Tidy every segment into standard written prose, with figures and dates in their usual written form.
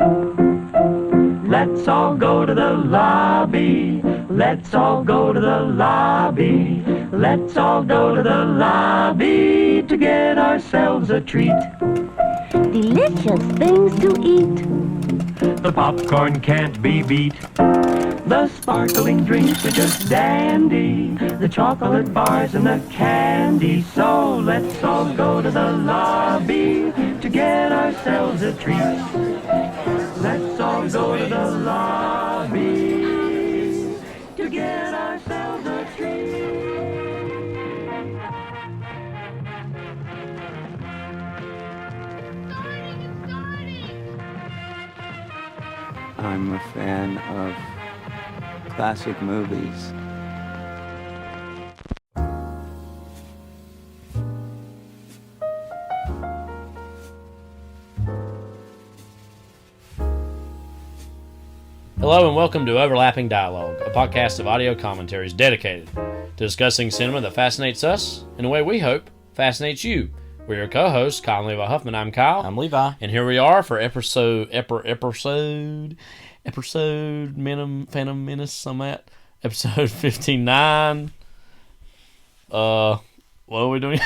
Let's all go to the lobby. Let's all go to the lobby. Let's all go to the lobby to get ourselves a treat. Delicious things to eat. The popcorn can't be beat. The sparkling drinks are just dandy. The chocolate bars and the candy. So let's all go to the lobby to get ourselves a treat. Let's all go to the lobby to get ourselves a treat. I'm a fan of classic movies. Hello and welcome to Overlapping Dialogue, a podcast of audio commentaries dedicated to discussing cinema that fascinates us in a way we hope fascinates you. We're your co-hosts, Kyle and Levi Huffman. I'm Kyle. I'm Levi. And here we are for episode Phantom Menace, I'm at. Episode 59. What are we doing?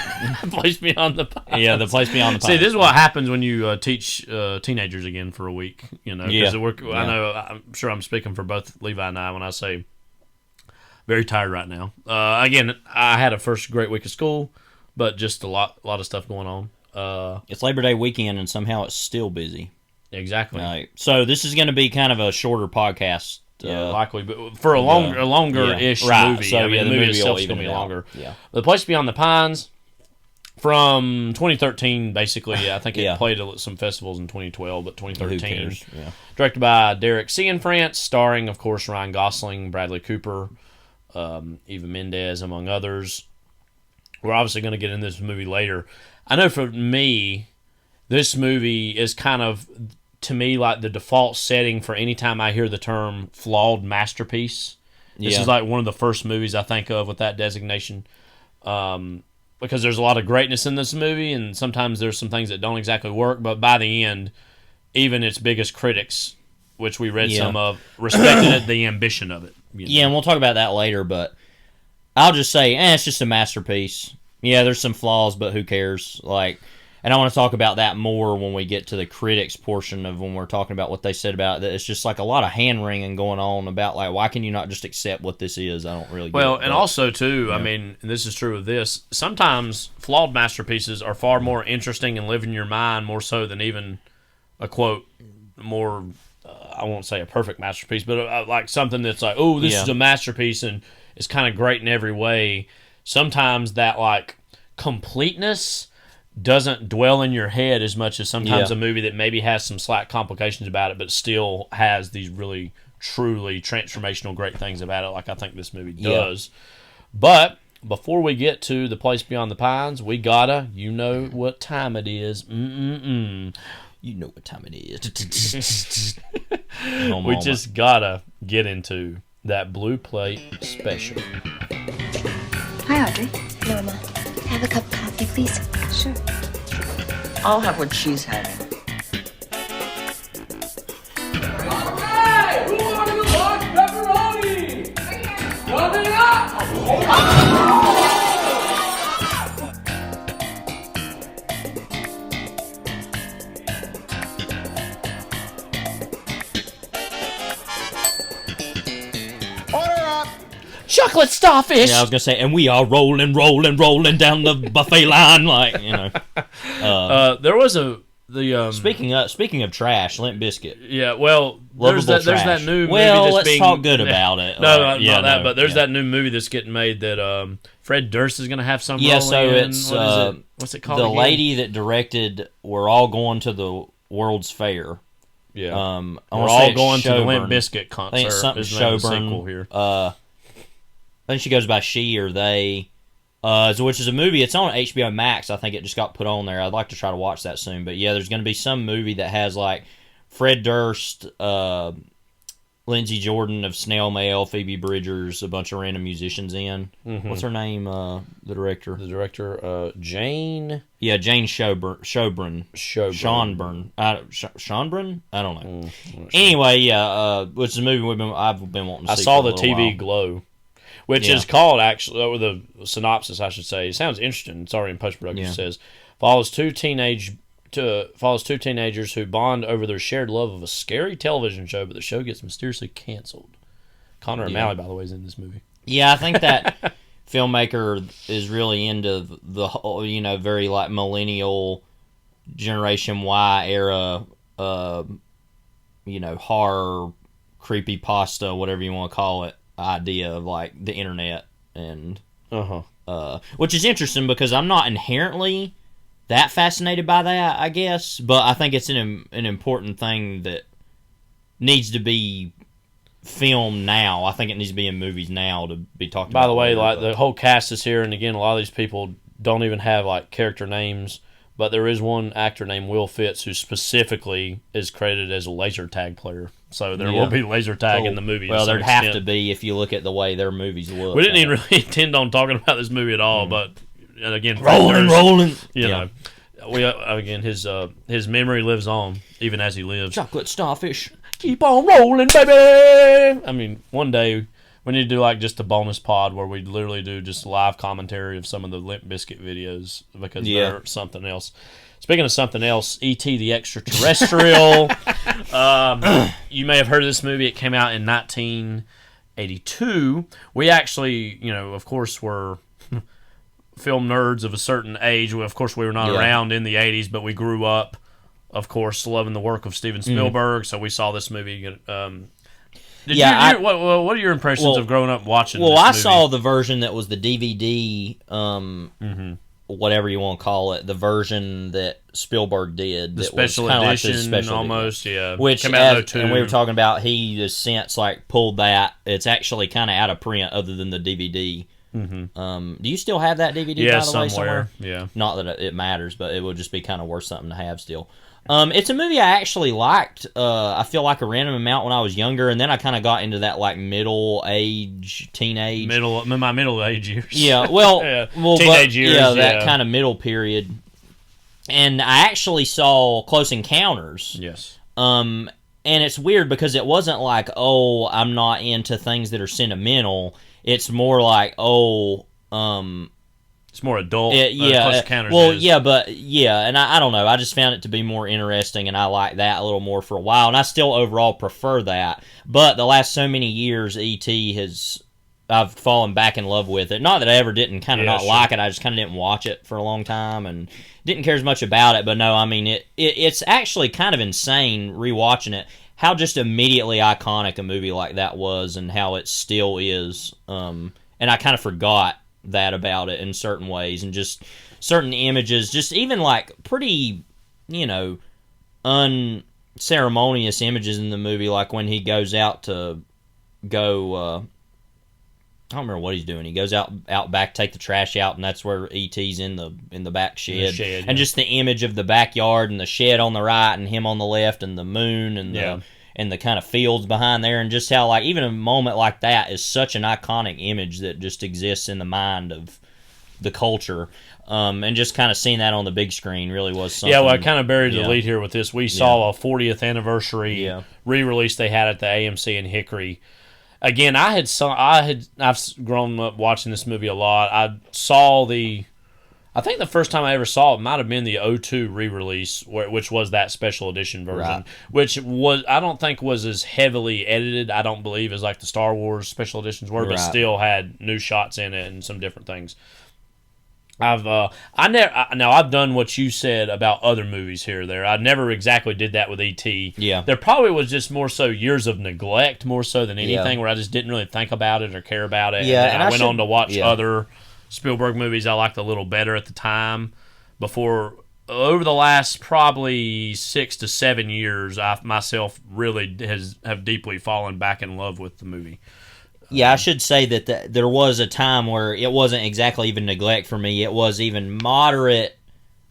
Place Beyond the Pines. Yeah, the Place Beyond the Pines. See, this is what happens when you teach teenagers again for a week. You know, yeah. I know. I'm sure I'm speaking for both Levi and I when I say very tired right now. Again, I had a first great week of school, but just a lot of stuff going on. It's Labor Day weekend, and somehow it's still busy. Exactly. So this is going to be kind of a shorter podcast. Likely, but for a longer-ish movie. So, I mean, the movie itself is going to be longer. Yeah. The Place Beyond the Pines, from 2013, basically. I think it played at some festivals in 2012, but 2013. Who cares? Yeah. Directed by Derek Cianfrance, starring, of course, Ryan Gosling, Bradley Cooper, Eva Mendes, among others. We're obviously going to get into this movie later. I know for me, this movie is kind of, to me, like the default setting for any time I hear the term flawed masterpiece. This is like one of the first movies I think of with that designation. Because there's a lot of greatness in this movie, and sometimes there's some things that don't exactly work, but by the end, even its biggest critics, which we read some of, respected the ambition of it. You know? Yeah, and we'll talk about that later, but I'll just say, it's just a masterpiece. Yeah, there's some flaws, but who cares? And I want to talk about that more when we get to the critics portion of when we're talking about what they said about it. It's just like a lot of hand-wringing going on about, why can you not just accept what this is? I don't really get it. And also, too, I mean, and this is true of this, sometimes flawed masterpieces are far more interesting and live in your mind more so than even a, quote, more, I won't say a perfect masterpiece, but like something that's like, oh, this is a masterpiece and it's kind of great in every way. Sometimes that, completeness doesn't dwell in your head as much as sometimes a movie that maybe has some slight complications about it, but still has these really, truly transformational great things about it, like I think this movie does. But before we get to The Place Beyond the Pines, we gotta, you know what time it is. You know what time it is. We just gotta get into that Blue Plate special. Hi, Audrey. Norma, have a cup of coffee, please. Sure. I'll have what she's having. All right! Who wanted a large pepperoni? Coming up! Chocolate starfish. Yeah, I was gonna say, and we are rolling down the buffet line, there was speaking of trash, Limp Bizkit. Yeah, well, there's that new movie. Well, let's talk good about it. But there's that new movie that's getting made that Fred Durst is gonna have some. Yeah, role so in. it's what's it called? The again? lady that directed "We're All Going to the World's Fair." Yeah, we're all going to the Limp Bizkit concert. I think it's something Sjobernaar here. I think she goes by she or they, which is a movie. It's on HBO Max. I think it just got put on there. I'd like to try to watch that soon. But yeah, there's going to be some movie that has Fred Durst, Lindsay Jordan of Snail Mail, Phoebe Bridgers, a bunch of random musicians in. Mm-hmm. What's her name? The director. The director, Jane. Yeah, Jane Schonbrun. Schonbrun. Schonbrun? I don't know. Anyway, yeah, which is a movie I've been wanting to see. I saw for a the little TV while. Glow, which is called actually, or the synopsis, I should say. It sounds interesting. It's already in post production. Yeah. It says follows two teenagers who bond over their shared love of a scary television show, but the show gets mysteriously canceled. Connor O'Malley, by the way, is in this movie. Yeah, I think that filmmaker is really into the whole, very like millennial Generation Y era, horror, creepypasta, whatever you want to call it, idea of like the internet and which is interesting because I'm not inherently that fascinated by that, I guess, but I think it's an important thing that needs to be filmed now. I think it needs to be in movies now to be talked about. By the way, later, like the whole cast is here, and again, a lot of these people don't even have like character names, but there is one actor named Will Fitz who specifically is credited as a laser tag player. So there will be laser tag in the movie. Well, there'd have to be if you look at the way their movies look. We didn't even really intend on talking about this movie at all, but again, rolling. You know, we again his memory lives on even as he lives. Chocolate starfish. Keep on rolling, baby. I mean, one day we need to do like just a bonus pod where we literally do just live commentary of some of the Limp Bizkit videos because they're something else. Speaking of something else, E.T. the Extra Terrestrial. You may have heard of this movie. It came out in 1982. We actually, of course, were film nerds of a certain age. Of course, we were not around in the 80s, but we grew up, of course, loving the work of Steven Spielberg. So we saw this movie. What are your impressions of growing up watching this movie? I saw the version that was the DVD, whatever you want to call it, the version that Spielberg did. The that special was edition, like the special almost, edition. yeah. Which, came out in 02. and we were talking about, he has since pulled that. It's actually kind of out of print other than the DVD. Do you still have that DVD, by the way, somewhere? Yeah. Not that it matters, but it would just be kind of worth something to have still. It's a movie I actually liked. I feel like a random amount when I was younger, and then I kind of got into that middle age, teenage, my middle age years. Yeah, well, teenage years. Yeah, that kind of middle period. And I actually saw Close Encounters. Yes. And it's weird because it wasn't like, oh, I'm not into things that are sentimental. It's more like, it's more adult. Close Encounters is. And I don't know. I just found it to be more interesting, and I like that a little more for a while, and I still overall prefer that. But the last so many years, E.T. I've fallen back in love with it. Not that I ever didn't like it. I just kind of didn't watch it for a long time and didn't care as much about it. But no, I mean, it's actually kind of insane rewatching it, how just immediately iconic a movie like that was and how it still is. And I kind of forgot that about it in certain ways, and just certain images, just even pretty, unceremonious images in the movie, like when he goes out to go, I don't remember what he's doing. He goes out back, take the trash out, and that's where E.T.'s in the back shed. And just the image of the backyard and the shed on the right and him on the left and the moon and the kind of fields behind there, and just how even a moment like that is such an iconic image that just exists in the mind of the culture. And just kind of seeing that on the big screen really was something. Yeah, well, I kind of buried the lead here with this. We saw a 40th anniversary re-release they had at the AMC in Hickory. Again, I've grown up watching this movie a lot. I think the first time I ever saw it might have been the 02 re-release, which was that special edition version, which I don't think was as heavily edited, I don't believe, as the Star Wars special editions were, but still had new shots in it and some different things. I've done what you said about other movies here or there. I never exactly did that with E.T. Yeah. There probably was just more so years of neglect, more so than anything, where I just didn't really think about it or care about it. Yeah, and I went on to watch other Spielberg movies I liked a little better at the time. Before, over the last probably 6 to 7 years, I myself really have deeply fallen back in love with the movie. Yeah, I should say that there was a time where it wasn't exactly even neglect for me. It was even moderate.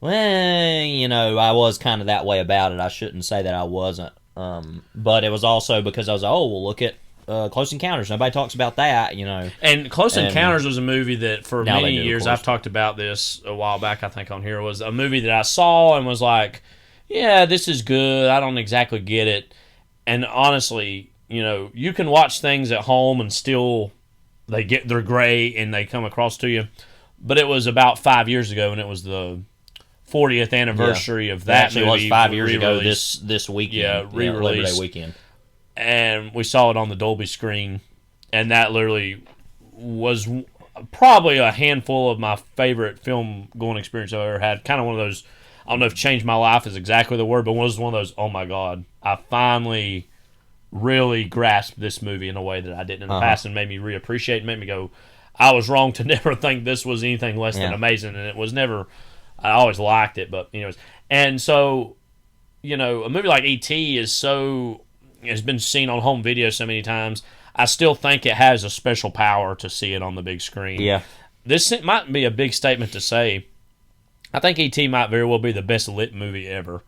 Well, I was kind of that way about it. I shouldn't say that I wasn't. But it was also because I was like, oh, well, look at Close Encounters. Nobody talks about that, you know. And Close Encounters was a movie that for Now they many do, of years, course. I've talked about this a while back, I think on here, was a movie that I saw and was like, yeah, this is good. I don't exactly get it. And honestly, you know, you can watch things at home and still they're great and they come across to you. But it was about 5 years ago, and it was the 40th anniversary of that actually movie. was 5 years ago re-release. this weekend. Yeah, Labor re-release. Day weekend. And we saw it on the Dolby screen, and that literally was probably a handful of my favorite film going experience I've ever had. Kind of one of those, I don't know if changed my life is exactly the word, but was one of those, oh my God, I finally really grasped this movie in a way that I didn't in the past, and made me reappreciate it, made me go, I was wrong to never think this was anything less than amazing, and it was never, I always liked it, but anyways. And so, you know, a movie like E.T. has been seen on home video so many times, I still think it has a special power to see it on the big screen. Yeah. This might be a big statement to say. I think E.T. might very well be the best lit movie ever.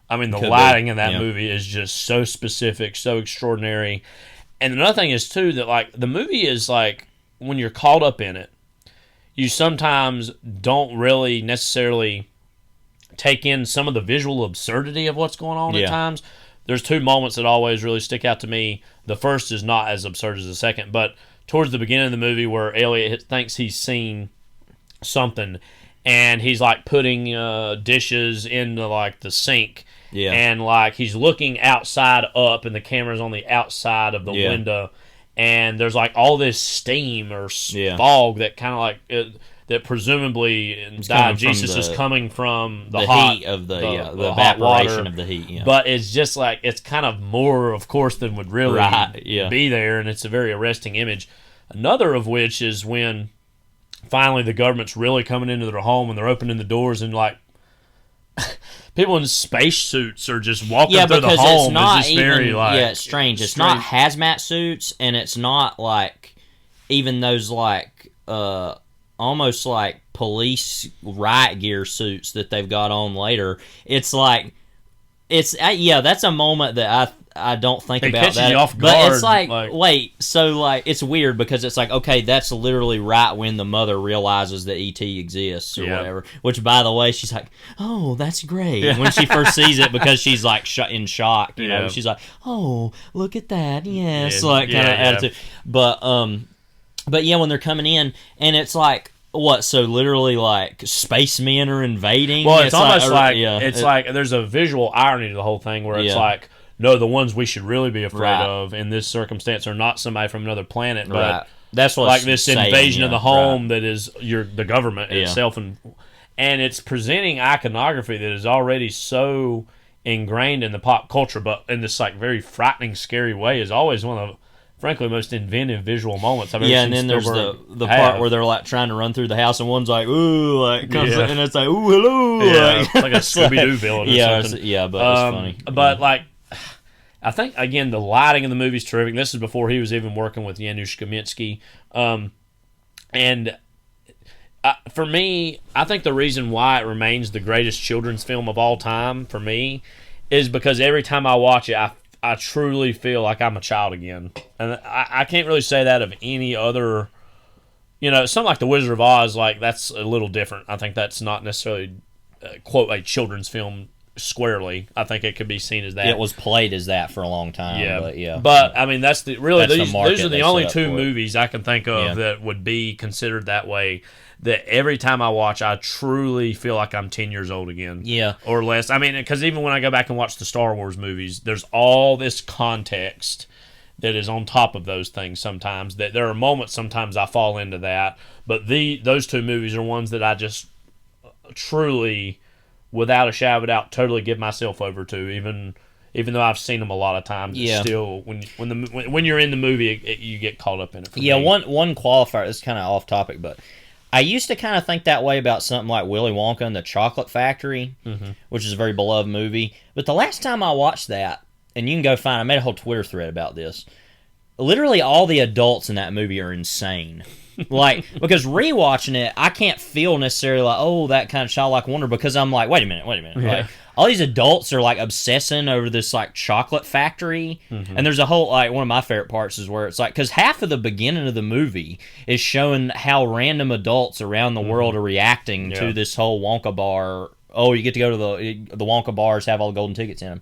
I mean, the lighting in that movie is just so specific, so extraordinary. And another thing is, too, that, like, the movie is, like, when you're caught up in it, you sometimes don't really necessarily take in some of the visual absurdity of what's going on at times. There's two moments that always really stick out to me. The first is not as absurd as the second, but towards the beginning of the movie where Elliot thinks he's seen something, and he's like putting dishes into like the sink, and like he's looking outside up, and the camera's on the outside of the window, and there's like all this steam or fog that kind of like that presumably diegesis is coming from the hot, heat of the hot evaporation water, of the heat. Yeah. But it's just like, it's kind of more, of course, than would really be there, and it's a very arresting image. Another of which is when finally the government's really coming into their home, and they're opening the doors, and like people in spacesuits are just walking through the home. It's not just even, very like it's strange. It's not hazmat suits, and it's not like even those like almost like police riot gear suits that they've got on later. It's like that's a moment that I don't think about catches that. You off but guard, it's like wait, so like it's weird because it's like, okay, that's literally right when the mother realizes that E.T. exists or whatever. Which, by the way, she's like, oh, that's great when she first sees it, because she's like in shock, you know. She's like, oh, look at that, yes, like kind of attitude. But yeah, when they're coming in, and it's like, what? So literally, like spacemen are invading. Well, it's almost like it's like there's a visual irony to the whole thing where it's like, no, the ones we should really be afraid of in this circumstance are not somebody from another planet, but that's what like this invasion of the home that is the government itself, and it's presenting iconography that is already so ingrained in the pop culture, but in this like very frightening, scary way, is always one of the, frankly, most inventive visual moments I've ever seen. And then there's the part where they're like trying to run through the house, and one's like, ooh, like comes and it's like, ooh, hello, it's like a Scooby-Doo villain or something. But it's funny. But like, I think again the lighting in the movie is terrific. This is before he was even working with Janusz Kaminski, and for me, I think the reason why it remains the greatest children's film of all time for me is because every time I watch it, I truly feel like I'm a child again. And I can't really say that of any other, you know, something like The Wizard of Oz, like that's a little different. I think that's not necessarily, quote, a children's film squarely. I think it could be seen as that. It was played as that for a long time. But I mean, those are the only two for movies I can think of that would be considered that way. That every time I watch, I truly feel like I'm 10 years old again. Or less. I mean, because even when I go back and watch the Star Wars movies, there's all this context that is on top of those things sometimes. That there are moments sometimes I fall into that. But those two movies are ones that I just truly, without a shadow of a doubt, totally give myself over to, even though I've seen them a lot of times. It's still, when you're in the movie, you get caught up in it. One qualifier, this is kind of off topic, but I used to kind of think that way about something like Willy Wonka and the Chocolate Factory, which is a very beloved movie. But the last time I watched that, and you can go find, I made a whole Twitter thread about this, literally all the adults in that movie are insane. Like, because rewatching it, I can't feel necessarily like, oh, that kind of childlike wonder, because I'm like, wait a minute. Like, all these adults are like obsessing over this like chocolate factory, and there's a whole like one of my favorite parts is where it's like because half of the beginning of the movie is showing how random adults around the world are reacting to this whole Wonka bar. Oh, you get to go to the Wonka bars, have all the golden tickets in them.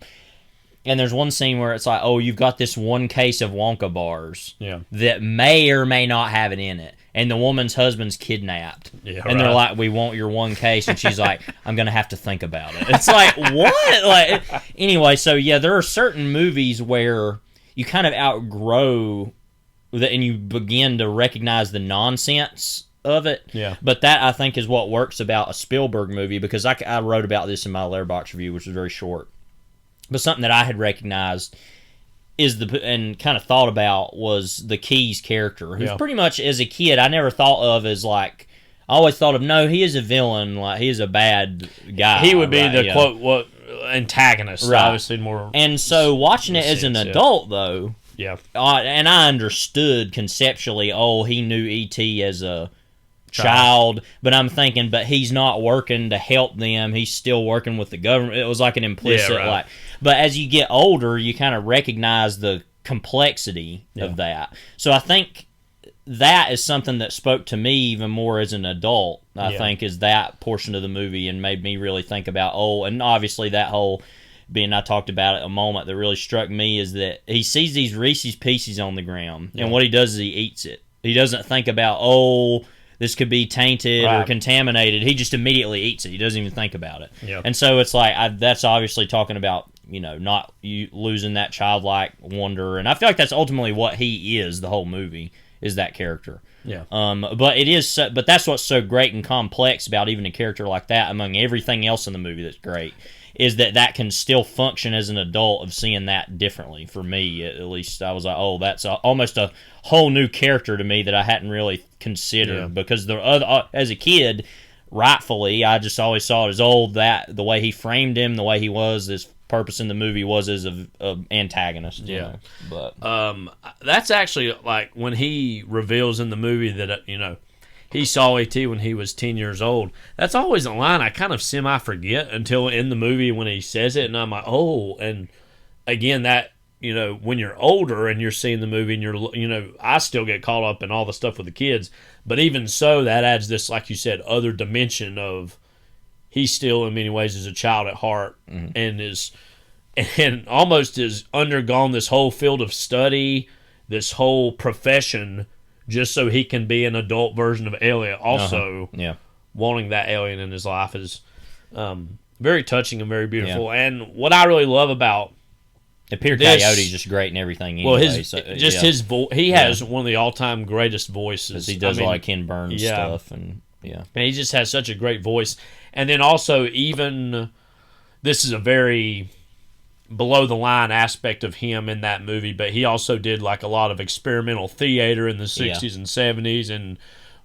And there's one scene where it's like, oh, you've got this one case of Wonka bars that may or may not have it in it. And the woman's husband's kidnapped. Yeah, and they're like, we want your one case. And she's like, I'm going to have to think about it. It's like, what? Like, anyway, so yeah, there are certain movies where you kind of outgrow that and you begin to recognize the nonsense of it. Yeah. But that, I think, is what works about a Spielberg movie because I wrote about this in my Letterboxd review, which was very short. But something that I had recognized is and kind of thought about was the Keyes character, who's pretty much as a kid I never thought of as like I always thought of no, he is a villain, like he is a bad guy. He would be the quote antagonist, obviously more. And so watching it as an adult though, and I understood conceptually. Oh, he knew E.T. as a child, but I'm thinking, but he's not working to help them. He's still working with the government. It was like an implicit like. But as you get older, you kind of recognize the complexity of that. So I think that is something that spoke to me even more as an adult, I think, is that portion of the movie and made me really think about, and obviously that whole, being I talked about it a moment that really struck me is that he sees these Reese's Pieces on the ground, and what he does is he eats it. He doesn't think about, this could be tainted or contaminated. He just immediately eats it. He doesn't even think about it. Yep. And so it's like, that's obviously talking about, not you losing that childlike wonder. And I feel like that's ultimately what he is, the whole movie, is that character. Yeah. But it is, but that's what's so great and complex about even a character like that among everything else in the movie that's great, is that can still function as an adult of seeing that differently. For me, at least, I was like, that's almost a whole new character to me that I hadn't really considered because as a kid, rightfully, I just always saw it as that the way he framed him, the way he was, his purpose in the movie was as a antagonist. But that's actually like when he reveals in the movie that he saw E.T. when he was 10 years old. That's always a line I kind of semi-forget until in the movie when he says it, and I'm like, and again, that, when you're older and you're seeing the movie and you're, I still get caught up in all the stuff with the kids, but even so, that adds this, like you said, other dimension of he still, in many ways, is a child at heart and almost has undergone this whole field of study, this whole profession, just so he can be an adult version of Elliot. Also, wanting that alien in his life is very touching and very beautiful. Yeah. And what I really love about Peter Coyote's just great in everything. Anyway, his voice. He has one of the all-time greatest voices. He does a lot of Ken Burns stuff, and he just has such a great voice. And then also, even this is a very below the line aspect of him in that movie, but he also did like a lot of experimental theater in the 60s and 70s and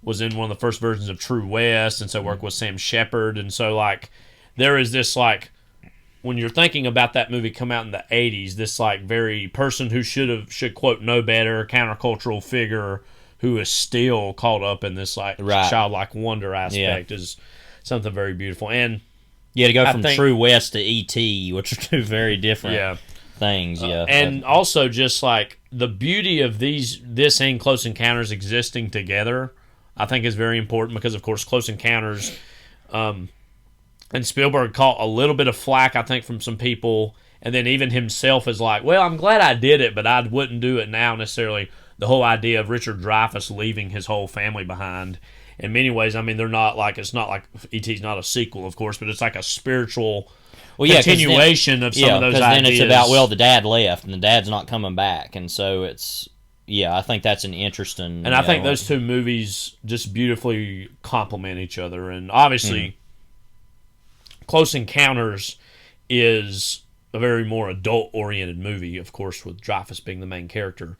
was in one of the first versions of True West, and so worked with Sam Shepard. And so like there is this like, when you're thinking about that movie come out in the 80s, this like very person who should quote know better, countercultural figure who is still caught up in this like childlike wonder aspect is something very beautiful. And to go from True West to E.T., which are two very different things. And also just like the beauty of this and Close Encounters existing together, I think is very important because, of course, Close Encounters and Spielberg caught a little bit of flack, I think, from some people. And then even himself is like, well, I'm glad I did it, but I wouldn't do it now necessarily. The whole idea of Richard Dreyfuss leaving his whole family behind. In many ways, I mean, it's not like E.T.'s not a sequel, of course, but it's like a spiritual continuation of some of those ideas. Because then it's about, the dad left, and the dad's not coming back, and so it's, I think that's an interesting... And I think those two movies just beautifully complement each other, and obviously, Close Encounters is a very more adult-oriented movie, of course, with Dreyfuss being the main character.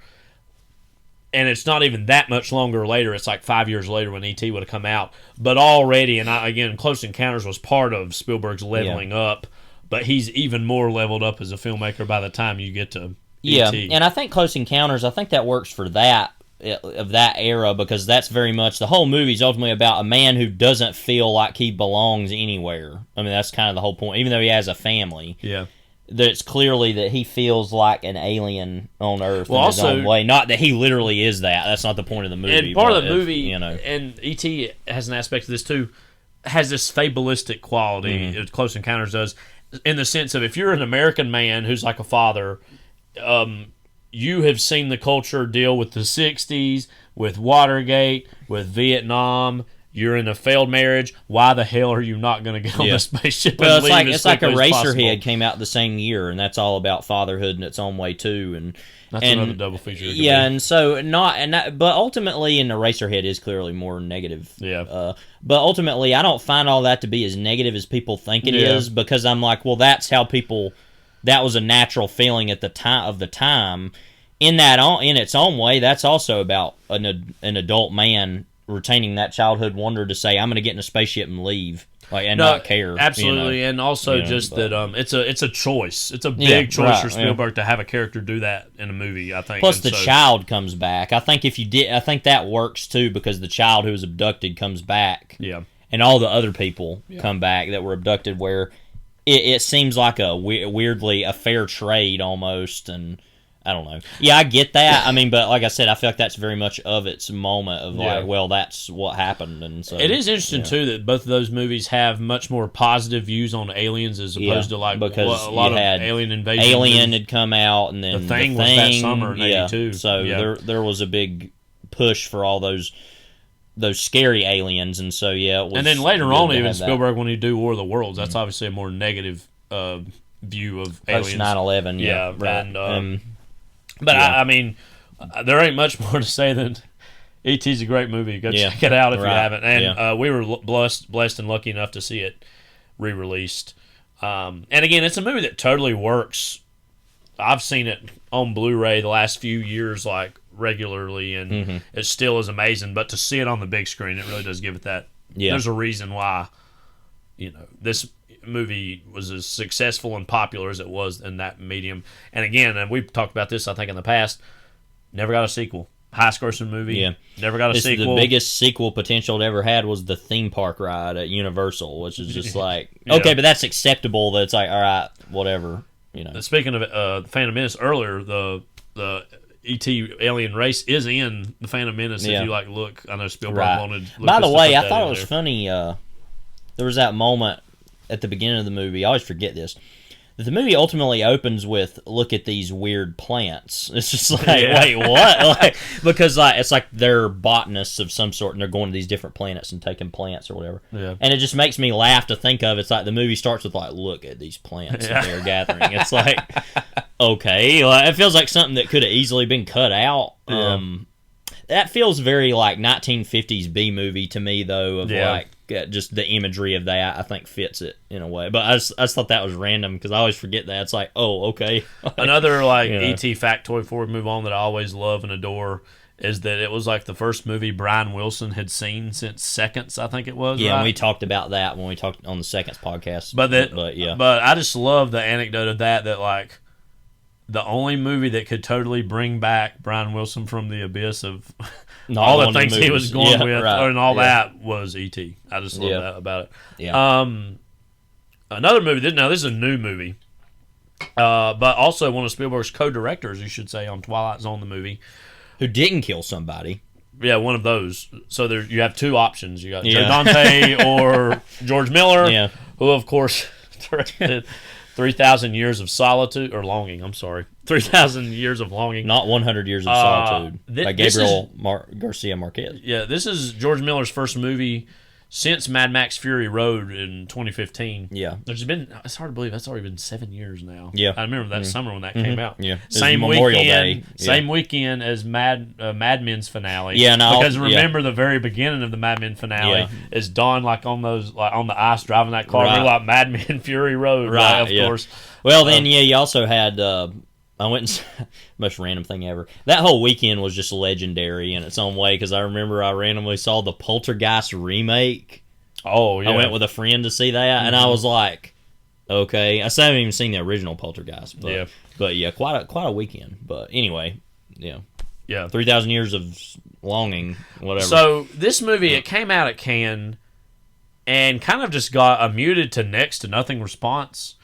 And it's not even that much longer later. It's like 5 years later when E.T. would have come out. But already, and again, Close Encounters was part of Spielberg's leveling up. But he's even more leveled up as a filmmaker by the time you get to E.T. And I think Close Encounters, I think that works for that of that era, because that's very much the whole movie is ultimately about a man who doesn't feel like he belongs anywhere. I mean, that's kind of the whole point. Even though he has a family, Yeah. that it's clearly that he feels like an alien on Earth Well, in his also- own way. Not that he literally is that. That's not the point of the movie. And part of but the movie, you know, and E.T. has an aspect of this too, has this fabulistic quality. Close Encounters does, in the sense of if you're an American man who's like a father, you have seen the culture deal with the '60s, with Watergate, with Vietnam. You're in a failed marriage. Why the hell are you not going to get on the spaceship? well, and leave it's as like quickly as possible? Eraserhead came out the same year, and that's all about fatherhood in its own way too. And That's and, another double feature. it could Yeah, be. and so but ultimately, in Eraserhead is clearly more negative. Yeah. But ultimately, I don't find all that to be as negative as people think it is, because I'm like, well, that's how people. That was a natural feeling at the time of the time. In its own way, that's also about an adult man retaining that childhood wonder to say, I'm going to get in a spaceship and leave, and not care. Absolutely, you know? and also but- it's a choice. It's a big choice right, for Spielberg to have a character do that in a movie. I think. Plus, And the so- child comes back. I think I think that works too, because the child who was abducted comes back. Yeah. And all the other people come back that were abducted, where it seems like weirdly a fair trade almost, and I don't know. Yeah, I get that. I mean, but like I said, I feel like that's very much of its moment of like, well, that's what happened, and so It is interesting too that both of those movies have much more positive views on aliens as opposed to like because a lot you of had alien invasion. Alien movies. had come out, and then The Thing was that summer in '82. So there was a big push for all those scary aliens, and so it was. And then later good on, to even have that. Spielberg when he do War of the Worlds, that's obviously a more negative view of aliens. Post 9/11, Yeah, right. and, but I mean, there ain't much more to say than E.T.'s a great movie. Go check it out if you haven't. And we were blessed and lucky enough to see it re-released. And again, it's a movie that totally works. I've seen it on Blu-ray the last few years, like regularly, and it still is amazing. But to see it on the big screen, it really does give it that. Yeah. There's a reason why, this movie was as successful and popular as it was in that medium. And again, and we've talked about this, I think, in the past. Never got a sequel. Highest grossing movie. Yeah. Never got a sequel. The biggest sequel potential it ever had was the theme park ride at Universal, which is just like, okay, but that's acceptable. That's like, all right, whatever. Speaking of Phantom Menace, earlier the E.T. alien race is in the Phantom Menace. If you look, I know Spielberg wanted. By the Lucas to way, put I that thought in it was there. funny. There was that moment at the beginning of the movie. I always forget this. That the movie ultimately opens with, "Look at these weird plants." It's just like, wait, what? Because it's like they're botanists of some sort, and they're going to these different planets and taking plants or whatever. Yeah. And it just makes me laugh to think of. It's like the movie starts with like, "Look at these plants that they're gathering." It's like, okay, it feels like something that could have easily been cut out. That feels very like 1950s B movie to me, though. Of like just the imagery of that, I think fits it in a way. But I just thought that was random because I always forget that. It's like, oh, okay. Another E.T. factoid before we move on that I always love and adore is that it was like the first movie Brian Wilson had seen since Seconds, I think it was. Yeah, right? and we talked about that when we talked on the Seconds podcast. But yeah, but I just love the anecdote of that like the only movie that could totally bring back Brian Wilson from the abyss of all the things he was going with and all that was E.T. I just love that about it. Yeah. Another movie. Now this is a new movie, but also one of Spielberg's co-directors, you should say, on Twilight Zone, the movie, who didn't kill somebody. Yeah, one of those. So there, you have two options. You got Joe Dante or George Miller, who of course directed 3,000 Years of Solitude or Longing. I'm sorry, 3,000 Years of Longing, not 100 Years of Solitude by Gabriel Garcia Marquez. Yeah, this is George Miller's first movie since Mad Max Fury Road in 2015. Yeah. It's hard to believe that's already been 7 years now. Yeah. I remember that summer when that came out. Yeah. Same Memorial weekend. Day. Same weekend as Mad Men's finale. Yeah, no, because remember the very beginning of the Mad Men finale is Don on those on the ice driving that car. Right. Like Mad Men Fury Road. Right. Of course. Well, then you also had. I went and most random thing ever. That whole weekend was just legendary in its own way because I remember I randomly saw the Poltergeist remake. Oh, yeah. I went with a friend to see that, and I was like, okay. I still haven't even seen the original Poltergeist. But yeah, quite a weekend. But anyway, yeah. Yeah. 3,000 years of longing, whatever. So this movie, it came out at Cannes and kind of just got a muted to next to nothing response.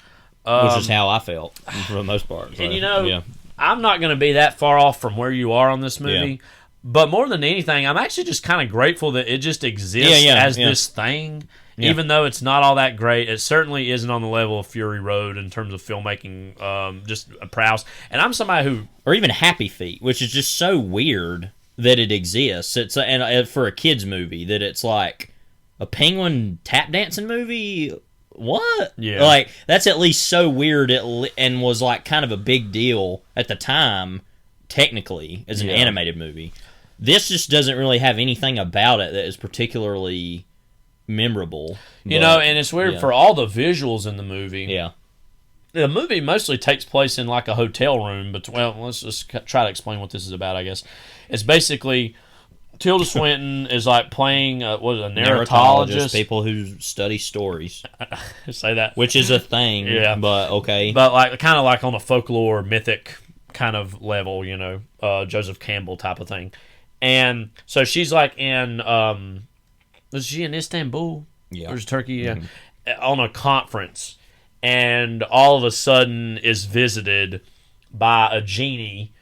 Which is how I felt for the most part. So, And I'm not going to be that far off from where you are on this movie. Yeah. But more than anything, I'm actually just kind of grateful that it just exists as this thing. Yeah. Even though it's not all that great, it certainly isn't on the level of Fury Road in terms of filmmaking, just a prowess. And I'm somebody who... Or even Happy Feet, which is just so weird that it exists. It's and for a kid's movie, that it's like a penguin tap dancing movie. What? Yeah. Like, that's at least so weird and was like kind of a big deal at the time, technically, as an animated movie. This just doesn't really have anything about it that is particularly memorable. And it's weird for all the visuals in the movie. Yeah. The movie mostly takes place in like a hotel room, but let's just try to explain what this is about, I guess. It's basically Tilda Swinton is like playing a narratologist. People who study stories. Say that. Which is a thing, but okay. But like kind of like on a folklore, mythic kind of level, Joseph Campbell type of thing. And so she's like in, was she in Istanbul? Yeah. Or is Turkey? Mm-hmm. On a conference. And all of a sudden is visited by a genie,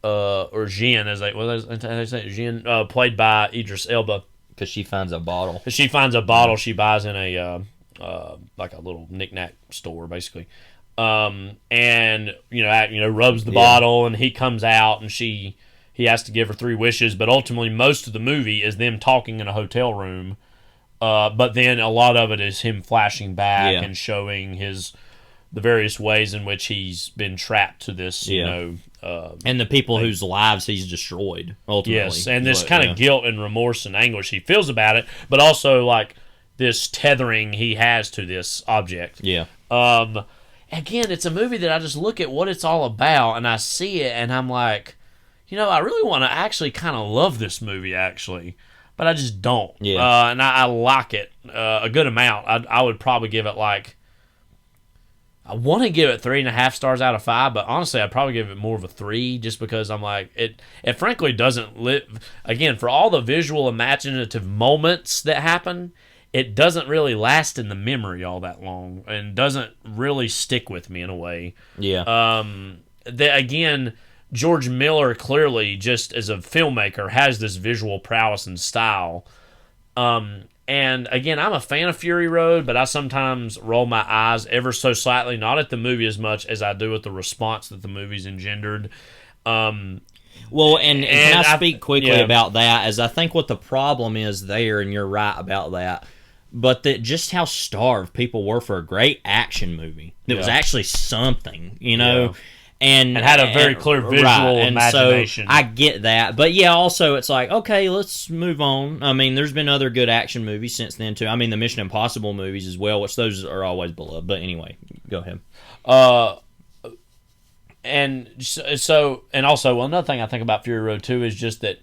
or Jinn, as they say, Jinn, played by Idris Elba. Because she finds a bottle. She finds a bottle she buys in a, like a little knick-knack store, basically. And, rubs the bottle, and he comes out, and he has to give her 3 wishes, but ultimately most of the movie is them talking in a hotel room. But then a lot of it is him flashing back and showing the various ways in which he's been trapped to this, and the people whose lives he's destroyed, ultimately. Yes, and this kind of guilt and remorse and anguish he feels about it, but also like this tethering he has to this object. Yeah. Again, it's a movie that I just look at what it's all about, and I see it, and I'm like, I really want to actually kind of love this movie, actually. But I just don't. Yeah. And I like it a good amount. I would probably give it I want to give it 3.5 stars out of 5, but honestly, I'd probably give it more of a 3 just because I'm like, it frankly doesn't live. Again, for all the visual imaginative moments that happen, it doesn't really last in the memory all that long and doesn't really stick with me in a way. Yeah. Again, George Miller clearly, just as a filmmaker, has this visual prowess and style. And again, I'm a fan of Fury Road, but I sometimes roll my eyes ever so slightly, not at the movie as much as I do at the response that the movie's engendered. Well, and can I speak quickly about that? As I think what the problem is there, and you're right about that, but that just how starved people were for a great action movie that was actually something, And had a very clear visual imagination. So I get that. But also it's like, okay, let's move on. I mean, there's been other good action movies since then, too. I mean, the Mission Impossible movies as well, which those are always beloved. But anyway, go ahead. And also, another thing I think about Fury Road, too, is just that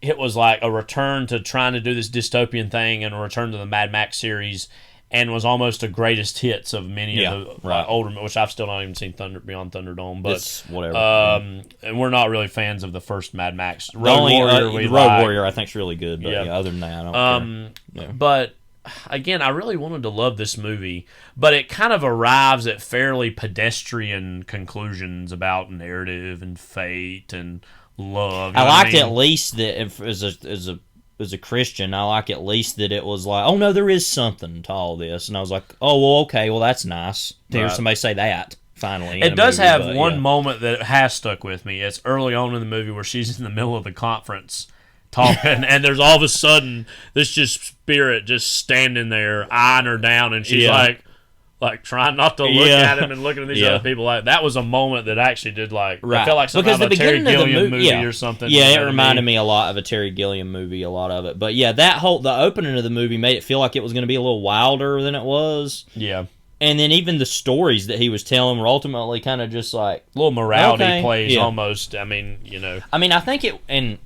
it was like a return to trying to do this dystopian thing and a return to the Mad Max series, and was almost a greatest hits of many of the older, which I've still not even seen Beyond Thunderdome, but it's whatever. And we're not really fans of the first Mad Max. Road Warrior I think is really good, but other than that, I don't care. But again, I really wanted to love this movie, but it kind of arrives at fairly pedestrian conclusions about narrative and fate and love. I liked at least that as a Christian, I like at least that it was like, oh no, there is something to all this, and I was like, oh well, okay, well that's nice to hear somebody say that. Finally, it does have one moment that has stuck with me. It's early on in the movie where she's in the middle of the conference talking, and there's all of a sudden this just spirit just standing there eyeing her down, and she's like trying not to look at him and looking at these other people. Like that was a moment that actually did I felt like something out of a Terry Gilliam movie or something. Yeah, it reminded me a lot of a Terry Gilliam movie, a lot of it. But yeah, the opening of the movie made it feel like it was going to be a little wilder than it was. Yeah. And then even the stories that he was telling were ultimately kind of just like little morality plays almost. I mean, I think it, and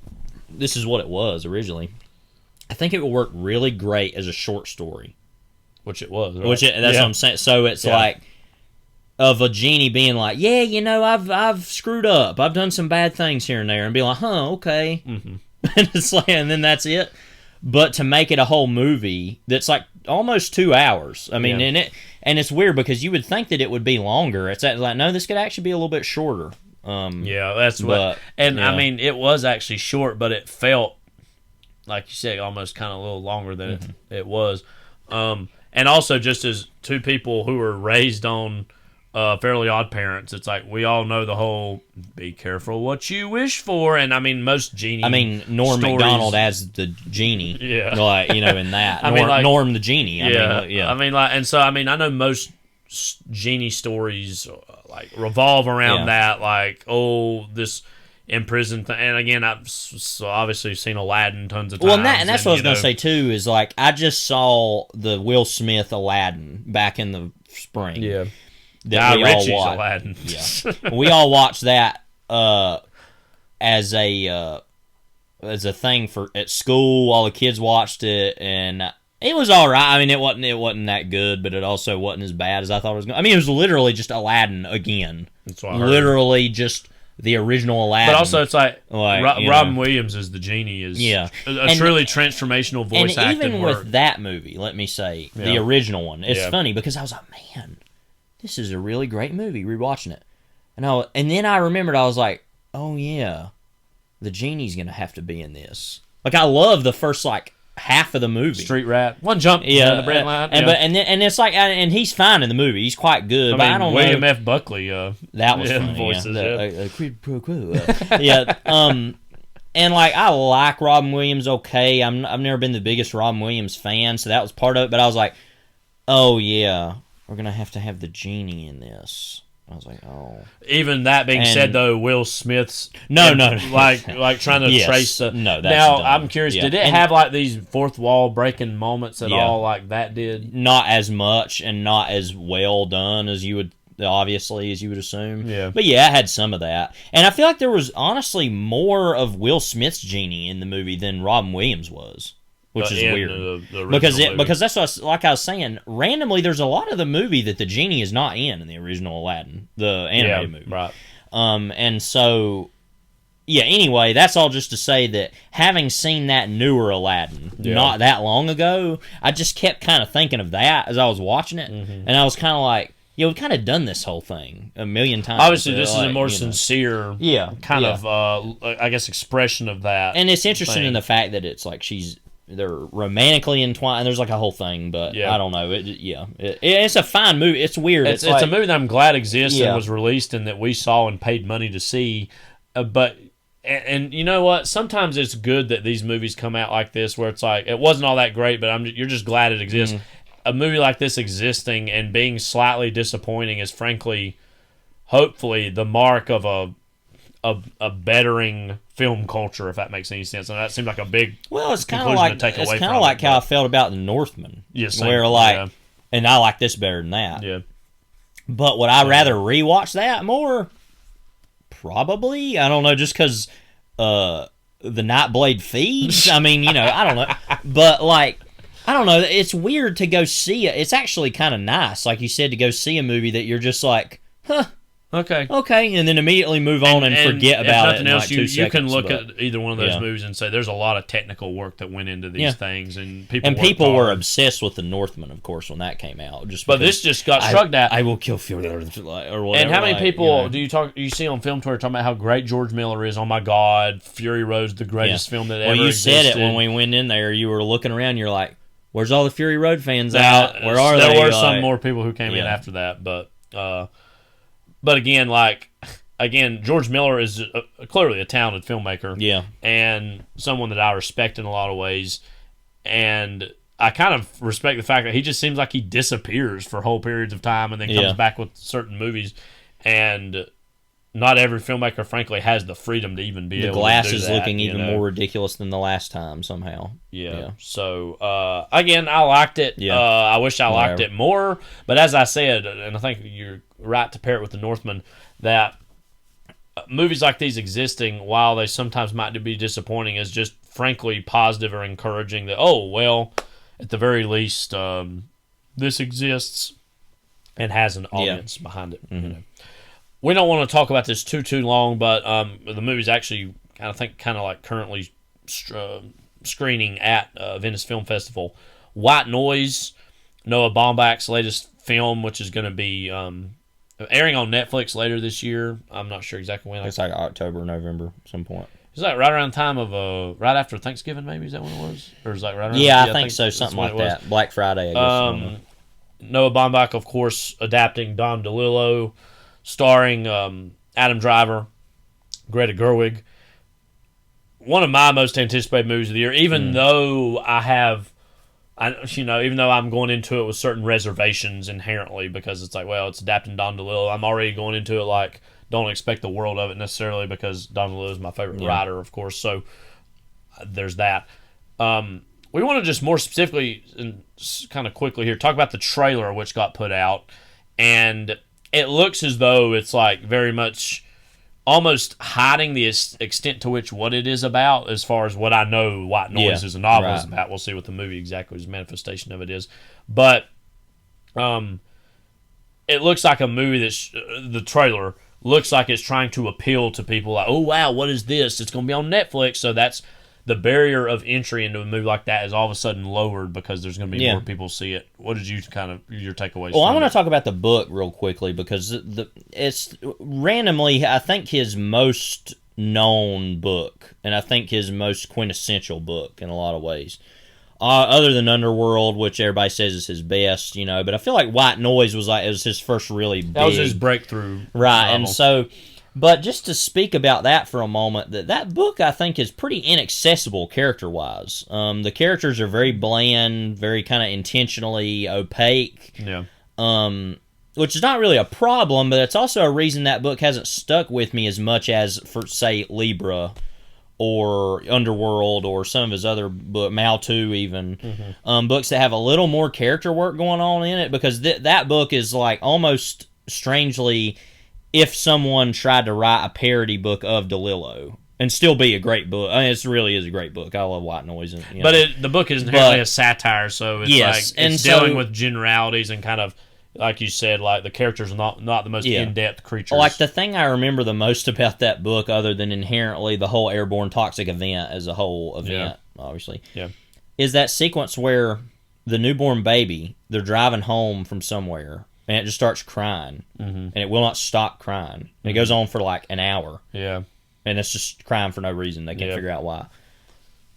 this is what it was originally. I think it would work really great as a short story. Which it was. Right? That's what I'm saying. So it's like, of a genie being like, yeah, you know, I've screwed up. I've done some bad things here and there, and be like, huh, okay. Mm-hmm. And it's like, and then that's it. But to make it a whole movie that's like almost 2 hours. I mean, and it's weird because you would think that it would be longer. It's like, no, this could actually be a little bit shorter. That's what. And I mean, it was actually short, but it felt like you said, almost kind of a little longer than it was. And also, just as two people who were raised on Fairly Odd Parents, it's like we all know the whole "be careful what you wish for," and I mean most genie. I mean Norm stories, Macdonald as the genie, like, you know, in that. Norm the genie. I mean, and so I mean I know most genie stories like revolve around that, like this imprisoned thing. And again, I've obviously seen Aladdin tons of times. Well, and that's what I was going to say too. Is like I just saw the Will Smith Aladdin back in the spring. Yeah. That we Richie's all watched. Aladdin. Yeah, we all watched that as a thing for at school. All the kids watched it, and it was all right. I mean, it wasn't that good, but it also wasn't as bad as I thought it was going. I mean, it was literally just Aladdin again. That's what I heard. Literally just the original Aladdin. But also, it's like Robin know. Williams as the genie is a truly transformational voice acting and even work. with that movie, let me say, the original one, it's funny because I was like, man, this is a really great movie, rewatching it. And then I remembered, I was like, oh yeah, the genie's going to have to be in this. Like, I love the first, like, half of the movie. Street Rat. One jump down the bread line. And it's like, and he's fine in the movie. He's quite good, but I don't William know. F. Buckley. That was funny. Voices, quid pro quo. And like, I like Robin Williams. Okay, I've never been the biggest Robin Williams fan, so that was part of it. But I was like, oh yeah, we're gonna have to have the genie in this. I was like, oh. Even that being said, though, Will Smith's no, like trying to trace the. No, that's now dumb. I'm curious. Did it have like these fourth wall breaking moments at all, like that did? Not as much and not as well done as you would assume. Yeah. But yeah, it had some of that, and I feel like there was honestly more of Will Smith's genie in the movie than Robin Williams was. Which is weird, the because that's what like I was saying. Randomly, there's a lot of the movie that the genie is not in the original Aladdin, the animated movie, right? And so, yeah. Anyway, that's all just to say that having seen that newer Aladdin not that long ago, I just kept kind of thinking of that as I was watching it, and I was kind of like, yeah, we've kind of done this whole thing a million times. Obviously, this is a more sincere, kind of, I guess, expression of that. And it's interesting in the fact that it's like they're romantically entwined. There's like a whole thing, but I don't know. It's a fine movie. It's weird. It's a movie that I'm glad exists and was released and that we saw and paid money to see. But you know what? Sometimes it's good that these movies come out like this, where it's like it wasn't all that great, but you're just glad it exists. A movie like this existing and being slightly disappointing is frankly, hopefully, the mark of a bettering film culture, if that makes any sense. And that seemed like a big it's kind of like how I felt about The Northman. Yes, where and I like this better than that. Yeah, but would I rather rewatch that more? Probably. I don't know, just because the Nightblade feeds. I mean, I don't know, but like. I don't know. It's weird to go see it. It's actually kind of nice, like you said, to go see a movie that you're just like, huh. Okay, and then immediately move on and forget about it. Nothing else, you can look at either one of those movies and say there's a lot of technical work that went into these things, and people were obsessed with The Northman, of course, when that came out. But this just got shrugged at. I will kill Fury or whatever. And how many people do you see on film Twitter talking about how great George Miller is? Oh my God, Fury Road's the greatest film that ever existed. Well, you said it when we went in there. You were looking around. You're like, where's all the Fury Road fans out? Where are they? There were some more people who came in after that, but again, George Miller is clearly a talented filmmaker, and someone that I respect in a lot of ways, and I kind of respect the fact that he just seems like he disappears for whole periods of time and then comes back with certain movies, and not every filmmaker, frankly, has the freedom to even be able to do that. The glass is looking even more ridiculous than the last time somehow. Yeah. So, again, I liked it. I wish I liked it more. But as I said, and I think you're right to pair it with The Northman, that movies like these existing, while they sometimes might be disappointing, is just frankly positive or encouraging that, at the very least, this exists. and has an audience behind it. You know. We don't want to talk about this too long, but the movie's actually, I think, kind of like currently screening at Venice Film Festival. White Noise, Noah Baumbach's latest film, which is going to be airing on Netflix later this year. I'm not sure exactly when. It's like October, November, some point. Is that right around the time of right after Thanksgiving? Maybe is that when it was, or is that right around? Yeah, I think so. Something like that. Black Friday, I guess. Noah Baumbach, of course, adapting Don DeLillo, starring Adam Driver, Greta Gerwig. One of my most anticipated movies of the year, even though even though I'm going into it with certain reservations inherently, because it's like, well, it's adapting Don DeLillo. I'm already going into it like, don't expect the world of it necessarily, because Don DeLillo is my favorite writer, of course. So there's that. We want to just more specifically and kind of quickly here talk about the trailer which got put out, and it looks as though it's like very much almost hiding the extent to which what it is about, as far as what I know White Noise is a novel is about. We'll see what the movie exactly is, manifestation of it is. But it looks like a movie the trailer looks like it's trying to appeal to people like, oh, wow, what is this? It's going to be on Netflix. So that's the barrier of entry into a movie like that is all of a sudden lowered because there's going to be more people see it. What did you your takeaways? Well, I want to talk about the book real quickly, because it's randomly, I think, his most known book, and I think his most quintessential book in a lot of ways. Other than Underworld, which everybody says is his best, but I feel like White Noise was his first really big... That was his breakthrough. Right, novel. And so... But just to speak about that for a moment, that book, I think, is pretty inaccessible character-wise. The characters are very bland, very kind of intentionally opaque. Yeah. Which is not really a problem, but it's also a reason that book hasn't stuck with me as much as, for, say, Libra or Underworld or some of his other book, Mal 2 even. Books that have a little more character work going on in it, because that book is like almost strangely... if someone tried to write a parody book of DeLillo and still be a great book. I mean, it really is a great book. I love White Noise. But the book is inherently a satire, so it's it's dealing with generalities and kind of, like you said, like the characters are not the most in-depth creatures. Like the thing I remember the most about that book, other than inherently the whole airborne toxic event as a whole event, obviously, is that sequence where the newborn baby, they're driving home from somewhere, and it just starts crying, and it will not stop crying. And it goes on for like an hour. Yeah. And it's just crying for no reason. They can't figure out why.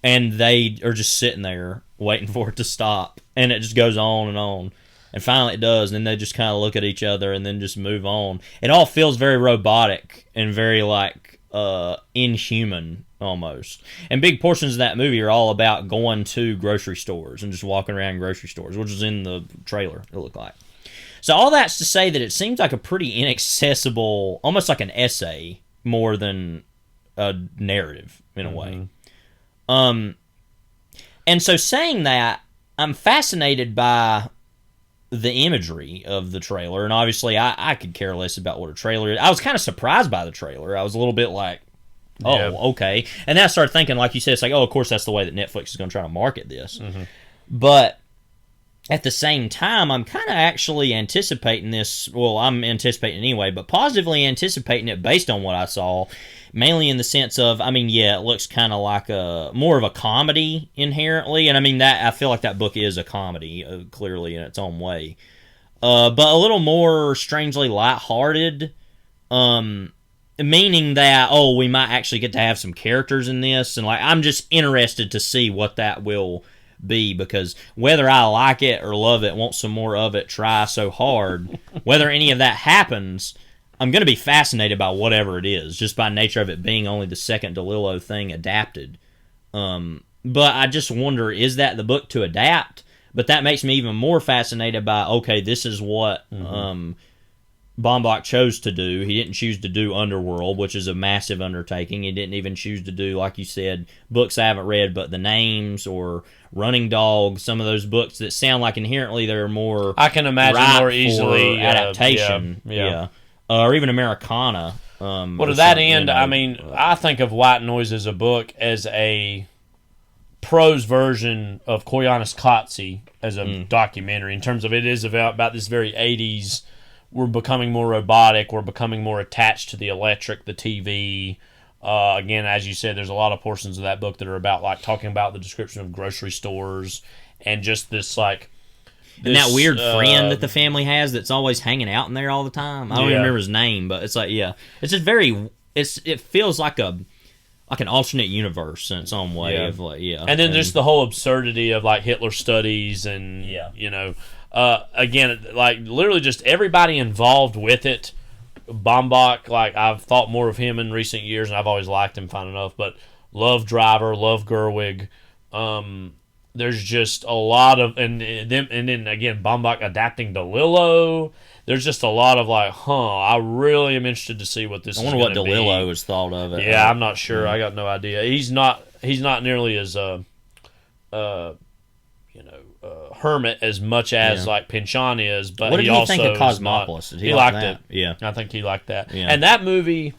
And they are just sitting there waiting for it to stop. And it just goes on and on. And finally it does, and then they just kind of look at each other and then just move on. It all feels very robotic and very like inhuman almost. And big portions of that movie are all about going to grocery stores and just walking around grocery stores, which is in the trailer, it looked like. So all that's to say that it seems like a pretty inaccessible, almost like an essay more than a narrative in a way. And so saying that, I'm fascinated by the imagery of the trailer, and obviously I could care less about what a trailer is. I was kind of surprised by the trailer. I was a little bit like, okay. And then I started thinking, like you said, it's like, oh, of course that's the way that Netflix is going to try to market this. But at the same time, I'm kind of actually anticipating this. Well, I'm anticipating anyway, but positively anticipating it based on what I saw, mainly in the sense of, I mean, it looks kind of like more of a comedy inherently, and I mean that I feel like that book is a comedy, clearly in its own way, but a little more strangely lighthearted, meaning that we might actually get to have some characters in this, and like I'm just interested to see what that will be, because whether I like it or love it, want some more of it, try so hard, whether any of that happens, I'm going to be fascinated by whatever it is, just by nature of it being only the second DeLillo thing adapted. But I just wonder, is that the book to adapt? But that makes me even more fascinated by, okay, this is what Baumbach chose to do. He didn't choose to do Underworld, which is a massive undertaking. He didn't even choose to do, like you said, books I haven't read, but The Names or Running Dog, some of those books that sound like inherently they're more... I can imagine more easily... adaptation. Or even Americana. Well, to that end, I mean, I think of White Noise as a book as a prose version of Koyaanisqatsi as a documentary in terms of it is about this very 80s. We're becoming more robotic. We're becoming more attached to the electric, the TV. Again, as you said, there's a lot of portions of that book that are about like talking about the description of grocery stores and just this like. And that weird friend that the family has that's always hanging out in there all the time. I don't even remember his name, but it's like, it's just very. It feels like an alternate universe in its own way of like, And then just the whole absurdity of like Hitler studies and again, like literally just everybody involved with it. Baumbach, like I've thought more of him in recent years, and I've always liked him fine enough. But love Driver, love Gerwig. There's just a lot of and then again Baumbach adapting DeLillo. There's just a lot of like, I really am interested to see what this. I wonder what DeLillo has thought of it. Yeah, I'm not sure. I got no idea. He's not nearly as hermit as much as like Pynchon is. But what did he he also think of Cosmopolis? He liked that? it. Yeah, I think he liked that. Yeah. And that movie,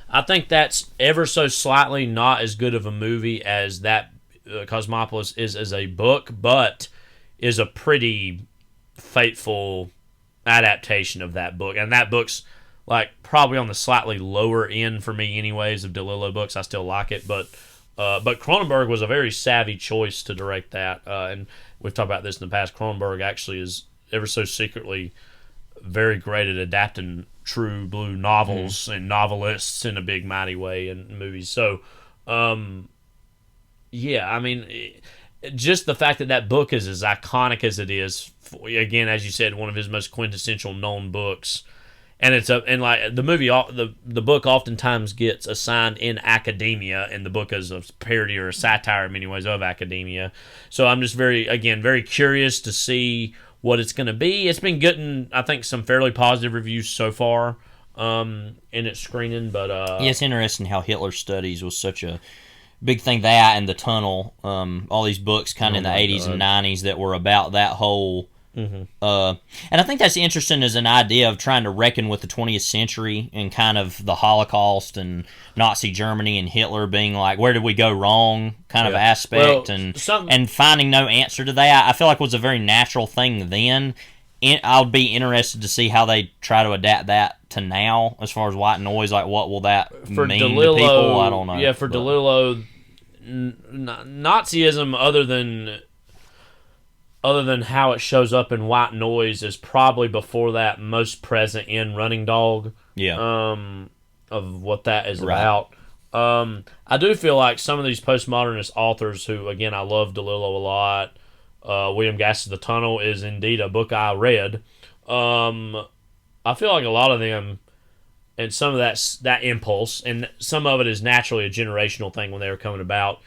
I think that's ever so slightly not as good of a movie as that Cosmopolis is as a book, but is a pretty faithful adaptation of that book. And that book's like probably on the slightly lower end for me anyways of DeLillo books. I still like it, but Cronenberg was a very savvy choice to direct that. And we've talked about this in the past. Cronenberg actually is ever so secretly very great at adapting true blue novels and novelists in a big mighty way in movies. So I mean, just the fact that book is as iconic as it is, again, as you said, one of his most quintessential known books, and like the movie, the book oftentimes gets assigned in academia, and the book is a parody or a satire in many ways of academia. So I'm just very curious to see what it's going to be. It's been getting, I think, some fairly positive reviews so far in its screening, but it's interesting how Hitler Studies was such a big thing, that and The Tunnel, all these books kind of in the 80s and 90s that were about that whole and I think that's interesting as an idea of trying to reckon with the 20th century and kind of the Holocaust and Nazi Germany and Hitler being like, where did we go wrong kind of aspect, and finding no answer to that. I feel like was a very natural thing then. I'll be interested to see how they try to adapt that to now as far as white noise. Like, what will that mean DeLillo, to people? I don't know. Yeah, DeLillo, Nazism, other than how it shows up in white noise, is probably before that most present in Running Dog. Yeah. Of what that is about. I do feel like some of these postmodernist authors who, again, I love DeLillo a lot. William Gass's The Tunnel is indeed a book I read. I feel like a lot of them, and some of that impulse, and some of it is naturally a generational thing when they were coming about,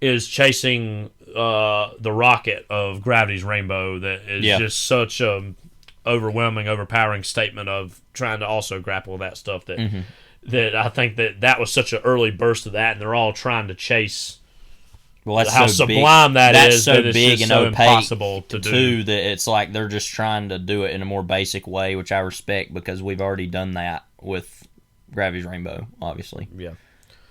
is chasing the rocket of Gravity's Rainbow that is just such a overpowering statement of trying to also grapple with that stuff that I think that was such an early burst of that, and they're all trying to chase how so sublime big. That's so that big it's and so opaque impossible to do. Too, that it's like they're just trying to do it in a more basic way, which I respect because we've already done that with Gravity's Rainbow, obviously. Yeah.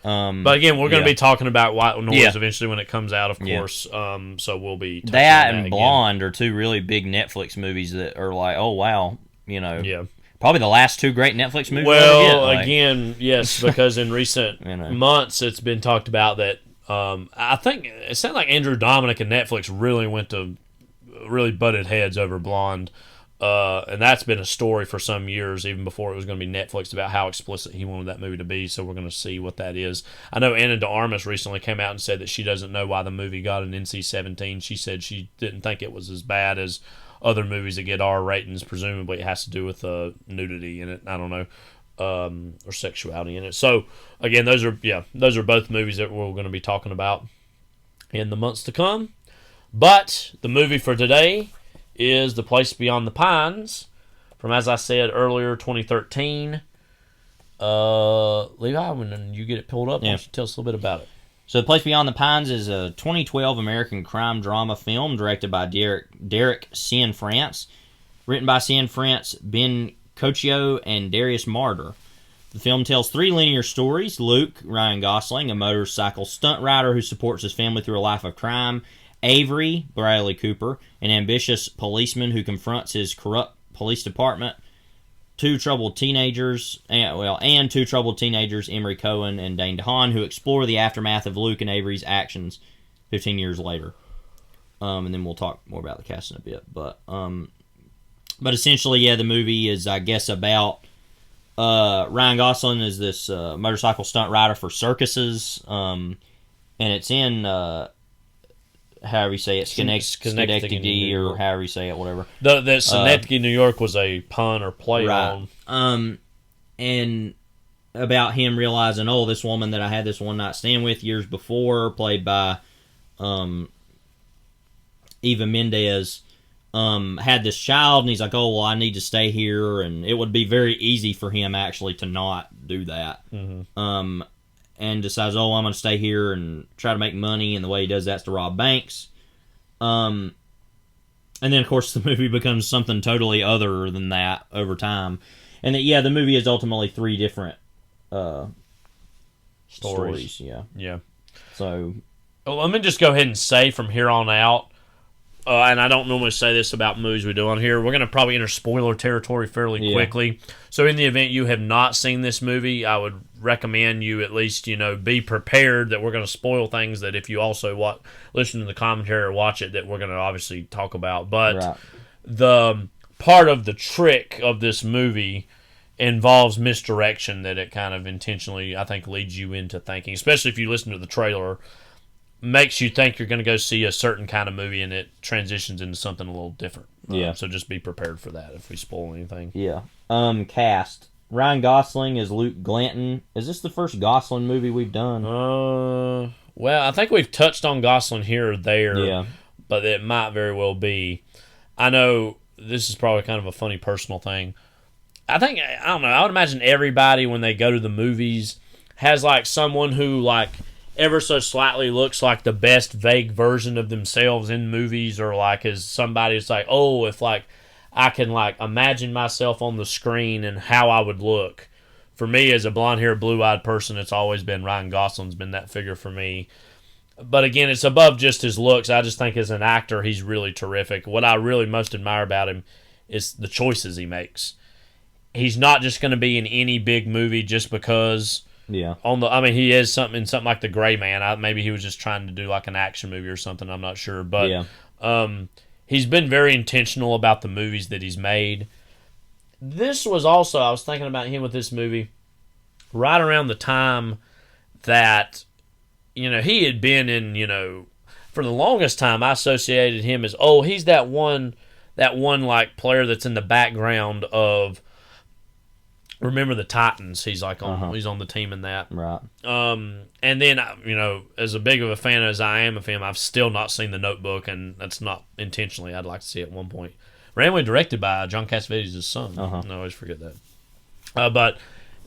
But again, we're going to be talking about White Noise eventually when it comes out, of course. So we'll be touching that on and again. Blonde are two really big Netflix movies that are like, oh wow, Yeah. probably the last two great Netflix movies. Well, again, yes, because in recent months it's been talked about that. I think it sounded like Andrew Dominic and Netflix really butted heads over Blonde. And that's been a story for some years, even before it was going to be Netflix, about how explicit he wanted that movie to be. So we're going to see what that is. I know Anna de Armas recently came out and said that she doesn't know why the movie got an NC-17. She said she didn't think it was as bad as other movies that get R ratings. Presumably it has to do with nudity in it. I don't know. Or sexuality in it. So again, those are both movies that we're going to be talking about in the months to come. But the movie for today is The Place Beyond the Pines, from, as I said earlier, 2013. Levi, when you get it pulled up, why don't you tell us a little bit about it? So The Place Beyond the Pines is a 2012 American crime drama film directed by Derek Cianfrance, written by Cianfrance, Ben Cocchio, and Darius Marder. The film tells 3 linear stories. Luke, Ryan Gosling, a motorcycle stunt rider who supports his family through a life of crime. Avery, Bradley Cooper, an ambitious policeman who confronts his corrupt police department. Two troubled teenagers, Emory Cohen and Dane DeHaan, who explore the aftermath of Luke and Avery's actions 15 years later. And then we'll talk more about the cast in a bit. But essentially, yeah, the movie is, I guess, about Ryan Gosling is this motorcycle stunt rider for circuses, and it's in however you say it, Schenectady, or however you say it, whatever. The Schenectady, New York was a pun or play right. on. And about him realizing, this woman that I had this one night stand with years before, played by Eva Mendes, had this child, and he's like, I need to stay here, and it would be very easy for him actually to not do that. Mm-hmm. And decides, I'm going to stay here and try to make money, and the way he does that's to rob banks. And then, of course, the movie becomes something totally other than that over time. And the movie is ultimately 3 different stories. Yeah. So, let me just go ahead and say from here on out, and I don't normally say this about movies we do on here, we're going to probably enter spoiler territory fairly quickly. So in the event you have not seen this movie, I would recommend you at least, be prepared that we're going to spoil things that if you also listen to the commentary or watch it, that we're going to obviously talk about. But the part of the trick of this movie involves misdirection that it kind of intentionally, I think, leads you into thinking, especially if you listen to the trailer, makes you think you're going to go see a certain kind of movie, and it transitions into something a little different. So just be prepared for that if we spoil anything. Yeah. Cast. Ryan Gosling is Luke Glanton. Is this the first Gosling movie we've done? Well, I think we've touched on Gosling here or there. Yeah. But it might very well be. I know this is probably kind of a funny personal thing. I don't know, I would imagine everybody when they go to the movies has like someone who like ever so slightly looks like the best vague version of themselves in movies, or like is somebody that's like, if like I can like imagine myself on the screen and how I would look. For me, as a blonde-haired, blue-eyed person, it's always been Ryan Gosling's been that figure for me. But again, it's above just his looks. I just think as an actor, he's really terrific. What I really most admire about him is the choices he makes. He's not just going to be in any big movie just because. Yeah. He is something like The Gray Man. Maybe he was just trying to do like an action movie or something. I'm not sure, but he's been very intentional about the movies that he's made. This was also, I was thinking about him with this movie right around the time that he had been in. For the longest time, I associated him as he's that one like player that's in the background of. Remember the Titans? He's like he's on the team in that. Right. And then as a big of a fan as I am of him, I've still not seen The Notebook, and that's not intentionally. I'd like to see it at one point. Randomly directed by John Cassavetes' son. I always forget that. But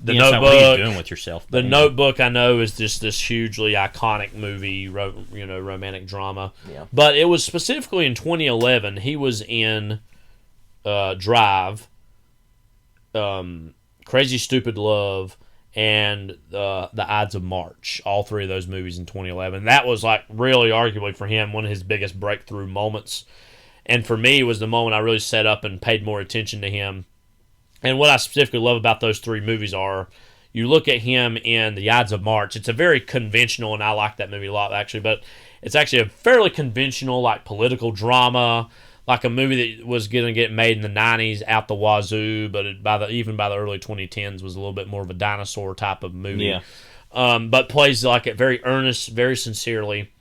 The Notebook. What are you doing with yourself? The Notebook, I know, is just this hugely iconic movie, romantic drama. Yeah. But it was specifically in 2011. He was in Drive. Crazy Stupid Love, and The Ides of March. All 3 of those movies in 2011. That was like really arguably for him one of his biggest breakthrough moments. And for me, it was the moment I really sat up and paid more attention to him. And what I specifically love about those 3 movies are, you look at him in The Ides of March, it's a very conventional, and I like that movie a lot actually, but it's actually a fairly conventional like political drama, like a movie that was going to get made in the 90s out the wazoo, but even by the early 2010s was a little bit more of a dinosaur type of movie. Yeah. But plays like it very earnest, very sincerely.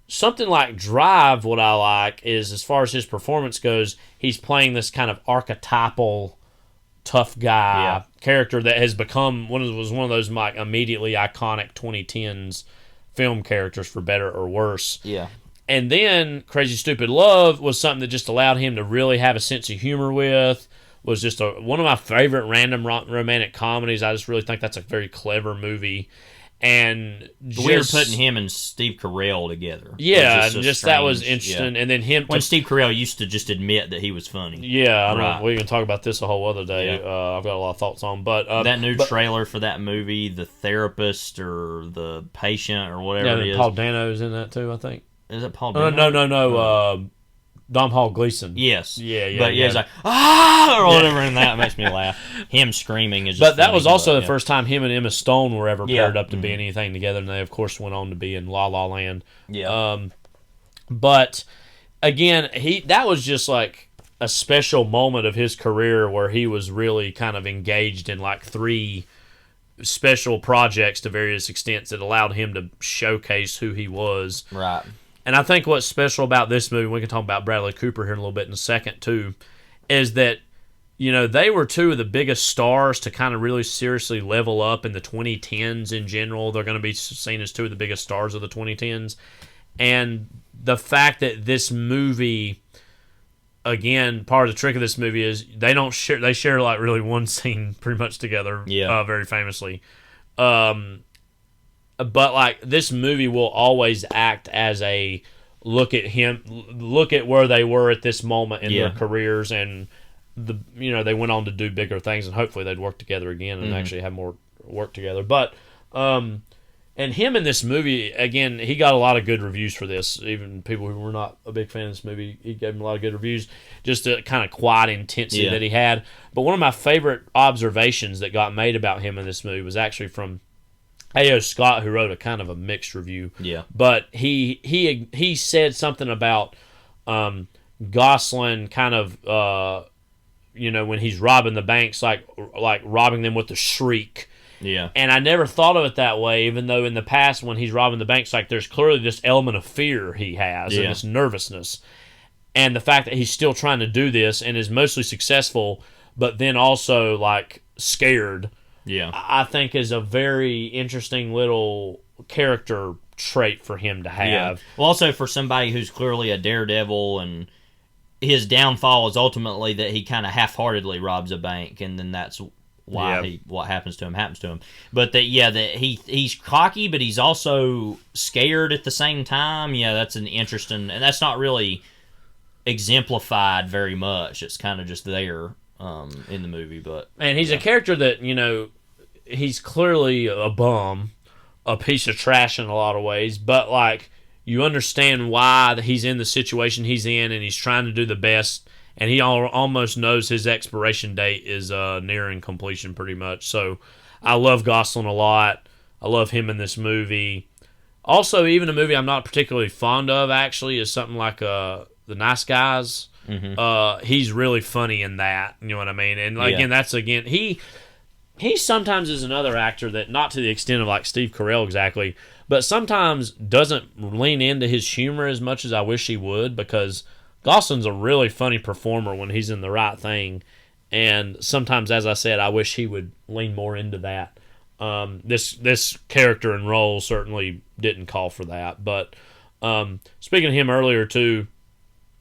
Something like Drive, what I like is, as far as his performance goes, he's playing this kind of archetypal tough guy character that has become one of those like immediately iconic 2010s film characters, for better or worse. Yeah. And then Crazy Stupid Love was something that just allowed him to really have a sense of humor with. Was just one of my favorite random romantic comedies. I just really think that's a very clever movie. And weird putting him and Steve Carell together. Yeah, just just that was interesting. Yeah. And then him when Steve Carell used to just admit that he was funny. Yeah, we can talk about this a whole other day. Yeah. I've got a lot of thoughts on, but that new trailer for that movie, The Therapist or The Patient or whatever it is. Paul Dano's in that too, I think. Is it Paul Dano? No. Dom Hall Gleason. Yes. Yeah. But he's like, or whatever, and that makes me laugh. Him screaming is just But that funny, was also the first time him and Emma Stone were ever paired up to be Mm-hmm. anything together, and they, of course, went on to be in La La Land. Yeah. But, again, that was just like a special moment of his career where he was really kind of engaged in like 3 special projects to various extents that allowed him to showcase who he was. Right. And I think what's special about this movie, we can talk about Bradley Cooper here in a little bit in a second too, is that, they were 2 of the biggest stars to kind of really seriously level up in the 2010s in general. They're going to be seen as 2 of the biggest stars of the 2010s. And the fact that this movie, again, part of the trick of this movie is they share like really one scene pretty much together, very famously. But like this movie will always act as a look at where they were at this moment in their careers, and they went on to do bigger things, and hopefully they'd work together again and actually have more work together. But and him in this movie, again, he got a lot of good reviews for this. Even people who were not a big fan of this movie, he gave him a lot of good reviews. Just the kind of quiet intensity that he had. But one of my favorite observations that got made about him in this movie was actually from A.O. Scott, who wrote a kind of a mixed review. Yeah. But he said something about Gosling kind of when he's robbing the banks, like robbing them with a shriek. Yeah. And I never thought of it that way, even though in the past when he's robbing the banks, like there's clearly this element of fear he has and this nervousness. And the fact that he's still trying to do this and is mostly successful, but then also like scared. Yeah, I think is a very interesting little character trait for him to have. Yeah. Well, also for somebody who's clearly a daredevil, and his downfall is ultimately that he kind of half-heartedly robs a bank, and then that's why what happens to him. But that he's cocky, but he's also scared at the same time. Yeah, that's an interesting, and that's not really exemplified very much. It's kind of just there. In the movie, and he's a character that he's clearly a bum, a piece of trash in a lot of ways, but like you understand why he's in the situation he's in, and he's trying to do the best, and he almost knows his expiration date is nearing completion pretty much. So I love Gosling a lot. I love him in this movie. Also, even a movie I'm not particularly fond of actually is something like The Nice Guys. Mm-hmm. He's really funny in that, you know what I mean? And again, he sometimes is another actor that, not to the extent of like Steve Carell exactly, but sometimes doesn't lean into his humor as much as I wish he would, because Gosling's a really funny performer when he's in the right thing, and sometimes, as I said, I wish he would lean more into that. This character and role certainly didn't call for that, but speaking of him earlier too,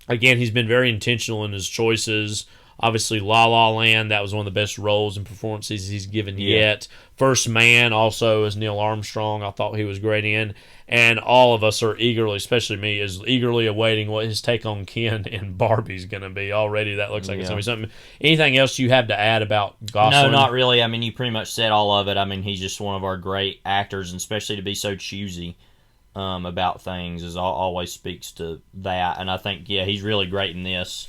again, he's been very intentional in his choices. Obviously, La La Land, that was one of the best roles and performances he's given yet. First Man, also as Neil Armstrong, I thought he was great in. And all of us are eagerly, especially me, is eagerly awaiting what his take on Ken in Barbie's going to be. Already, that looks like it's going to be something. Anything else you have to add about Gosling? No, not really. I mean, you pretty much said all of it. I mean, he's just one of our great actors, and especially to be so choosy about things always speaks to that. And I think, he's really great in this.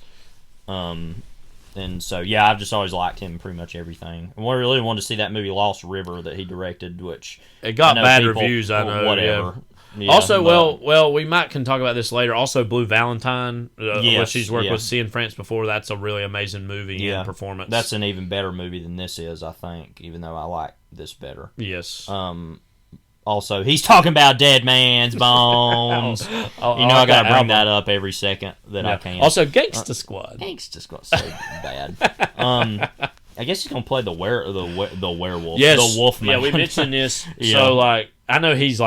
And so, I've just always liked him in pretty much everything. And we really wanted to see that movie Lost River that he directed, which it got bad reviews, I know. Whatever. Yeah, also, well, we can talk about this later. Also, Blue Valentine, which he's worked with Cianfrance before. That's a really amazing movie and performance. That's an even better movie than this is, I think, even though I like this better. Yes. Also, he's talking about dead man's bones. I got to bring that up every second that I can. Also, Gangsta Squad. Gangsta Squad, so bad. I guess he's gonna play the werewolf. Yes. The Wolfman. Yeah, we mentioned this. So, I know he's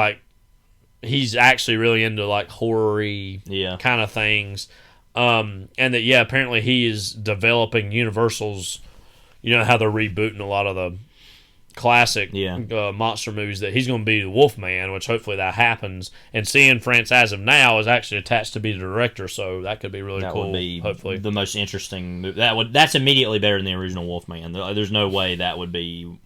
actually really into horror-y kind of things, and that apparently he is developing Universal's. You know how they're rebooting a lot of the classic Yeah. monster movies that he's going to be the Wolfman, which hopefully that happens. And Cianfrance, as of now, is actually attached to be the director, so that could be really That cool. would be hopefully the most interesting movie. That's immediately better than the original Wolfman. There's no way that would be.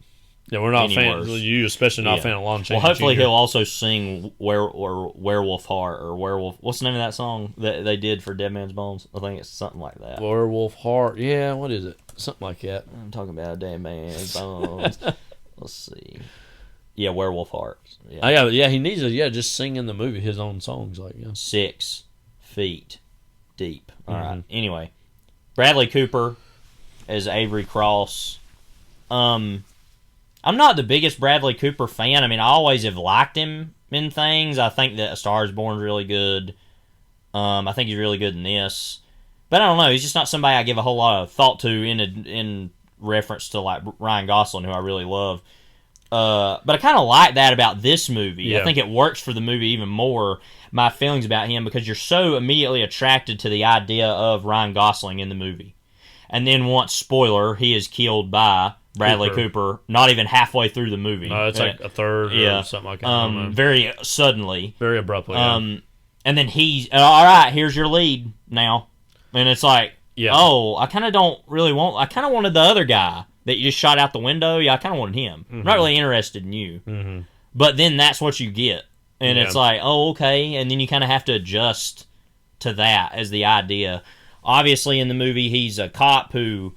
Yeah, we're not any fans. worse. You especially not a Yeah. fan of Lon Well, Chaney hopefully Jr. he'll also sing Werewolf Heart or Werewolf. What's the name of that song that they did for Dead Man's Bones? I think it's something like that. Werewolf Heart. Yeah, what is it? Something like that. I'm talking about Dead Man's Bones. Let's see. Yeah, Werewolf Heart. Yeah. Yeah, he needs to just sing in the movie his own songs. 6 feet deep. All Mm-hmm. right. Anyway, Bradley Cooper as Avery Cross. I'm not the biggest Bradley Cooper fan. I mean, I always have liked him in things. I think that A Star Is Born is really good. I think he's really good in this. But I don't know. He's just not somebody I give a whole lot of thought to in reference to like Ryan Gosling, who I really love. But I kind of like that about this movie. Yeah. I think it works for the movie even more, my feelings about him, because you're so immediately attracted to the idea of Ryan Gosling in the movie. And then once, spoiler, he is killed by Bradley Cooper not even halfway through the movie. No, it's like a third or something like that. I don't know. Very suddenly. Very abruptly. Yeah. And then he's, all right, here's your lead now. And it's like, oh, I kind of don't really want, I kind of wanted the other guy that you just shot out the window. Yeah, I kind of wanted him. I'm not really interested in you. Mm-hmm. But then that's what you get. And it's like, oh, okay. And then you kind of have to adjust to that as the idea. Obviously, in the movie, he's a cop who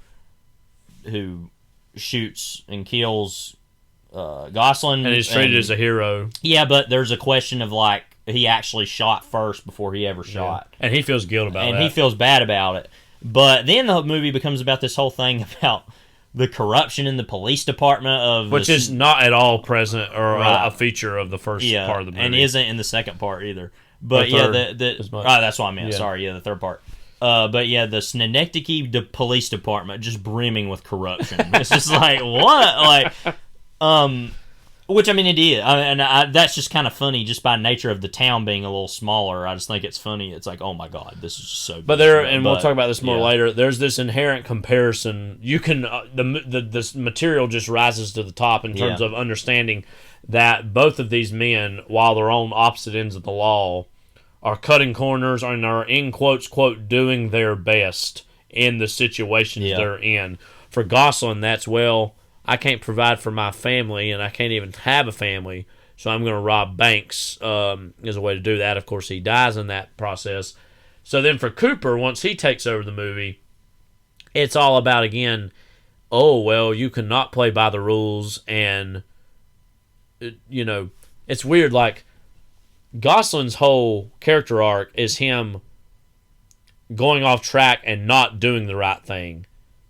shoots and kills Gosling. And he's treated as a hero. Yeah, but there's a question of, like, he actually shot first before he ever shot. And he feels guilt about and that. he feels bad about it. But then the movie becomes about this whole thing about the corruption in the police department of which is not at all present or Right. a feature of the first part of the movie. and isn't in the second part either. But Or yeah, third as much. that's what I meant. Yeah. Sorry, yeah, the third part. But yeah, the Schenectady police department just brimming with corruption. It's just like what, which I mean it is, that's just kind of funny just by nature of the town being a little smaller. I just think it's funny. It's like, oh my god, this is just so. But we'll talk about this more yeah. later. There's this inherent comparison. You can this material just rises to the top in terms of understanding that both of these men, while they're on opposite ends of the law, are cutting corners and are in quotes quote doing their best in the situations they're in. For Gosling, that's I can't provide for my family, and I can't even have a family, so I'm going to rob banks as a way to do that. Of course, he dies in that process. So then for Cooper, once he takes over the movie, it's all about, again, oh, well, you cannot play by the rules, and, it's weird, like, Gosling's whole character arc is him going off track and not doing the right thing.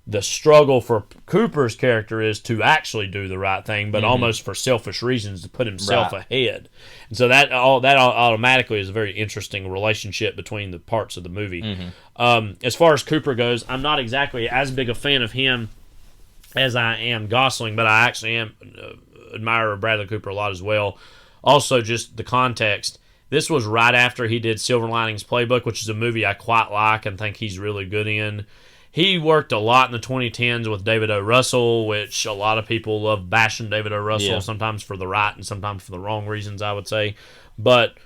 The struggle for Cooper's character is to actually do the right thing, but almost for selfish reasons, to put himself ahead. And so that automatically is a very interesting relationship between the parts of the movie. As far as Cooper goes, I'm not exactly as big a fan of him as I am Gosling, but I actually am admirer of Bradley Cooper a lot as well. Also, just the context. This was right after he did Silver Linings Playbook, which is a movie I quite like and think he's really good in. He worked a lot in the 2010s with David O. Russell, which a lot of people love bashing David O. Russell, sometimes for the right and sometimes for the wrong reasons, I would say. But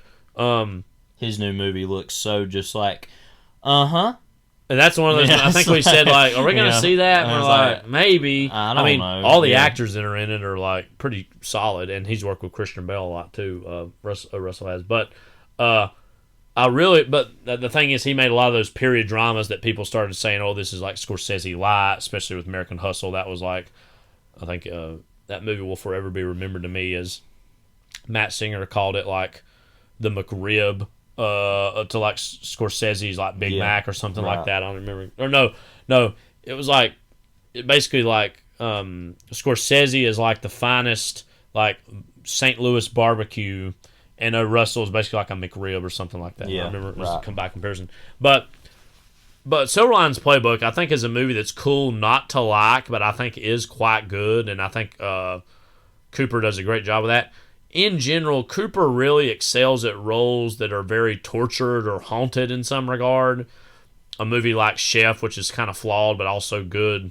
his new movie looks so just like, and that's one of those. I think we said, like, are we going to see that? And we're like, maybe. I don't know. All the actors that are in it are like pretty solid, and he's worked with Christian Bale a lot too. Russell has, but the thing is, he made a lot of those period dramas that people started saying, oh, this is like Scorsese light, especially with American Hustle. That was like, I think that movie will forever be remembered to me as Matt Singer called it like the McRib to like Scorsese's like Big Mac or something like that. I don't remember. Or no, it was like basically like Scorsese is like the finest like St. Louis barbecue. And Russell is basically like a McRib or something like that. Yeah, I remember it was a by comparison. But Silver Linings Playbook, I think, is a movie that's cool not to like, but I think is quite good, and I think Cooper does a great job of that. In general, Cooper really excels at roles that are very tortured or haunted in some regard. A movie like Chef, which is kind of flawed but also good,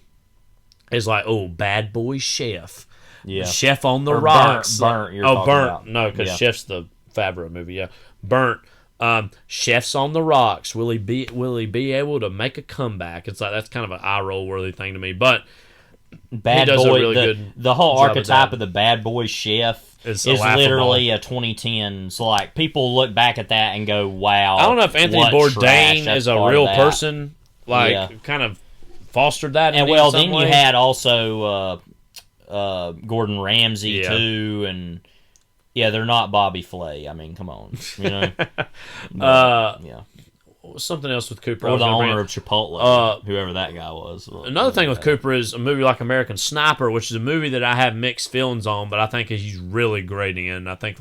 is like, oh, bad boy chef. Yeah. Chef on the Or Rocks. Burnt, you're oh, talking Burnt. about. No, because Yeah. Chef's the Favreau movie. Yeah, Burnt. Chef's on the Rocks. Will he be able to make a comeback? It's like that's kind of an eye roll worthy thing to me. But Bad he does boy, a really good the whole job archetype that. of the bad boy chef It's is laughable. literally a 2010s. Like people look back at that and go, "Wow!" I don't know if Anthony what Bourdain trash, that's is a part real of that. person. Like Yeah. kind of fostered that. And in well, some then way. you had also Gordon Ramsay Yeah. too, and yeah, they're not Bobby Flay. I mean, come on, you know. Yeah, something else with Cooper. I or was the gonna owner bring- of Chipotle, whoever that guy was. Another thing with Cooper is a movie like American Sniper, which is a movie that I have mixed feelings on, but I think he's really great in. I think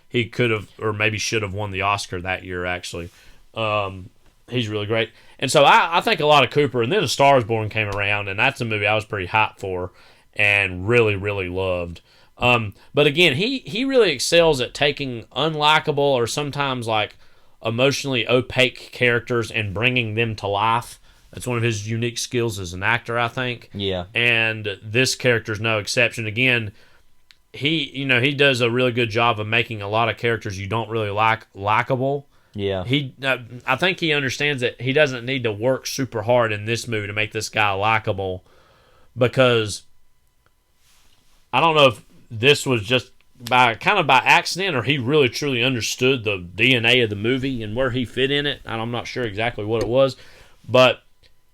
he could have or maybe should have won the Oscar that year. Actually, he's really great, and so I think a lot of Cooper. And then A Star Is Born came around, and that's a movie I was pretty hyped for and really really loved. But again, he really excels at taking unlikable or sometimes like emotionally opaque characters and bringing them to life. That's one of his unique skills as an actor, I think. Yeah. And this character's no exception. Again, he does a really good job of making a lot of characters you don't really like likable. Yeah. I think he understands that he doesn't need to work super hard in this movie to make this guy likable, because I don't know if this was just by accident or he really truly understood the DNA of the movie and where he fit in it. And I'm not sure exactly what it was, but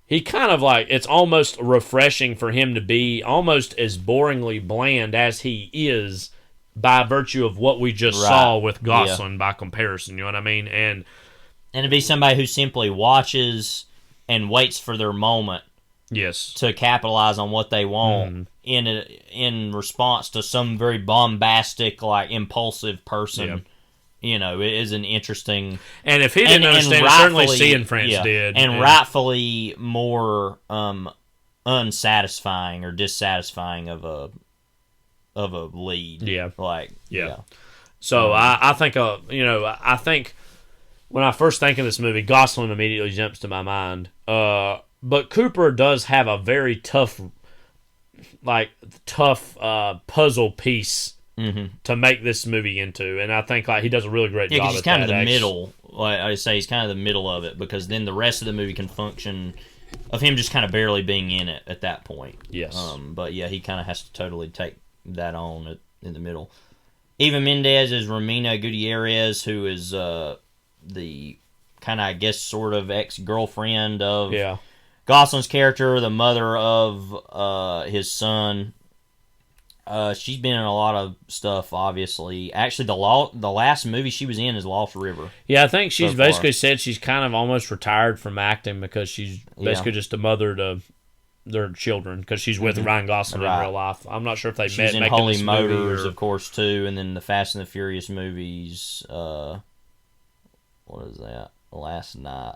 he kind of like, it's almost refreshing for him to be almost as boringly bland as he is by virtue of what we just saw with Gosling by comparison. You know what I mean? And to be somebody who simply watches and waits for their moment. Yes. To capitalize on what they want in response to some very bombastic, like impulsive person. Yeah. You know, it is an interesting. And if he didn't understand, certainly Cianfrance did. And rightfully more unsatisfying or dissatisfying of a lead. Yeah. Yeah. So I think I think when I first think of this movie, Gosling immediately jumps to my mind. But Cooper does have a very tough puzzle piece to make this movie into, and I think he does a really great job. Yeah, because he's at kind of that, the middle. Like I say, he's kind of the middle of it, because then the rest of the movie can function of him just kind of barely being in it at that point. Yes. But yeah, he kind of has to totally take that on in the middle. Eva Mendes is Romina Gutierrez, who is the kind of, I guess, sort of ex-girlfriend of Gosling's character, the mother of his son. She's been in a lot of stuff, obviously. Actually, the last movie she was in is Lost River. Yeah, I think she's basically said she's kind of almost retired from acting because she's basically just a mother to their children, because she's with Ryan Gosling in real life. I'm not sure if they met She's in making Holy this Motors, movie of course, too, and then the Fast and the Furious movies. What is that? Last Night.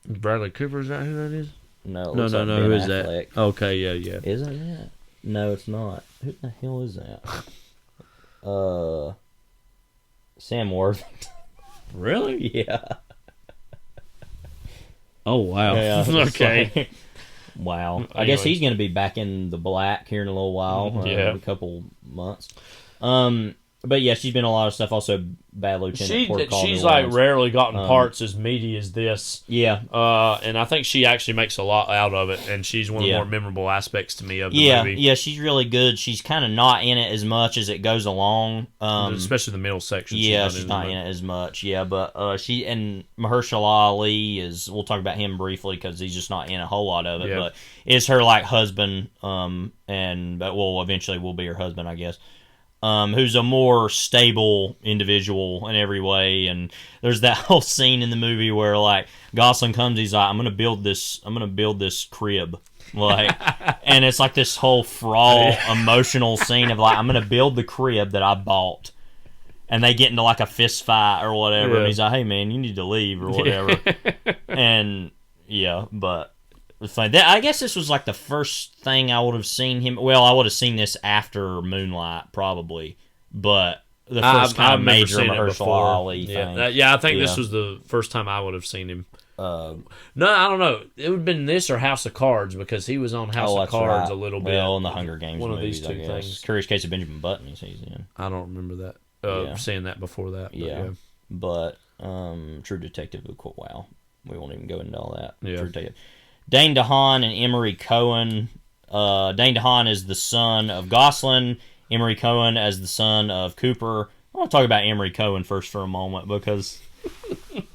Bradley Cooper, is that who that is? No, no. Who is that? Okay, yeah. Is it that? No, it's not. Who the hell is that? Sam Worthington. Really? Yeah. Oh wow. Yeah, okay. Like, wow. I guess he's going to be back in the black here in a little while. Yeah. A couple months. But yeah, she's been in a lot of stuff. Also, Bad Lieutenant. She's like rarely gotten parts as meaty as this. Yeah. And I think she actually makes a lot out of it, and she's one of the more memorable aspects to me of the movie. Yeah, she's really good. She's kind of not in it as much as it goes along. Especially the middle section. She's not in it as much. Yeah, but she and Mahershala Ali is. We'll talk about him briefly because he's just not in a whole lot of it. Yeah. But is her like husband, and eventually will be her husband, I guess. Who's a more stable individual in every way, and there's that whole scene in the movie where like Gosling comes, he's like, I'm gonna build this crib, like, and it's like this whole emotional scene of like, I'm gonna build the crib that I bought, and they get into like a fist fight or whatever, and he's like, hey man, you need to leave or whatever, and but. I guess this was like the first thing I would have seen him. Well, I would have seen this after Moonlight, probably, but the first kind of major Mahershala Ali thing. I think this was the first time I would have seen him. No, I don't know. It would have been this or House of Cards because he was on House of Cards a little bit. Well, in the Hunger Games one movies, of these two things. Curious Case of Benjamin Button he's in. I don't remember that. Seeing that before that. But True Detective, wow. We won't even go into all that. Yeah. True Detective. Dane DeHaan and Emory Cohen. Dane DeHaan is the son of Gosling. Emory Cohen as the son of Cooper. I want to talk about Emory Cohen first for a moment because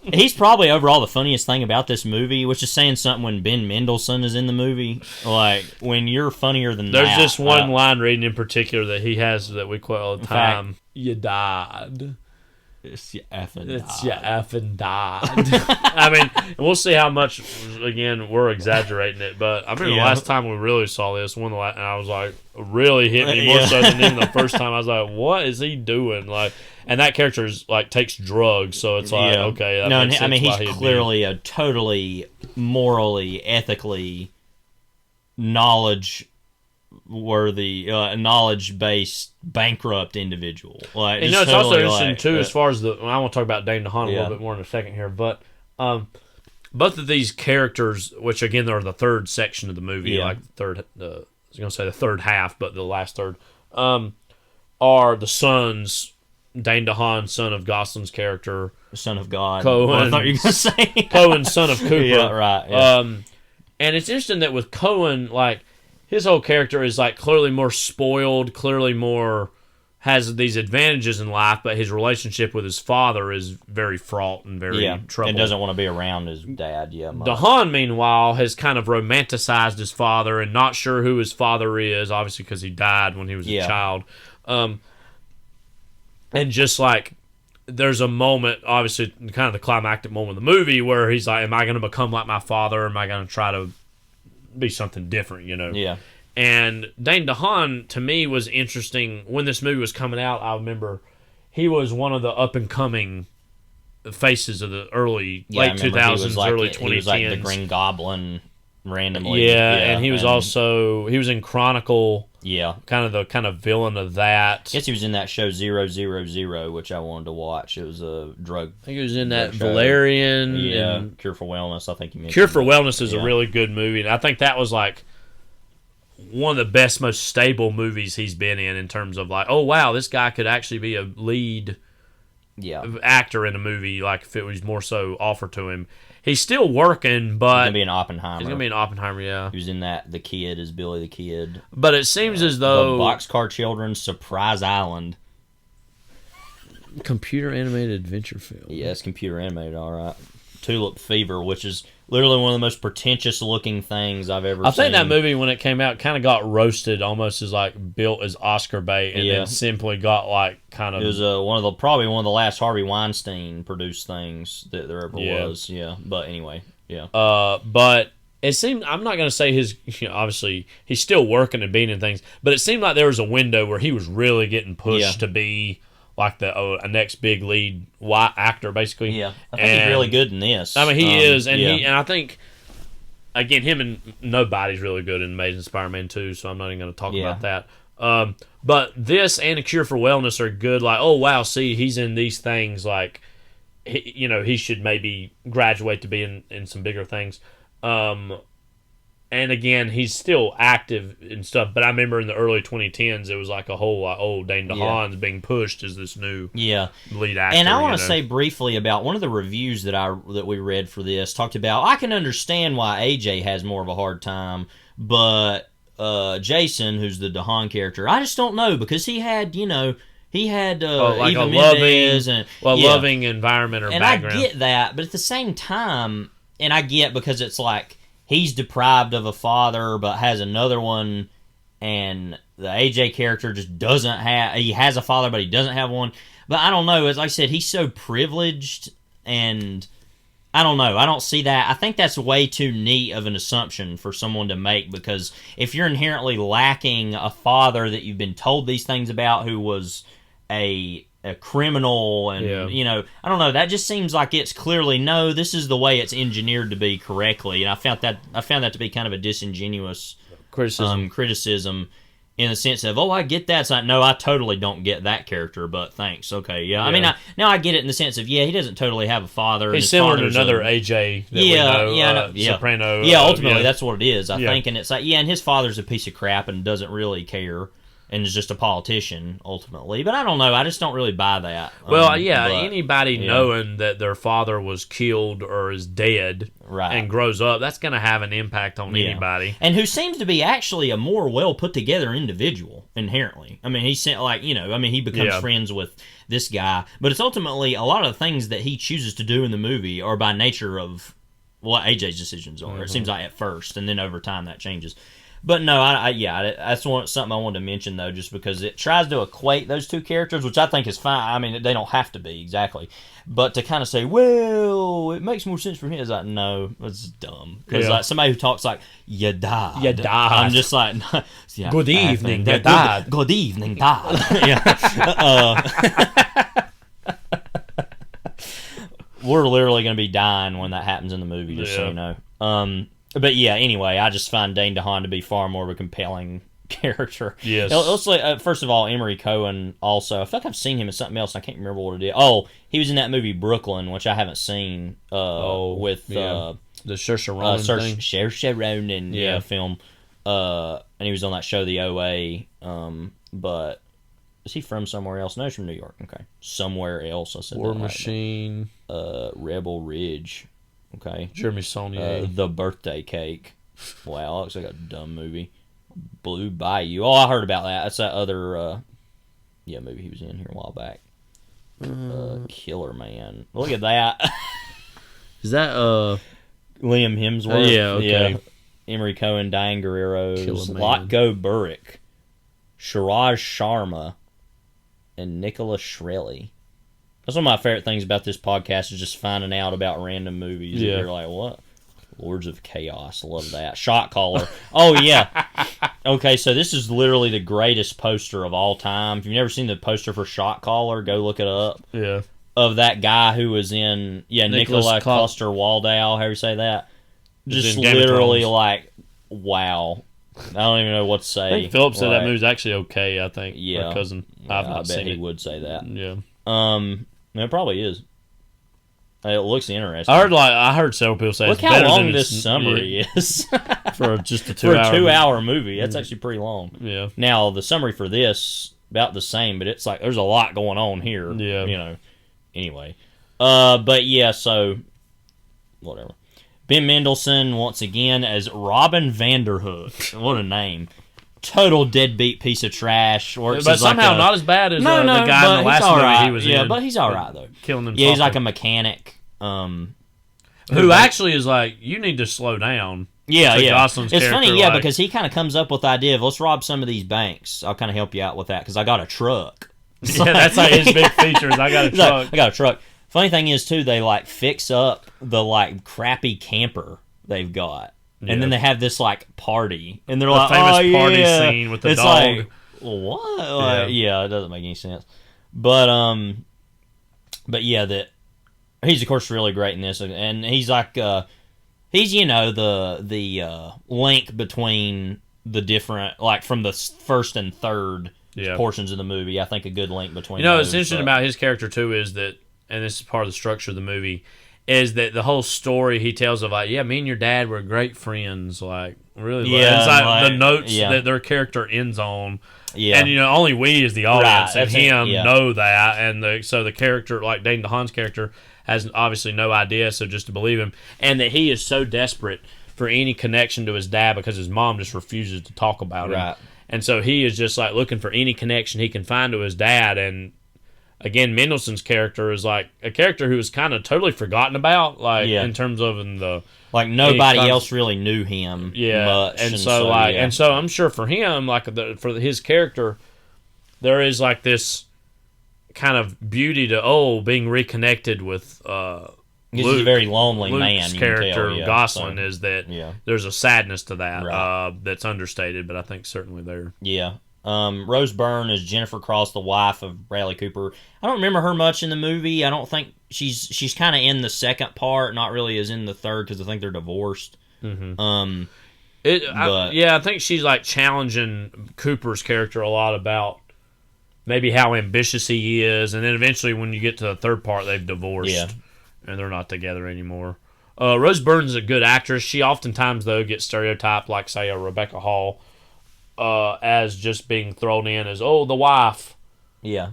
he's probably overall the funniest thing about this movie, which is saying something when Ben Mendelsohn is in the movie. Like, when you're funnier than There's that. just one line reading in particular that he has that we quote all the time. You died. It's your effing It's your effing died. I mean, we'll see how much, again, we're exaggerating it, but I remember the last time we really saw this, and I was like, really hit me more so than even the first time. I was like, what is he doing? Like, and that character is like takes drugs, so it's like, okay, that makes sense. I mean, he's clearly a totally morally, ethically, knowledge-worthy, knowledge-based, bankrupt individual. Like, and it's also interesting too, as far as I want to talk about Dane DeHaan a little bit more in a second here, but both of these characters, which again are the third section of the movie, like I was going to say the third half, but the last third, are the sons. Dane DeHaan, son of Gosling's character, son of God. Cohen, I thought you were going to say Cohen, son of Cooper. Yeah, right. Yeah. And it's interesting that with Cohen, like, his whole character is like clearly more spoiled, clearly more has these advantages in life, but his relationship with his father is very fraught and very troubled. And doesn't want to be around his dad. DeHaan, meanwhile, has kind of romanticized his father and not sure who his father is, obviously because he died when he was a child. And just like, there's a moment, obviously, kind of the climactic moment of the movie where he's like, am I going to become like my father? Or am I going to try to be something different, you know? Yeah. And Dane DeHaan, to me, was interesting. When this movie was coming out, I remember he was one of the up-and-coming faces of the late 2000s, early 2010s. He was like the Green Goblin randomly. And he was he was in Chronicle. Yeah. Kind of villain of that. I guess he was in that show 000, which I wanted to watch. It was a drug. I think he was in that Valerian. Yeah. And Cure for Wellness, I think you mentioned. Cure for Wellness is a really good movie. And I think that was like one of the best, most stable movies he's been in terms of like, oh, wow, this guy could actually be a lead actor in a movie, like if it was more so offered to him. He's still working, but... He's going to be in Oppenheimer. He's going to be in Oppenheimer, yeah. He was in that, The Kid is Billy the Kid. But it seems as though... The Boxcar Children's Surprise Island. Computer animated adventure film. Yeah, it's computer animated, all right. Tulip Fever, which is literally one of the most pretentious looking things I've ever seen. I think that movie, when it came out, kind of got roasted, almost as like built as Oscar bait, and then simply got like kind of... It was probably one of the last Harvey Weinstein produced things that there ever was. Yeah, but anyway, yeah. But it seemed, I'm not going to say obviously he's still working and being in things, but it seemed like there was a window where he was really getting pushed to be like a next big lead white actor, basically. Yeah, I think he's really good in this. I mean, he is, and and I think, again, him and nobody's really good in Amazing Spider-Man 2, so I'm not even going to talk about that. But this and A Cure for Wellness are good. Like, oh wow, see, he's in these things. Like, he should maybe graduate to be in some bigger things. And again, he's still active and stuff. But I remember in the early 2010s, it was like a whole Dane DeHaan's being pushed as this new lead actor. And I want to say briefly about one of the reviews that we read for this talked about. I can understand why AJ has more of a hard time, but Jason, who's the DeHaan character, I just don't know because he had like Eva a Mendes and loving environment or background. And I get that, but at the same time, and I get because it's like, he's deprived of a father, but has another one, and the AJ character just doesn't have... He has a father, but he doesn't have one. But I don't know. As I said, he's so privileged, and I don't know. I don't see that. I think that's way too neat of an assumption for someone to make, because if you're inherently lacking a father that you've been told these things about who was a criminal, and I don't know, that just seems like it's clearly this is the way it's engineered to be correctly, and I found that to be kind of a disingenuous criticism, in the sense of, oh, I get that. It's like, no, I totally don't get that character, but thanks. Okay, yeah. I mean, now I get it in the sense of, yeah, he doesn't totally have a father. He's similar to another AJ that we know, Soprano. Yeah, ultimately, that's what it is, I think. And it's like, yeah, and his father's a piece of crap and doesn't really care and is just a politician, ultimately. But I don't know. I just don't really buy that. Well, anybody knowing that their father was killed or is dead and grows up, that's going to have an impact on anybody. And who seems to be actually a more well put together individual inherently. I mean, he becomes friends with this guy, but it's ultimately a lot of the things that he chooses to do in the movie are by nature of what AJ's decisions are. It seems like at first, and then over time that changes. But no, that's something I wanted to mention, though, just because it tries to equate those two characters, which I think is fine. I mean, they don't have to be, exactly. But to kind of say, well, it makes more sense for him, it's like, no, it's dumb. Because like somebody who talks like, you died. You died. I'm just like, good evening, you died. Good evening, died. We're literally going to be dying when that happens in the movie, just so you know. But yeah, anyway, I just find Dane DeHaan to be far more of a compelling character. Yes. First of all, Emory Cohen also. I feel like I've seen him in something else, and I can't remember what it is. Oh, he was in that movie Brooklyn, which I haven't seen, with the Saoirse Ronan film. And he was on that show, The OA. But is he from somewhere else? No, he's from New York. Okay. Somewhere else, I said War Machine. Rebel Ridge. Okay. Jeremy Saulnier. The Birthday Cake. Wow, that looks like a dumb movie. Blue Bayou. Oh, I heard about that. That's that other movie he was in here a while back. Killer Man. Look at that. Is that Liam Hemsworth? Yeah, okay. Yeah. Emory Cohen, Diane Guerrero, Killer Man. Latko Burek, Shiraj Sharma, and Nicholas Shrelly. That's one of my favorite things about this podcast is just finding out about random movies. Yeah. You're like, what? Lords of Chaos. Love that. Shot Caller. Oh, yeah. Okay, so this is literally the greatest poster of all time. If you've never seen the poster for Shot Caller, go look it up. Yeah. Of that guy who was in, Nicholas Coster Waldau, however you say that. Just literally like, wow. I don't even know what to say. I think Philip said that movie's actually okay, I think. Yeah. My cousin. I've not seen it. I bet he would say that. Yeah. It probably is. It looks interesting. I heard several people say look it's how better long than this summary is for just a 2 for hour a 2 hour movie. That's actually pretty long. Yeah. Now the summary for this about the same, but it's like there's a lot going on here. Yeah. Anyway, but yeah, so whatever. Ben Mendelsohn once again as Robin Vanderhook. What a name. Total deadbeat piece of trash. But somehow not as bad as the guy in the last movie he was in. Yeah, but he's alright though. Killing them. Yeah, he's like a mechanic. Who actually is like, you need to slow down. Yeah. Gosling's it's funny, like, because he kind of comes up with the idea of, let's rob some of these banks. I'll kind of help you out with that, because I got a truck. That's like his big feature is I got a truck. I got a truck. Funny thing is, too, they like fix up the like crappy camper they've got. And then they have this like party, and they're like, famous party scene with the dog. Like, what? Yeah, it doesn't make any sense. But yeah, that he's of course really great in this, and he's like he's the link between the different, like from the first and third portions of the movie. I think a good link between. What's interesting about his character too is that, and this is part of the structure of the movie, is that the whole story he tells of like, me and your dad were great friends, like really. It's like the notes that their character ends on. Yeah, and only we as the audience and him know that, and so the character, like Dane DeHaan's character, has obviously no idea, so just to believe him, and that he is so desperate for any connection to his dad because his mom just refuses to talk about him, and so he is just like looking for any connection he can find to his dad. And again, Mendelsohn's character is like a character who is kind of totally forgotten about, like in terms of like nobody else really knew him much, and so I'm sure for him, like for his character, there is like this kind of beauty to being reconnected with he's a very lonely Luke's man. Character you can tell, Gosling is that there's a sadness to that that's understated, but I think certainly there. Yeah. Rose Byrne is Jennifer Cross, the wife of Bradley Cooper. I don't remember her much in the movie. I don't think she's kind of in the second part, not really as in the third, because I think they're divorced. Mm-hmm. I think she's like challenging Cooper's character a lot about maybe how ambitious he is, and then eventually when you get to the third part, they've divorced and they're not together anymore. Rose Byrne is a good actress. She oftentimes though gets stereotyped, like say a Rebecca Hall, as just being thrown in as the wife. Yeah.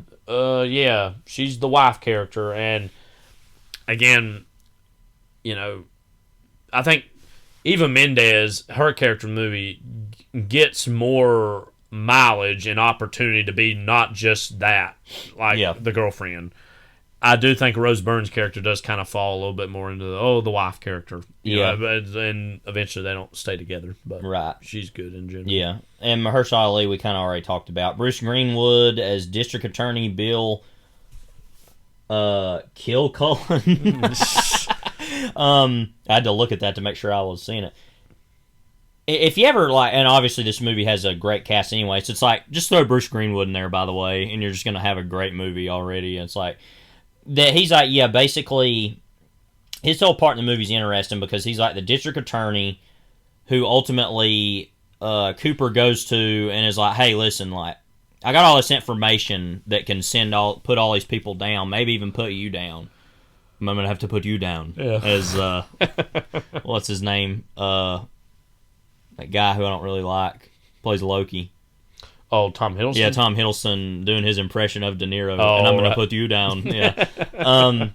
She's the wife character, and again, I think Eva Mendes, her character in the movie, gets more mileage and opportunity to be not just that, the girlfriend. I do think Rose Byrne's character does kind of fall a little bit more into the wife character. And eventually they don't stay together, but she's good in general. Yeah, and Mahershala Ali we kind of already talked about. Bruce Greenwood as District Attorney Bill Kilcullen. I had to look at that to make sure I was seeing it. If you ever and obviously this movie has a great cast anyway, so it's like just throw Bruce Greenwood in there, by the way, and you're just gonna have a great movie already. It's like that he's like, basically his whole part in the movie is interesting because he's like the district attorney who ultimately Cooper goes to and is like, hey, listen, like I got all this information that can put all these people down, maybe even put you down. I'm gonna have to put you down as what's his name? That guy who I don't really like plays Loki. Oh, Tom Hiddleston? Yeah, Tom Hiddleston doing his impression of De Niro, and I'm going to put you down. Yeah. I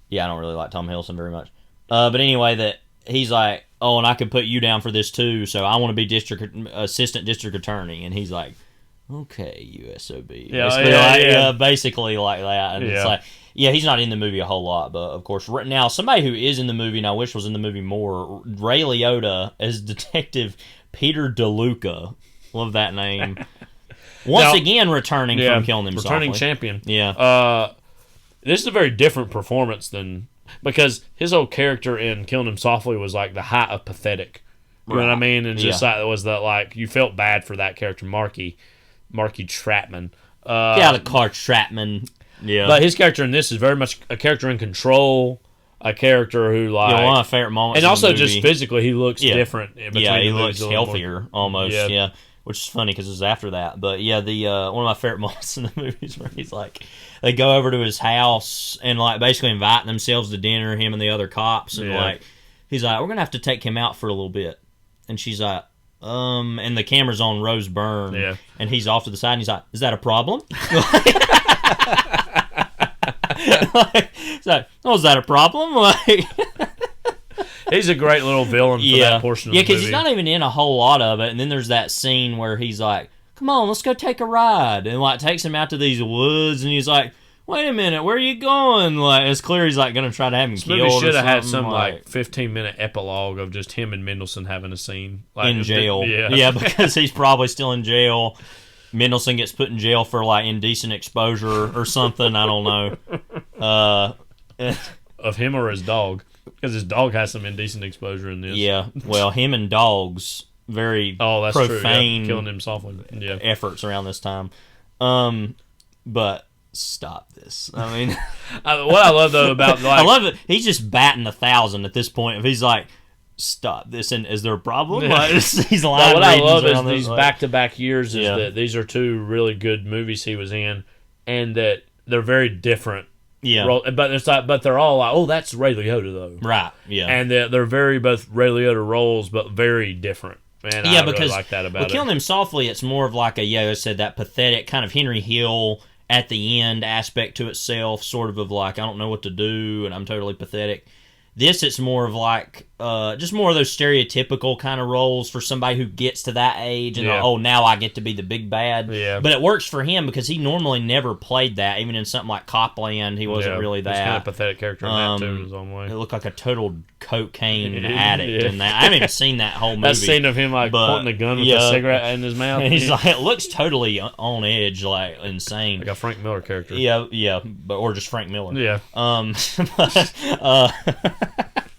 don't really like Tom Hiddleston very much. But anyway, that he's like, and I could put you down for this too, so I want to be assistant district attorney. And he's like, okay, USOB. Basically like that. And it's like, he's not in the movie a whole lot, but of course, right now, somebody who is in the movie, and I wish was in the movie more, Ray Liotta as Detective Peter DeLuca. Love that name. Once again, returning from Killing Him Softly. Returning champion. Yeah. This is a very different performance than... Because his whole character in Killing Him Softly was like the height of pathetic. You know what I mean? And just like, it was that, like, you felt bad for that character, Marky Trapman. Get out of the car, Trapman. Yeah. But his character in this is very much a character in control, a character who, like... one of my favorite moments and also just physically, he looks different. He looks healthier, almost, which is funny because it was after that. But the one of my favorite moments in the movie is where he's like, they go over to his house and like basically inviting themselves to dinner, him and the other cops, and like he's like, we're gonna have to take him out for a little bit, and she's like, and the camera's on Rose Byrne, and he's off to the side, and he's like, is that a problem? It's like, is that a problem? Like. He's a great little villain for that portion of the movie. Yeah, because he's not even in a whole lot of it. And then there's that scene where he's like, come on, let's go take a ride. And like takes him out to these woods. And he's like, wait a minute, where are you going? Like, it's clear he's like going to try to have him killed. Movie should have had some like 15-minute epilogue of just him and Mendelsohn having a scene. Like, in jail. Yeah, because he's probably still in jail. Mendelsohn gets put in jail for like indecent exposure or something. I don't know. Of him or his dog. Because his dog has some indecent exposure in this. Yeah, well, him and dogs, very profane true. Killing him softly. Efforts around this time. But stop this. I mean... what I love, though, about... Like, I love it. He's just batting 1,000 at this point. If he's like, stop this, and is there a problem? Like, he's lying. What I love is these back-to-back years is that these are two really good movies he was in, and that they're very different. Yeah, but it's like, but they're all like, that's Ray Liotta though, right? Yeah, and they're very both Ray Liotta roles, but very different. Man, I really like that about it. Killing Him Softly, it's more of like I said, that pathetic kind of Henry Hill at the end aspect to itself, sort of like I don't know what to do and I'm totally pathetic. This, it's more of like just more of those stereotypical kind of roles for somebody who gets to that age and now I get to be the big bad. Yeah. But it works for him because he normally never played that. Even in something like Copland, he wasn't really that. He's kind of a pathetic character in that too, in his own way. It looked like a total cocaine addict in that. I haven't even seen that whole movie. That scene of him like pointing a gun with a cigarette in his mouth. And he's like, it looks totally on edge, like insane. Like a Frank Miller character. Yeah, or just Frank Miller. Yeah.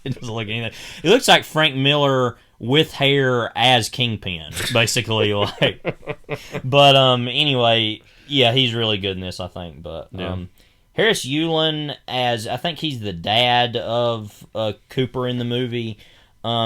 It doesn't look anything. It looks like Frank Miller with hair as Kingpin, basically. But anyway, he's really good in this, I think. But Harris Yulin as, I think he's the dad of Cooper in the movie.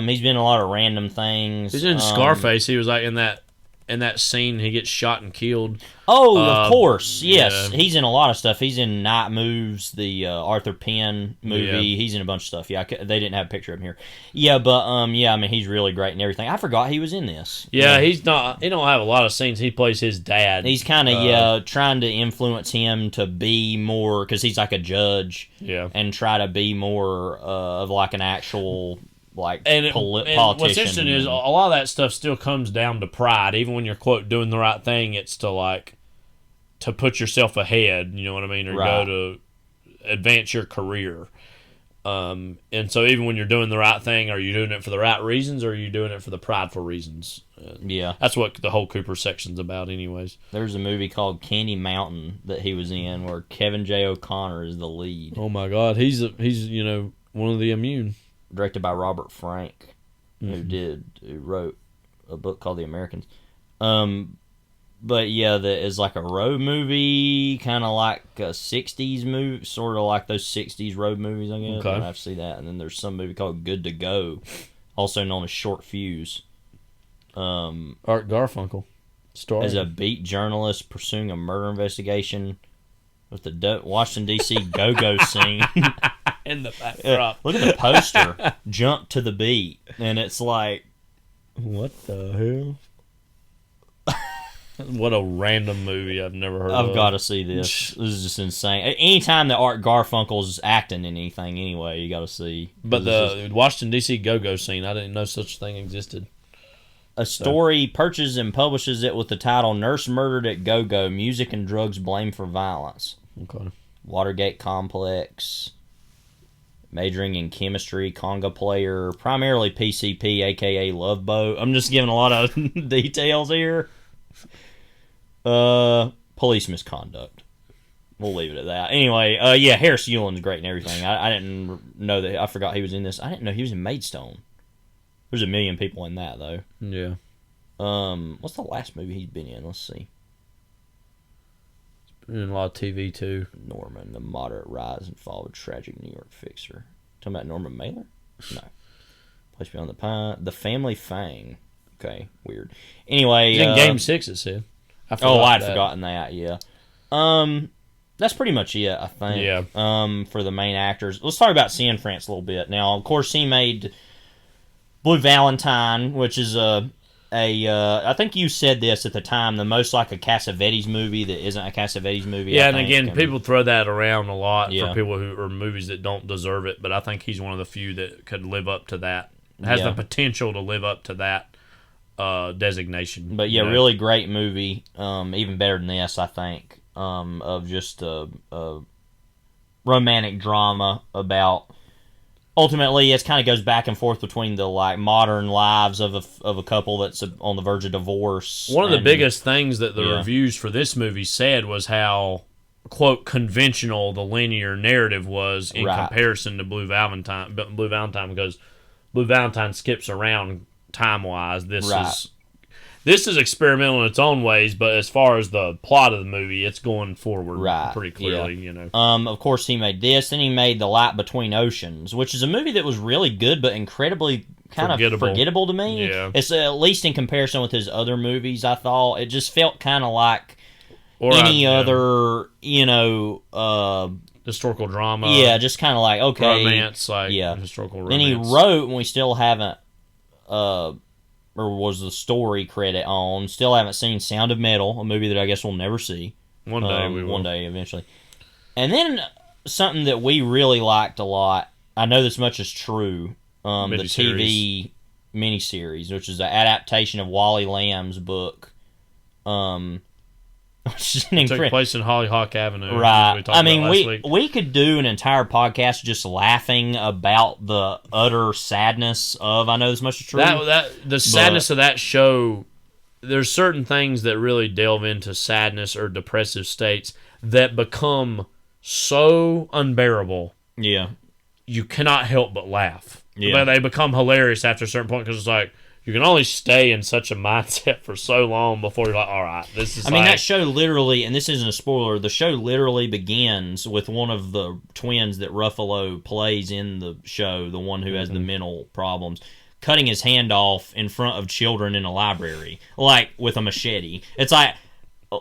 He's been in a lot of random things. He's in Scarface. He was like in that scene. He gets shot and killed. Oh, of course, yes. yeah. He's in a lot of stuff. He's in Night Moves, the Arthur Penn movie. Yeah. He's in a bunch of stuff. Yeah, they didn't have a picture of him here. Yeah, but yeah, I mean, he's really great and everything. I forgot he was in this. Yeah, he's not. He don't have a lot of scenes. He plays his dad. He's kind of trying to influence him to be more, because he's like a judge. Yeah, and try to be more of like an actual like and politician. What's interesting is a lot of that stuff still comes down to pride. Even when you're quote doing the right thing, it's to put yourself ahead. You know what I mean, or go to advance your career. And so even when you're doing the right thing, are you doing it for the right reasons, or are you doing it for the prideful reasons? Yeah, that's what the whole Cooper section's about, anyways. There's a movie called Candy Mountain that he was in, where Kevin J. O'Connor is the lead. Oh my God, he's one of the immune. Directed by Robert Frank, who wrote a book called The Americans. But yeah, that is like a road movie, kind of like a 60s movie, sort of like those 60s road movies, I guess. Okay. I have to see that. And then there's some movie called Good to Go, also known as Short Fuse. Art Garfunkel. Starring. As a beat journalist pursuing a murder investigation with the Washington, D.C. go-go scene. In the backdrop. Look at the poster. Jump to the beat. And it's like... What the hell? What a random movie I've never heard of. I've got to see this. This is just insane. Anytime that Art Garfunkel's acting in anything anyway, you got to see. But the Washington, D.C. go-go scene, I didn't know such a thing existed. A story purchases and publishes it with the title Nurse Murdered at Go-Go, Music and Drugs Blamed for Violence. Okay. Watergate Complex. Majoring in chemistry, conga player, primarily PCP, a.k.a. Love Boat. I'm just giving a lot of details here. Police misconduct. We'll leave it at that. Anyway, yeah, Harris Yulin's great and everything. I didn't know that. I forgot he was in this. I didn't know he was in Maidstone. There's a million people in that, though. Yeah. What's the last movie he's been in? Let's see. He's been in a lot of TV, too. Norman, the moderate rise and fall of a tragic New York fixer. Talking about Norman Mailer? No. Place Beyond the Pine. The Family Fang. Okay, weird. Anyway, he's in Game 6, it said. I'd forgotten that. Yeah. That's pretty much it, I think. Yeah. For the main actors, let's talk about Cianfrance a little bit. Now, of course, he made Blue Valentine, which is I think you said this at the time, the most like a Cassavetes movie that isn't a Cassavetes movie. Yeah, and again, people throw that around a lot Yeah. for people who are movies that don't deserve it, but I think he's one of the few that could live up to that. Has the potential to live up to that designation. But yeah, really great movie. Even better than this, I think. Of just a romantic drama about. Ultimately, it kind of goes back and forth between the like modern lives of a couple that's on the verge of divorce. One of the biggest things that the reviews for this movie said was how, quote, conventional the linear narrative was in comparison to Blue Valentine. Blue Valentine, because Blue Valentine skips around time-wise. This is experimental in its own ways, but as far as the plot of the movie, it's going forward pretty clearly. You know. Of course, he made this, then he made The Light Between Oceans, which is a movie that was really good, but incredibly kind of forgettable to me. Yeah. It's at least in comparison with his other movies. I thought it just felt kind of like any other, historical drama. Yeah, just kind of like romance, historical romance. Then he wrote, and we still haven't. Or was the story credit on? Still haven't seen Sound of Metal, a movie that I guess we'll never see. One day we will. One day, eventually. And then something that we really liked a lot. I know this much is true. The TV miniseries, which is an adaptation of Wally Lamb's book. Which is it took place in Hollyhock Avenue. Right. I mean, we could do an entire podcast just laughing about the utter sadness of I Know This Much Is True. The sadness of that show, there's certain things that really delve into sadness or depressive states that become so unbearable. Yeah. You cannot help but laugh. Yeah. But they become hilarious after a certain point because it's like, you can only stay in such a mindset for so long before you're like, all right, this is that show literally, and this isn't a spoiler, the show literally begins with one of the twins that Ruffalo plays in the show, the one who has the mental problems, cutting his hand off in front of children in a library, like with a machete. It's like,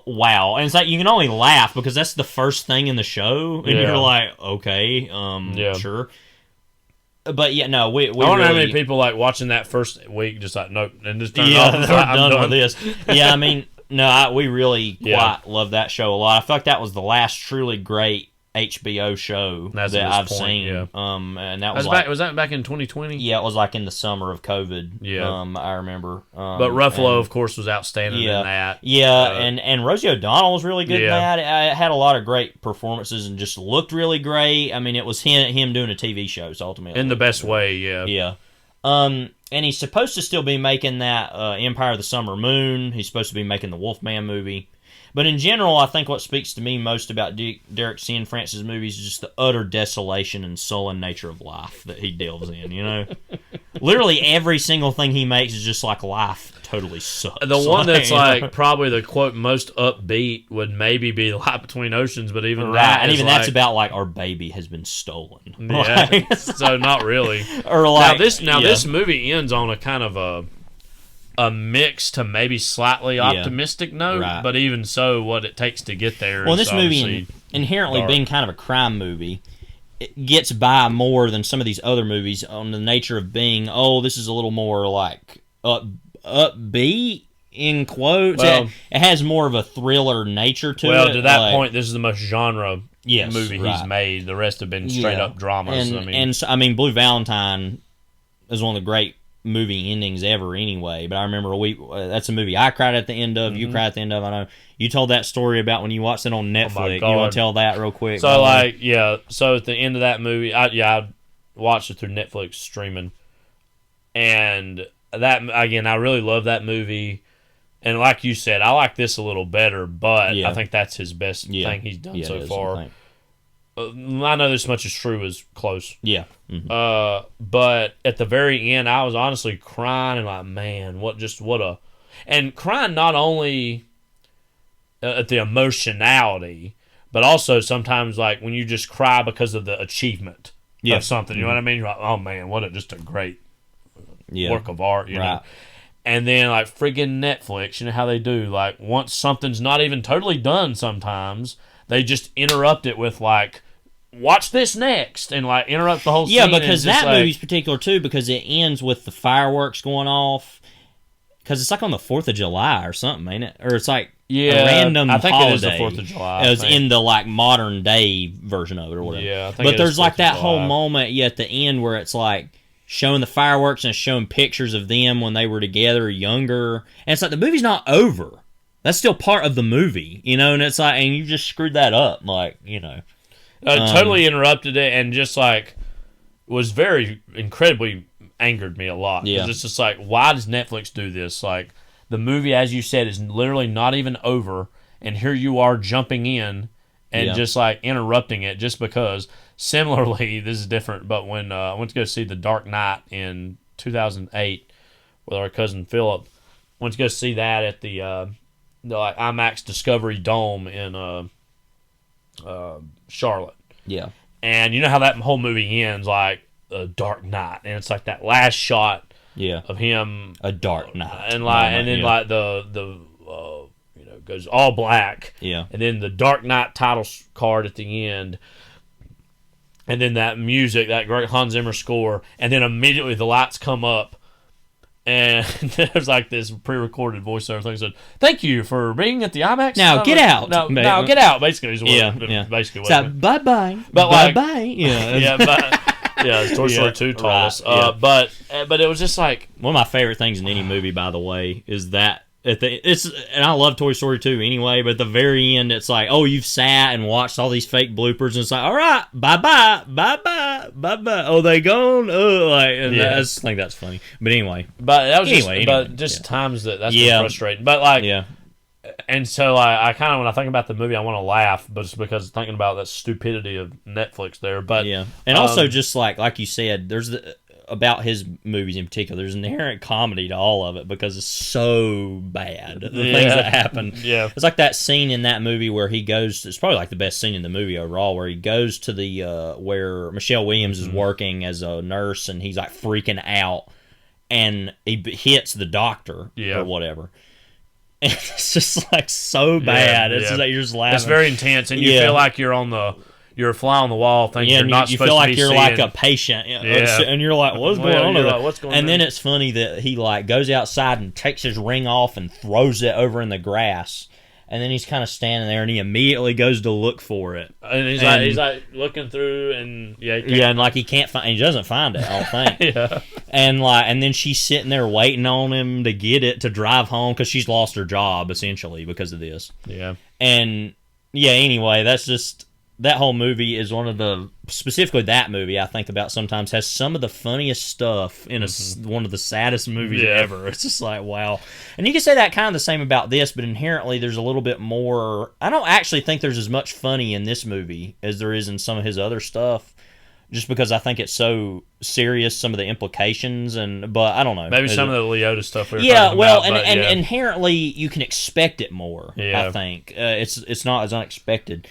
wow. And it's like, you can only laugh because that's the first thing in the show, and you're like, okay, sure. But yeah, no, we I wonder really, how many people like watching that first week just like nope and just turn yeah, off. they're I'm done with this. Yeah, I mean, no, we really quite love that show a lot. I feel like that was the last truly great HBO show that I've seen. Yeah. And that was like, was that back in 2020? yeah, it was like in the summer of COVID. Yeah. I remember. But Ruffalo, of course, was outstanding in that. Yeah, and Rosie O'Donnell was really good in Yeah. that. It had a lot of great performances and just looked really great. I mean, it was him doing a TV show, so ultimately. In the best way, yeah. Yeah. And he's supposed to still be making that Empire of the Summer Moon. He's supposed to be making the Wolfman movie. But in general, I think what speaks to me most about Derek Cianfrance's movies is just the utter desolation and sullen nature of life that he delves in, you know? Literally every single thing he makes is just like life totally sucks. The one that's like probably the quote most upbeat would maybe be Light Between Oceans, but even that and is even like, that's about like our baby has been stolen. Yeah. Like, So not really. or like This movie ends on a kind of a mix to maybe slightly optimistic note, Right. but even so, what it takes to get there. Well, is this movie obviously inherently dark. being kind of a crime movie, it gets by more than some of these other movies on the nature of being, this is a little more like upbeat in quotes. Well, it has more of a thriller nature to it. Well, to that like, point, this is the most genre movie he's right. made. The rest have been straight up dramas. I mean, Blue Valentine is one of the great movie endings ever anyway, but I remember that's a movie I cried at the end of, you cried at the end of. I know you told that story about when you watched it on Netflix. You want to tell that real quick? So so at the end of that movie, I watched it through Netflix streaming, and that again, I really love that movie, and like you said, I like this a little better, but I think that's his best thing he's done so far. I know this much is true is close. Yeah. Mm-hmm. But at the very end, I was honestly crying and like, man, and crying not only at the emotionality, but also sometimes like when you just cry because of the achievement of something. You know what I mean? You're like, oh man, just a great work of art, you know? And then like friggin' Netflix, you know how they do, like once something's not even totally done sometimes, they just interrupt it with like, watch this next, and like interrupt the whole scene. Yeah, because that like, movie's particular too, because it ends with the fireworks going off. Because it's like on the 4th of July or something, ain't it? Or it's like a random I think holiday. it is the 4th of July. It was in the like modern day version of it or whatever. Yeah, I think but there's like that 4th of whole July. moment at the end where it's like showing the fireworks and showing pictures of them when they were together, younger. And it's like the movie's not over. That's still part of the movie, you know? And it's like, and you just screwed that up, like, you know. Totally interrupted it and just like was very incredibly angered me a lot. Yeah. It's just like, why does Netflix do this? Like the movie, as you said, is literally not even over, and here you are jumping in and just like interrupting it just because. Similarly, this is different, but when I went to go see The Dark Knight in 2008 with our cousin Philip, went to go see that at the like IMAX Discovery Dome in Charlotte. Yeah. And you know how that whole movie ends, like a Dark Knight, and it's like that last shot of him, a dark night, and like like the goes all black, and then the Dark Knight title card at the end, and then that music, that great Hans Zimmer score, and then immediately the lights come up. And there's like this pre-recorded voiceover thing that said, "Thank you for being at the IMAX. Now get out. No, get out." Basically, is what basically what. So bye bye. But bye like, bye. Yeah. As Toy Story 2 told us. But it was just like one of my favorite things in any movie, by the way, is that and I love Toy Story 2 anyway, but at the very end it's like, oh, you've sat and watched all these fake bloopers and it's like, all right, bye bye. Oh, they gone? I just think that's funny. But anyway. But that was times that's been frustrating. But like and so I kind of, when I think about the movie, I want to laugh, but it's because thinking about that stupidity of Netflix there. But and also just like you said, there's about his movies in particular, there's an inherent comedy to all of it because it's so bad, the things that happen. It's like that scene in that movie where he goes, it's probably like the best scene in the movie overall, where he goes to the where Michelle Williams is working as a nurse and he's like freaking out, and he hits the doctor or whatever. And it's just like so bad. It's just like you're just laughing. It's very intense, and you feel like you're a fly on the wall. Thinking you're not you supposed feel to like be you're seeing. like a patient, and you're like, "What's going on?" Like, what's going on? And then it's funny that he like goes outside and takes his ring off and throws it over in the grass. And then he's kind of standing there, and he immediately goes to look for it. And he's like looking through, and and like he can't find, he doesn't find it. I don't think. And then she's sitting there waiting on him to get it to drive home because she's lost her job essentially because of this. Yeah. And anyway, that's just that whole movie is one of the specifically that movie I think about sometimes has some of the funniest stuff in one of the saddest movies ever. It's just like wow. And you can say that kind of the same about this, but inherently there's a little bit more. I don't actually think there's as much funny in this movie as there is in some of his other stuff, just because I think it's so serious, some of the implications, but I don't know. Maybe some of the Leota stuff we were talking about. And inherently you can expect it more. I think it's not as unexpected.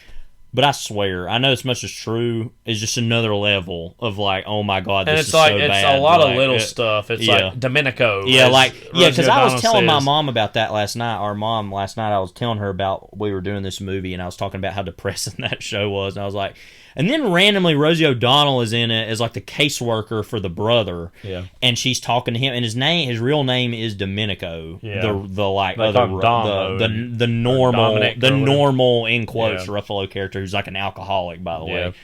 But I swear, I know as much as true is just another level of like, oh my god, this is so bad. It's a lot of little stuff. It's like Domenico. Because I was telling my mom about that last night. Our mom last night, I was telling her about we were doing this movie, and I was talking about how depressing that show was, and I was like, and then randomly Rosie O'Donnell is in it as like the caseworker for the brother, and she's talking to him, and his real name is Domenico, the normal in quotes Ruffalo character who's like an alcoholic, by the way,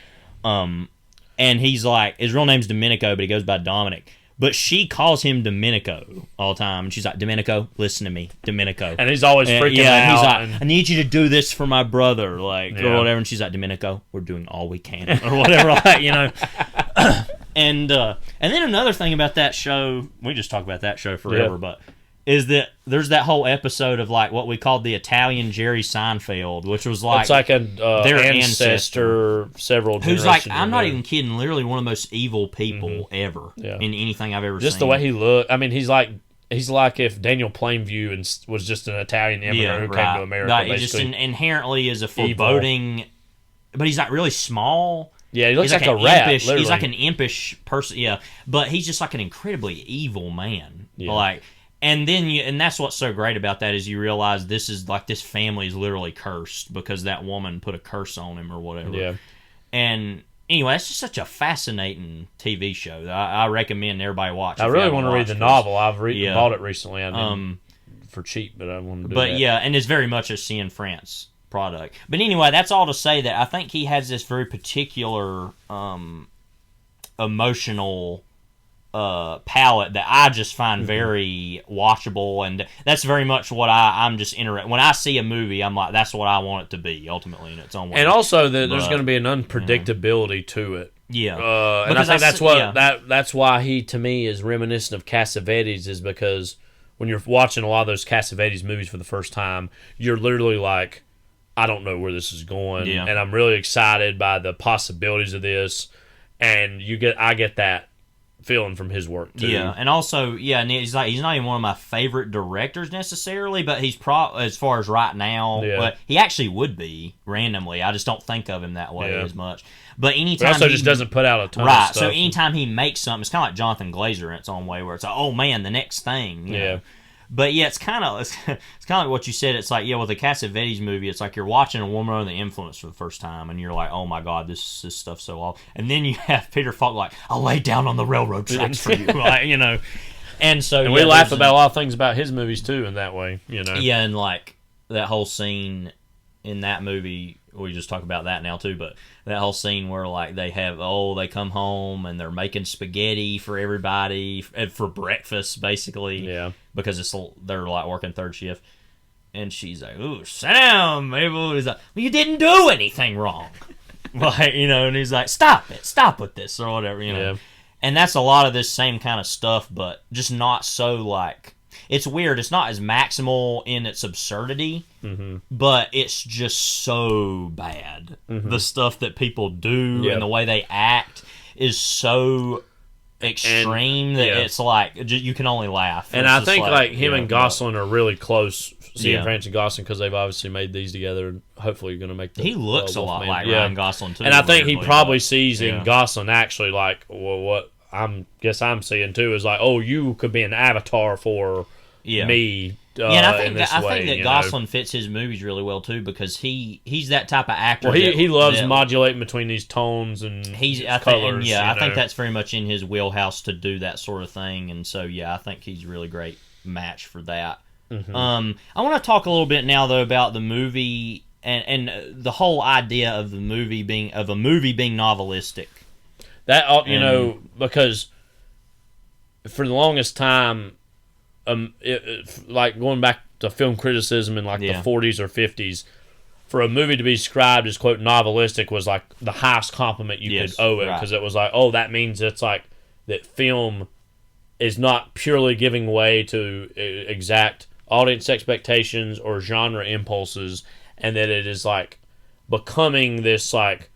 and he's like his real name's Domenico, but he goes by Dominic. But she calls him Domenico all the time. And she's like, Domenico, listen to me. Domenico. And he's always freaking out. And he's like, I need you to do this for my brother, or whatever. And she's like, Domenico, we're doing all we can. Or whatever, And then another thing about that show, we just talk about that show forever, but is that there's that whole episode of like what we called the Italian Jerry Seinfeld, which was like it's like their ancestor several generations who's like I'm not even kidding, literally one of the most evil people ever in anything I've ever seen. Just the way he looked. I mean, he's like if Daniel Plainview was just an Italian immigrant who came to America. Like, he just inherently is a foreboding, but he's not really small. Yeah, he looks like a rat. He's like an impish person. Yeah, but he's just like an incredibly evil man. Yeah. Like. And then and that's what's so great about that is you realize this family is literally cursed because that woman put a curse on him or whatever. Yeah. And anyway, it's just such a fascinating TV show. I recommend everybody watch. I really want to read the novel. I've bought it recently. For cheap, but I want to do that. But yeah, and it's very much a Cianfrance product. But anyway, that's all to say that I think he has this very particular emotional palette that I just find very watchable, and that's very much what I'm just interested. When I see a movie, I'm like, that's what I want it to be ultimately in its own way. And also that there's going to be an unpredictability to it. Yeah, and I think that's why he to me is reminiscent of Cassavetes, is because when you're watching a lot of those Cassavetes movies for the first time, you're literally like, I don't know where this is going, and I'm really excited by the possibilities of this, and I get that feeling from his work too. Yeah, and also, and he's not even one of my favorite directors necessarily, but he's as far as right now, but he actually would be randomly. I just don't think of him that way as much. But anytime he also just doesn't put out a ton of stuff. So anytime he makes something, it's kind of like Jonathan Glazer in its own way, where it's like, oh man, the next thing. You know? But yeah, it's kind of like what you said. It's like with the Cassavetes movie, it's like you're watching A Woman Under the Influence for the first time, and you're like, oh my god, this stuff's so off. And then you have Peter Falk like, I'll lay down on the railroad tracks for you, And so we laugh about a lot of things about his movies too in that way, Yeah, and like that whole scene in that movie. We just talk about that now too, but that whole scene where like they come home and they're making spaghetti for everybody for breakfast basically, because they're like working third shift, and she's like, "Ooh, sit down, Mabel." He's like, "Well, you didn't do anything wrong," and he's like, "Stop with this," or whatever, And that's a lot of this same kind of stuff, but just not so like. It's weird. It's not as maximal in its absurdity, but it's just so bad. The stuff that people do and the way they act is so extreme that it's like you can only laugh. And I think like him and Gosling are really close. Cianfrance and Gosling, because they've obviously made these together, and hopefully you're going to make the He looks a lot like Ryan Gosling too. And I think he probably sees in Gosling actually like, well, what guess I'm seeing too is like, oh, you could be an avatar for me. And I think in this I way, think that Gosling fits his movies really well too, because he's that type of actor. Well, he loves modulating between these tones and colors. I think that's very much in his wheelhouse to do that sort of thing, and so I think he's a really great match for that. Mm-hmm. I want to talk a little bit now though about the movie and the whole idea of a movie being novelistic. That because for the longest time, like going back to film criticism in like the 40s or 50s, for a movie to be described as quote novelistic was like the highest compliment you could owe it, because it was like, oh, that means it's like that film is not purely giving way to exact audience expectations or genre impulses, and that it is like becoming this like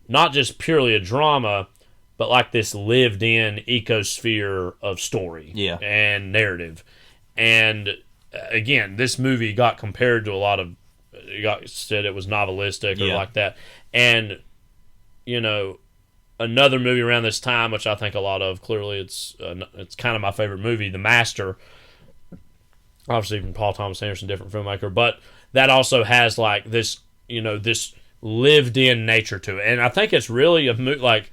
not just purely a drama, but like this lived-in ecosphere of story and narrative. And again, this movie got compared to a lot of, said it was novelistic or like that. And, another movie around this time, which I think a lot of, clearly it's kind of my favorite movie, The Master. Obviously, even Paul Thomas Anderson, different filmmaker, but that also has like this, this lived-in nature to it. And I think it's really a movie, like,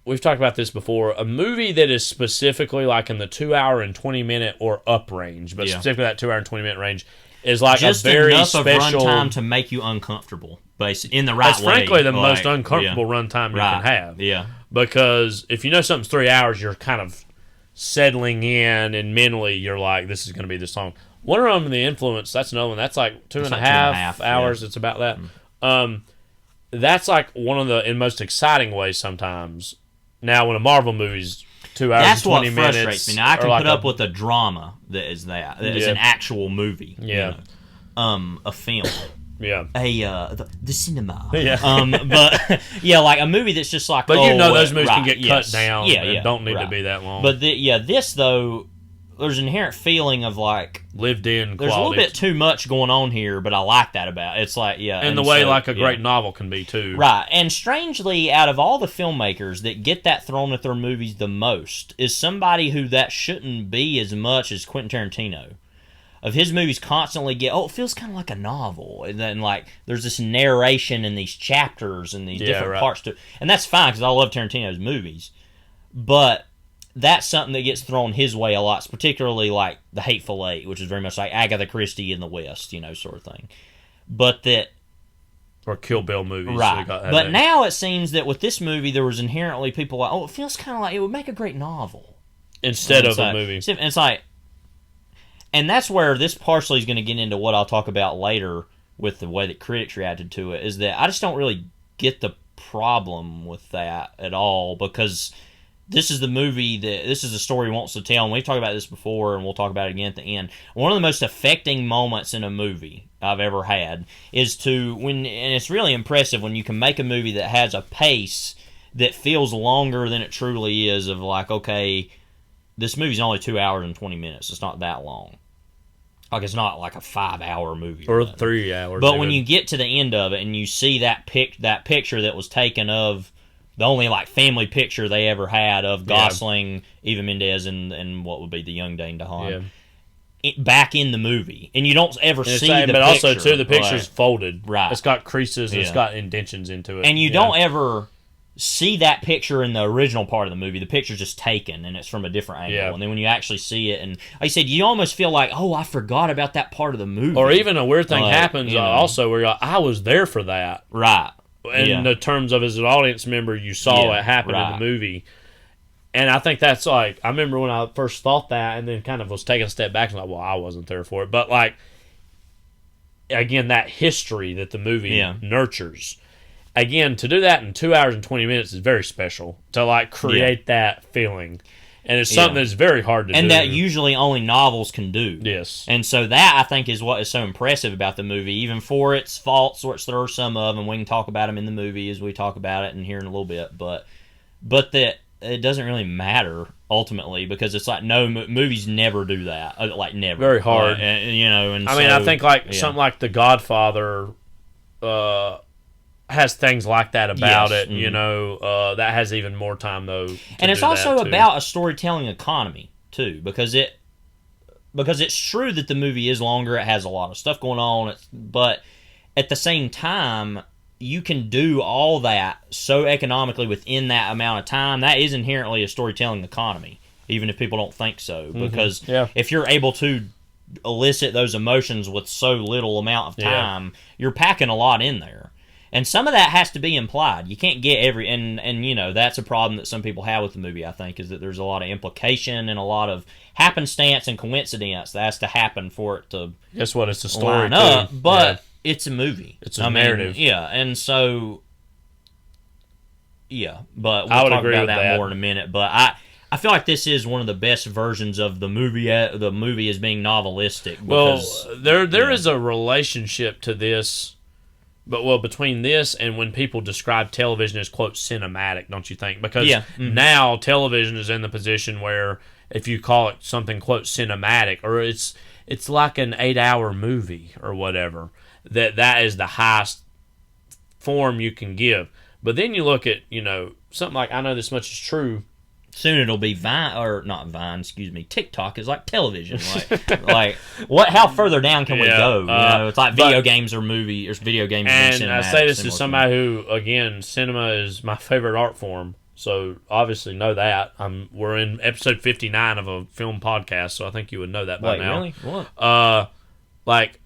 we've talked about this before, a movie that is specifically like in the 2 hour and 20 minute or up range, but specifically that 2 hour and 20 minute range is like just a very enough special of runtime to make you uncomfortable, basically, in the right way. That's frankly the most uncomfortable runtime you can have. Yeah, because if you know something's 3 hours, you're kind of settling in, and mentally you're like, this is going to be this long. Wonder Woman: The Influence, that's another one. That's like two and a half hours. It's about that. That's like one of the most exciting ways sometimes. Now, when a Marvel movie's 2 hours and 20 minutes... That's what frustrates me. Now, I can put up with the drama that is that. That is an actual movie. Yeah. A film. Yeah. The cinema. Yeah. But, like a movie that's just like... But those movies can get cut down and don't need to be that long. But, this, though, there's an inherent feeling of like... lived-in quality. There's a little bit too much going on here, but I like that about it. It's like, And the way like a great novel can be, too. Right. And strangely, out of all the filmmakers that get that thrown at their movies the most is somebody who that shouldn't be as much as Quentin Tarantino. Of his movies constantly get, it feels kind of like a novel. And then, like, there's this narration and these chapters and these different parts to it. And that's fine, because I love Tarantino's movies. But... that's something that gets thrown his way a lot, particularly like The Hateful Eight, which is very much like Agatha Christie in the West, sort of thing. But that... or Kill Bill movies. Right. But now it seems that with this movie, there was inherently people like, it feels kind of like it would make a great novel. Instead of a movie. And it's like... and that's where this partially is going to get into what I'll talk about later with the way that critics reacted to it, is that I just don't really get the problem with that at all, because... this is the story he wants to tell, and we've talked about this before, and we'll talk about it again at the end. One of the most affecting moments in a movie I've ever had is and it's really impressive when you can make a movie that has a pace that feels longer than it truly is, of like, okay, this movie's only 2 hours and 20 minutes. It's not that long. Like, it's not like a 5-hour movie. Or 3 hours. But when you get to the end of it and you see that picture that was taken of the only like family picture they ever had of Gosling, Eva Mendes, and what would be the young Dane DeHaan back in the movie, and you don't ever see the picture. But also too, the picture's folded. Right, it's got creases, it's got indentions into it, and you don't ever see that picture in the original part of the movie. The picture's just taken, and it's from a different angle. And then when you actually see it, and like I said, you almost feel like, oh, I forgot about that part of the movie. Or even a weird thing happens also where you're like, I was there for that. Right. In the terms of, as an audience member, you saw it happen in the movie. And I think that's like, I remember when I first thought that, and then kind of was taking a step back and like, well, I wasn't there for it. But like, again, that history that the movie nurtures. Again, to do that in 2 hours and 20 minutes is very special, to like create that feeling. And it's something that's very hard to do. And that usually only novels can do. Yes. And so that, I think, is what is so impressive about the movie, even for its faults, which there are some of, and we can talk about them in the movie as we talk about it and here in a little bit. But that it doesn't really matter, ultimately, because it's like, no, movies never do that. Like, never. Very hard. And I mean, I think like something like The Godfather, has things like that about Yes, it. You know, that has even more time though. And it's also about a storytelling economy too, because it's true that the movie is longer. It has a lot of stuff going on, but at the same time, you can do all that so economically within that amount of time. That is inherently a storytelling economy, even if people don't think so. Because if you're able to elicit those emotions with so little amount of time, you're packing a lot in there. And some of that has to be implied. You can't get and you know, that's a problem that some people have with the movie, I think, is that there's a lot of implication and a lot of happenstance and coincidence that has to happen for it to guess what? It's a story line up. But it's a movie. It's a narrative. And so but we'll I would talk agree about with that that more in a minute. But I feel like this is one of the best versions of the movie. The movie as being novelistic. Because, there is a relationship to this, between this and when people describe television as quote cinematic, don't you think? Because now television is in the position where if you call it something quote cinematic, or it's like an 8-hour movie or whatever, that is the highest form you can give. But then you look at, you know, something like I Know This Much Is True. Soon it'll be TikTok is like television. Like what? How further down can we go? You know, it's like video games or movie or video games. And I say this as somebody who, again, cinema is my favorite art form. So obviously know that. We're in episode 59 of a film podcast, so I think you would know that by now. Really? What? Like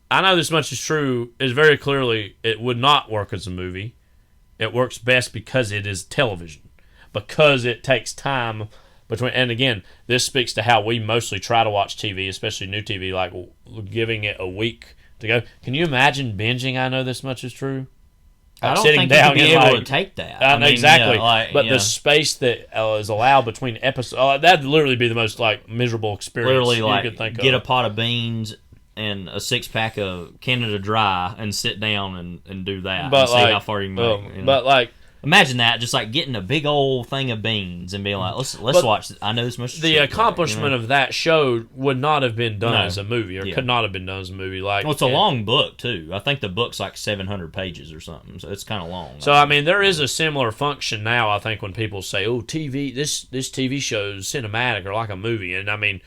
I Know This Much Is True is very clearly it would not work as a movie. It works best because it is television. Because it takes time between, and again, this speaks to how we mostly try to watch TV, especially new TV, like giving it a week to go. Can you imagine binging I Know This Much Is True? Like I don't think you would be able to take that. Exactly. But the space that is allowed between episodes, that'd literally be the most like miserable experience you could think of. Get a pot of beans and a 6-pack of Canada Dry and sit down and do that and see how far you can make. You know? But like, imagine that, just like getting a big old thing of beans and being like, let's watch this. I Know This Much. The accomplishment of that show would not have been done as a movie, or could not have been done as a movie. Like, it's a long book too. I think the book's like 700 pages or something, so it's kind of long. So I mean, there is a similar function now. I think when people say, "Oh, TV, this TV show is cinematic or like a movie," and I mean,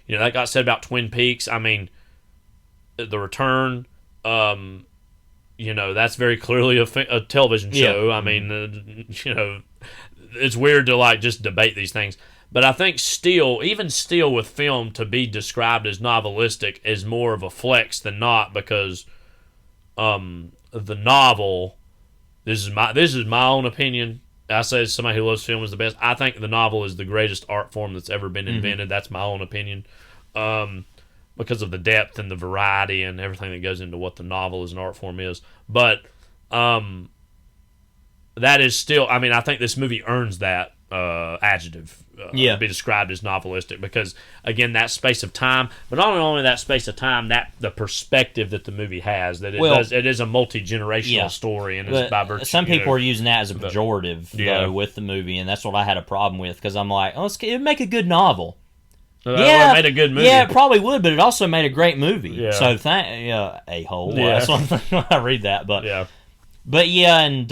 you know, that got said about Twin Peaks. I mean, The Return. You know, that's very clearly a television show. Yeah. I mean, you know, it's weird to like just debate these things. But I think even still with film to be described as novelistic is more of a flex than not, because the novel, this is my own opinion. I say as somebody who loves film is the best. I think the novel is the greatest art form that's ever been invented. Mm-hmm. That's my own opinion. Because of the depth and the variety and everything that goes into what the novel as an art form is. But that is still, I mean, I think this movie earns that adjective to be described as novelistic, because, again, that space of time, but not only that space of time, that the perspective that the movie has, that it is a multi-generational story, and it's by virtue. Some people are using that as a pejorative, though, with the movie, and that's what I had a problem with, because I'm like, it would make a good novel. It made a good movie. Yeah, it probably would, but it also made a great movie. Yeah. So a-hole. Yeah. That's one thing when I read that. But and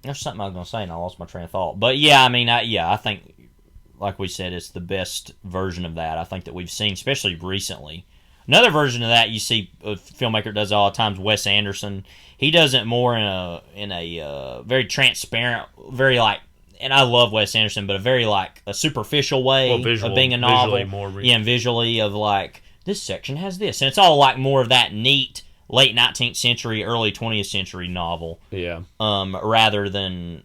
there's something I was going to say and I lost my train of thought. But yeah, I mean, I think, like we said, it's the best version of that I think that we've seen, especially recently. Another version of that you see a filmmaker does all the time is Wes Anderson. He does it more in a very transparent, very like. And I love Wes Anderson, but a very like a superficial way of being a novel. And visually of like, this section has this. And it's all like more of that neat late 19th century, early 20th century novel. Yeah. Rather than,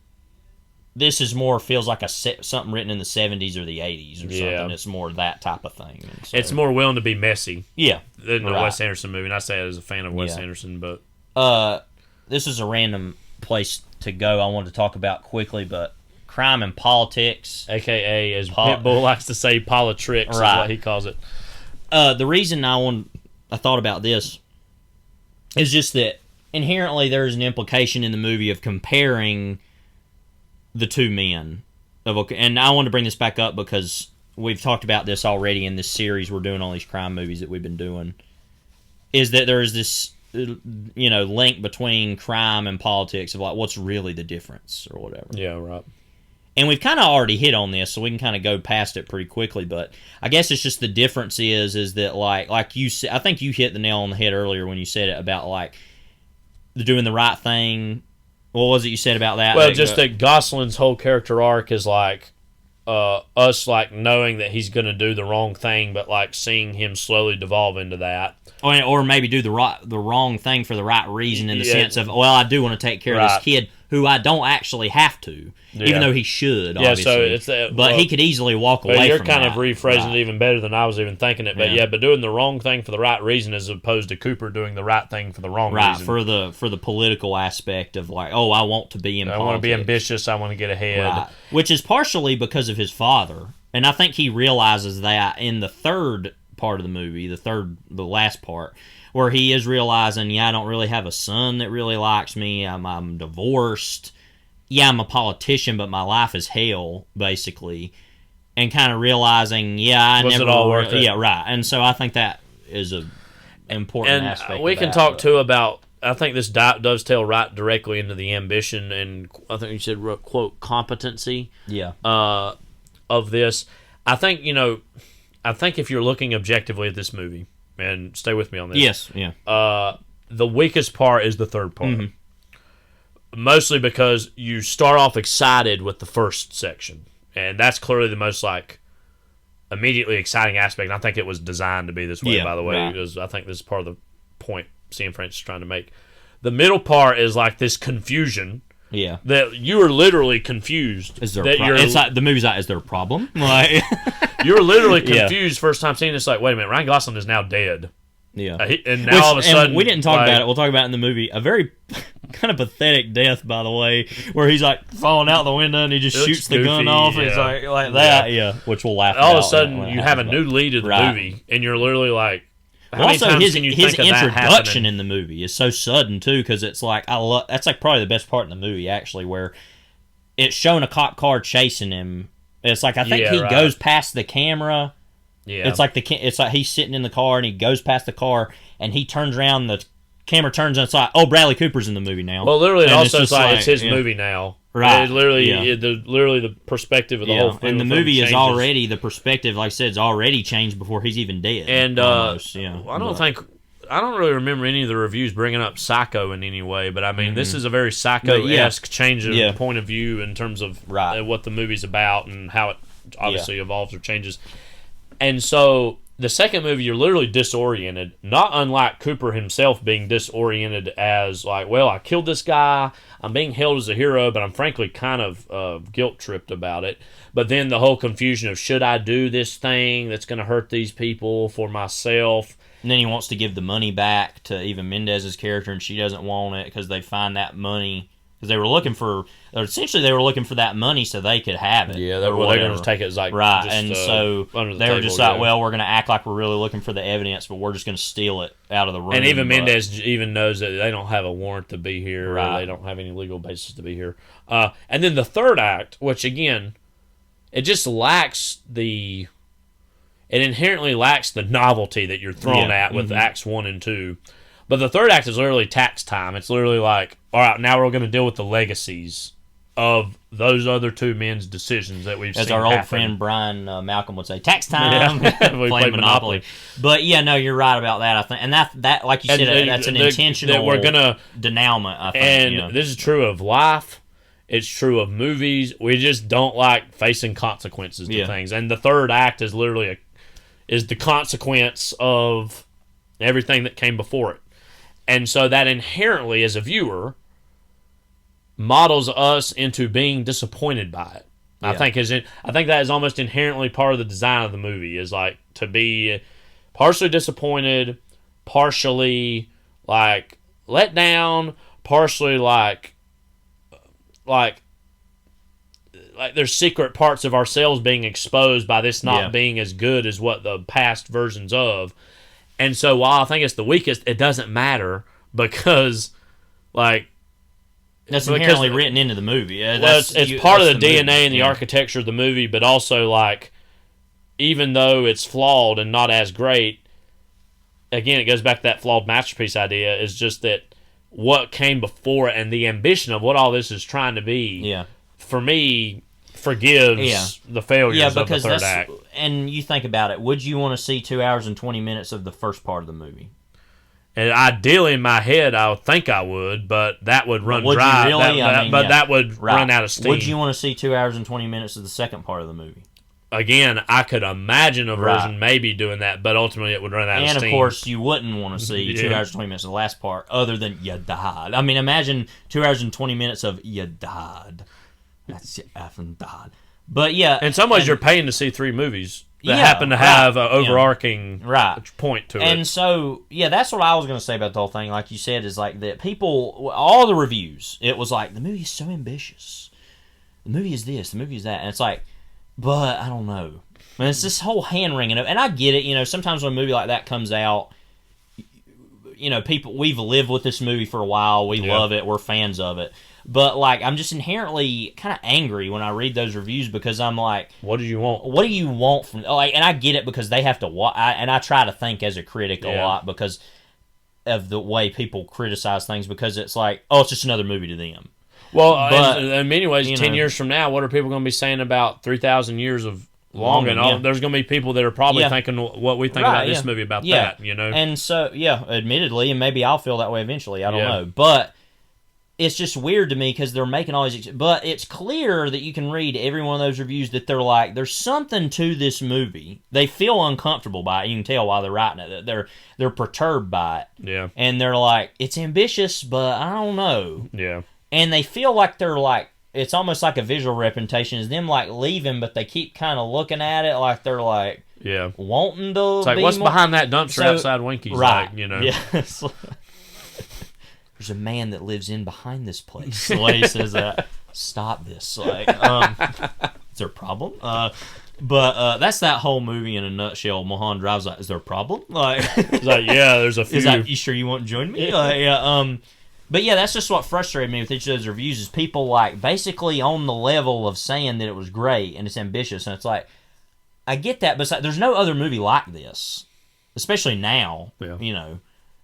this is more, feels like something written in the 70s or the 80s or something. It's more that type of thing. So, it's more willing to be messy. Yeah. Than a Wes Anderson movie. And I say that as a fan of Wes Anderson, but. This is a random place to go I wanted to talk about quickly, but Crime and Politics, a.k.a. as Pitbull likes to say, politricks is what he calls it. The reason I thought about this is just that inherently there is an implication in the movie of comparing the two men. And I wanted to bring this back up because we've talked about this already in this series we're doing, all these crime movies that we've been doing, is that there is this link between crime and politics of like what's really the difference or whatever. Yeah, right. And we've kind of already hit on this, so we can kind of go past it pretty quickly. But I guess it's just the difference is that like you said, I think you hit the nail on the head earlier when you said it about like doing the right thing. What was it you said about that? Well, just that Gosling's whole character arc is like us like knowing that he's going to do the wrong thing, but like seeing him slowly devolve into that. Or maybe do the wrong thing for the right reason in the sense of, well, I do want to take care of this kid who I don't actually have to, even though he should, obviously. So but he could easily walk away from that. You're kind of rephrasing it even better than I was even thinking it. But but doing the wrong thing for the right reason as opposed to Cooper doing the right thing for the wrong reason. Right, for the political aspect of like, I want to be in politics. I want to be ambitious, I want to get ahead. Right. Which is partially because of his father. And I think he realizes that in the third part of the movie, the last part, where he is realizing, I don't really have a son that really likes me. I'm divorced. I'm a politician, but my life is hell, basically. And kind of realizing, was it all worth it? Yeah, right. And so I think that is an important aspect. And we can talk too about. I think this does tail right directly into the ambition and I think you said quote competency. Of this, I think if you're looking objectively at this movie, and stay with me on this. Yes, yeah. The weakest part is the third part. Mostly because you start off excited with the first section. And that's clearly the most, like, immediately exciting aspect. And I think it was designed to be this way, by the way. Because I think this is part of the point Cianfrance is trying to make. The middle part is, like, this confusion. Yeah. That you are literally confused. Is there it's like, the movie's like, is there a problem? Like, you're literally confused first time seeing this. Like, wait a minute, Ryan Gosling is now dead. Yeah. And now all of a sudden. We didn't talk about it. We'll talk about it in the movie. A very kind of pathetic death, by the way, where he's like falling out the window and he just shoots the gun off. And it's like that. Yeah. Which we'll laugh at. All of a sudden, you have a new lead of the movie, and you're literally like, also, his introduction in the movie is so sudden too, because it's like that's like probably the best part in the movie actually, where it's showing a cop car chasing him. It's like I think he goes past the camera. Yeah, it's like he's sitting in the car and he goes past the car and he turns around. The camera turns and it's like, oh, Bradley Cooper's in the movie now. Well, literally, it's like it's his movie now. Right, it's literally the perspective of the whole film. And the movie is already the perspective, like I said, is already changed before he's even dead. And I don't really remember any of the reviews bringing up Psycho in any way, but I mean, this is a very Psycho-esque change of point of view in terms of what the movie's about and how it obviously evolves or changes. And so the second movie, you're literally disoriented, not unlike Cooper himself being disoriented as like, well, I killed this guy, I'm being held as a hero, but I'm frankly kind of guilt-tripped about it. But then the whole confusion of, should I do this thing that's going to hurt these people for myself? And then he wants to give the money back to Eva Mendes's character, and she doesn't want it because they find that money. Because they were looking for that money so they could have it. Yeah, they were going to take it as like right, just, and so they were just like, well, we're going to act like we're really looking for the evidence, but we're just going to steal it out of the room. And even Mendez even knows that they don't have a warrant to be here, or they don't have any legal basis to be here. And then the third act, which again, it just lacks it inherently lacks the novelty that you're thrown at with acts 1 and 2. But the third act is literally tax time. It's literally like, all right, now we're going to deal with the legacies of those other two men's decisions that we've seen. As our old friend Brian Malcolm would say, tax time. We played Monopoly. But yeah, no, you're right about that. I think, and that like you said, that's an intentional denouement. I think, and this is true of life. It's true of movies. We just don't like facing consequences to things. And the third act is literally is the consequence of everything that came before it. And so that inherently, as a viewer, models us into being disappointed by it. Yeah. I think that is almost inherently part of the design of the movie, is like to be partially disappointed, partially like let down, partially like there's secret parts of ourselves being exposed by this not being as good as what the past versions of. And so while I think it's the weakest, it doesn't matter because, like... That's inherently written into the movie. It's part of the DNA and the architecture of the movie, but also, like, even though it's flawed and not as great, again, it goes back to that flawed masterpiece idea, is just that what came before it and the ambition of what all this is trying to be, for me, forgives the failures of the third act. And you think about it, would you want to see 2 hours and 20 minutes of the first part of the movie? And ideally, in my head, I would think I would, but that would run would dry. You really? That would run out of steam. Would you want to see 2 hours and 20 minutes of the second part of the movie? Again, I could imagine a version maybe doing that, but ultimately it would run out of steam. And, of course, you wouldn't want to see 2 hours and 20 minutes of the last part other than you died. I mean, imagine 2 hours and 20 minutes of you died. That's you effing died. But, yeah. In some ways, you're paying to see 3 movies that happen to have an overarching point to it. And so, that's what I was going to say about the whole thing. Like you said, is like that people, all the reviews, it was like, the movie is so ambitious. The movie is this, the movie is that. And it's like, but I don't know. I mean, it's this whole hand-wringing. And I get it, sometimes when a movie like that comes out, people, we've lived with this movie for a while. We love it. We're fans of it. But, like, I'm just inherently kind of angry when I read those reviews because I'm like... What do you want? What do you want from... Like, and I get it because they have to watch... And I try to think as a critic a lot because of the way people criticize things because it's like, oh, it's just another movie to them. Well, but, in many ways, 10 years from now, what are people going to be saying about 3,000 years of long? And there's going to be people that are probably thinking what we think about this movie about that, And so, admittedly, and maybe I'll feel that way eventually, I don't know. But... It's just weird to me because they're making all these... But it's clear that you can read every one of those reviews that they're like, there's something to this movie. They feel uncomfortable by it. You can tell while they're writing it. They're perturbed by it. Yeah. And they're like, it's ambitious, but I don't know. Yeah. And they feel like they're like... It's almost like a visual representation. It's them like leaving, but they keep kind of looking at it like they're like... Yeah. Wanting to It's like, what's behind that dumpster outside Winky's? Right. Like, Yeah. There's a man that lives in behind this place. The way he says that, stop this. Like, is there a problem? But that's that whole movie in a nutshell. Mohan drives like, is there a problem? Like, it's like, yeah, there's a few. Is that, you sure you won't join me? But yeah, that's just what frustrated me with each of those reviews is people like basically on the level of saying that it was great and it's ambitious, and it's like, I get that, but there's no other movie like this, especially now. Yeah.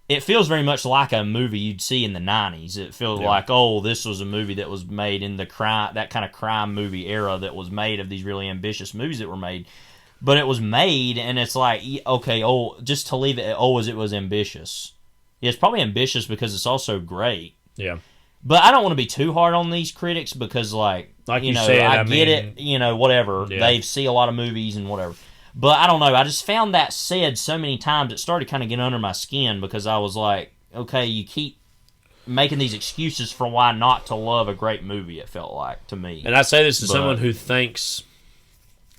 It feels very much like a movie you'd see in the 90s. It feels like, this was a movie that was made in the crime, that kind of crime movie era that was made of these really ambitious movies that were made. But it was made, and it's like, okay, just to leave it as it was ambitious. Yeah, it's probably ambitious because it's also great. Yeah. But I don't want to be too hard on these critics because, like you said, I get it, whatever. Yeah. They see a lot of movies and whatever. But I don't know. I just found that said so many times it started kind of getting under my skin because I was like, okay, you keep making these excuses for why not to love a great movie, it felt like to me. And I say this to someone who thinks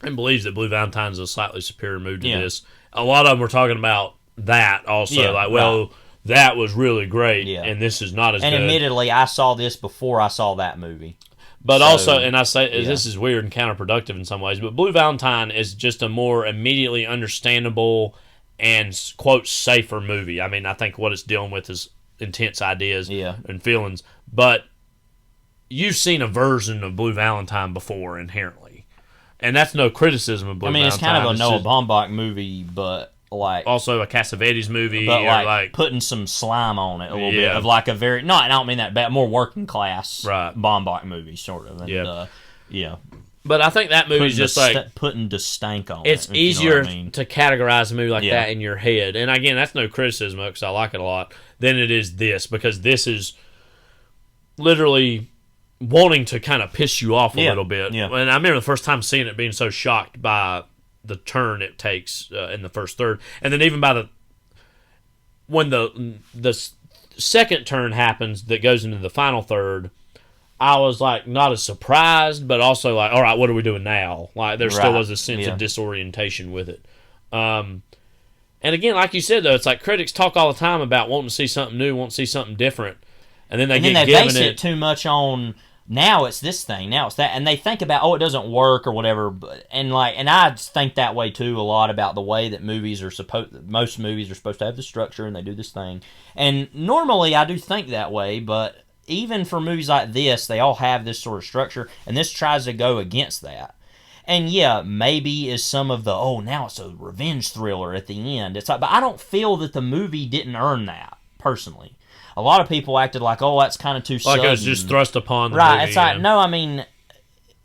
and believes that Blue Valentine is a slightly superior movie to this. A lot of them were talking about that also. That was really great, and this is not as good. And admittedly, I saw this before I saw that movie. But also, and I say this is weird and counterproductive in some ways, but Blue Valentine is just a more immediately understandable and, quote, safer movie. I mean, I think what it's dealing with is intense ideas and feelings. But you've seen a version of Blue Valentine before inherently. And that's no criticism of Blue Valentine. It's kind of a Noah Baumbach movie, but... like also a Cassavetes movie, but like putting some slime on it a little bit of like a very I don't mean that bad, more working class Baumbach movie sort of, and But I think that movie's just like putting the stank on. It's easier to categorize a movie like that in your head, and again, that's no criticism because I like it a lot. Than it is this because this is literally wanting to kind of piss you off a little bit. Yeah. And I remember the first time seeing it being so shocked by the turn it takes in the first third, and then even by when the second turn happens that goes into the final third, I was like not as surprised, but also like, all right, what are we doing now? Like there still was a sense of disorientation with it. And again, like you said though, it's like critics talk all the time about wanting to see something new, wanting to see something different, and then they base it too much on. Now it's this thing, now it's that, and they think about, it doesn't work or whatever, and I think that way too a lot about the way that most movies are supposed to have the structure, and they do this thing, and normally I do think that way, but even for movies like this, they all have this sort of structure, and this tries to go against that, And yeah, maybe is some of the, now it's a revenge thriller at the end. It's like, but I don't feel that the movie didn't earn that, personally. A lot of people acted like, that's kind of too sudden. Like it was just thrust upon the right, movie. it's like, no, I mean,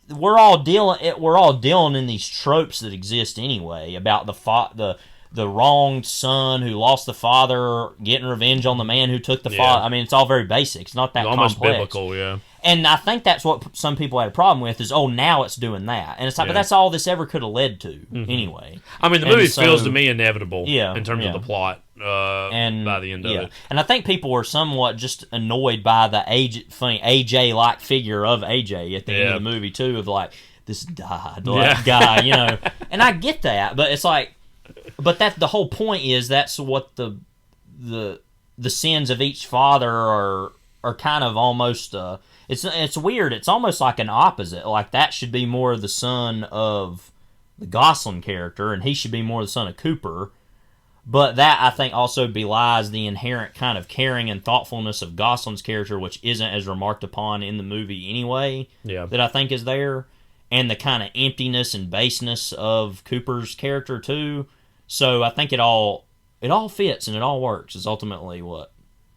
we're all dealing in these tropes that exist anyway, about the wronged son who lost the father, getting revenge on the man who took the father. I mean, it's all very basic. It's not that almost complex. biblical, yeah. And I think that's what some people had a problem with is, now it's doing that. And it's like, but that's all this ever could have led to anyway. I mean, the movie feels to me inevitable in terms of the plot and by the end of it. And I think people were somewhat just annoyed by the AJ-like figure of AJ at the end of the movie, too, of like, this died, guy, you know. And I get that, but it's like, but that the whole point is that's what the sins of each father are kind of almost it's weird. It's almost like an opposite. Like that should be more the son of the Gosling character, and he should be more the son of Cooper. But that I think also belies the inherent kind of caring and thoughtfulness of Gosling's character, which isn't as remarked upon in the movie anyway. Yeah. That I think is there, and the kind of emptiness and baseness of Cooper's character too. So I think it all fits and it all works. Is ultimately what.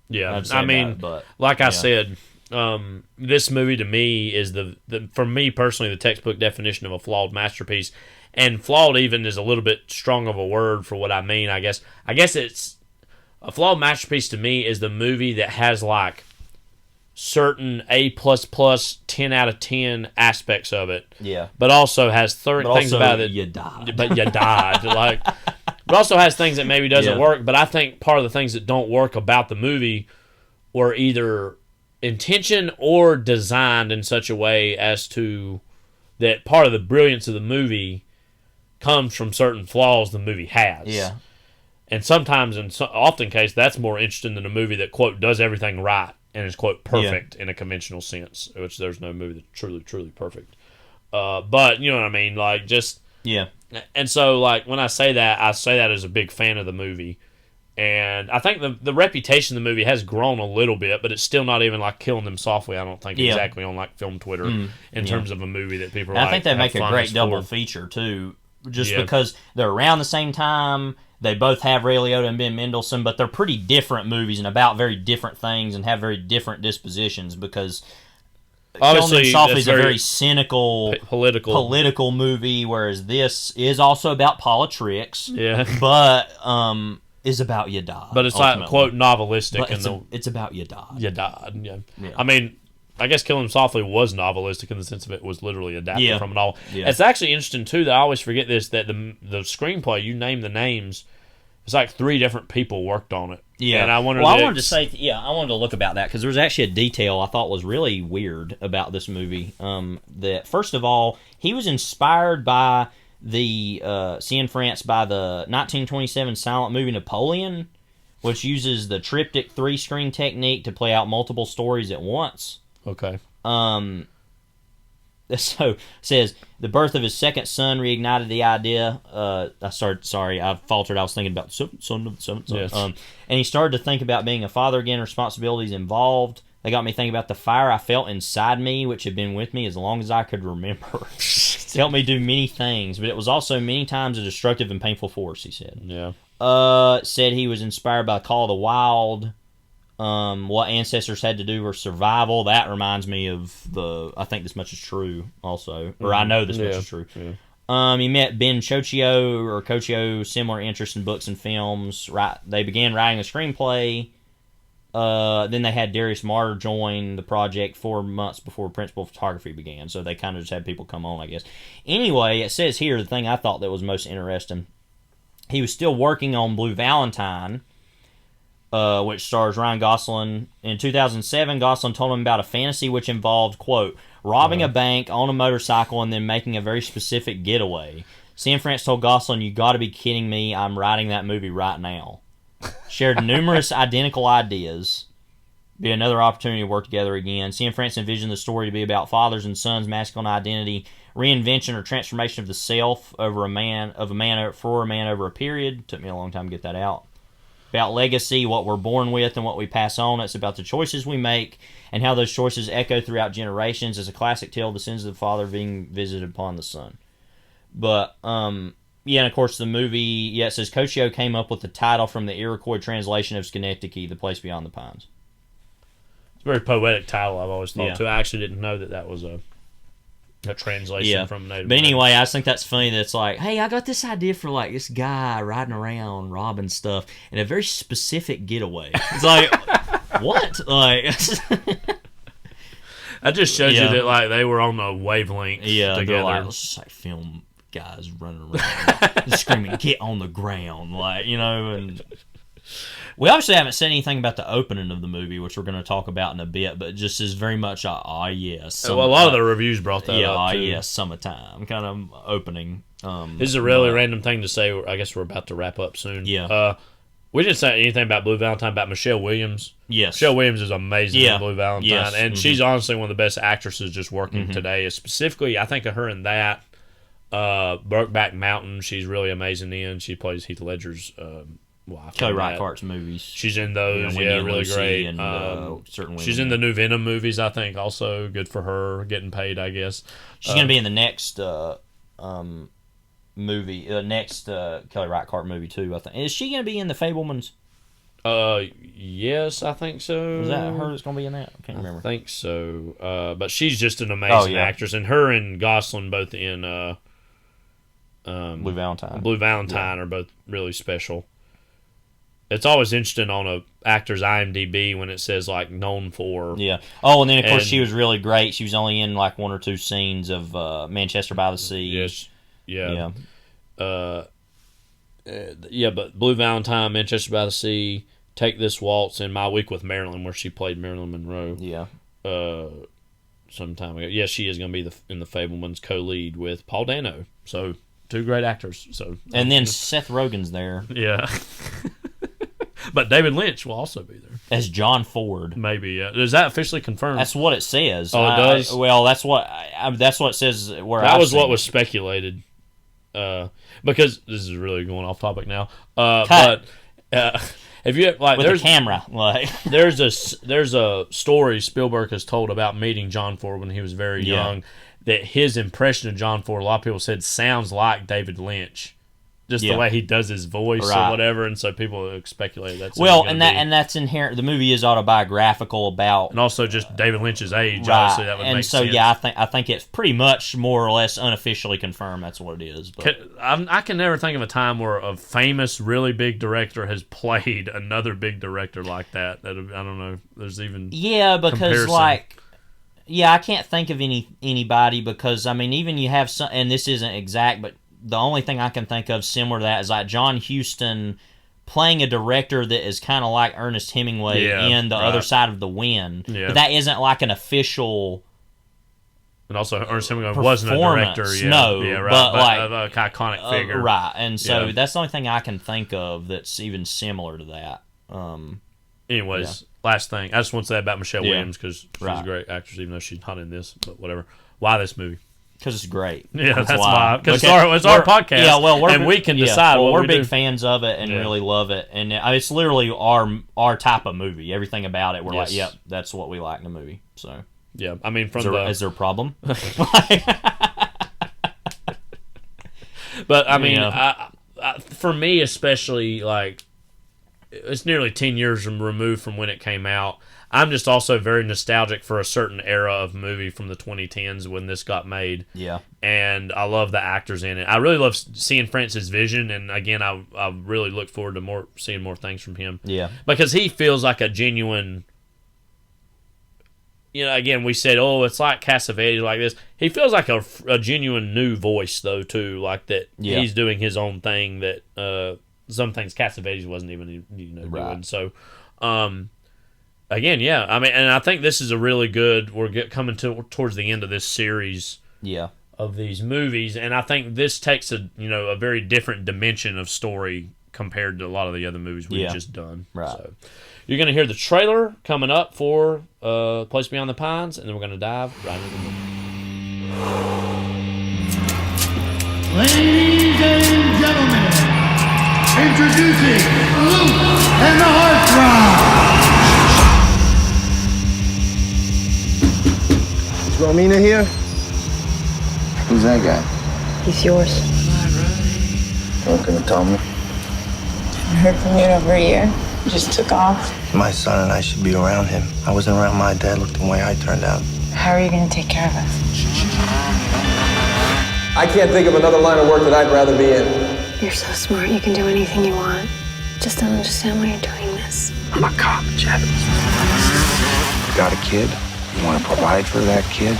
Yeah, I mean, like I said, this movie to me is the for me personally the textbook definition of a flawed masterpiece, and flawed even is a little bit strong of a word for what I mean. I guess it's a flawed masterpiece to me is the movie that has like certain A++, 10 out of 10 aspects of it. Yeah, but also has things about it. You died, but you died like. It also has things that maybe doesn't work, but I think part of the things that don't work about the movie were either intention or designed in such a way as to that part of the brilliance of the movie comes from certain flaws the movie has. Yeah. And sometimes, often case, that's more interesting than a movie that, quote, does everything right and is, quote, perfect in a conventional sense, which there's no movie that's truly, truly perfect. But, you know what I mean? Like, just... Yeah. And so, like, when I say that as a big fan of the movie. And I think the reputation of the movie has grown a little bit, but it's still not even, like, killing them softly, I don't think, exactly on, like, film Twitter in terms of a movie that people I think they make a great double feature, too, just because they're around the same time. They both have Ray Liotta and Ben Mendelsohn, but they're pretty different movies and about very different things and have very different dispositions because... Obviously, Killing is a very cynical, political movie, whereas this is also about politics. Yeah, but is about you died. But it's ultimately. Like quote novelistic, but it's about you died. You died. Yeah. I mean, I guess Killing Softly was novelistic in the sense of it was literally adapted from a novel. Yeah. It's actually interesting too that I always forget this that the screenplay you name the names. It's like 3 different people worked on it. Yeah, and I wanted to look about that because there was actually a detail I thought was really weird about this movie. That first of all, he was inspired by the Cianfrance by the 1927 silent movie Napoleon, which uses the triptych 3-screen technique to play out multiple stories at once. Okay. So says the birth of his second son reignited the idea. I faltered. I was thinking about the son of the seventh son. Yes. And he started to think about being a father again, responsibilities involved. They got me thinking about the fire I felt inside me, which had been with me as long as I could remember. It helped me do many things, but it was also many times a destructive and painful force, he said. Yeah. Said he was inspired by Call of the Wild. What ancestors had to do for survival. That reminds me of I think this much is true also. Or I know this much is true. Yeah. He met Ben Coccio, similar interest in books and films. They began writing a screenplay. Then they had Darius Martyr join the project 4 months before principal photography began. So they kind of just had people come on, I guess. Anyway, it says here, the thing I thought that was most interesting, he was still working on Blue Valentine, which stars Ryan Gosling. In 2007, Gosling told him about a fantasy which involved, quote, robbing a bank on a motorcycle and then making a very specific getaway. Cianfrance told Gosling, "You got to be kidding me, I'm writing that movie right now." Shared numerous identical ideas. Be another opportunity to work together again. Cianfrance envisioned the story to be about fathers and sons' masculine identity, reinvention or transformation of the self for a man over a period. Took me a long time to get that out. About legacy, what we're born with and what we pass on. It's about the choices we make and how those choices echo throughout generations. As a classic tale of the sins of the father being visited upon the son. But yeah, and of course the movie, it says Cochio came up with the title from the Iroquois translation of Schenectady, The Place Beyond the Pines. It's a very poetic title, I've always thought, too. I actually didn't know that was a translation from Native But anyway, American. I just think that's funny that it's like, hey, I got this idea for like this guy riding around robbing stuff in a very specific getaway. It's like, what? Like, that just shows you that like they were on a wavelength together. They're like, let's just like film guys running around screaming, "Get on the ground!" Like, you know. And we obviously haven't said anything about the opening of the movie, which we're going to talk about in a bit, but it just is very much yes. Well, a lot of the reviews brought that up too. Yes, summertime kind of opening. This is a really random thing to say. I guess we're about to wrap up soon. Yeah. We didn't say anything about Blue Valentine, about Michelle Williams. Yes. Michelle Williams is amazing in Blue Valentine. Yes. And she's honestly one of the best actresses just working today. Specifically, I think of her in that. Brokeback Mountain, she's really amazing in. She plays Heath Ledger's wife. Kelly Reichardt's movies. She's in those, really Lucy great. And, she's in the new Venom movies, I think, also. Good for her, getting paid, I guess. She's going to be in the next movie, next Kelly Reichardt movie, too, I think. Is she going to be in The Fabelmans? Yes, I think so. Was that her that's going to be in that? I can't remember. I think so. But she's just an amazing actress. And her and Gosling both in Blue Valentine. Blue Valentine are both really special. It's always interesting on a actor's IMDb when it says like known for. Yeah. Oh, and then of course she was really great. She was only in like one or two scenes of Manchester by the Sea. Yes. Yeah. But Blue Valentine, Manchester by the Sea, Take This Waltz, and My Week with Marilyn, where she played Marilyn Monroe. Yeah. Some time ago. Yeah, she is going to be in the Fabelmans co-lead with Paul Dano. So, two great actors. So, and then Seth Rogen's there. Yeah. But David Lynch will also be there as John Ford. Maybe. Yeah. Is that officially confirmed? That's what it says. Oh, it does. Well, that's what it says. Where that was what was speculated. Because this is really going off topic now. But if you like, with there's a camera, like there's a story Spielberg has told about meeting John Ford when he was very young. That his impression of John Ford, a lot of people said, sounds like David Lynch. Just the way he does his voice or whatever, and so people speculate that's and that's inherent. The movie is autobiographical about, and also just David Lynch's age. Obviously, that would make sense. And so, I think it's pretty much more or less unofficially confirmed. That's what it is. But I can never think of a time where a famous, really big director has played another big director like that. That I don't know. There's even because comparison. I can't think of anybody because I mean, even you have some, and this isn't exact, but the only thing I can think of similar to that is like John Huston playing a director that is kind of like Ernest Hemingway in The Other Side of the Wind. Yeah. But that isn't like an official. And also, Ernest Hemingway wasn't a director. No, but like an iconic figure, right? And so that's the only thing I can think of that's even similar to that. Anyways, last thing I just want to say about Michelle Williams because she's a great actress, even though she's not in this. But whatever. Why this movie? Because it's great. Yeah, that's why. Because it's our podcast. Yeah, well, and we can decide. Well, what we're big fans of it and really love it, and it's literally our type of movie. Everything about it, we're like, yep, that's what we like in the movie. So yeah, I mean, is there a problem? But I mean, for me especially, like it's nearly 10 years removed from when it came out. I'm just also very nostalgic for a certain era of movie from the 2010s when this got made. Yeah. And I love the actors in it. I really love Cianfrance's vision, and again, I really look forward to seeing more things from him. Yeah. Because he feels like a genuine... again, we said, it's like Cassavetes, like this. He feels like a genuine new voice, though, too. Like that he's doing his own thing that some things Cassavetes wasn't even doing. So... Again, I mean, and I think this is a really good. We're coming towards the end of this series, of these movies, and I think this takes a very different dimension of story compared to a lot of the other movies we've just done. Right. So you're going to hear the trailer coming up for Place Beyond the Pines, and then we're going to dive right into the movie. Ladies and gentlemen, introducing Luke and the Heartthrob. Romina here? Who's that guy? He's yours. You weren't gonna tell me? I heard from you in over a year. You just took off. My son and I should be around him. I wasn't around my dad. Look the way I turned out. How are you going to take care of us? I can't think of another line of work that I'd rather be in. You're so smart. You can do anything you want. Just don't understand why you're doing this. I'm a cop, Jeff. You got a kid? You want to provide for that kid?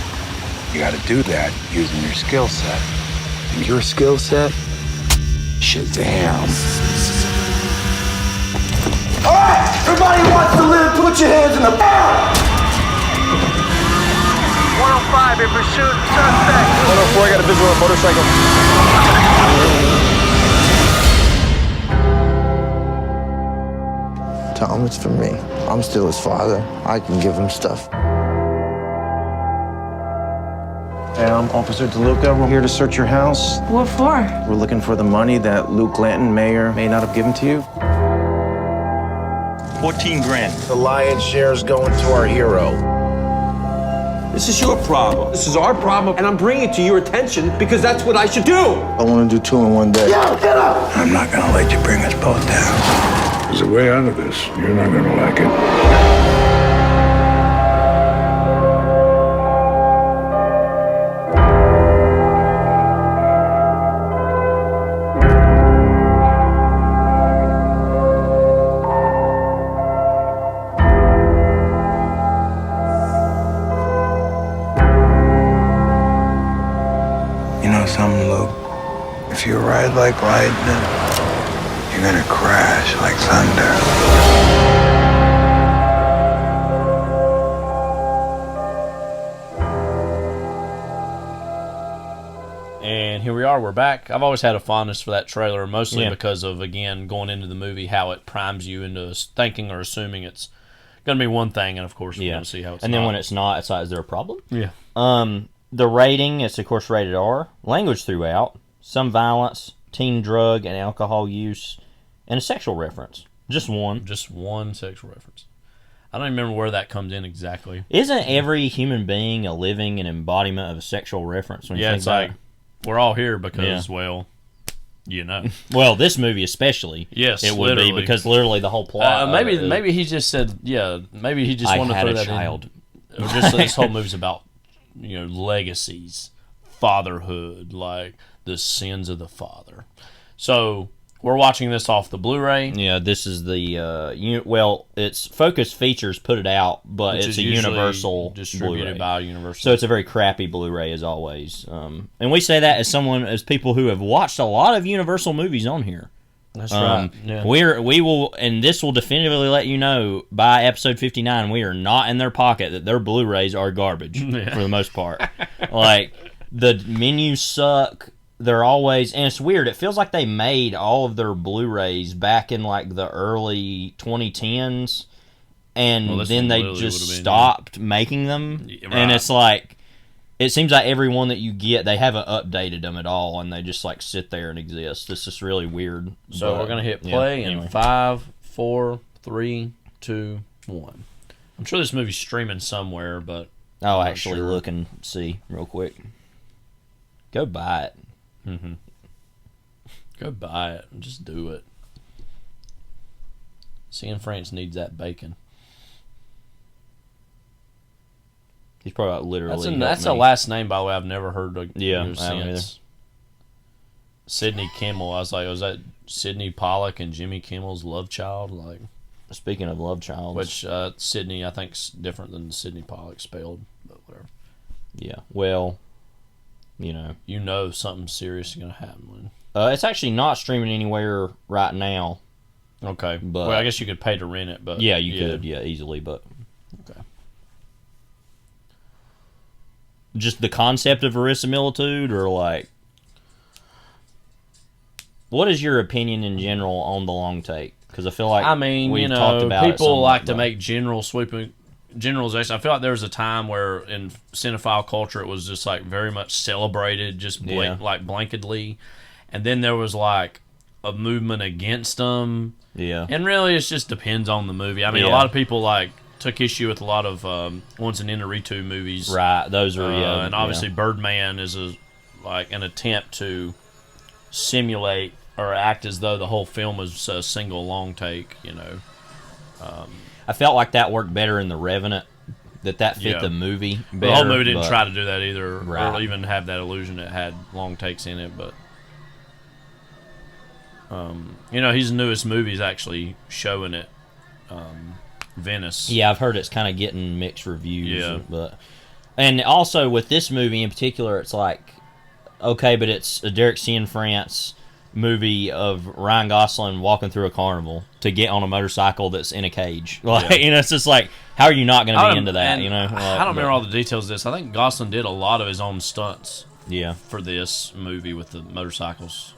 You got to do that using your skill set. And your skill set? Shazam. All right! Everybody wants to live, put your hands in the air! 105 in pursuit of suspect. 104, I got a visual on a motorcycle. Tell him it's for me. I'm still his father. I can give him stuff. Hey, I'm Officer DeLuca. We're here to search your house. What for? We're looking for the money that Luke Glanton may or may not have given to you. 14 grand. The lion's share is going to our hero. This is your problem. This is our problem, and I'm bringing it to your attention because that's what I should do. I want to do 2 in one day. Yo, get up! I'm not going to let you bring us both down. There's a way out of this. You're not going to like it. You know something, Luke? If you ride like lightning, you're gonna crash like thunder. And here we are, we're back. I've always had a fondness for that trailer, mostly because of, again, going into the movie, how it primes you into thinking or assuming it's going to be one thing, and of course we're going to see how it's and not. then when it's not, it's like, is there a problem? Yeah. The rating is, of course, rated R. Language throughout. Some violence, teen drug and alcohol use, and a sexual reference. Just one. Just one sexual reference. I don't even remember where that comes in exactly. Isn't every human being a living and embodiment of a sexual reference? When you think it's about like, we're all here because, well, you know. Well, this movie especially. Yes, it would literally. be because literally the whole plot. Maybe he just said, maybe he just wanted to throw that child. in. Or just this whole movie's about, legacies, fatherhood, like the sins of the father. So we're watching this off the Blu-ray. Yeah, this is the it's Focus Features put it out, but it's a Universal distributed Blu-ray. by Universal. So it's a very crappy Blu-ray as always. And we say that as people who have watched a lot of Universal movies on here. That's right. Yeah. We will, and this will definitively let you know by episode 59, we are not in their pocket that their Blu-rays are garbage for the most part. Like, the menus suck. They're always, and it's weird. It feels like they made all of their Blu-rays back in like the early 2010s, and then they just stopped making them. Right. And it's like, it seems like every one that you get, they haven't updated them at all, and they just like sit there and exist. It's just really weird. So we're gonna hit play in 5, 4, 3, 2, 1. I'm sure this movie's streaming somewhere, but I'll actually look and see real quick. Go buy it. Mm-hmm. Go buy it. Just do it. Cianfrance needs that bacon. He's probably literally. That's a last name, by the way. I've never heard of. Yeah, since Sidney Kimmel. I was like, was that Sidney Pollack and Jimmy Kimmel's love child? Like, speaking of love child, which Sidney I think's different than Sidney Pollack spelled, but whatever. Yeah. Well. You know something serious is going to happen when. It's actually not streaming anywhere right now. Okay. But well, I guess you could pay to rent it, but yeah, you could, easily, but okay. Just the concept of verisimilitude, or like, what is your opinion in general on the long take? Because I feel like we've talked about people like to make generalization. I feel like there was a time where in cinephile culture it was just like very much celebrated, just like blanketly, and then there was like a movement against them. Yeah, and really it just depends on the movie. I mean, a lot of people like took issue with a lot of Once and Inarritu movies. Right, those are and obviously Birdman is a like an attempt to simulate or act as though the whole film was a single long take. I felt like that worked better in The Revenant. That fit the movie better. The whole movie didn't try to do that either, right. or even have that illusion it had long takes in it. But his newest movie is actually showing it. Venice. Yeah, I've heard it's kind of getting mixed reviews. Yeah. And also with this movie in particular, it's like, okay, but it's a Derek Cianfrance movie of Ryan Gosling walking through a carnival to get on a motorcycle that's in a cage. Like, it's just like, how are you not going to be into that? I don't remember all the details of this. I think Gosling did a lot of his own stunts. Yeah. For this movie with the motorcycles.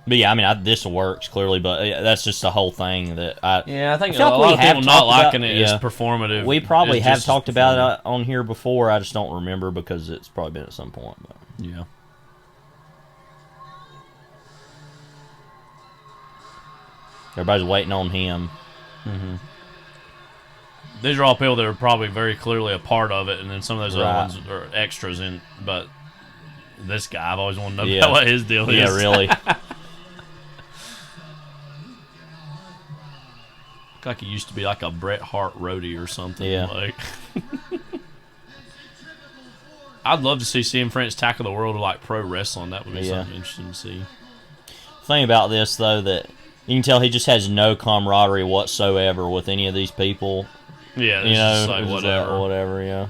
But yeah, I mean, this works clearly, but that's just the whole thing that I think a lot of people not liking it is performative. We probably have talked about it on here before. I just don't remember because it's probably been at some point. But. Yeah. Everybody's waiting on him. Mm-hmm. These are all people that are probably very clearly a part of it, and then some of those other ones are extras in. But this guy, I've always wanted to know what his deal is. Yeah, really. Like he used to be like a Bret Hart roadie or something. Yeah. Like. I'd love to see Cianfrance tackle the world of like pro wrestling. That would be something interesting to see. Thing about this though, that you can tell he just has no camaraderie whatsoever with any of these people. Yeah, just like whatever. Yeah.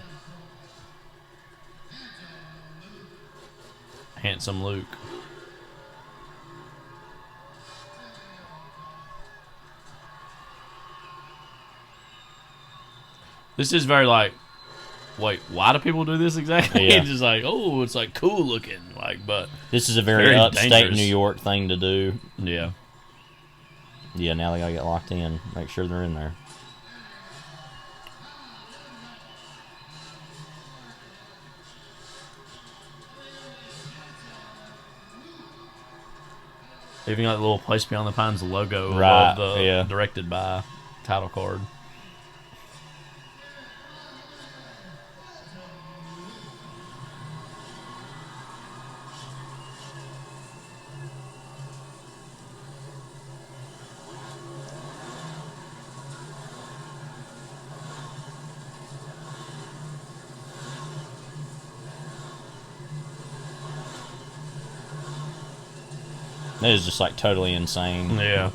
Handsome Luke. This is very like, wait, why do people do this exactly? Yeah. It's just like, oh, it's like cool looking, like, but this is a very upstate dangerous. New York thing to do. Yeah. Yeah, now they gotta get locked in. Make sure they're in there. Even got the little Place Beyond the Pines logo right. above the directed by title card. That is just like totally insane. Yeah.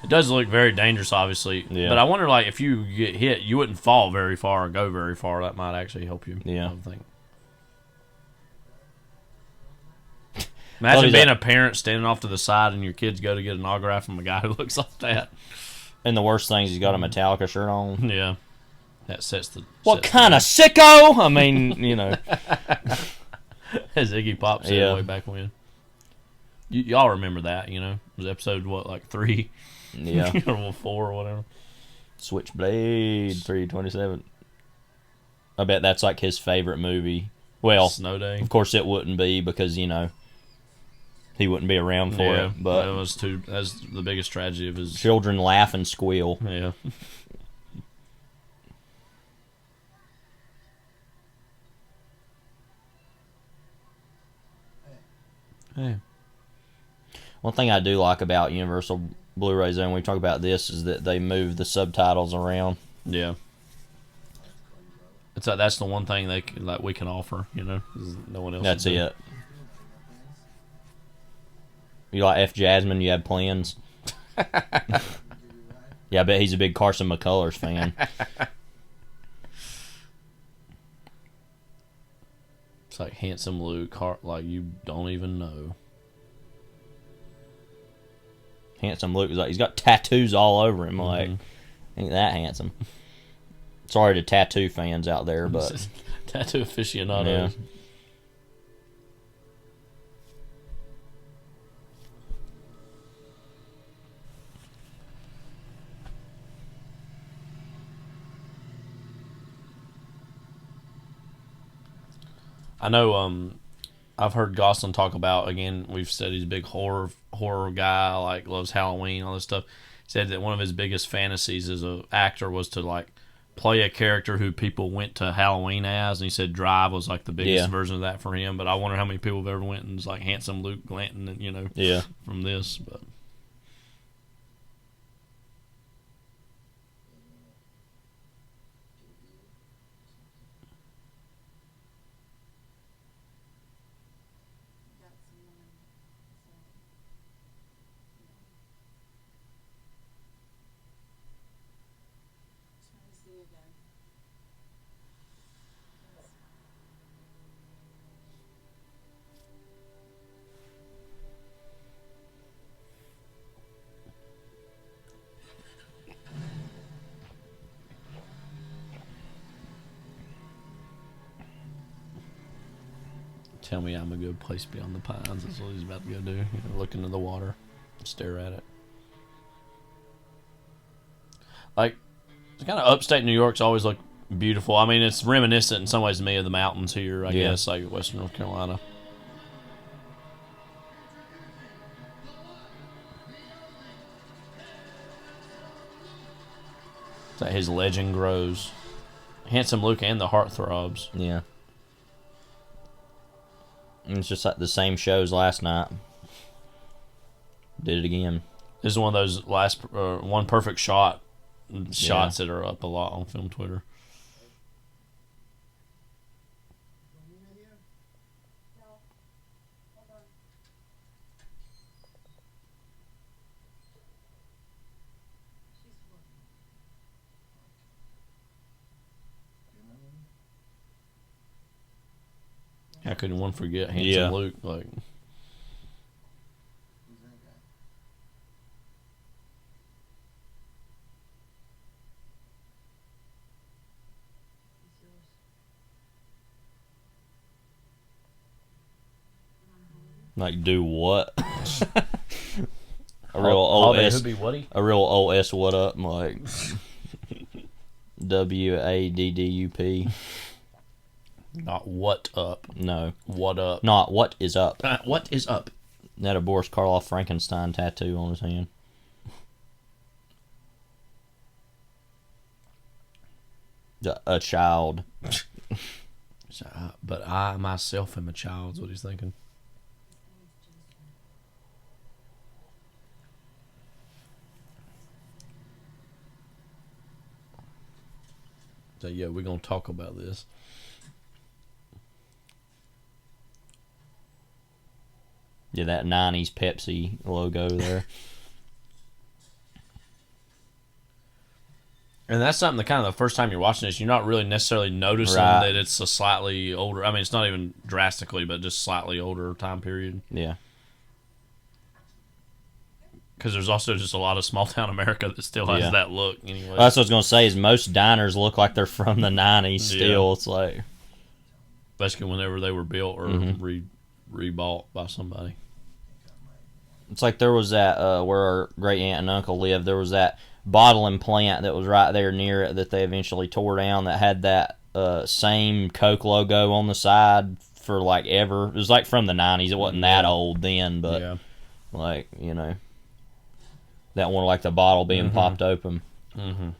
It does look very dangerous, obviously. Yeah. But I wonder, like, if you get hit, you wouldn't fall very far or go very far. That might actually help you. Yeah. I think. Imagine being a parent standing off to the side and your kids go to get an autograph from a guy who looks like that. And the worst thing is he's got a Metallica shirt on. Yeah. That sets the... What kind of sicko? I mean, you know. As Iggy Pop said way back when. Y'all remember that, you know? It was episode, what, like 3? Yeah. Or 4 or whatever. Switchblade 327. I bet that's like his favorite movie. Well, Snow Day. Of course it wouldn't be because, you know, he wouldn't be around for it. But that's the biggest tragedy of his... Children laugh and squeal. Yeah. Hey. One thing I do like about Universal Blu-rays, and we talk about this, is that they move the subtitles around. Yeah. It's like that's the one thing we can offer, you know. No one else. That's it. You like F. Jasmine? You have plans? Yeah, I bet he's a big Carson McCullers fan. It's like Handsome Luke, like you don't even know. Handsome Luke is like he's got tattoos all over him. Like, ain't that handsome? Sorry to tattoo fans out there, but tattoo aficionados. Yeah. I know I've heard Gosling talk about, again, we've said he's a big horror guy, like loves Halloween, all this stuff. He said that one of his biggest fantasies as an actor was to like play a character who people went to Halloween as, and he said Drive was like the biggest version of that for him. But I wonder how many people have ever went and was like handsome Luke Glanton, you know, from this. But tell me I'm a good place beyond the pines. That's what he's about to go do. You know, look into the water, stare at it. Like, kind of upstate New York's always looked beautiful. I mean, it's reminiscent in some ways to me of the mountains here, I guess, like Western North Carolina. It's like his legend grows. Handsome Luke and the Heartthrobs. Yeah. And it's just like the same shows last night. Did it again. This is one of those last one perfect shots that are up a lot on Film Twitter. How could one forget Handsome Luke? Like, do what? A real old S. A real old S. What up? Like WADDUP. Not what up. No. What up. Not what is up. What is up? That a Boris Karloff Frankenstein tattoo on his hand. A child. But I myself am a child, is what he's thinking. So yeah, we're gonna talk about this. Yeah, that 90s Pepsi logo there. And that's something that kind of the first time you're watching this, you're not really necessarily noticing that it's a slightly older. I mean, it's not even drastically, but just slightly older time period. Yeah. Because there's also just a lot of small town America that still has that look. Anyway, well, that's what I was gonna say. Is most diners look like they're from the 90s still? It's like basically whenever they were built or rebought by somebody. It's like there was that where our great aunt and uncle lived. There was that bottling plant that was right there near it that they eventually tore down. That had that same Coke logo on the side for like ever. It was like from the 90s. It wasn't that old then, but like, you know, that one like the bottle being popped open. Mm-hmm.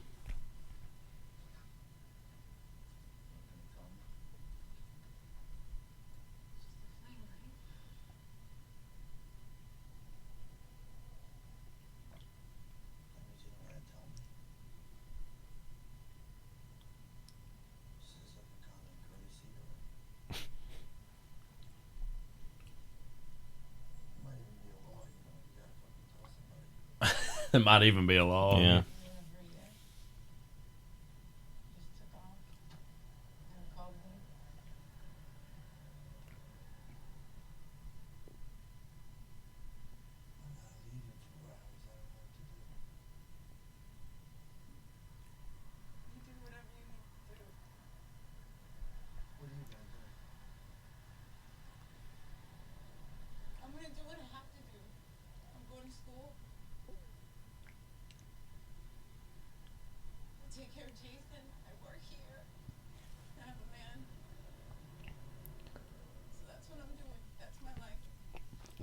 It might even be a law. Yeah.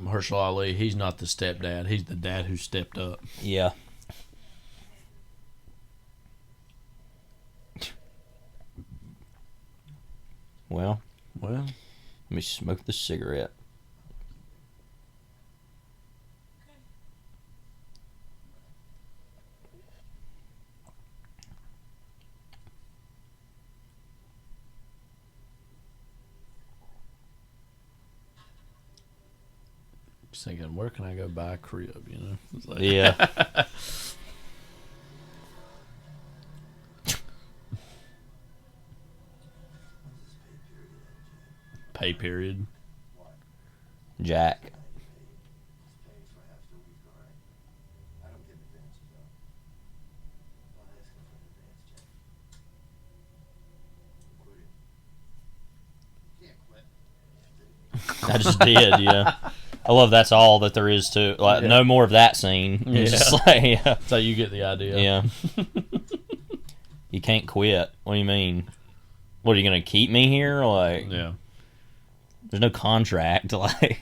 Mahershala Ali, he's not the stepdad. He's the dad who stepped up. Yeah. Well, let me smoke this cigarette. Just thinking, where can I go buy a crib? You know, it's like, Yeah. Pay period. Jack. I just did, yeah. I love that's all that there is to like. Yeah. No more of that scene. It's just like, yeah. So you get the idea. Yeah. You can't quit. What do you mean? What, are you gonna keep me here? Like, yeah. There's no contract. Like,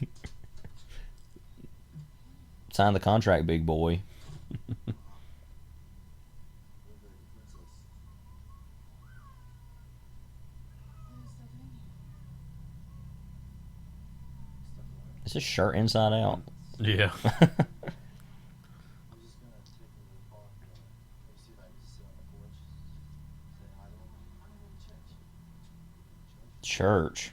sign the contract, big boy. Is his shirt inside out? Yeah. Church.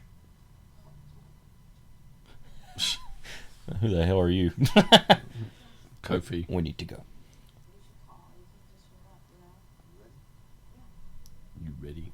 Who the hell are you? Kofi. We need to go. You ready?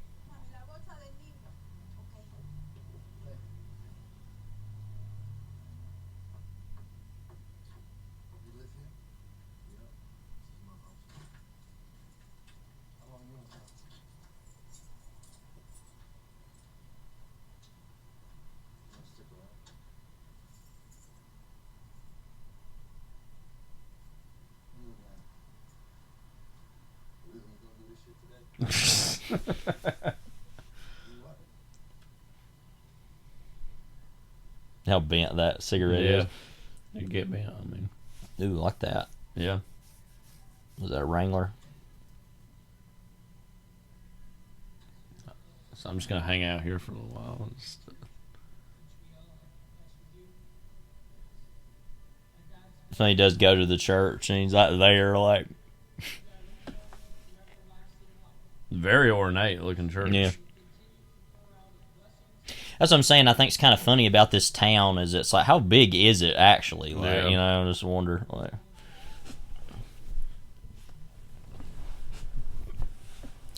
How bent that cigarette is. You get me. I mean, ooh, like that. Yeah. Was that a Wrangler? So I'm just gonna hang out here for a little while. So he does go to the church, and he's like there, like very ornate looking church. Yeah. That's what I'm saying. I think it's kind of funny about this town is it's like, how big is it actually? Like, Yeah. you know, I just wonder. Like,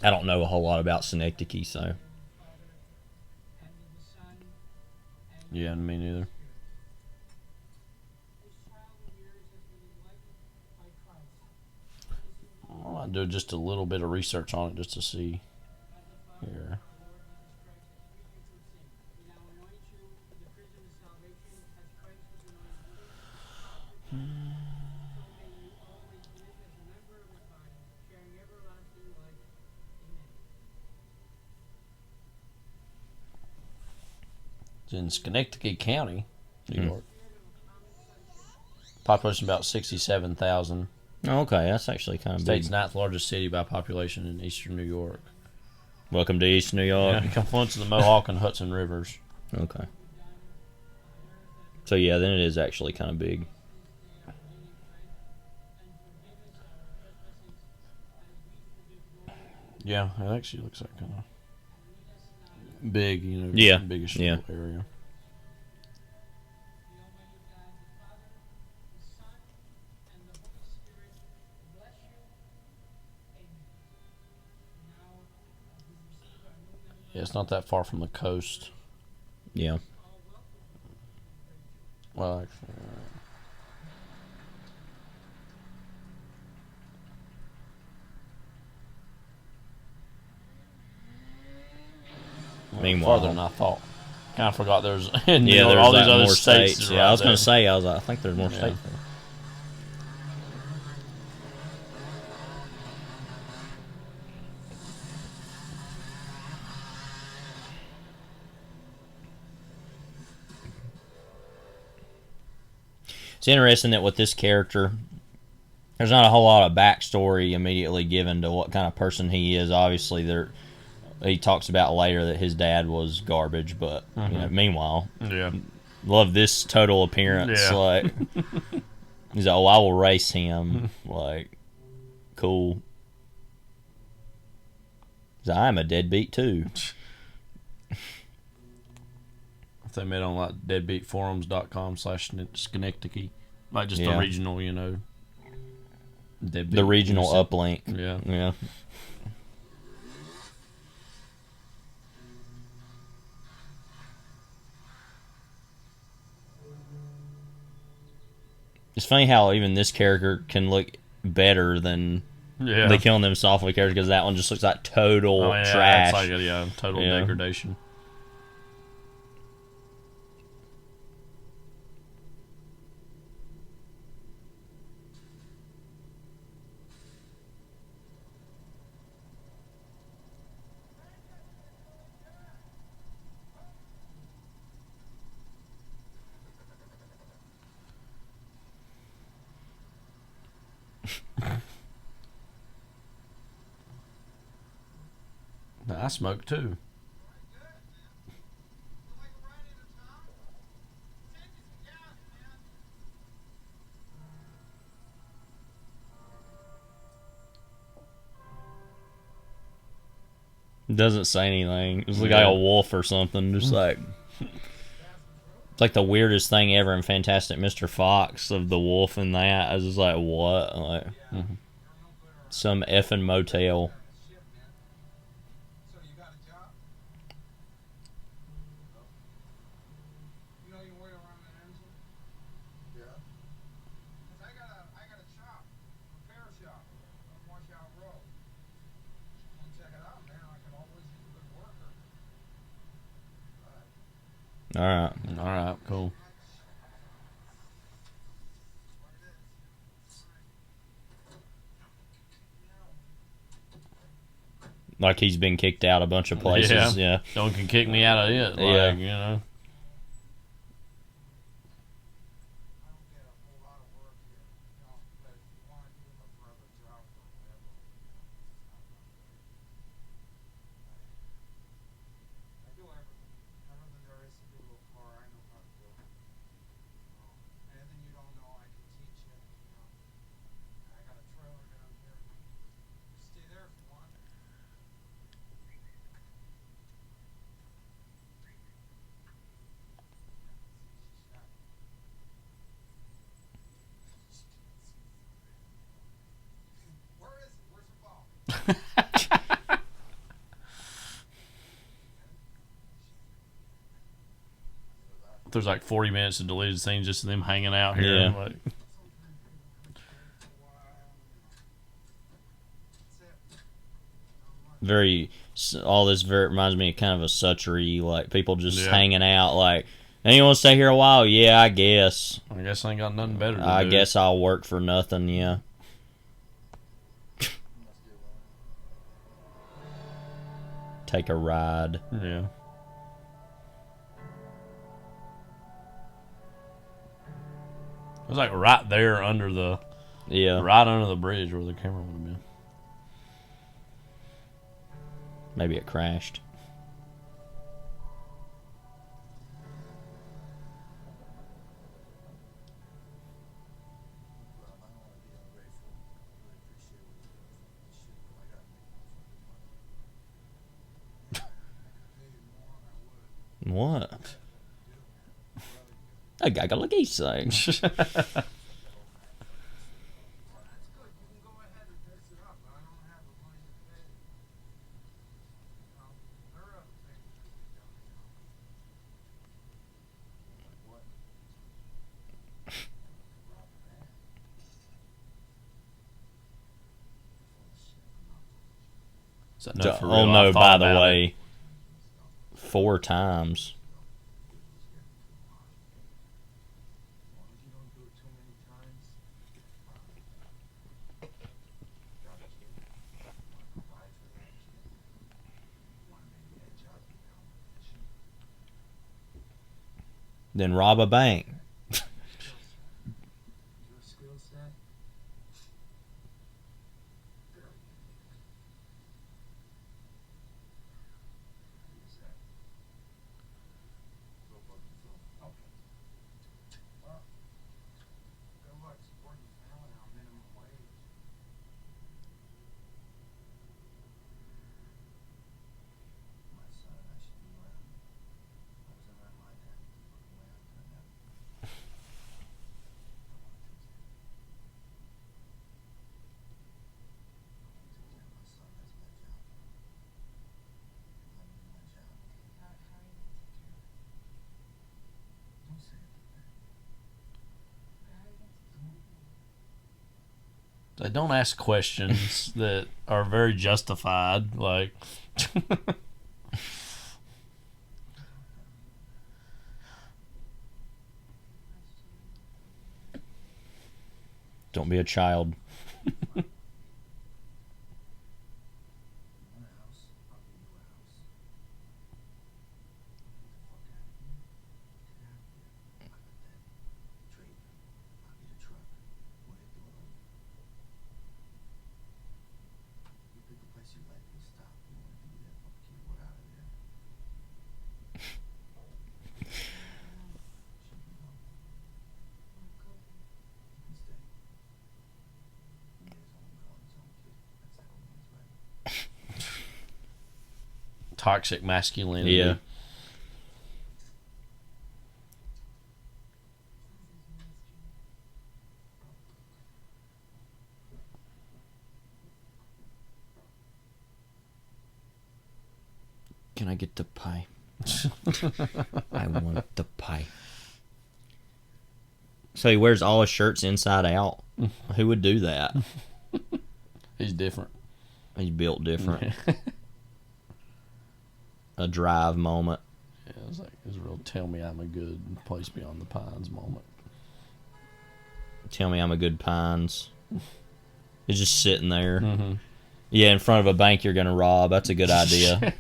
I don't know a whole lot about Schenectady, so Yeah, me neither. I might do just a little bit of research on it just to see here. It's in Schenectady County, New York. Population about 67,000. Oh, okay, that's actually kind of State's big. ninth largest city by population in eastern New York. Welcome to East New York. Yeah, confluence of the Mohawk and Hudson rivers. Okay. So yeah, then it is actually kind of big. Yeah, it actually looks like kind of big, you know. Yeah, Biggest yeah. area. Yeah, it's not that far from the coast. Yeah. Well, actually, Meanwhile, farther than I thought. Kind of forgot there's in New yeah, York, there's all these like other more states. Yeah, I was going to say, I think there's more states. it's interesting that with this character, there's not a whole lot of backstory immediately given to what kind of person he is. Obviously, he talks about later that his dad was garbage, but you know, meanwhile, love this total appearance. Yeah. Like, he's like, oh, I will race him. Like, cool. He's like, I'm a deadbeat too. If they met on like deadbeatforums.com/Schenectady, like just the Yeah. regional, you know, deadbeat The regional innocent. uplink. Yeah. Yeah. It's funny how even this character can look better than the Killing Them Softly character, because that one just looks like total trash. It's like total degradation. I smoke too. Doesn't say anything. It's like a wolf or something. Just like, it's like the weirdest thing ever in Fantastic Mr. Fox of the wolf and that. I was just like, what? Like, some effing motel. All right, cool. Like he's been kicked out a bunch of places. Yeah. No one can kick me out of it. Like, Yeah. You know. There's like 40 minutes of deleted scenes just of them hanging out here. Yeah. Like, All this reminds me of kind of a Sutchery, like people just hanging out. Like, and you want to stay here a while? Yeah, I guess. I guess I ain't got nothing better to do. I guess I'll work for nothing. Yeah. Take a ride. Yeah. It was like right there under the right under the bridge where the camera would have been. Maybe it crashed. What? A guy got a geese thing. Oh no! By the way, 4 times. Then rob a bank. They don't ask questions that are very justified. Like, don't be a child. toxic masculinity. Yeah. Can I get the pie? I want the pie. So he wears all his shirts inside out. Who would do that? He's different. He's built different. A drive moment. Yeah, it's like it's a real tell me I'm a good place beyond the pines moment. Tell me I'm a good pines. He's just sitting there. Mm-hmm. Yeah, in front of a bank you're gonna rob. That's a good idea.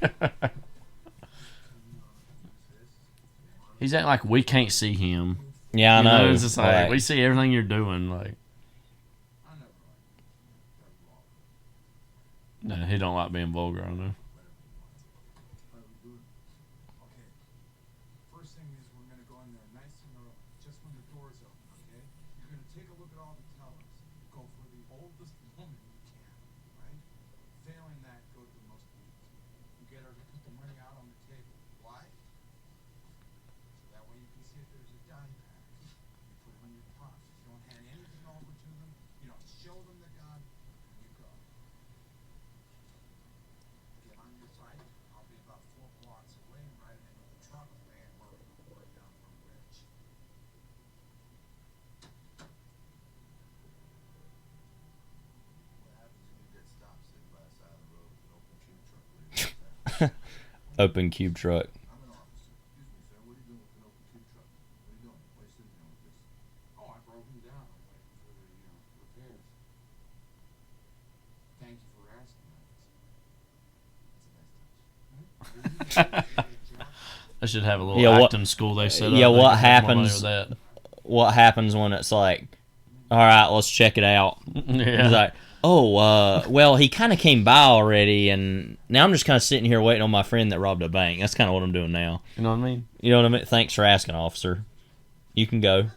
He's acting like we can't see him. Yeah, I know. It's just like we see everything you're doing. Like, no, he don't like being vulgar. I know. Open cube truck. I should have a little acting school they set up. Yeah, what happens? What happens when it's like, all right, let's check it out? Yeah. He's like, oh, well, he kind of came by already, and now I'm just kind of sitting here waiting on my friend that robbed a bank. That's kind of what I'm doing now. You know what I mean? You know what I mean? Thanks for asking, officer. You can go.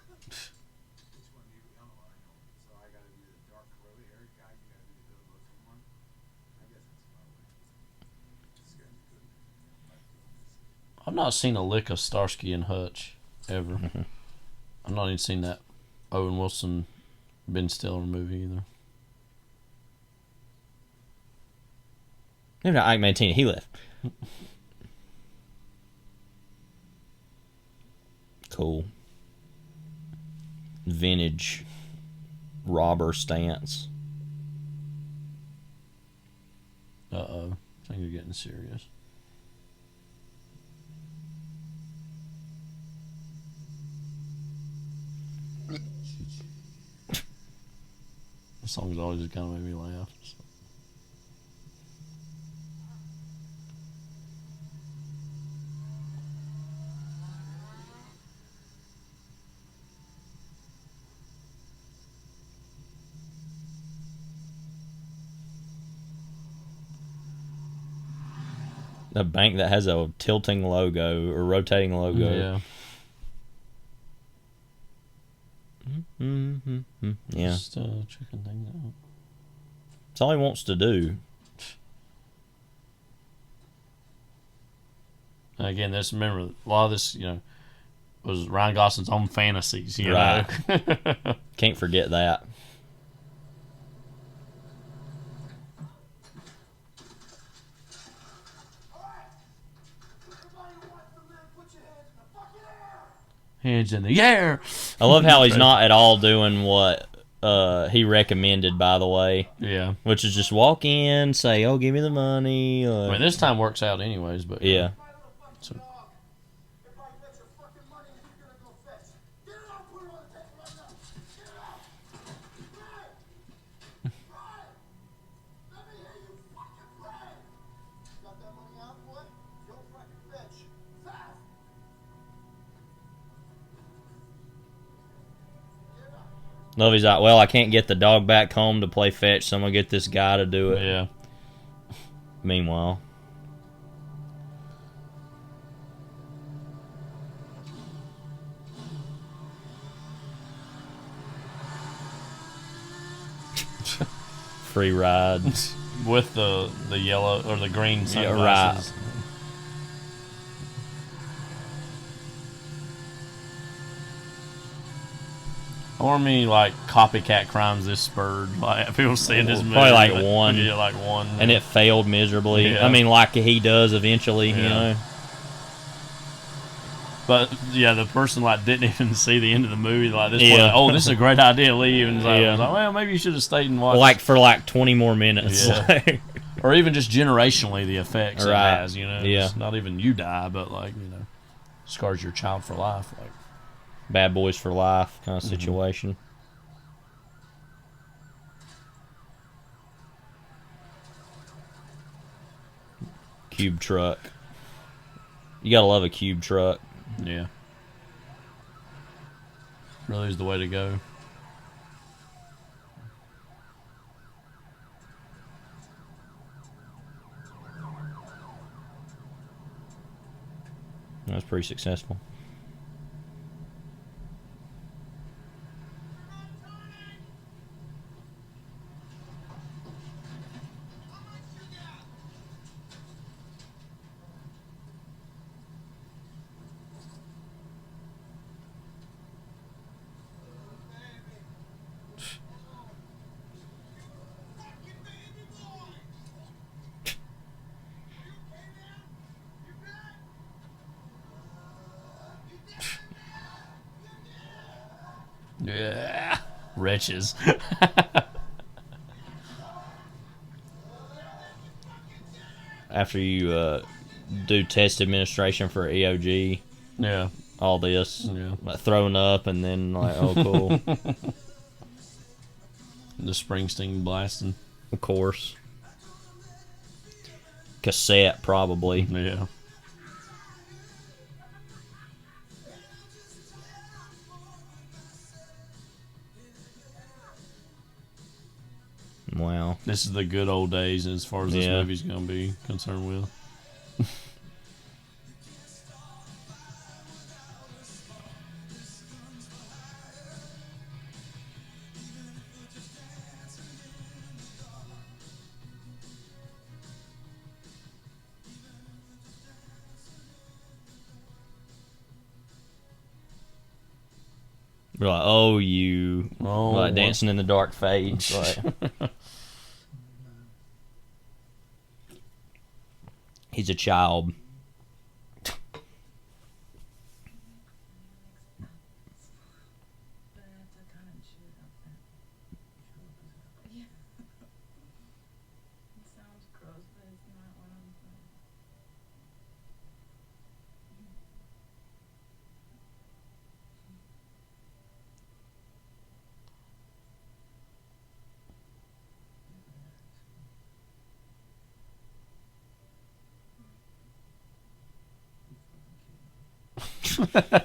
I've not seen a lick of Starsky and Hutch ever. Mm-hmm. I've not even seen that Owen Wilson, Ben Stiller movie either. Maybe not Ike Mantini. He left. Cool. Vintage robber stance. Uh-oh. I think you're getting serious. The song's always just kind of made me laugh. So. A bank that has a tilting logo or rotating logo. Yeah. Mm-hmm. Yeah. Just checking things out. That's all he wants to do. And again, remember a lot of this, was Ryan Gosling's own fantasies. You Right. know? Can't forget that. Hands in the air. I love how he's not at all doing what he recommended, by the way. Yeah. Which is just walk in, say, "Oh, give me the money." I mean, this time works out anyways, but yeah. So, Lovey's like, well, I can't get the dog back home to play fetch, so I'm gonna get this guy to do it. Yeah. Meanwhile, free ride with the yellow or the green sunglasses. Yeah, right. Or me like copycat crimes this spurred like people seeing this movie. Probably like one. Yeah, like one. And it failed miserably. Yeah. I mean, like he does eventually, you know. But yeah, the person like didn't even see the end of the movie. Like this, Yeah. point, oh, this is a great idea. Leave, and like, Yeah. I was like, well, maybe you should have stayed and watched. Like for like 20 more minutes. Yeah. Or even just generationally, the effects it Right. has. You know, Yeah. It's not even you die, but like scars your child for life. Like Bad boys for life kind of situation. Cube truck. You gotta love a cube truck. Yeah. Really is the way to go. That was pretty successful. Yeah. Wretches. After you do test administration for EOG, Yeah. all this, Yeah. like throwing up, and then like, oh, cool. The Springsteen blasting. Of course. Cassette, probably. Yeah. Wow. This is the good old days as far as this Yeah. movie's going to be concerned with. We're like, oh, you. Oh, like dancing in the dark fades. Like. He's a child.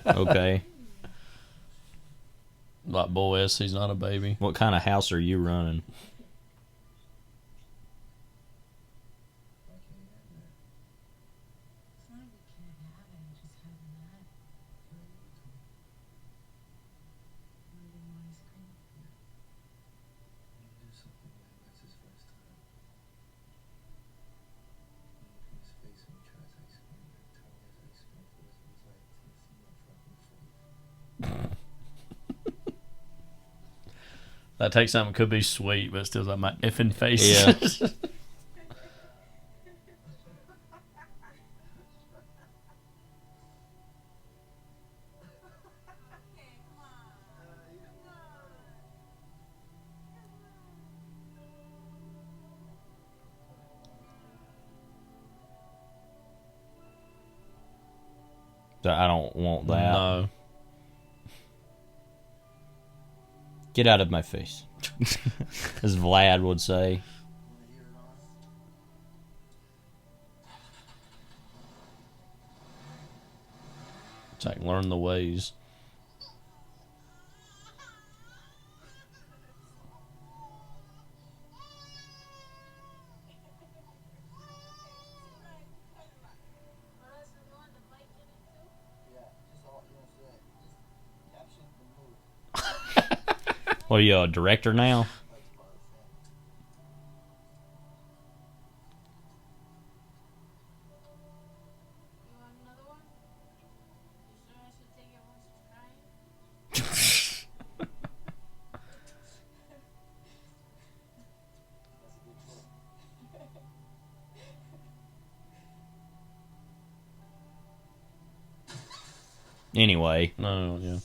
Okay. Like Boaz, he's not a baby. What kind of house are you running? That takes something could be sweet, but still like my effing face. Yeah. I don't want that. No. Get out of my face. As Vlad would say. It's like learn the ways. What are you, a director now? Anyway. No, yeah.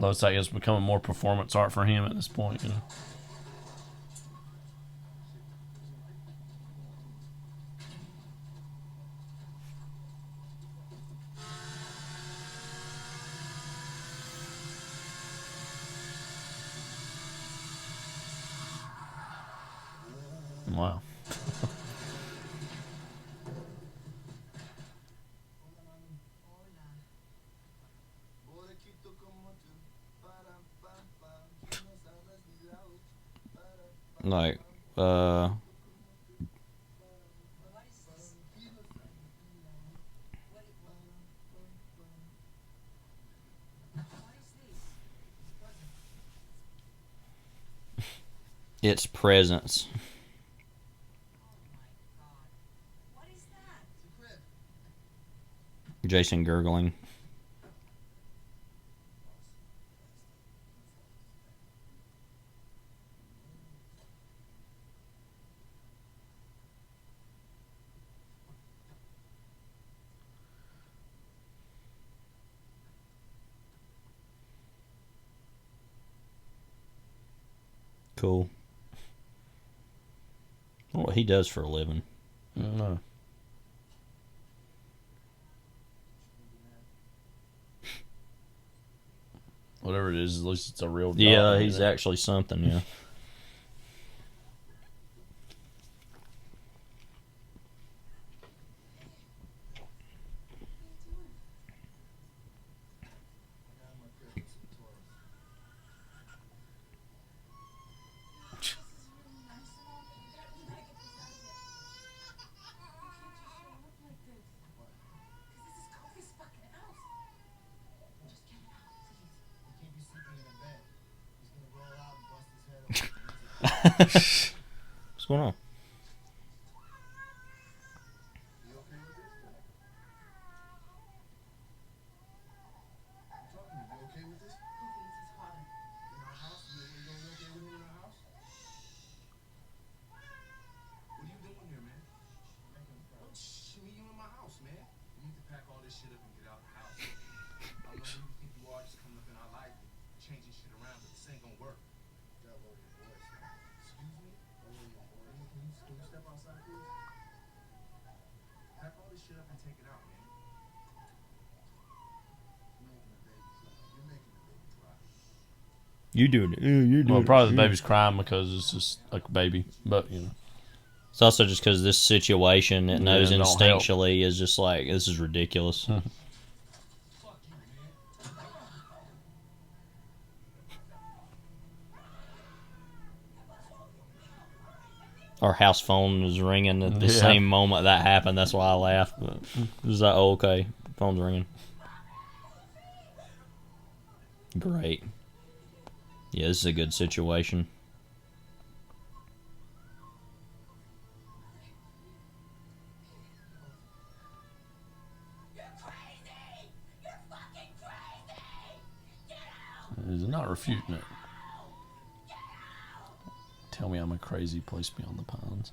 Looks like it's becoming more performance art for him at this point, you know. Wow. Like, its presence. Jason gurgling. Cool. I don't know what he does for a living. No. Whatever it is, at least it's a real job. Yeah, he's actually something, yeah. What's going on? You doing it. You're doing well, probably the baby's crying because it's just like a baby. But, you know. It's also just because this situation, it knows don't instinctually is just like, this is ridiculous. Our house phone was ringing at the same moment that happened. That's why I laughed. But it was like, oh, okay, phone's ringing. Great. Yeah, this is a good situation. He's not refuting it. Tell me I'm a crazy place beyond the pines.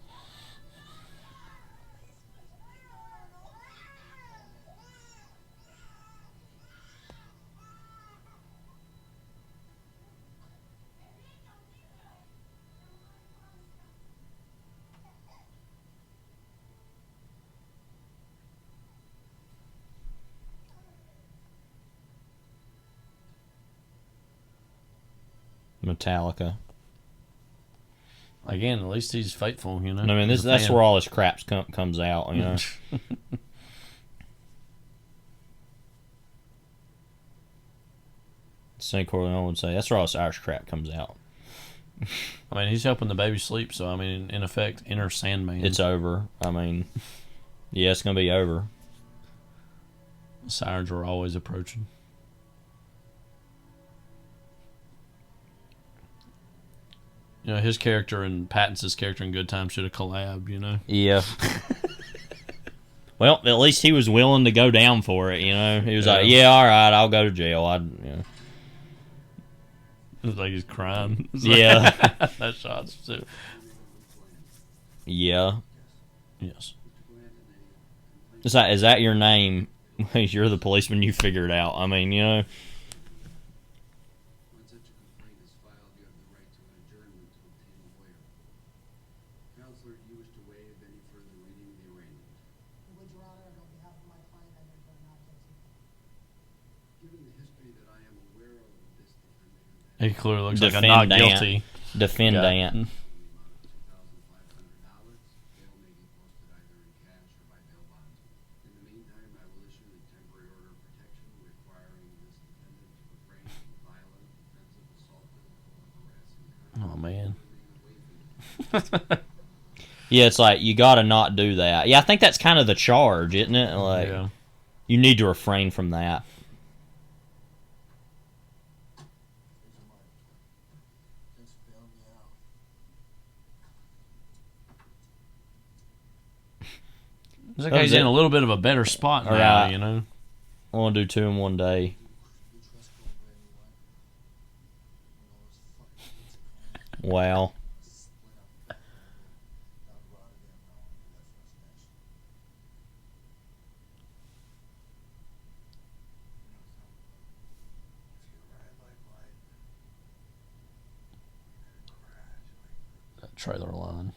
Metallica. Again, at least he's faithful, you know. I mean, that's where all this crap comes out, you know. St. Corleone would say that's where all this Irish crap comes out. I mean, he's helping the baby sleep, so I mean, in effect, inner Sandman. It's over. I mean, yeah, it's gonna be over. The sirens are always approaching. You know, his character and Pattinson's character in Good Time should have collabed, you know? Yeah. Well, at least he was willing to go down for it, you know? He was like, yeah, all right, I'll go to jail. It's like he's crying. Yeah. That shot's too. Yeah. Yes. It's like, is that your name? You're the policeman, you figured it out. I mean, you know... He clearly looks like a not guilty defendant. Oh man. Yeah, it's like you got to not do that. Yeah, I think that's kind of the charge, isn't it? Like, you need to refrain from that. Looks like he's in a little bit of a better spot now, you know? I want to do 2 in one day. Wow. That trailer line.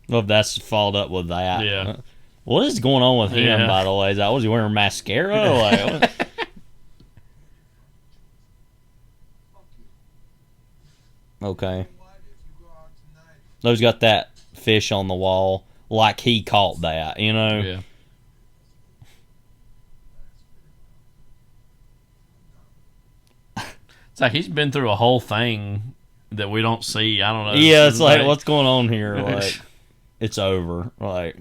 Well, if that's followed up with that. Yeah. What is going on with him, by the way? Was he wearing mascara? Like, okay. Those got that fish on the wall, like he caught that, you know? Yeah. It's like he's been through a whole thing that we don't see. I don't know. Yeah, it's like, what's going on here? Like, it's over. Like,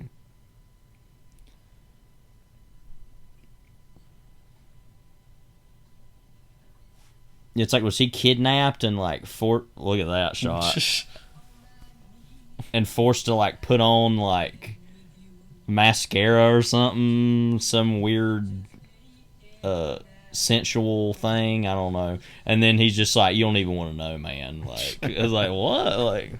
it's like, was he kidnapped and like look at that shot. And forced to like put on like mascara or something, some weird sensual thing, I don't know. And then he's just like, you don't even want to know, man. Like, I was like, what? Like,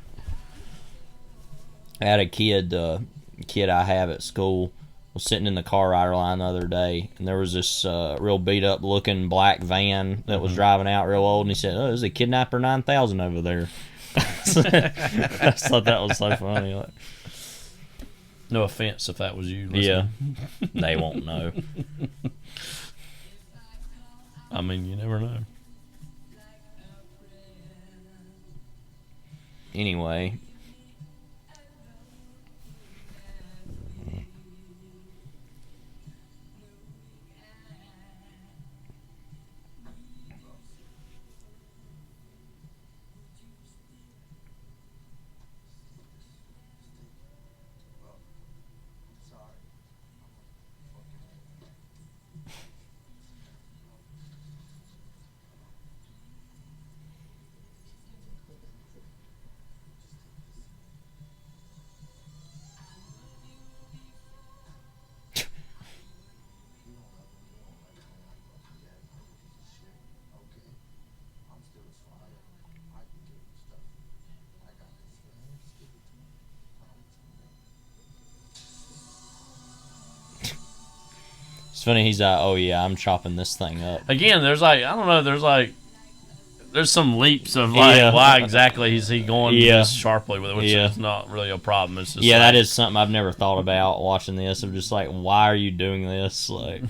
I had a kid I have at school was sitting in the car rider line the other day, and there was this real beat up looking black van that was driving out real old, and he said, oh, there's a Kidnapper 9000 over there. I just thought that was so funny. Like, no offense if that was you listening. Yeah. They won't know. I mean, you never know. Anyway. It's funny, he's like, oh yeah, I'm chopping this thing up. Again, there's like, I don't know, there's some leaps of like, why exactly is he going this sharply with it, which is not really a problem. It's just that is something I've never thought about watching this, of just like, why are you doing this? Like,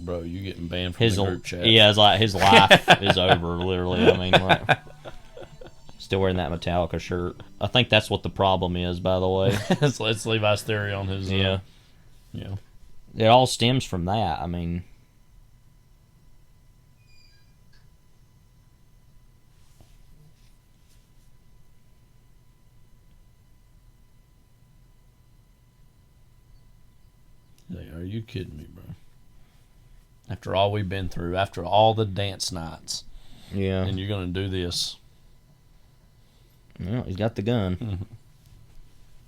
bro, you getting banned from his the group chat. Yeah, it's like his life is over. Literally, I mean, like, still wearing that Metallica shirt. I think that's what the problem is. By the way, It's Levi's theory on his. Yeah. Yeah. It all stems from that. I mean. Like, are you kidding me, bro? After all we've been through, after all the dance nights, Yeah. and you're gonna do this? Well, he's got the gun. Mhm.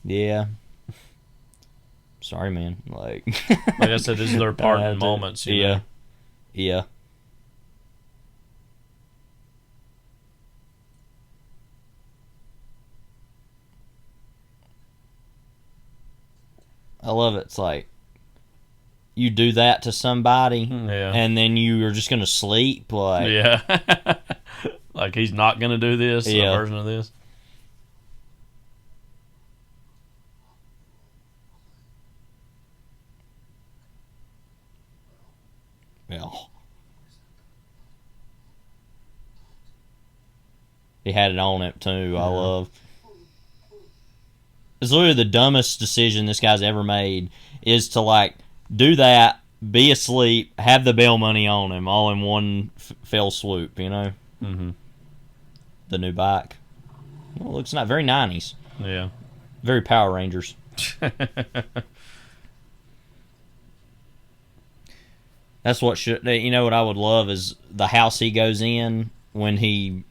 Yeah. Sorry, man. Like I said, this is their parting moments. You know? Yeah. I love it. It's like you do that to somebody, and then you are just gonna sleep. Like, yeah, like he's not gonna do this. A version of this. Yeah. He had it on it too. I love. It's literally the dumbest decision this guy's ever made is to like do that, be asleep, have the bail money on him, all in one fell swoop. You know. Mm-hmm. The new bike. Well, it looks not very 90s. Yeah. Very Power Rangers. That's what should. You know what I would love is the house he goes in when he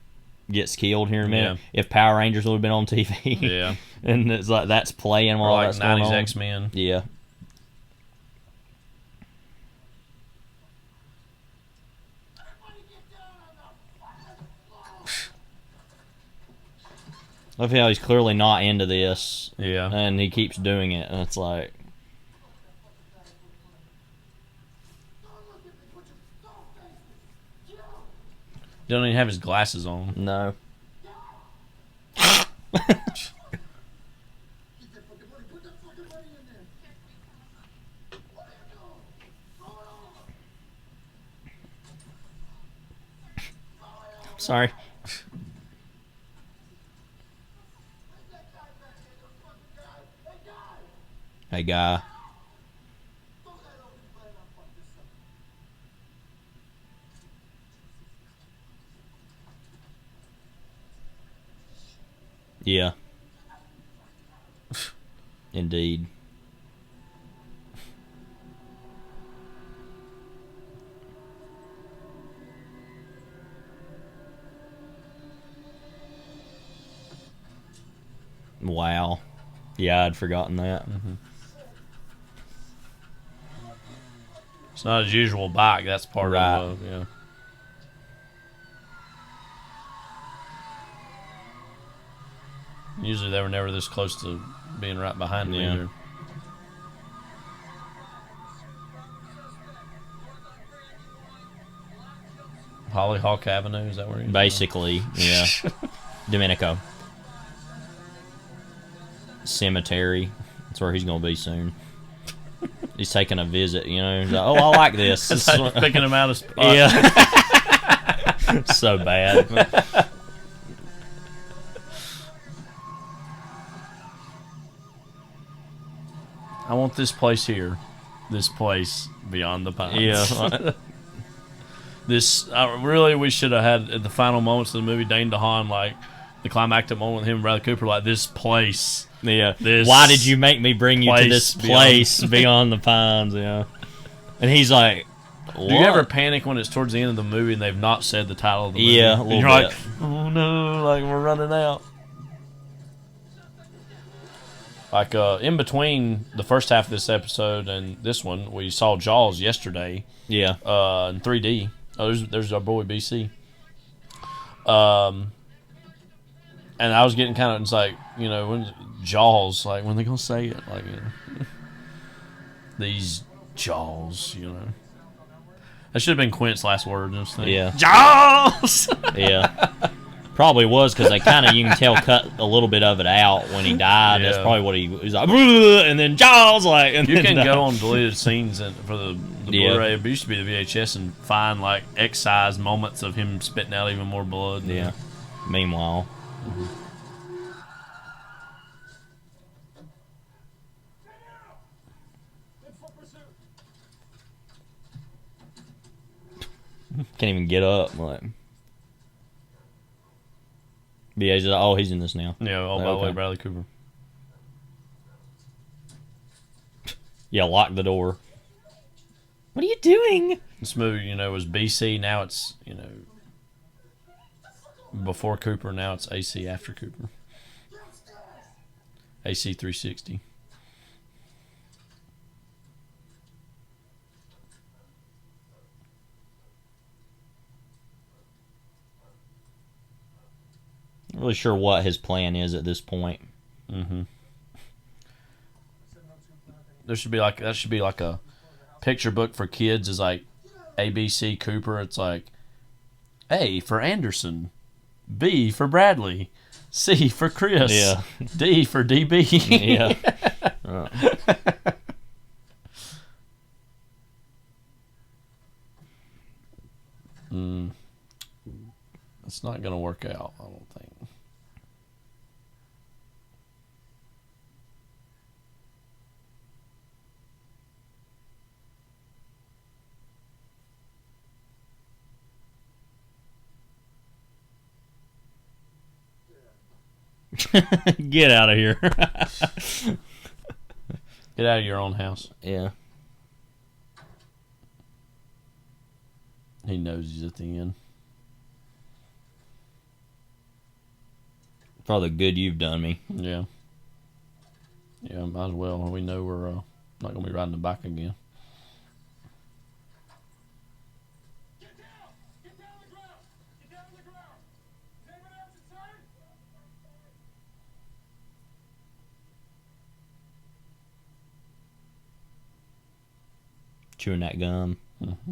gets killed here in a minute. Yeah. If Power Rangers would have been on TV. Yeah. And it's like that's playing while or like that's going 90s on. X-Men. Yeah. Love how he's clearly not into this. Yeah. And he keeps doing it, and it's like. Don't even have his glasses on. No. Sorry. Hey, guy. Yeah. Indeed. Wow. Yeah, I'd forgotten that. Mm-hmm. It's not his usual bike. That's part of yeah. Usually they were never this close to being right behind me either. Hollyhock Avenue, is that where he's Basically, yeah. Domenico. Cemetery. That's where he's going to be soon. He's taking a visit, you know. He's like, oh, I like this. That's like picking him out of spot. Yeah. So bad. I want this place here. This place beyond the pines. Yeah. This, really, we should have had at the final moments of the movie, Dane DeHaan, like, the climactic moment with him and Bradley Cooper, like, this place. Yeah. This Why did you make me bring you to this place beyond the pines? Yeah. And he's like, what? Do you ever panic when it's towards the end of the movie and they've not said the title of the movie? Yeah, a and little you're bit. like, oh no, like we're running out. Like in between the first half of this episode and this one, we saw Jaws yesterday. Yeah. In 3D. Oh, there's our boy BC. And I was getting kind of, it's like, you know, when Jaws, like when they gonna say it, like, you know, these Jaws, you know. That should have been Quint's last word. Yeah. Jaws. Yeah. Probably was because they kind of, you can tell, cut a little bit of it out when he died. That's probably what he was like. And then Jaws, like, and you then can died. go on deleted scenes for the Blu-ray. It used to be the VHS and find like excise moments of him spitting out even more blood. Yeah. Meanwhile. Can't even get up. Like. Yeah, he's like, oh, he's in this now. Yeah, all Like, by the way, okay. Bradley Cooper. Yeah, lock the door. What are you doing? This movie, was BC. Now it's, before Cooper. Now it's AC after Cooper. AC 360. Not really sure what his plan is at this point. Mm-hmm. That should be like a picture book for kids. Is like ABC Cooper. It's like A for Anderson, B for Bradley, C for Chris, Yeah. D for DB. Yeah. It's not gonna work out, I don't think. Get out of here. Get out of your own house. Yeah. He knows he's at the end. For all the good you've done me. Yeah. Yeah, might as well. We know we're not going to be riding the bike again. Chewing that gum. Mm-hmm.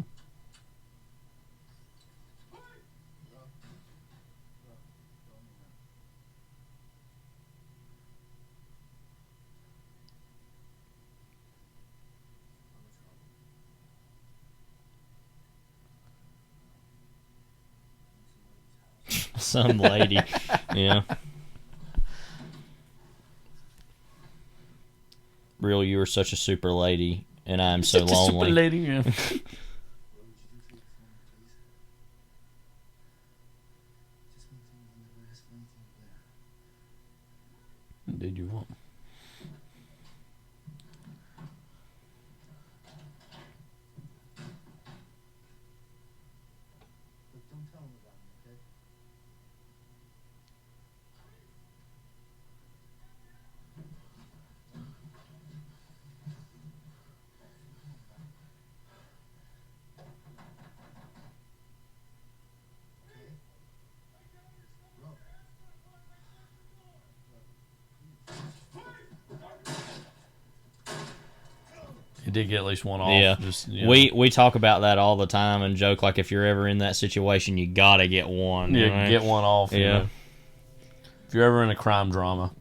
Some lady. Yeah. Real, you are such a super lady, and I am so Such a lonely. super lady, yeah. Did you want? He did get at least one off. Yeah. Just, We talk about that all the time and joke like if you're ever in that situation, you gotta get one. Yeah, get one off. Yeah. If you're ever in a crime drama.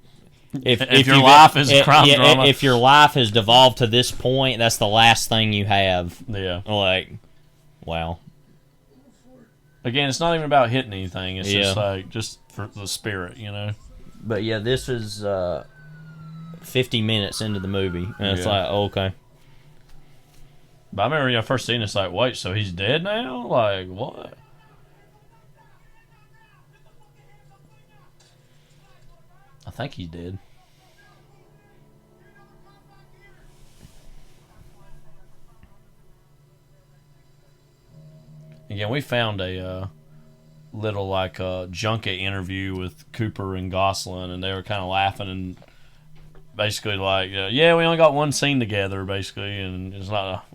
If your life is a crime drama. If your life has devolved to this point, that's the last thing you have. Yeah. Like, wow. Again, it's not even about hitting anything. It's Yeah. just like, just for the spirit, But yeah, this is 50 minutes into the movie. And it's Yeah. like, okay. But I remember when I first seen this, like, wait, so he's dead now? Like, what? I think he's dead. Again, we found a little like junket interview with Cooper and Gosling, and they were kind of laughing and basically like, yeah, we only got one scene together, basically, and it's not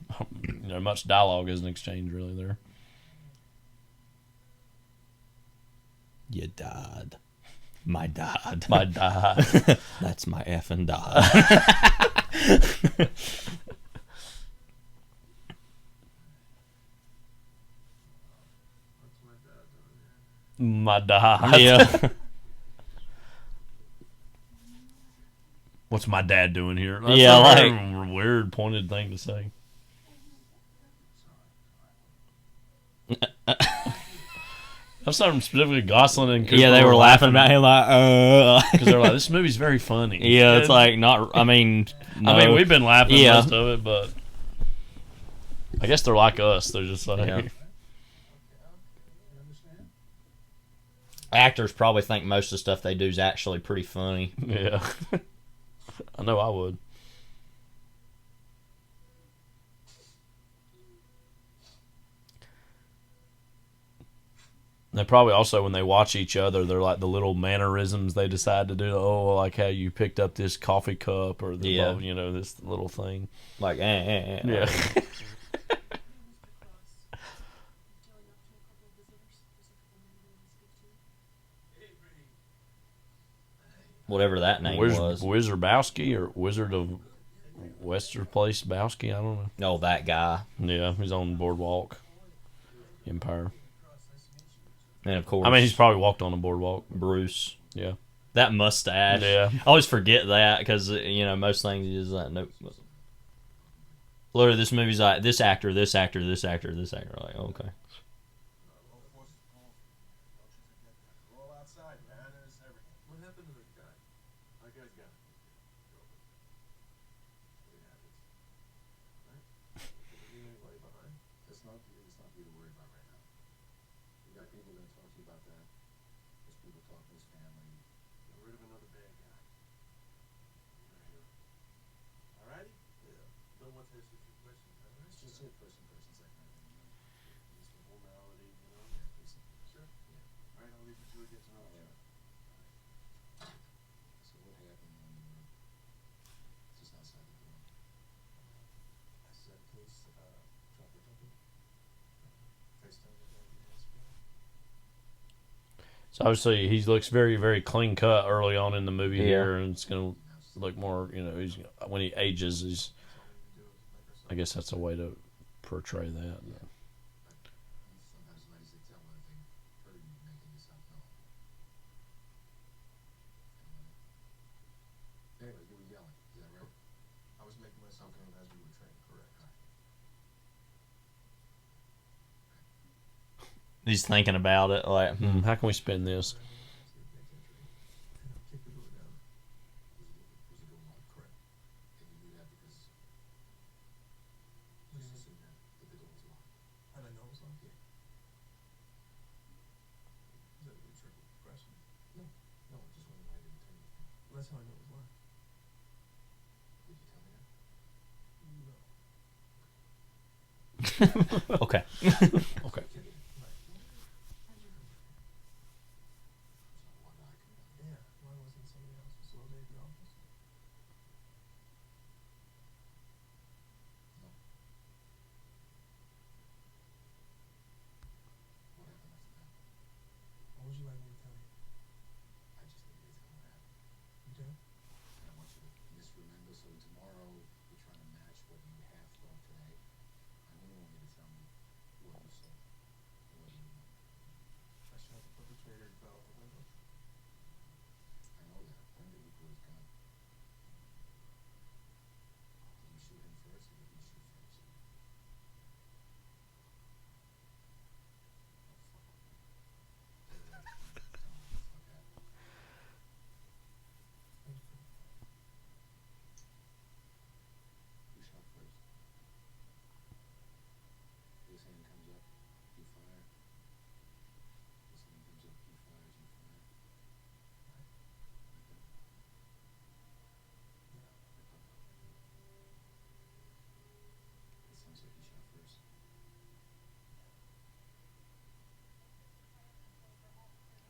much dialogue isn't exchanged really there. You died. My dad. My dad. That's my effing dad. My dad. Yeah. What's my dad doing here? That's Yeah, a like- very weird pointed thing to say. That's something specifically Gosling and Cooper Yeah, they were laughing about him because they're like, this movie's very funny. Yeah, it's like not. I mean, no. I mean, we've been laughing Yeah. most of it, but I guess they're like us. They're just like Yeah. Actors probably think most of the stuff they do is actually pretty funny. Yeah. I know I would. They probably also, when they watch each other, they're like the little mannerisms they decide to do. Oh, like how you picked up this coffee cup or the, Yeah. you know, this little thing. Like, Yeah. Whatever that name was. Wizardbowski or Wizard of Wester Place Bowski, I don't know. Oh, that guy. Yeah, he's on Boardwalk Empire. And of course, I mean, he's probably walked on a boardwalk. Bruce. Yeah. That mustache. Yeah. I always forget that because, you know, most things is like, nope. Literally, this movie's like, this actor, this actor, this actor, this actor. Like, okay. So obviously he looks very, very clean cut early on in the movie Yeah. here, and it's gonna look more. You know, he's when he ages, he's. I guess that's a way to portray that. He's thinking about it. Like, How can we spin this? Okay. Okay.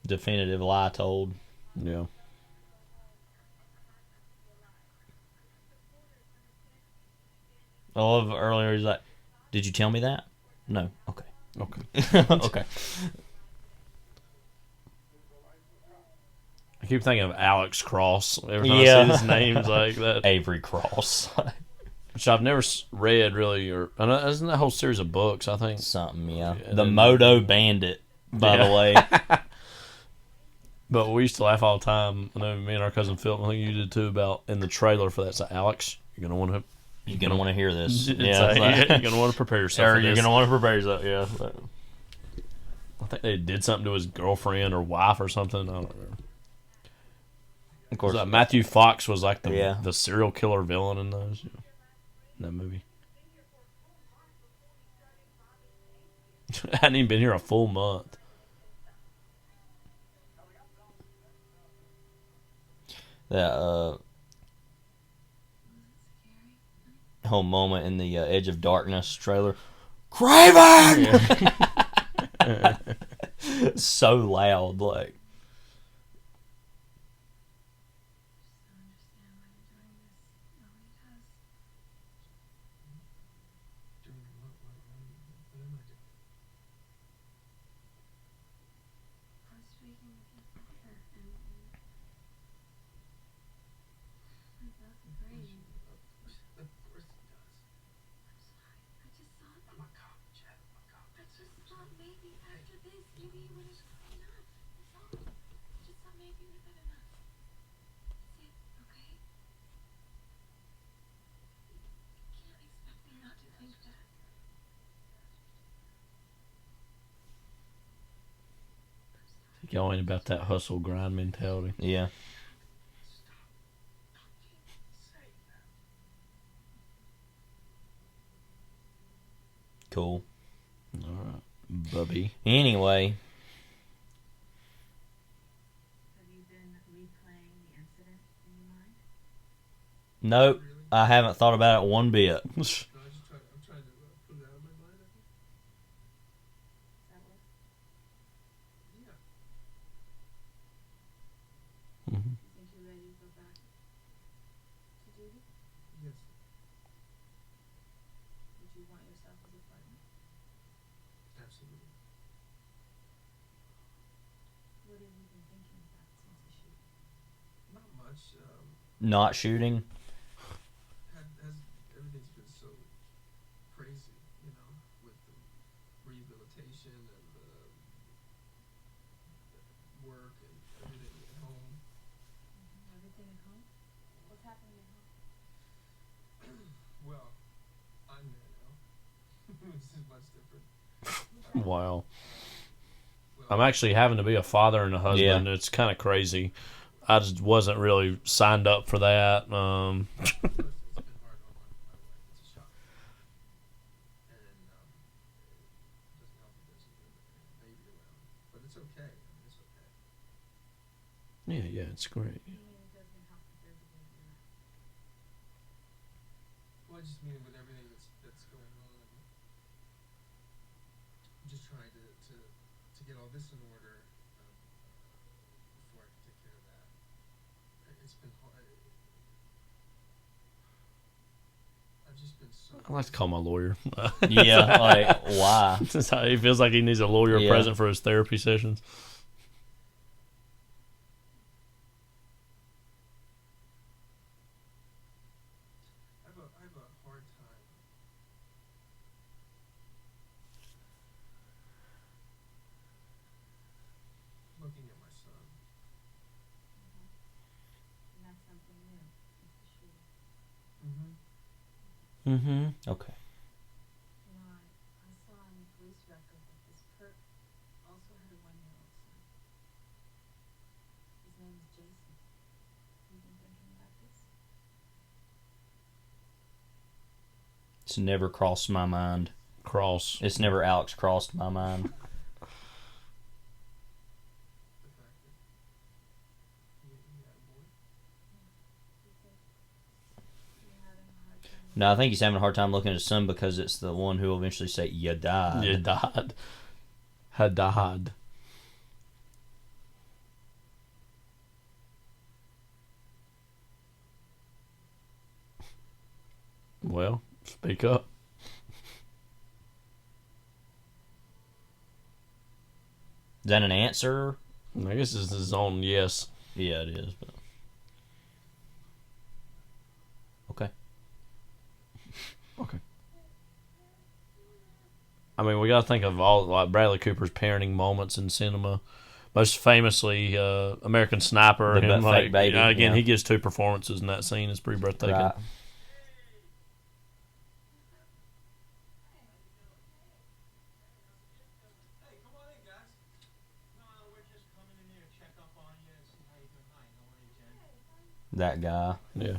Definitive lie told. Yeah. I love earlier he's like, "Did you tell me that?" No. Okay. Okay. Okay. I keep thinking of Alex Cross. Every time Yeah. I see his names like that. Avery Cross. Which I've never read really, or isn't that whole series of books? I think Something, yeah. And The then- Moto Bandit, by the way. But we used to laugh all the time. I know me and our cousin Phil, I think you did too, about in the trailer for that. So Alex, you're gonna want to. You're gonna want to hear this. Yeah, you're gonna want to prepare yourself. Or for you're this. gonna want to prepare yourself. Yeah. But. I think they did something to his girlfriend or wife or something. I don't remember. Of course, Matthew Fox was like the serial killer villain in those. In that movie. Hadn't even been here a full month. That whole moment in the Edge of Darkness trailer. Craven! Yeah. So loud, like. Y'all ain't about that hustle grind mentality. Yeah. Cool. All right, Bubby. Anyway. Have you been replaying the incident in your mind? Nope. I haven't thought about it one bit. You think you're ready to go back to duty? Yes. Would you want yourself as a partner? Absolutely. What have you been thinking about since the shooting? Not much. Not shooting? Everything's been so crazy, you know, with the rehabilitation and the work and everything at home. Everything at home? What's happening at home? Well, I'm there now. This is much different. Wow. I'm actually having to be a father and a husband. Yeah. It's kind of crazy. I just wasn't really signed up for that. Yeah, it's great. Well, I just mean with everything that's going on, I'm just trying to get all this in order before I can take care of that. It's been hard. I've just been so. I like to call my lawyer. Yeah, like, why? He feels like he needs a lawyer present for his therapy sessions. I have a hard time looking at my son. And that's something new. Okay. You know, I saw in the police record that this perp also had a 1-year-old son. His name is Jason. You been thinking about this? It's never crossed my mind. It's never Alex crossed my mind. No, I think he's having a hard time looking at his son because it's the one who will eventually say, "You died." You died. Had died. Well, speak up. Is that an answer? I guess it's his own yes. Yeah, it is. But... Okay. Okay. I mean, we got to think of all like Bradley Cooper's parenting moments in cinema, most famously American Sniper. The Him, fake baby, again, yeah. he gives 2 performances in that scene. It's pretty breathtaking. Right. That guy. Yeah.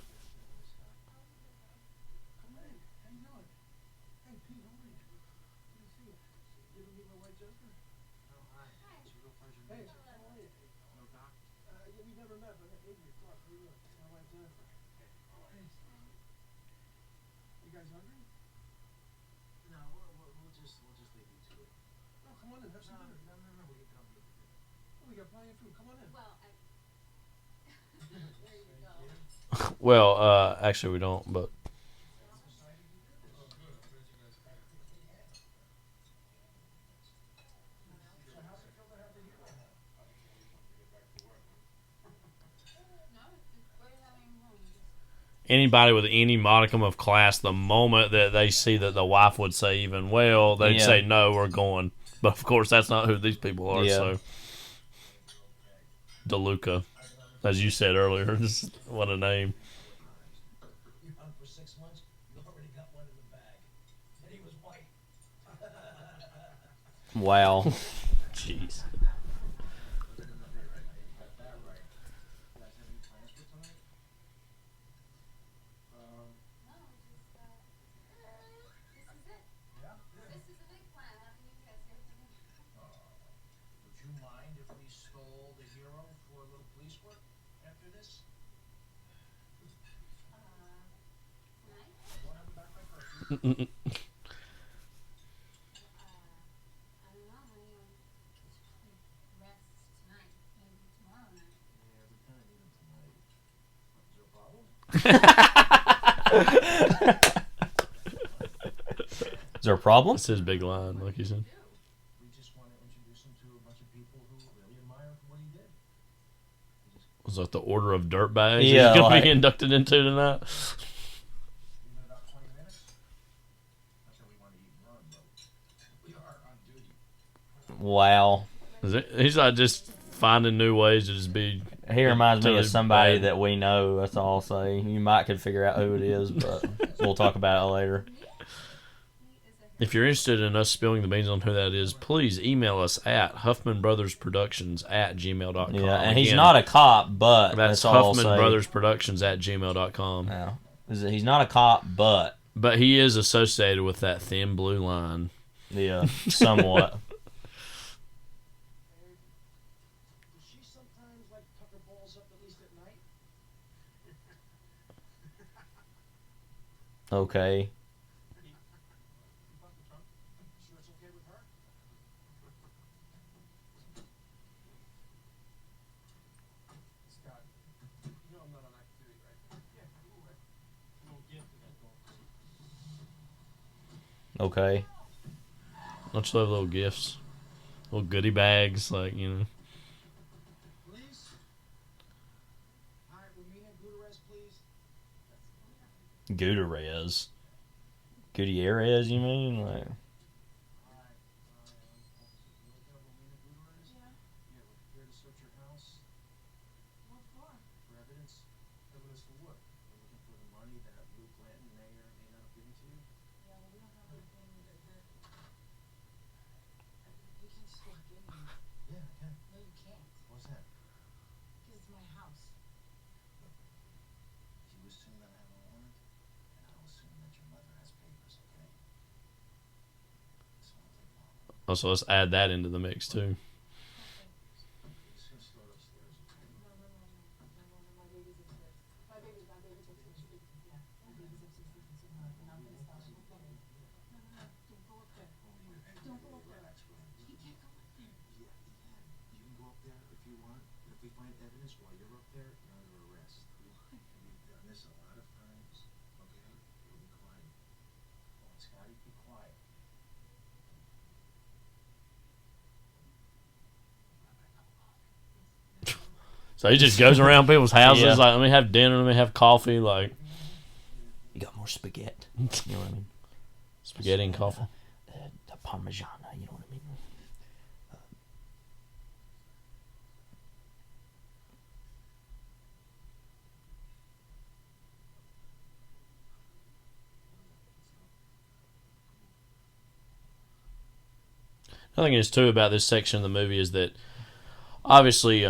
Well, actually, we don't, but. Anybody with any modicum of class, the moment that they see that the wife would say even, well, they'd say, no, we're going. But, of course, that's not who these people are, so. DeLuca, as you said earlier. What a name. Wow. Jeez. Is there a problem? That's his big line, like you said. Was that the Order of Dirtbags Yeah, he's going to like... be inducted into tonight? Wow. He's not just finding new ways to just be... He reminds me of somebody that we know, that's all I'll say. You might could figure out who it is, but we'll talk about it later. If you're interested in us spilling the beans on who that is, please email us at HuffmanBrothersProductions@gmail.com. Yeah, and he's not a cop, but that's all I'll say. HuffmanBrothersProductions@gmail.com. Yeah. He's not a cop, but he is associated with that thin blue line. Yeah, somewhat. Okay. Okay. Don't you love little gifts? Little goodie bags, like, you know. Gutierrez. Gutierrez, you mean? Like... Also, let's add that into the mix, too. So he just goes around people's houses, like, let me have dinner, let me have coffee, like. You got more spaghetti. You know what I mean? Spaghetti and coffee. The Parmigiana, you know what I mean? The thing is too about this section of the movie is that obviously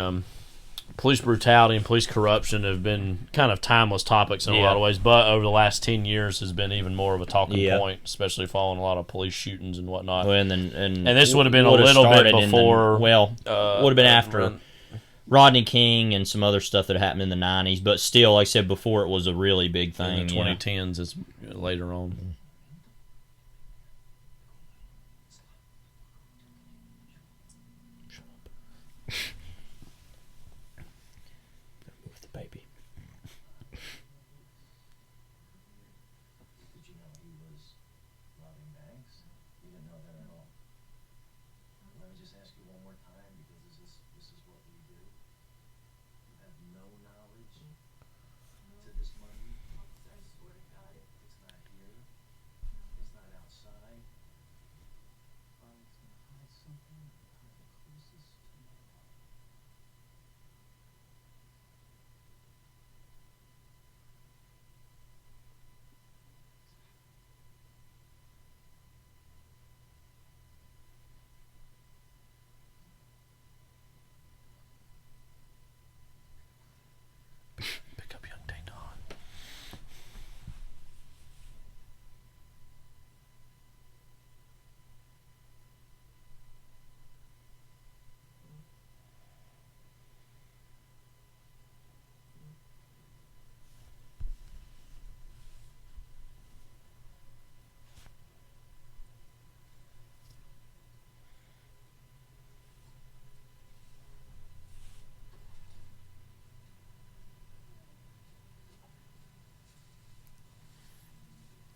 police brutality and police corruption have been kind of timeless topics in a lot of ways, but over the last 10 years has been even more of a talking point, especially following a lot of police shootings and whatnot. Well, and this would have been a little bit before. Would have been after Rodney King and some other stuff that happened in the 90s, but still, like I said before, it was a really big thing. In the 2010s, it's later on.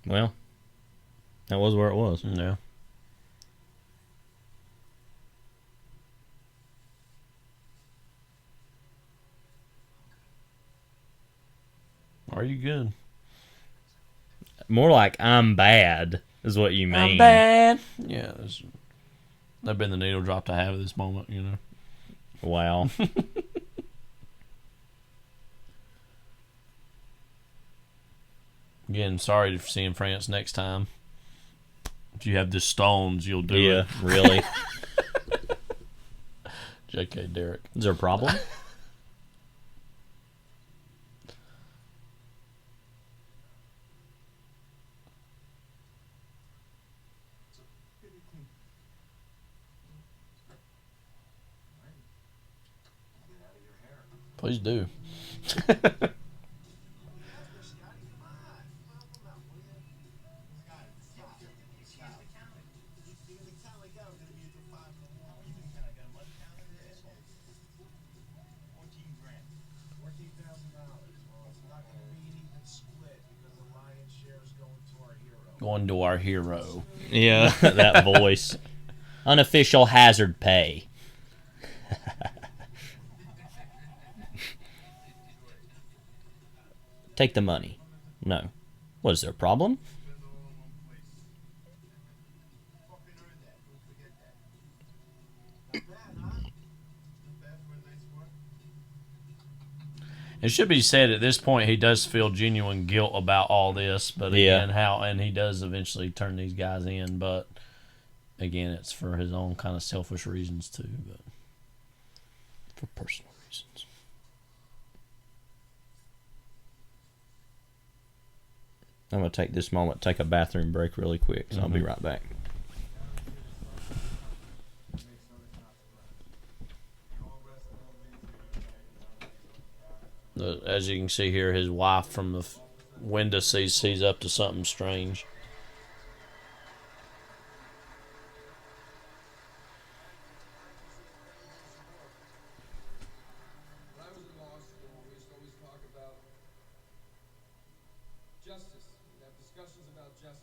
Well, that was where it was. Yeah. Are you good? More like I'm bad is what you mean. I'm bad. Yeah, that'd been the needle drop to have at this moment, you know. Wow. Again, sorry for seeing France next time. If you have the stones, you'll do it. Yeah, really. JK, Derek. Is there a problem? Please do. Going to our hero. Yeah, that voice. Unofficial hazard pay. Take the money. No. What, is there a problem? It should be said at this point he does feel genuine guilt about all this, but again, and he does eventually turn these guys in, but again, it's for his own kind of selfish reasons too, but for personal reasons. I'm going to take this moment, take a bathroom break really quick, so I'll be right back. As you can see here, his wife from the window sees up to something strange. When I was in law school, we used to always talk about justice. We'd have discussions about justice.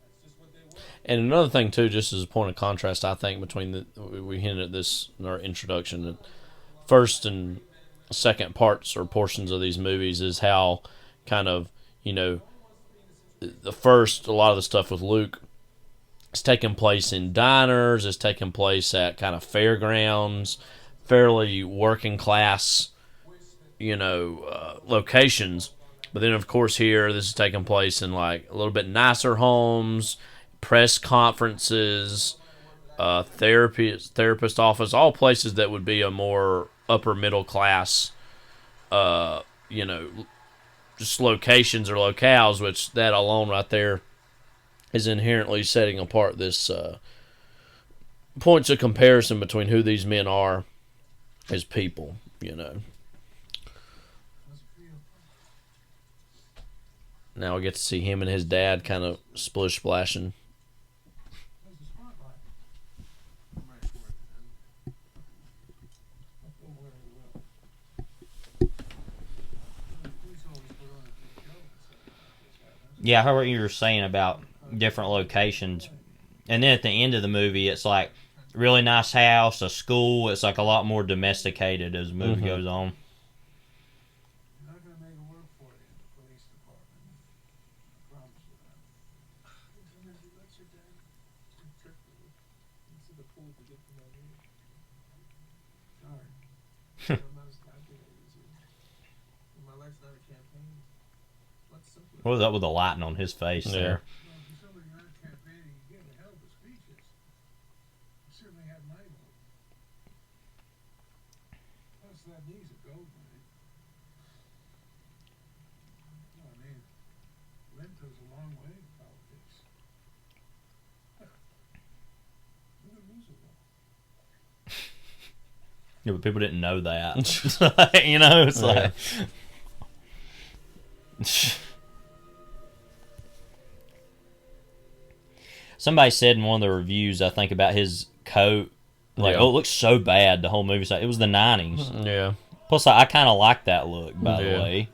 That's just what they were. And another thing too, just as a point of contrast, I think between we hinted at this in our introduction, that first and second parts or portions of these movies is how kind of, you know, the first, a lot of the stuff with Luke is taking place in diners, is taking place at kind of fairgrounds, fairly working class, you know, locations. But then of course here, this is taking place in like a little bit nicer homes, press conferences, therapist office, all places that would be a more upper middle class, just locations or locales, which that alone right there is inherently setting apart this points of comparison between who these men are as people, Now we get to see him and his dad kind of splish splashing. Yeah, I heard what you were saying about different locations. And then at the end of the movie, it's like really nice house, a school. It's like a lot more domesticated as the movie goes on. What was up with the lighting on his face there? Yeah, but people didn't know that. It's like... Somebody said in one of the reviews, I think, about his coat, it looks so bad, the whole movie. It was the 90s. Yeah. Plus, I kind of like that look, by the way.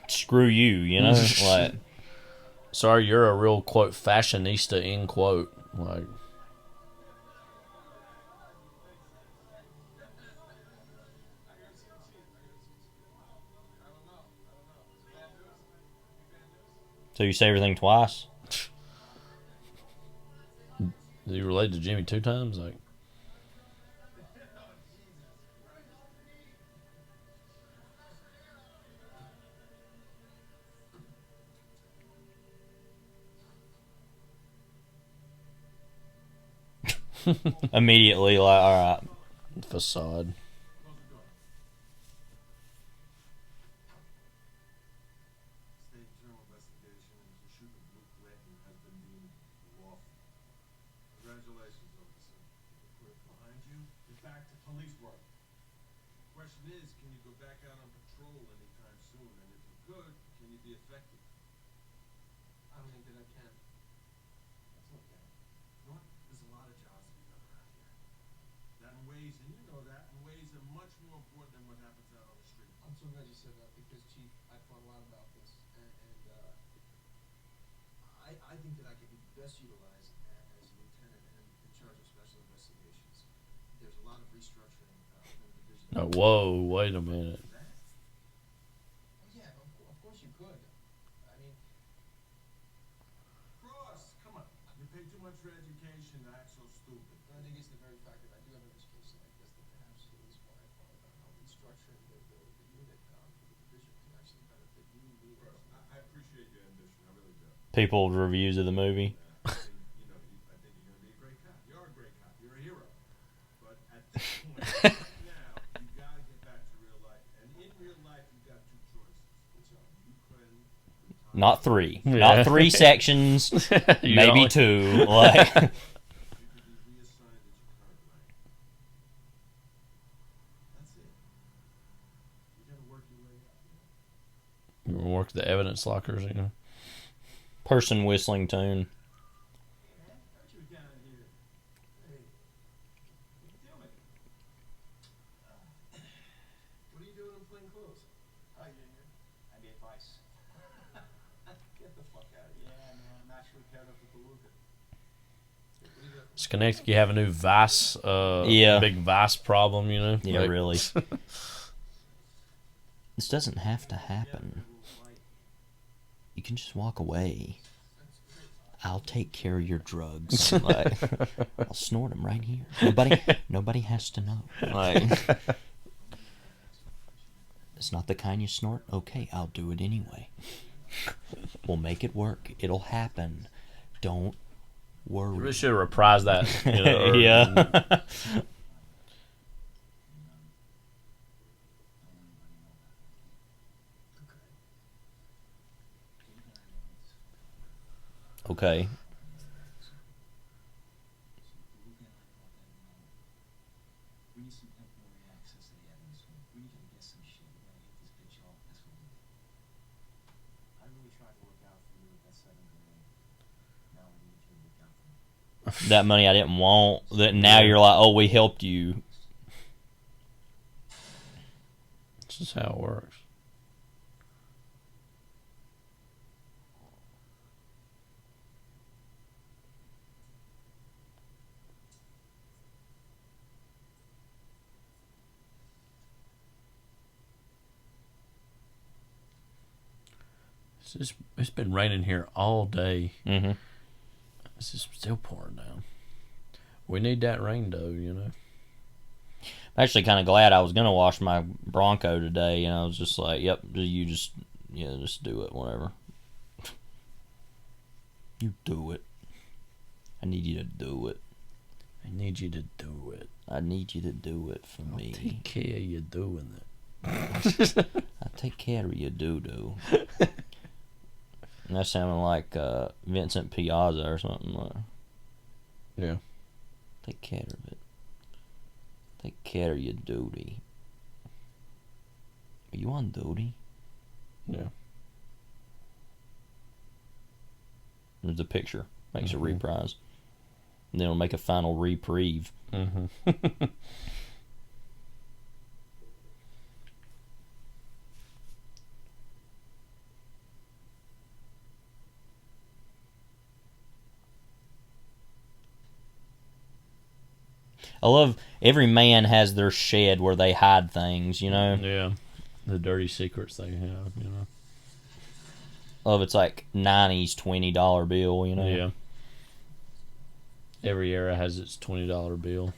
Screw you, like... Sorry, you're a real, quote, fashionista, end quote. Like... So you say everything twice? Is he related to Jimmy 2 times? Like, immediately, like, all right. Facade. Oh, whoa, wait a minute. People's reviews of the movie. Not 3. Yeah. Not 3 sections. Maybe 2. Like... You work the evidence lockers, Person whistling tune. Schenectady have a new vice, big vice problem, Yeah, like, really. This doesn't have to happen. You can just walk away. I'll take care of your drugs. Like, I'll snort them right here. Nobody has to know. Like, it's not the kind you snort. Okay, I'll do it anyway. We'll make it work. It'll happen. Don't worry. We should have reprised that. You know, Yeah. Okay. That money I didn't want. That now you're like, oh, we helped you. This is how it works. It's been raining here all day. Mm-hmm. It's just still pouring down. We need that rain, though, you know. I'm actually kind of glad I was going to wash my Bronco today, and I was just like, yep, you just do it, whatever. You do it. I need you to do it. I need you to do it. I need you to do it for me. Take care of you doing it. I take care of your doo-doo. And that sounded like Vincent Piazza or something. Yeah. Take care of it. Take care of your duty. Are you on duty? Yeah. There's a picture. Makes a reprise. And then it'll make a final reprieve. Mm-hmm. I love every man has their shed where they hide things, you know? Yeah. The dirty secrets they have, you know. Love it's like 90s $20 bill, you know? Yeah. Every era has its $20 bill.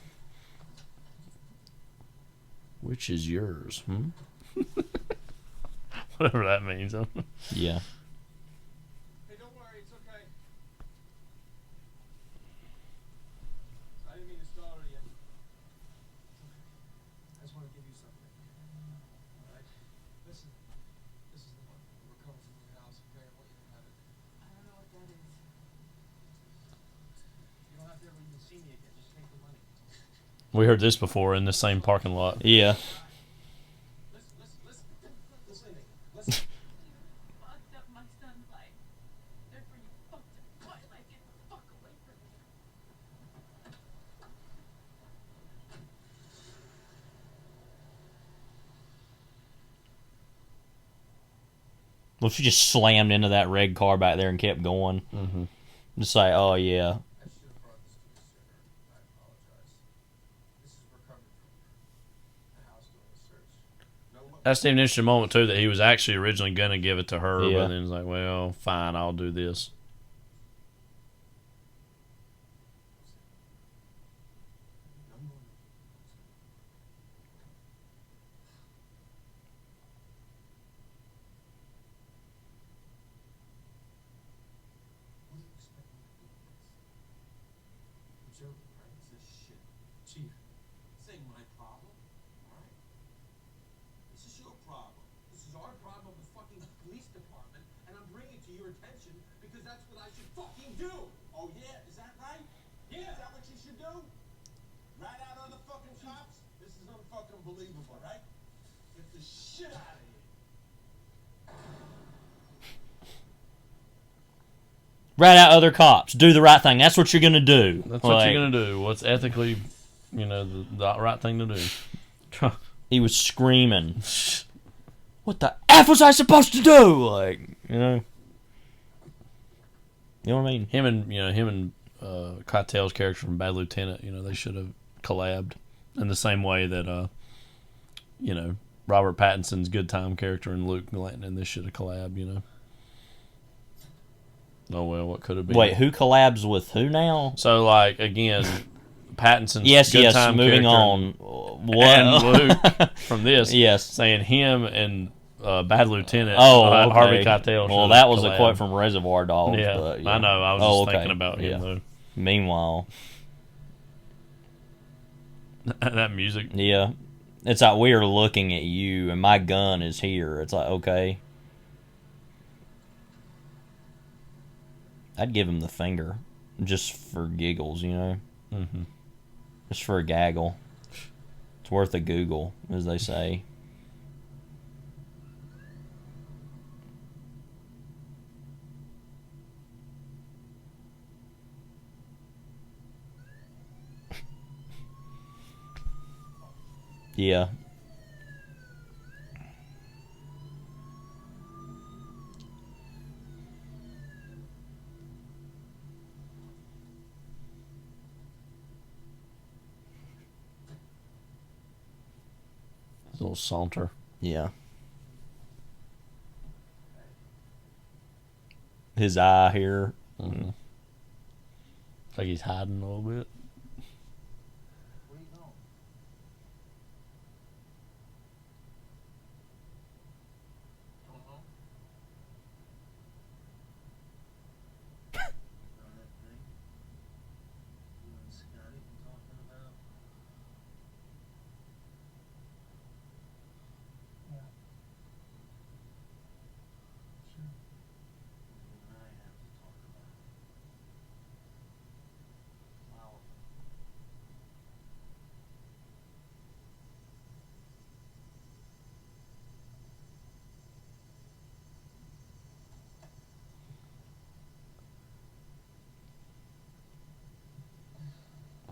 Which is yours, Whatever that means. Yeah. Hey, don't worry, it's okay. I didn't mean to startle you. I just want to give you something. Alright? Listen. This is the one. We're coming from your house, okay? I want you to have it. I don't know what that is. You don't have to ever even see me again. Just take the money. We heard this before in the same parking lot. Yeah. Fucked up my son's life. Therefore, you fucked up my life. Get the fuck away from me. Well, she just slammed into that red car back there and kept going. Mm-hmm. Just like, oh, yeah. That's the interesting moment, too, that he was actually originally going to give it to her, Yeah. but then he's like, well, fine, I'll do this. Chief, this ain't my problem, alright? This is your problem. This is our problem of the fucking police department, and I'm bringing it to your attention because that's what I should fucking do! Oh yeah, is that right? Yeah! Is that what you should do? Rat out other fucking cops? This is unfucking believable, right? Get the shit out of here! Rat out other cops. Do the right thing. That's what you're going to do. That's what you're going to do. What's ethically, the right thing to do. He was screaming. What the F was I supposed to do? Like, you know. You know what I mean? Him and Keitel's character from Bad Lieutenant, they should have collabed in the same way that, Robert Pattinson's Good Time character and Luke Glanton and this should have collabed, Oh, well, what could have been? Wait, who collabs with who now? So, again, Pattinson's Good Time moving character on. And Luke from this. Yes. Saying him and Bad Lieutenant. Oh, okay. Harvey Keitel. Well, that was a quote from Reservoir Dogs. Yeah, but, I know. I was just thinking about him, though. Meanwhile, that music. Yeah. It's like we are looking at you and my gun is here. It's like, okay. I'd give him the finger. Just for giggles, you know? Mm-hmm. Just for a gaggle. It's worth a Google, as they say. Yeah. A little saunter. Yeah. His eye here. Mm-hmm. Like he's hiding a little bit.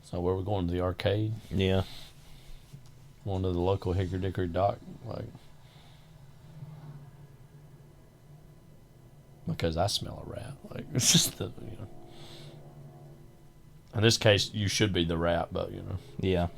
So where we going, to the arcade? Yeah. Going to the local Hickory Dickory Dock, like, because I smell a rat. Like, it's just the, you know. In this case, you should be the rat, but you know. Yeah.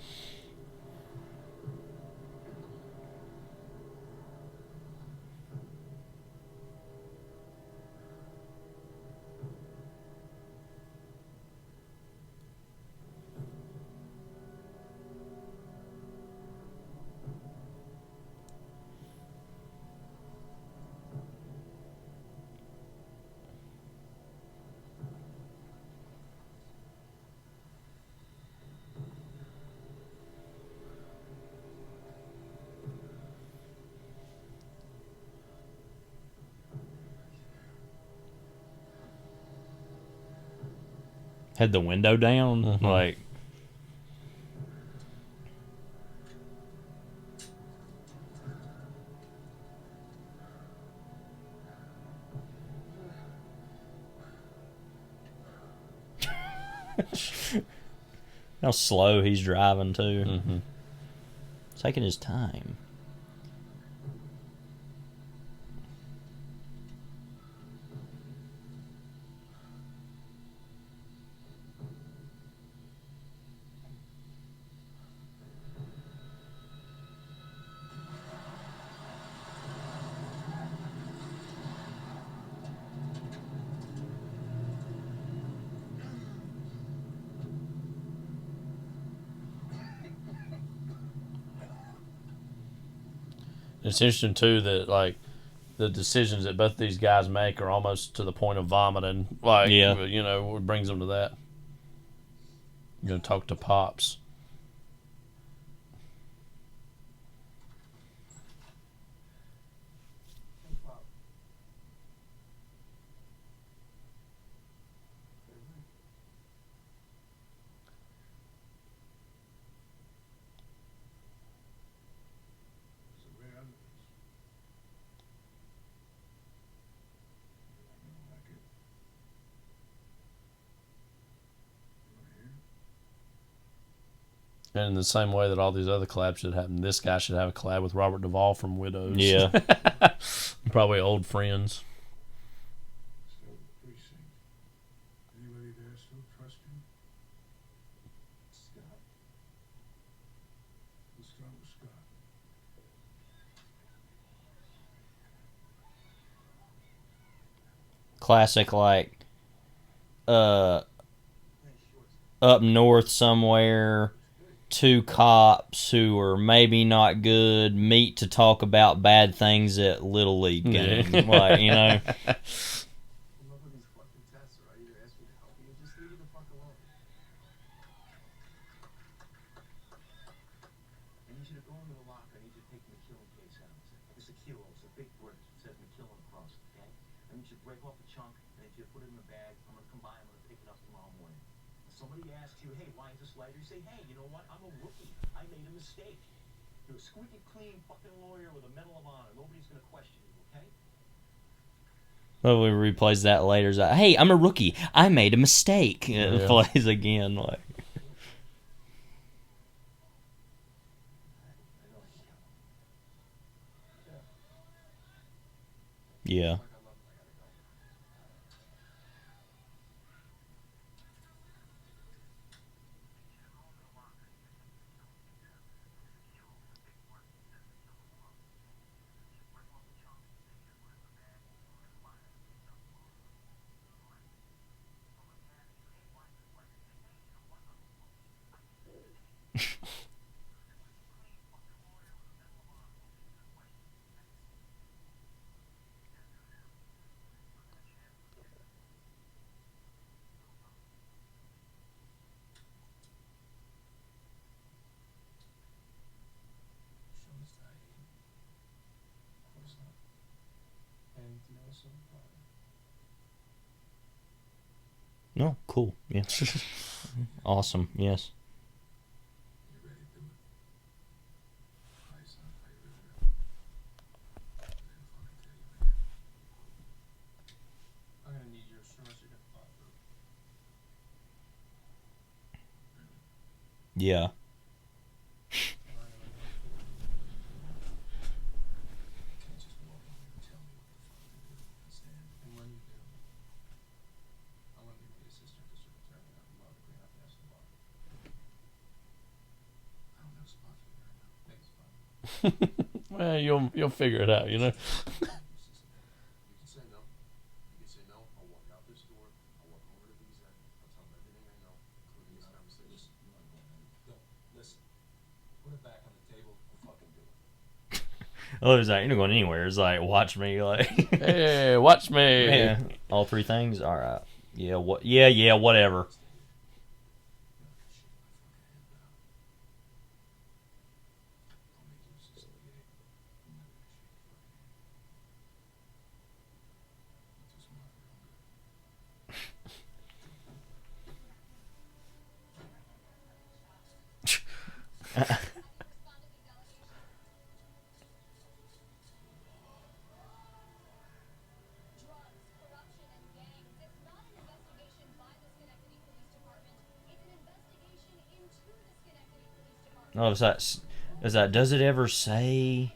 Had the window down, Mm-hmm. like. How slow he's driving too. Mm-hmm. Taking his time. It's interesting too that like the decisions that both these guys make are almost to the point of vomiting. Like, Yeah. you know, what brings them to that? You know, talk to Pops. And in the same way that all these other collabs should happen, this guy should have a collab with Robert Duvall from Widows. Yeah. Probably old friends. Still the precinct. Anybody there still trust you? Scott. Let's start with Scott. Classic, like, up north somewhere, two cops who are maybe not good meet to talk about bad things at Little League games. Like, you know. Somebody asks you, hey, why is this lighter? You say, hey, you know what? I'm a rookie. I made a mistake. You're a squeaky clean fucking lawyer with a Medal of Honor. Nobody's going to question you, okay? Well, we replays that later. It's like, hey, I'm a rookie. I made a mistake. It plays again. Like. Yeah. No, cool. Yeah. Awesome. Yes. I'm going to need your instruments. You're going to thought through. Yeah. Well, you'll figure it out, you know. You can say no. You can say no. I'll walk out this door. I'll walk over to these ends. I'll tell them everything I know, including this conversation. No, listen. Put it back on the table and fucking do it. Oh, it's like, you're not going anywhere. It's like, watch me. Like, hey, watch me. Yeah. All three things? All right. Yeah, what? Yeah, whatever. Oh, is that? Does it ever say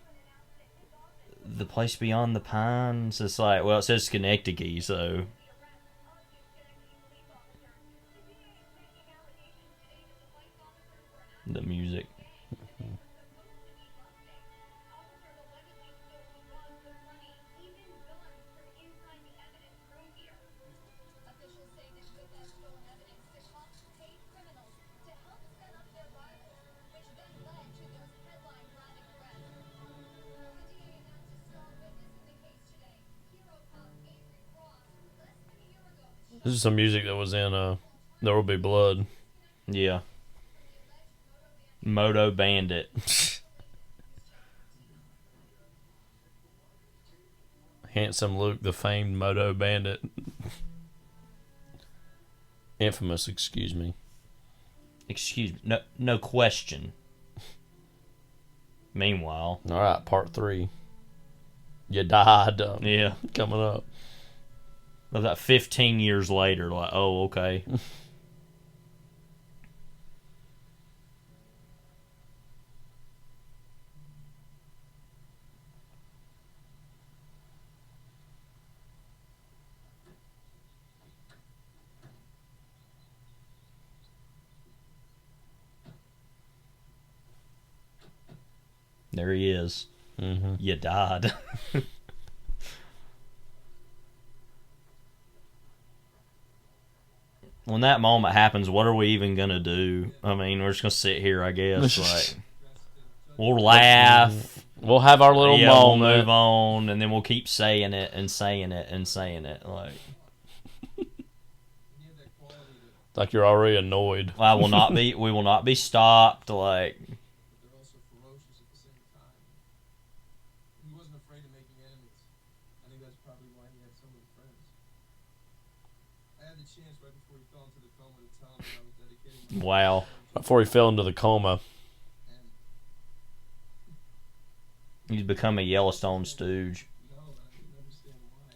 the place beyond the pines? It's like, well, it says Schenectady, so the music. This is some music that was in There Will Be Blood. Yeah. Moto Bandit. Handsome Luke, the famed Moto Bandit. Infamous, excuse me. Excuse me. No question. Meanwhile. All right, part 3. You died. Yeah. Coming up. About 15 years later, like, oh, okay. There he is. Mm-hmm. You died. when that moment happens, what are we even gonna do? I mean, we're just gonna sit here, I guess. Like, we'll laugh. We'll have our little moment. We'll move on, and then we'll keep saying it and saying it and saying it. Like you're already annoyed. I will not be. We will not be stopped. Like. They're also ferocious at the same time. He wasn't afraid of making enemies. I think that's probably why he had so many friends. I had the chance right before he fell into the coma to tell him that I was dedicating. Wow. Before he fell into the coma. He's become a Yellowstone stooge. No, I didn't understand why.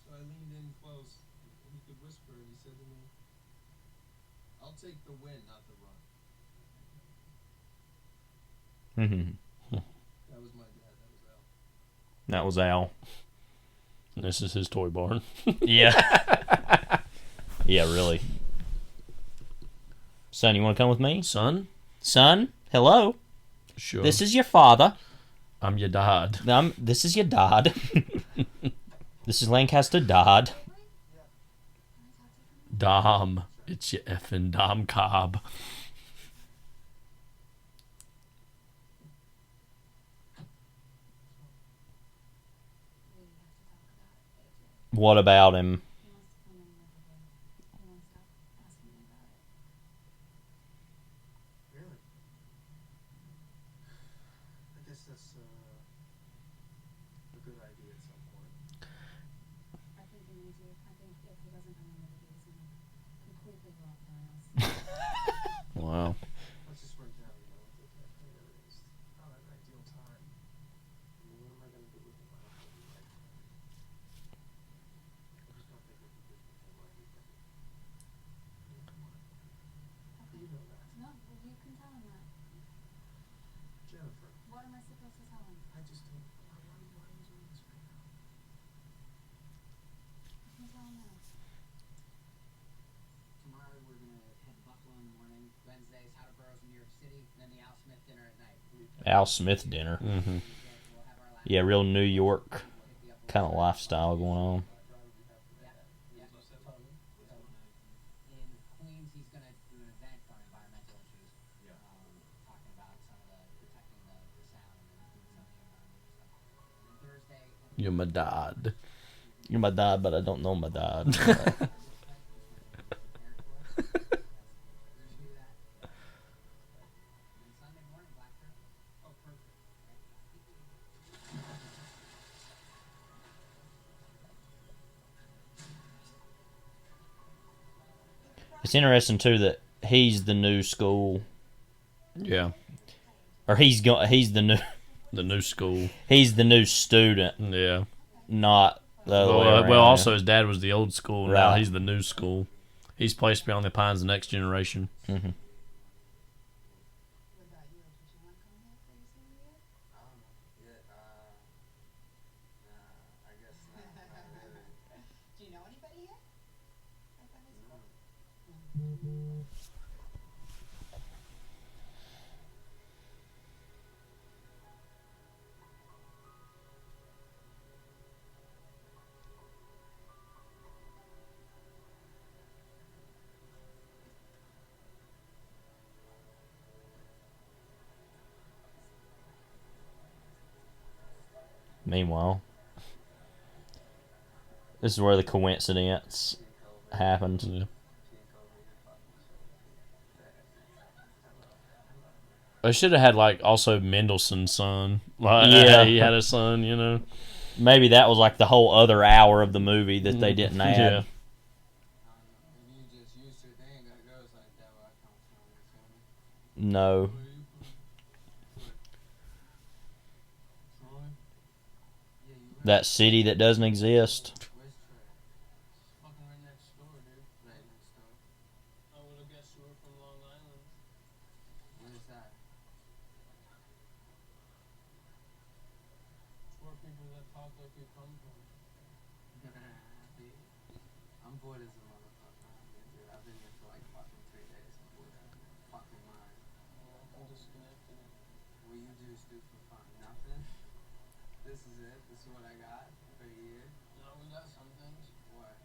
So I leaned in close, and he could whisper, and he said to me, "I'll take the win, not the run." That was my dad. That was Al. And this is his toy barn. Yeah. Yeah, really. Son, you want to come with me? Son? Son? Hello? Sure. This is your father. I'm your dad. This is your dad. This is Lancaster dad. Dom. It's your effing Dom Cobb. What about him? Really? I guess that's a good idea at some point. I think he needs you. I think if he doesn't come in with it, he's completely wrong for us. Wow. Let's just work out, it's not an ideal time. I mean, what am I going to do with him? I don't think he's right for me. I just don't think it'd be good for him or anybody. I mean, come on. You know that. No, well, you can tell him that. Jennifer. What am I supposed to tell him? I just don't. Why are you doing this right now? You can tell him that. Tomorrow we're gonna head to Buffalo in the morning. Wednesday's How to Burrows in New York City, and then the Al Smith dinner at night. Al Smith dinner. Mm-hmm. Yeah, real New York kind of lifestyle going on. In Queens, he's gonna do an event on environmental issues. Talking about some of the protecting the sound and some of the environmental stuff. And then Thursday. You're my dad. You're my dad, but I don't know my dad. It's interesting too that he's the new school. Yeah. Or he's the new school. He's the new student. Yeah. Not the other way around. Well, also his dad was the old school. Now Right. he's the new school. He's placed beyond the pines, the next generation. Mm-hmm. Do you know anybody yet? Meanwhile, this is where the coincidence happened. Yeah. I should have had like also Mendelsohn's son. Like, Yeah. he had a son. You know. Maybe that was like the whole other hour of the movie that they didn't add. Yeah. No. That city that doesn't exist. Fucking right next door, dude. Right next door. I would have guessed you were from Long Island. Where's that? It's where people that talk like you come from. I'm bored as a motherfucker. Dude, I've been here for like fucking 3 days. I'm bored out of my fucking mind. I'm disconnected. What you dudes do for fun? Nothing? This is it? This is what I got for a year? No, we got some things. What?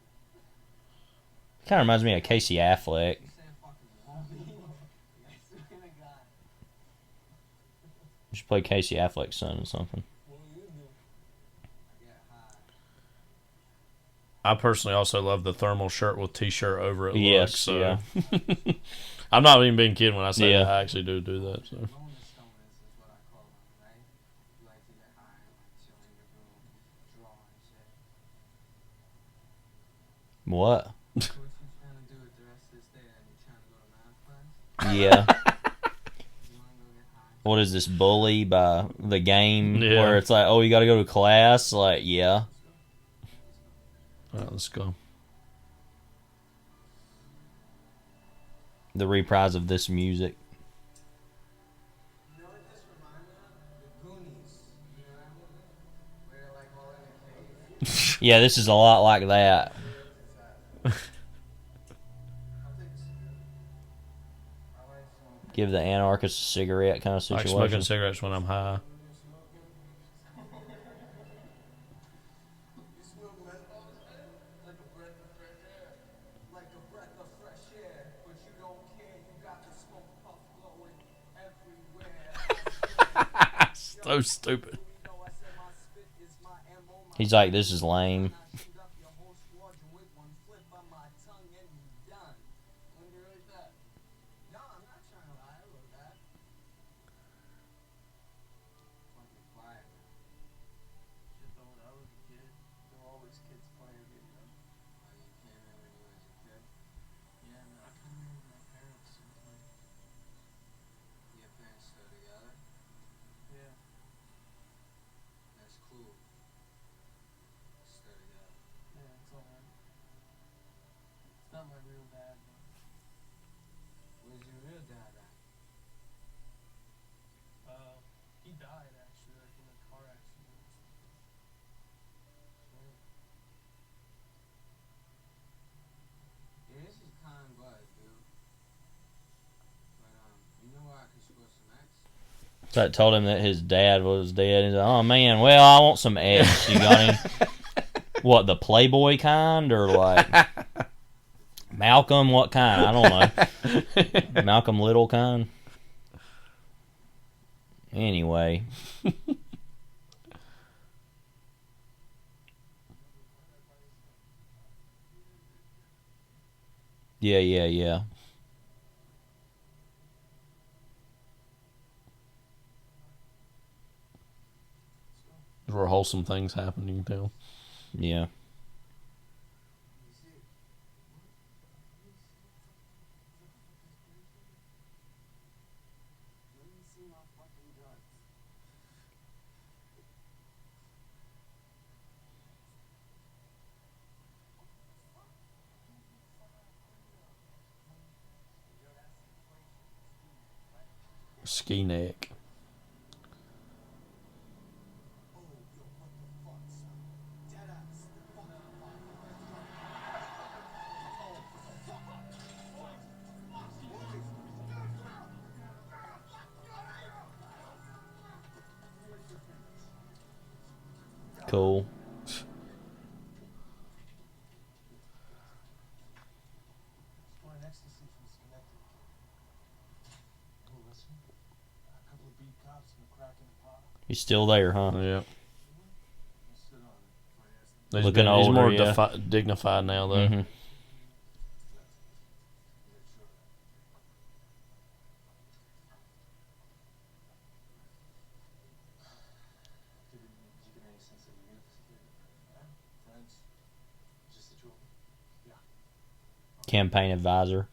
Kind of reminds me of Casey Affleck. You should play Casey Affleck's son or something. I personally also love the thermal shirt with t-shirt over it. Yes, so. yeah. I'm not even being kidding when I say Yeah. that. I actually do that. So. What? Yeah. What is this, Bully by the game? Yeah. Where it's like, oh, you got to go to class? Like, yeah. All right, let's go. The reprise of this music. Yeah, this is a lot like that. Give the anarchist a cigarette kind of I like situation. smoking cigarettes when I'm high. So stupid. He's like, this is lame. Not my real dad, but... Where's your real dad at? He died, actually, like in a car accident or something. Yeah, this is kind of buzz, dude. But, you know where I can score some X? So I told him that his dad was dead. He's like, oh, man, well, I want some eggs. You got him? What, the Playboy kind? Or like Malcolm? What kind? I don't know. Malcolm Little kind? Anyway. Yeah. Where wholesome things happen, you can tell. Yeah. Ski neck. Cool. Brought an ecstasy from Schenectady. Oh, listen. A couple of beat cops and a crack in the pot. He's still there, huh? Yeah. Sit on it. Looking he's older, more yeah. dignified now, though. Mm-hmm. Did you get any sense of youth? Friends? Just the two of them? Yeah. Campaign advisor.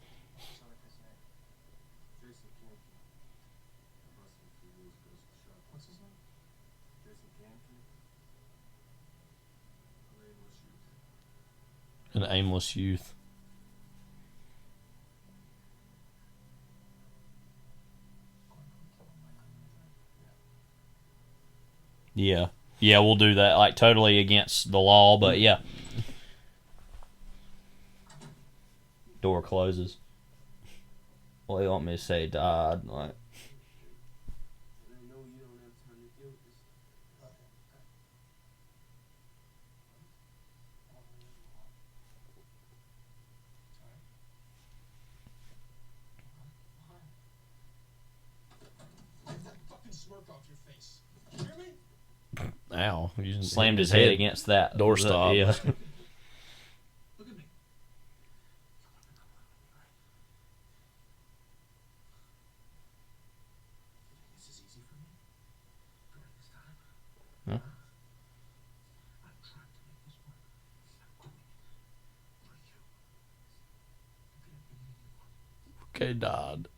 What's his name? An aimless youth. Yeah. Yeah, we'll do that. Like, totally against the law, but yeah. Door closes. Well, they want me to say died. Like, perk off your face. You hear me? Ow! You Slammed his head against that doorstop. Yeah. Look at me. This is easy for me during this time. Huh? I'm trying to make this work. I'm doing it for you. You could have anyone. Okay, Dodd.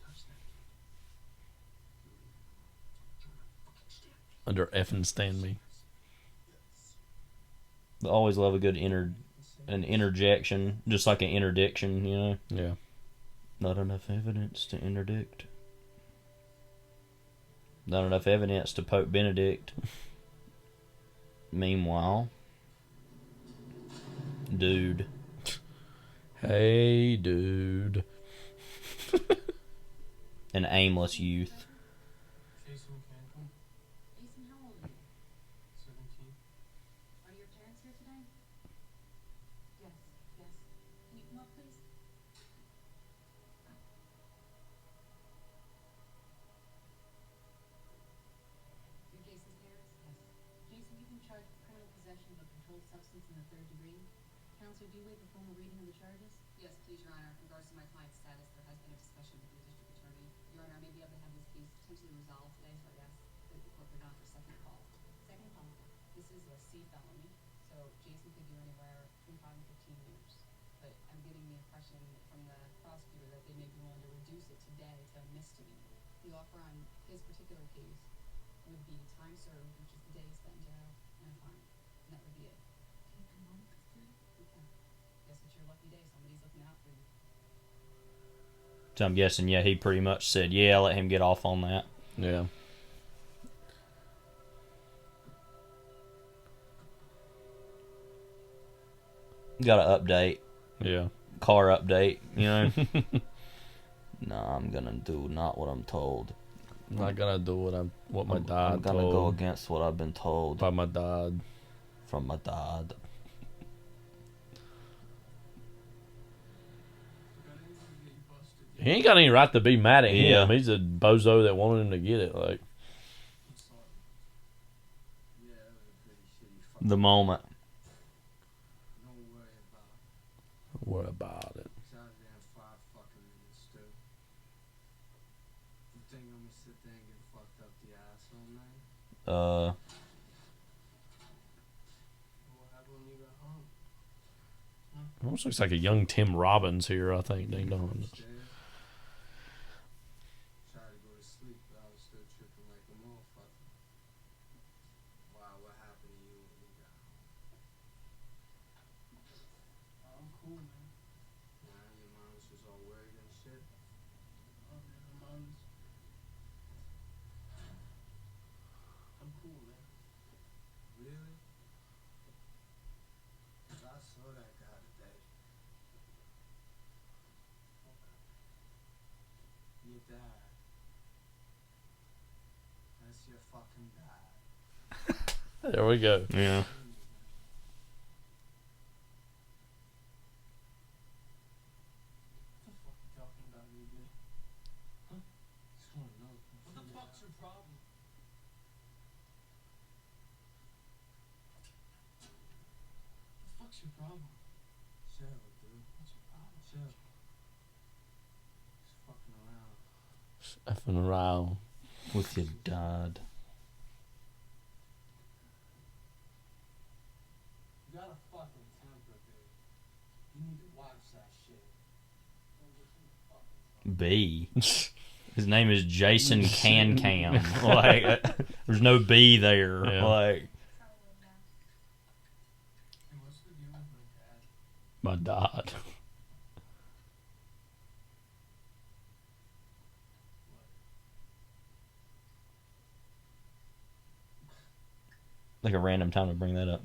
Under effing stand me. I always love a good an interjection, just like an interdiction, you know? Yeah. Not enough evidence to interdict. Not enough evidence to Pope Benedict. Meanwhile, dude. Hey, dude. An aimless youth. Jason Cancun, Jason, how old are you? 17. Are your parents here today? Yes, yes. Can you come up, please? You're Jason's parents? Yes. Jason, you've been charged with criminal possession of a controlled substance in the 3rd degree. Counselor, do you waive the formal reading of the charges? Yes, please, Your Honor. In regards to my client's status, there has been a discussion with the district attorney. Your Honor, I may be able to have this case potentially resolved today, so I'd ask that the court put it on for second call. Second call. This is a C felony, so Jason could do anywhere between 5 and 15 years. But I'm getting the impression from the prosecutor that they may be willing to reduce it today to a misdemeanor. The offer on his particular case would be time served, which is the day spent in jail, and a fine. And that would be it. Can you come on with us today? We can. Guess it's your lucky day. Somebody's looking out for you. So I'm guessing, yeah, he pretty much said, yeah, let him get off on that. Yeah. Got to update. Yeah. Car update, you know? No, I'm going to do not what I'm told. I'm not gonna do what my dad I'm going to go against what I've been told. by my dad. From my dad. He ain't got any right to be mad at Yeah. him. He's a bozo that wanted him to get it. Like, The moment. Don't worry about it. what about it? It's out there in 5 fucking minutes, dude. You think I'm gonna sit there and get fucked up the ass all night? What happened when you got home? Almost looks like a young Tim Robbins here, I think. Ding dong. Tried to go to sleep, but I was still tripping like a motherfucker. Wow, what happened to you when you got home? I'm cool, man. Nah, your mom was just all worried and shit. Oh, man, my mom's... I'm cool, man. Really? 'Cause I saw that guy today. Your dad. That's your fucking dad. There we go. Yeah. What the fuck you talking about, AJ? Huh? Just wanna know. What the fuck's your problem? What the fuck's your problem? Chill, dude. What's your problem? Chill. Just fucking around. Effing around. With your dad. You got a fucking temper, dude. You need to watch that shit. B. His name is Jason Can. Like, there's no B there. Yeah. Like, Hey, what's the deal with my dad? My dad. like a random time to bring that up.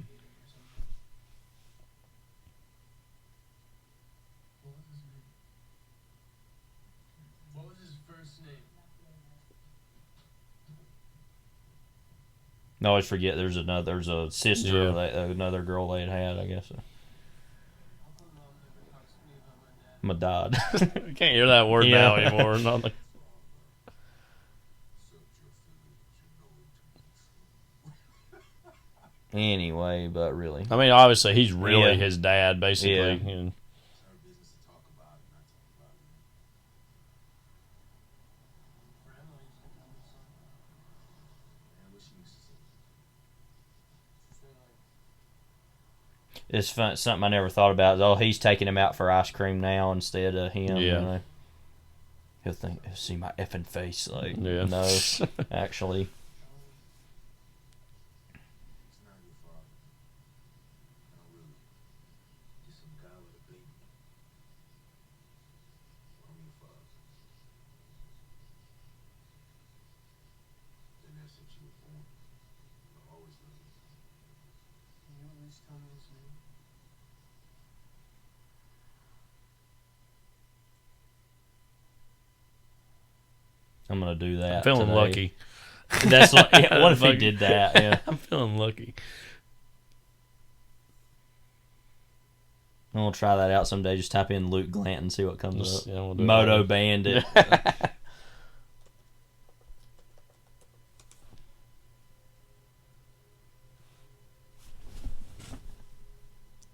What was his first name? I always forget there's a sister, Yeah. another girl they had, I guess. My dad. I can't hear that word Yeah. now anymore. Not like, anyway, but really. I mean, obviously, he's really Yeah. his dad, basically. Yeah. And It's fun. Something I never thought about. Oh, he's taking him out for ice cream now instead of him. Yeah. You know? He'll see my effing face. Like, Yeah. no, actually. I'm gonna do that. I'm feeling today. lucky. That's like, yeah, what if he did that? Yeah. I'm feeling lucky. I'm gonna try that out someday. Just type in Luke Glanton and see what comes up. Yeah, we'll do Moto that. Bandit.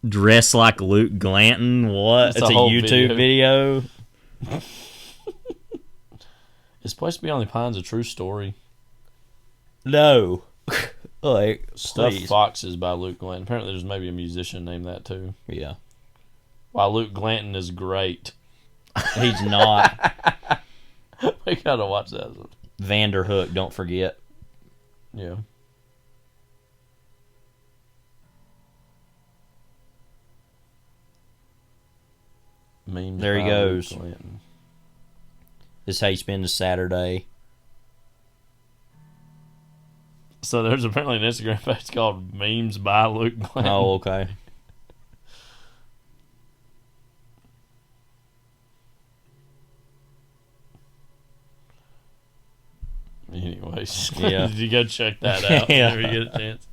Dress like Luke Glanton. What? It's It's a a whole YouTube video. It's supposed to be on the Pines, a true story. No. Like, Stuffed please. Foxes by Luke Glanton. Apparently, there's maybe a musician named that too. Yeah. While Luke Glanton is great, He's not. we gotta watch that. Vanderhook, don't forget. Yeah. Memes There he by Luke goes. Glanton. This is how you spend a Saturday. So there's apparently an Instagram page called Memes by Luke Glanton. Oh, okay. Anyways, Yeah. you go check that out Yeah. whenever you get a chance.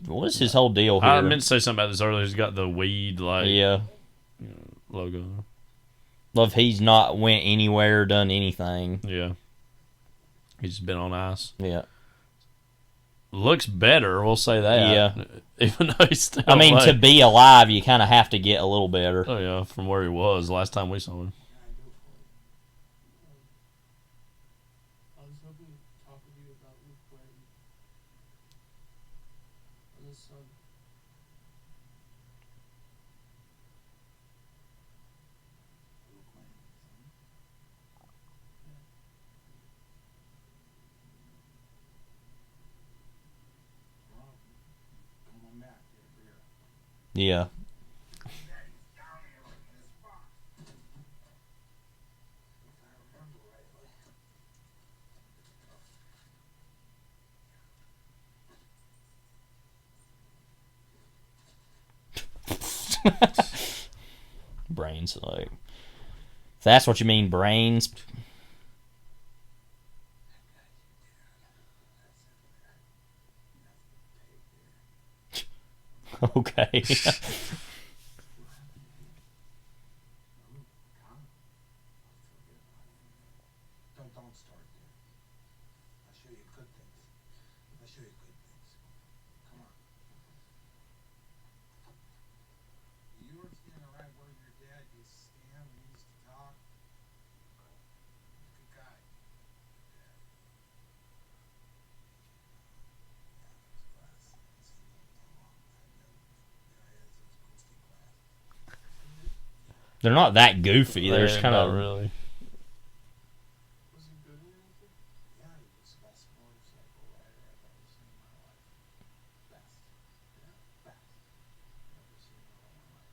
What is his whole deal here? I meant to say something about this earlier. He's got the weed Yeah. logo. Love he's not went anywhere, done anything. Yeah. He's been on ice. Yeah. Looks better, we'll say that. Yeah. Even though he's still I mean, like, to be alive, you kind of have to get a little better. oh yeah, from where he was last time we saw him. I was hoping to talk with you about Luke Glanton and his son. Yeah. Brains, like. If that's what you mean, brains. Okay. Don't start there. I'll show you good things. I'll show you good things. Come on. You were standing right where your dad used to stand when he used to talk. Good guy. They're not that goofy. They're just Not kind of. really. Was he good in anything? Yeah, he was the best motorcycle rider I've ever seen in my life. Best. Yeah, best. Never seen in all my life.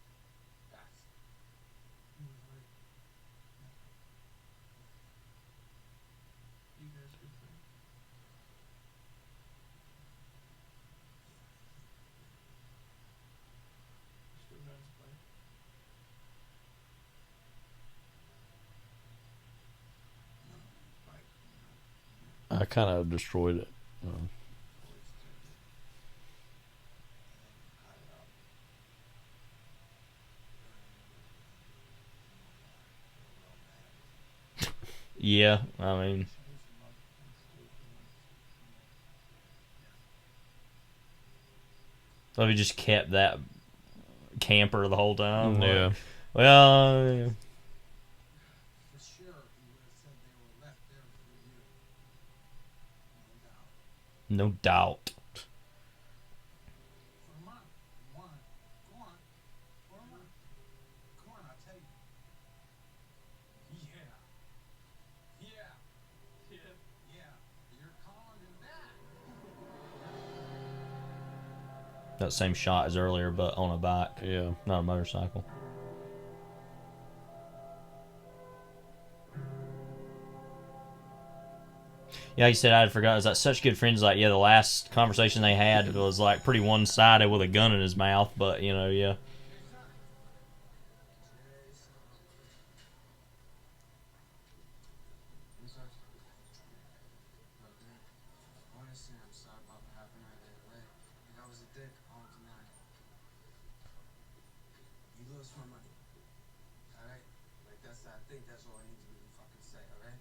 Best. He was like, you guys good friends? Still guys play? I kind of destroyed it. Yeah, I mean. So he just kept that camper the whole time. Yeah. Well. For sure, he would have said they were left there for you. No doubt. No doubt. Put 'em on. You want it. Go on. Put 'em on. Come on, I'll tell you. Yeah. Yeah. Yeah. You're calling him that. That same shot as earlier, but on a bike. Yeah. Not a motorcycle. Yeah, he said I had forgot. It was like such good friends. Like, yeah, the last conversation they had was like pretty one-sided with a gun in his mouth. But you know, yeah. Honestly, I'm sorry about what happened earlier, right? Like, I was a dick, I won't deny it. You lost my money, alright? Like, I think that's all I need to really fucking say, alright?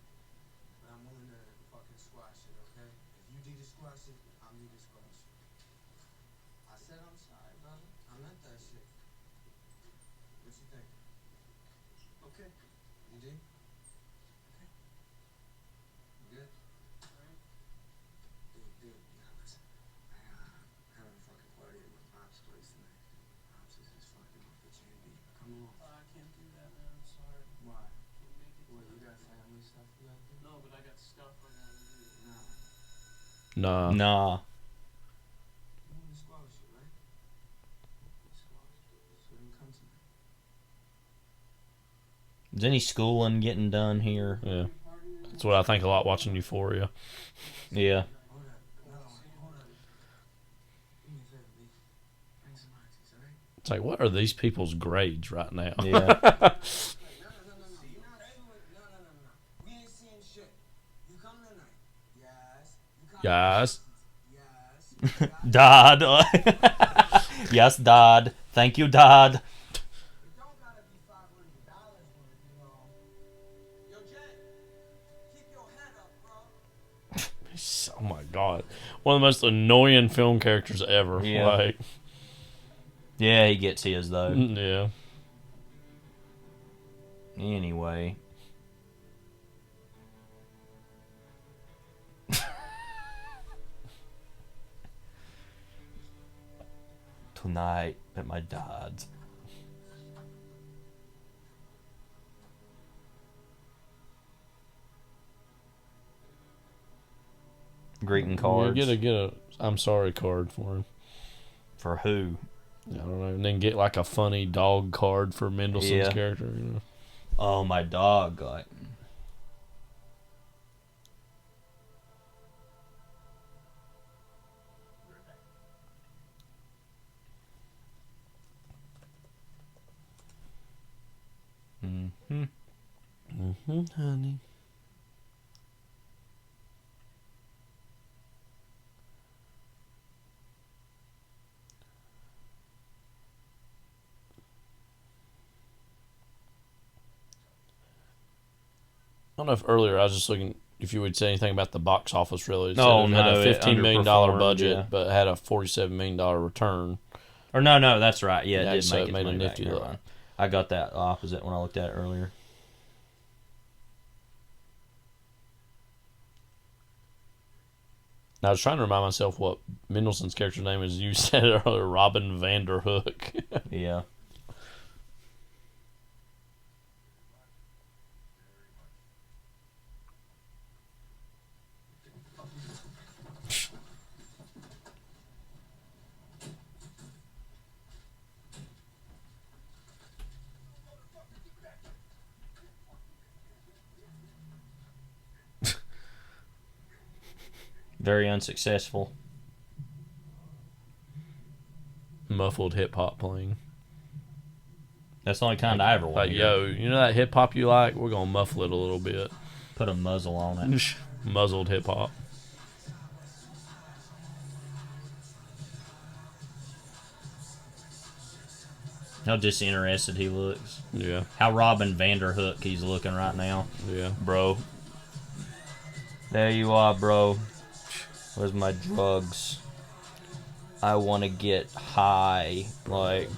But I'm willing to fucking squash it, okay? If you need to squash it, I'm need to squash it. I said I'm sorry, brother. I meant that shit. What you think? Okay. You did? Okay. You good? Alright. Dude, yeah, listen. I have a fucking party at my pop's place tonight. Pops is just fucking off the chain beat. Come along. I can't do that, man. I'm sorry. Why? Can't make it. What, you got family stuff you gotta do? No, but I got stuff I gotta do. Nah. Nah. You wanna squash it, right? Squash it. So then come tonight. Is any schooling getting done here? Yeah. That's what I think a lot watching Euphoria. Yeah. Hold up. Hold up. Do me a favor, B. Bring some oxys, alright? It's like, what are these people's grades right now? Yeah. No. See, you're not everyone. No. We ain't seeing shit. You come tonight. Yes. You come Guys. Yes. Dad. Yes, Dad. Thank you, Dad. It don't gotta be $500 worth, you know. Yo, Jen, keep your head up, bro. Oh my god. One of the most annoying film characters ever. Yeah. Like, Yeah, he gets his though. yeah. Anyway. Tonight at my dad's. Greeting cards. You get a I'm sorry card for him. For who? I don't know. And then get like a funny dog card for Mendelsohn's Yeah. character. You know? Oh, my dog. Like, honey. I don't know if earlier I was just looking if you would say anything about the box office really. It said Oh, it had no, a it $15 million budget, underperformed, yeah. but had a $47 million return. or no, that's right. Yeah, Yeah, it did so make it its made a money back. nifty Never look. mind. I got that opposite when I looked at it earlier. Now, I was trying to remind myself what Mendelsohn's character's name is. You said it earlier, Robin Vanderhook. Yeah. Very unsuccessful. Muffled hip hop playing. That's the only kind I ever want Like, to yo, you know that hip hop you like? We're gonna muffle it a little bit. Put a muzzle on it. Muzzled hip hop. How disinterested he looks. Yeah. How Robin Vanderhook he's looking right now. Yeah. Bro. There you are, bro. Where's my drugs? I want to get high. Like,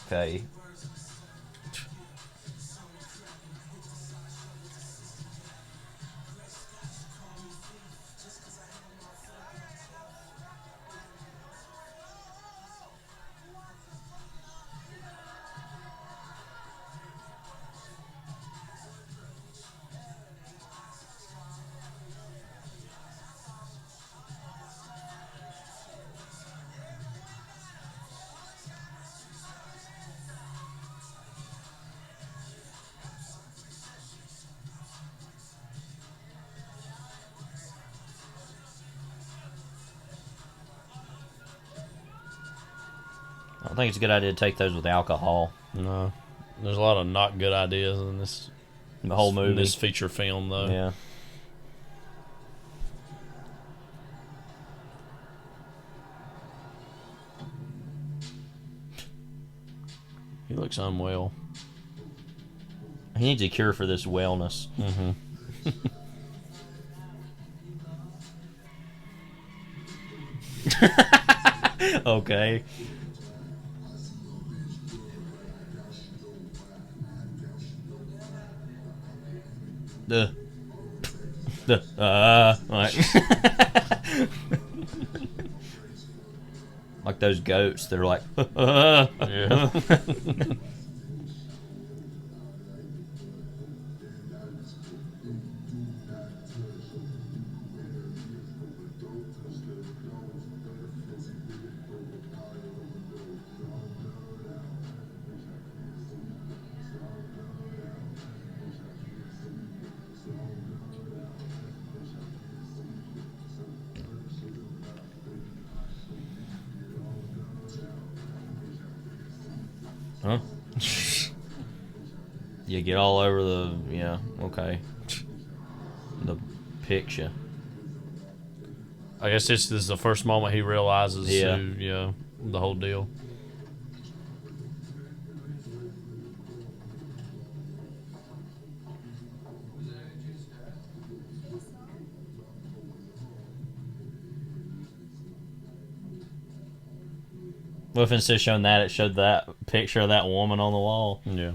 okay. I don't think it's a good idea to take those with alcohol. No. There's a lot of not good ideas in this. The whole movie. In this feature film, though. Yeah. He looks unwell. He needs a cure for this wellness. Mm-hmm. Okay. Like, like those goats, they're like, yeah. huh? You get all over the, yeah, okay. The picture. I guess this is the first moment he realizes Yeah. the whole deal. Well, if instead of showing that, it showed that picture of that woman on the wall. Yeah.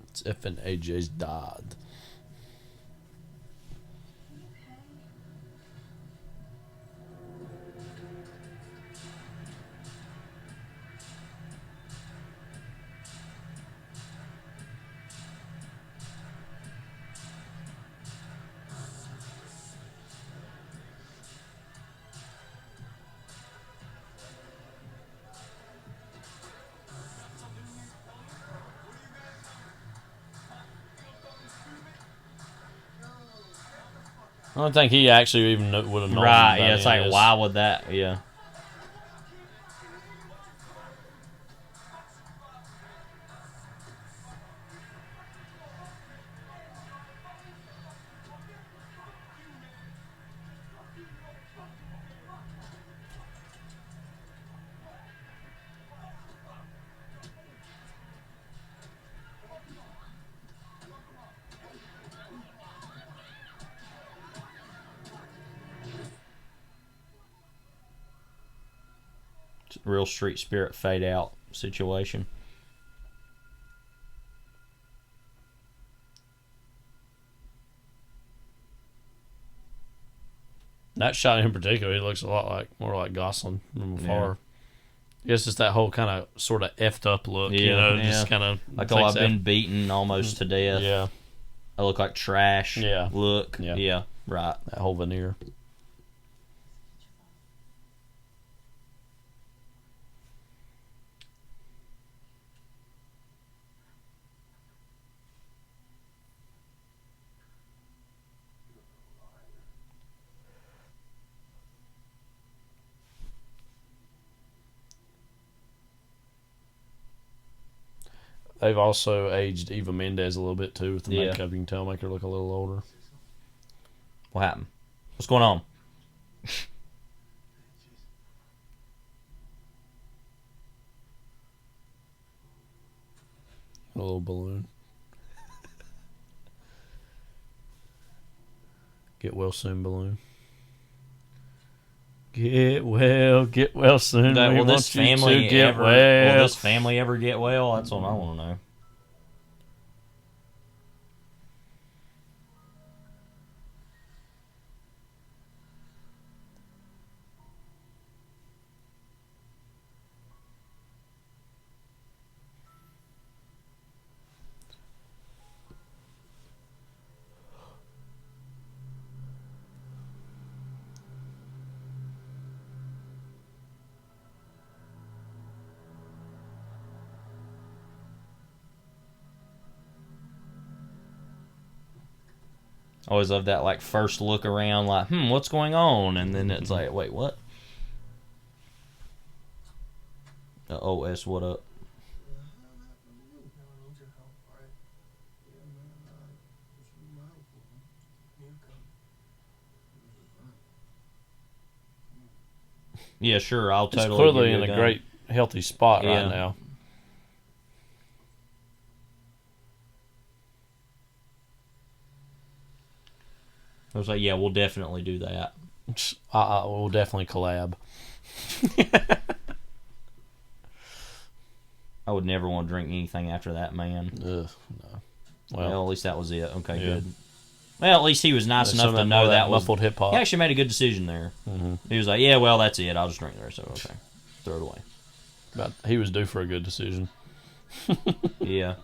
It's F and AJ's dad. I don't think he actually even would have known. Right, about yeah, it's any like, of this. why would that, yeah. Real street spirit fade out situation. That shot in particular, he looks a lot more like Gosling from afar. I guess it's that whole kind of sort of effed up look, just kind of like, oh, I've been beaten almost to death. Yeah, I look like trash. Yeah, look. Yeah, right. That whole veneer. They've also aged Eva Mendes a little bit too with the makeup. You can tell, make her look a little older. What happened? What's going on? A little balloon. Get well soon, balloon. Get well soon. Will this family ever? Well. Will this family ever get well? That's what I want to know. I always love that, like, first look around, like, what's going on? And then it's like, wait, what? OS, what up? Yeah, sure, I'll totally. He's clearly give you in a great, healthy spot Yeah. right now. I was like, yeah, we'll definitely do that. We'll definitely collab. I would never want to drink anything after that, man. No. Well, at least that was it. Okay, yeah. good. Well, at least he was nice enough to know that was muffled hip hop. He actually made a good decision there. Mm-hmm. He was like, yeah, well, that's it. I'll just drink the rest of it. Okay. Throw it away. But he was due for a good decision. Yeah.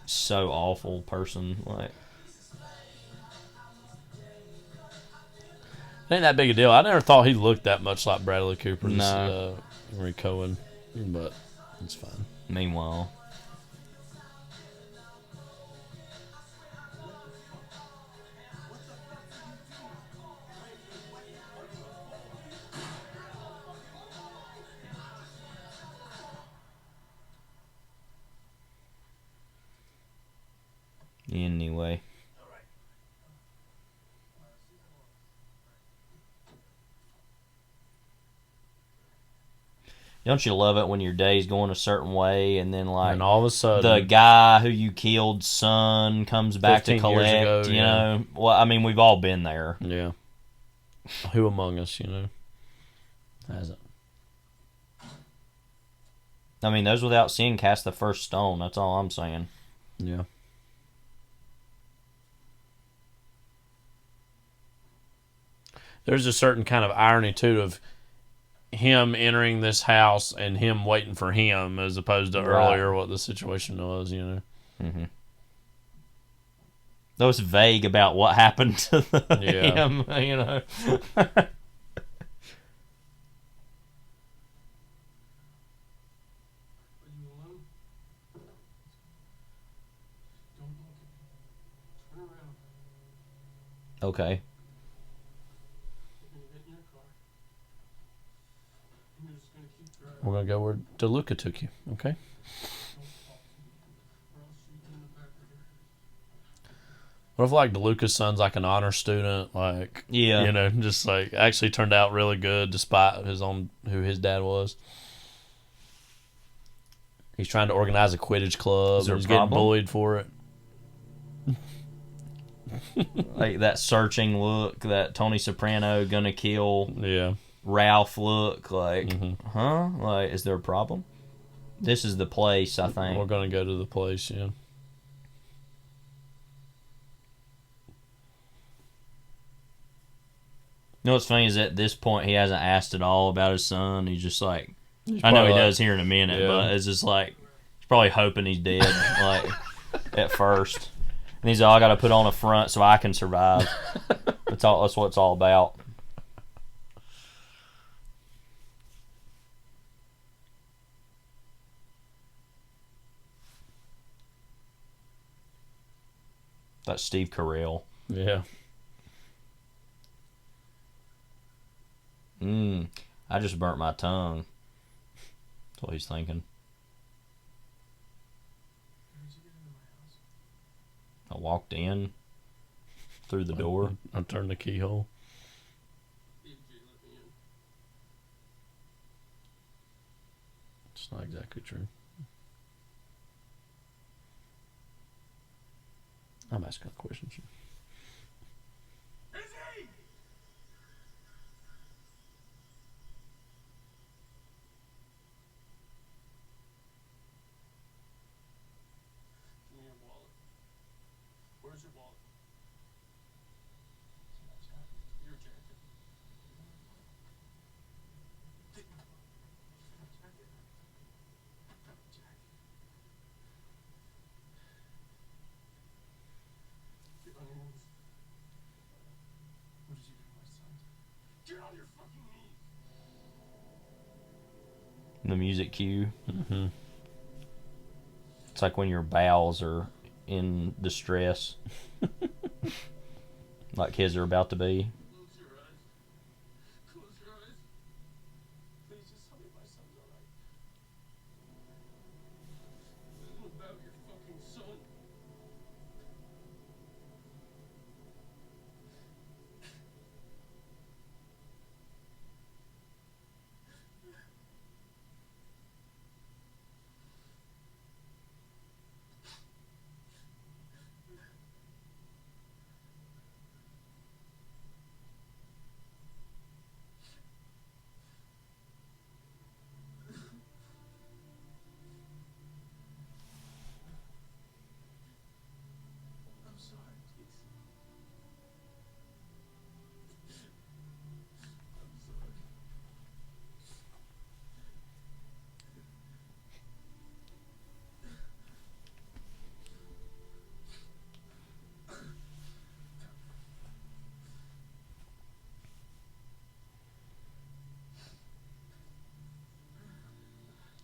So awful person. Like, it ain't that big a deal. I never thought he looked that much like Bradley Cooper's No. Emory Cohen, but it's fine. Meanwhile. Anyway. Don't you love it when your day's going a certain way and then, like, and all of a sudden the guy who you killed's son comes back to 15 years collect, ago, you yeah. know? Well, I mean, we've all been there. Yeah. Who among us, you know, hasn't? I mean, those without sin cast the first stone. That's all I'm saying. Yeah. There's a certain kind of irony, too, of him entering this house and him waiting for him as opposed to earlier what the situation was, you know. Mm-hmm. That was vague about what happened to him, you know. Okay. We're going to go where DeLuca took you, okay? What if, like, DeLuca's son's like an honor student, like, yeah, you know, just like actually turned out really good despite who his dad was. He's trying to organize a Quidditch club. And he's getting bullied for it. Like that searching look, that Tony Soprano gonna kill Ralph look, like, huh? Like, is there a problem? This is the place, I think. We're gonna go to the place, yeah. You know what's funny is at this point he hasn't asked at all about his son. He's just like, I know he does here in a minute, but it's just like he's probably hoping he's dead, like at first. And he's like, I got to put on a front so I can survive. That's what it's all about. That's Steve Carell. Yeah. I just burnt my tongue. That's what he's thinking. I walked in through the door. I turned the keyhole. It's not exactly true. I'm asking a question. Give me your wallet. Where's your wallet? It's in my jacket. Your jacket. Take my wallet. My jacket. My jacket. Get on your knees. What did you do to my son? Get on your fucking knees. The music cue. Mm-hmm. It's like when your bowels are in distress. Like kids are about to be. Close your eyes. Close your eyes. Please just tell me my son's alright. What about your fucking son? I'm sorry, please. I'm sorry.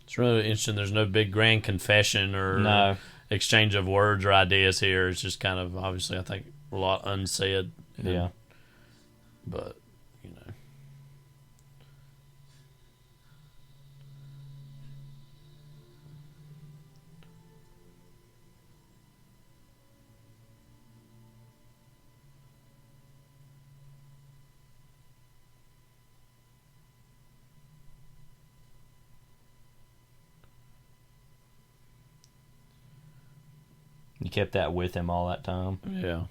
It's really interesting. There's no big grand confession or No. exchange of words or ideas here. It's just kind of, obviously, I think, a lot unsaid. Yeah. But, you know. You kept that with him all that time. Yeah.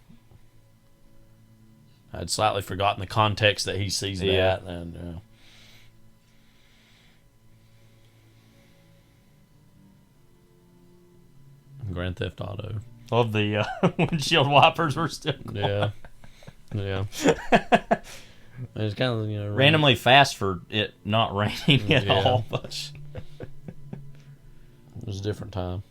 I'd slightly forgotten the context that he sees Yeah. that. And, Grand Theft Auto. Love the windshield wipers were still going. Yeah. Yeah. It's kind of, you know, randomly fast for it not raining at all. But it was a different time.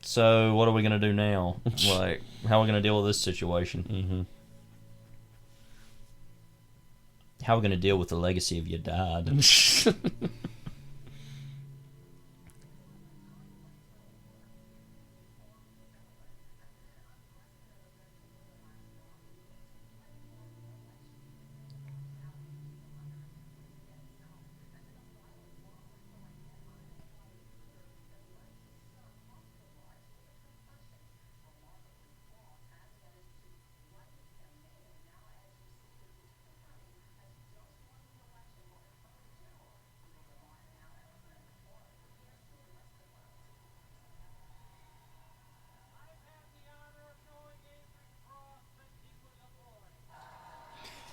So what are we going to do now? Like, how are we going to deal with this situation? Mm-hmm. How are we going to deal with the legacy of your dad?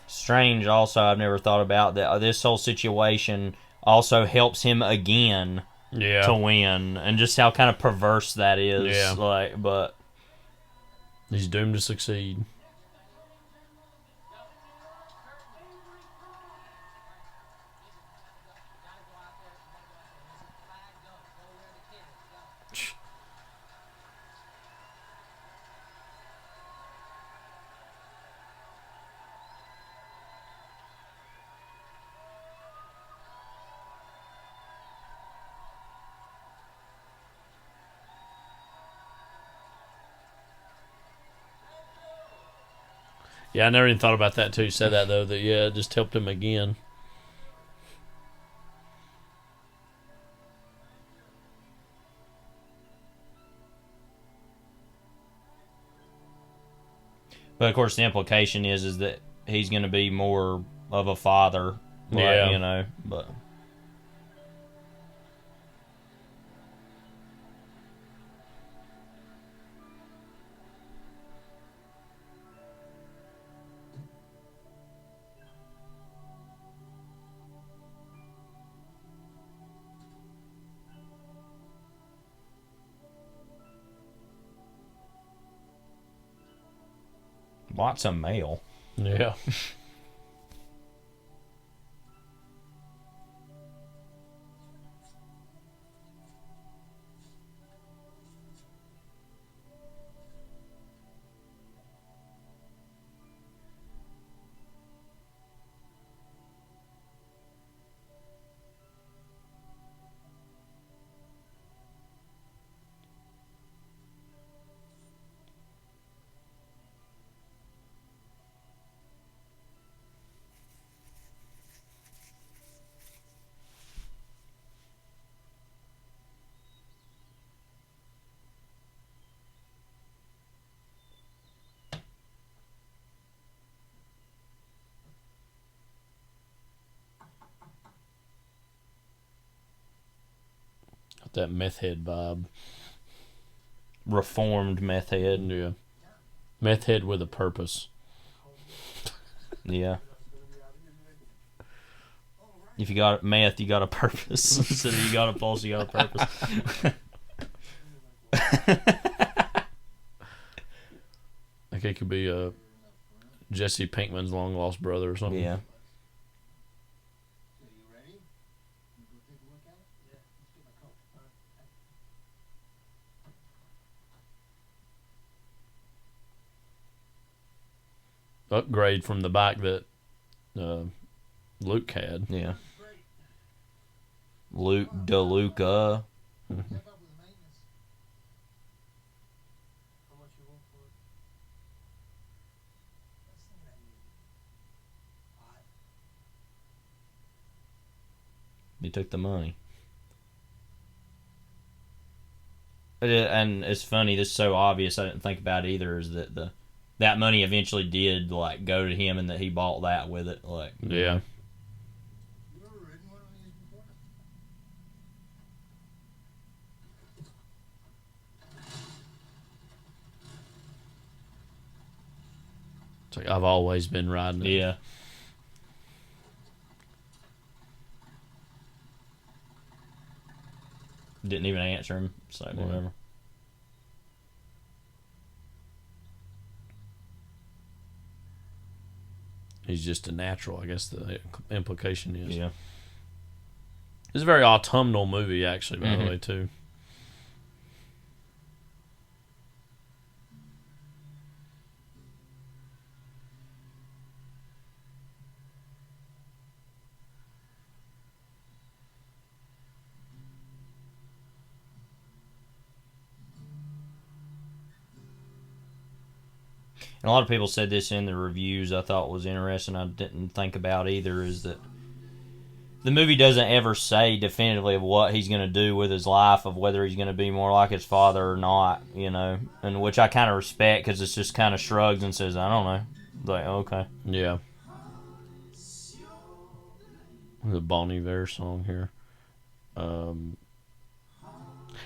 Strange also, I've never thought about that. This whole situation also helps him again to win, and just how kind of perverse that is. Yeah. Like, but he's doomed to succeed. Yeah, I never even thought about that too. You said that though, that it just helped him again. But of course, the implication is that he's going to be more of a father Like, Yeah. you know, but. Lots of mail. Yeah. Got that meth head vibe. Reformed meth head. Yeah. Meth head with a purpose. Yeah. If you got meth, you got a purpose. So you got a pulse, you got a purpose. Like it could be Jesse Pinkman's long lost brother or something. Yeah. Upgrade from the bike that Luke had. Yeah. Luke DeLuca. He took the money. And it's funny, this is so obvious, I didn't think about it either, is that that money eventually did like go to him and that he bought that with it. Like, yeah. It's like I've always been riding it. Yeah. Didn't even answer him, so whatever. He's just a natural, I guess the implication is. Yeah. It's a very autumnal movie, actually, by the way, too. And a lot of people said this in the reviews, I thought was interesting, I didn't think about either, is that the movie doesn't ever say definitively of what he's going to do with his life, of whether he's going to be more like his father or not, you know, and which I kind of respect, because it's just kind of shrugs and says, I don't know. Like, okay. Yeah. The Bon Iver song here.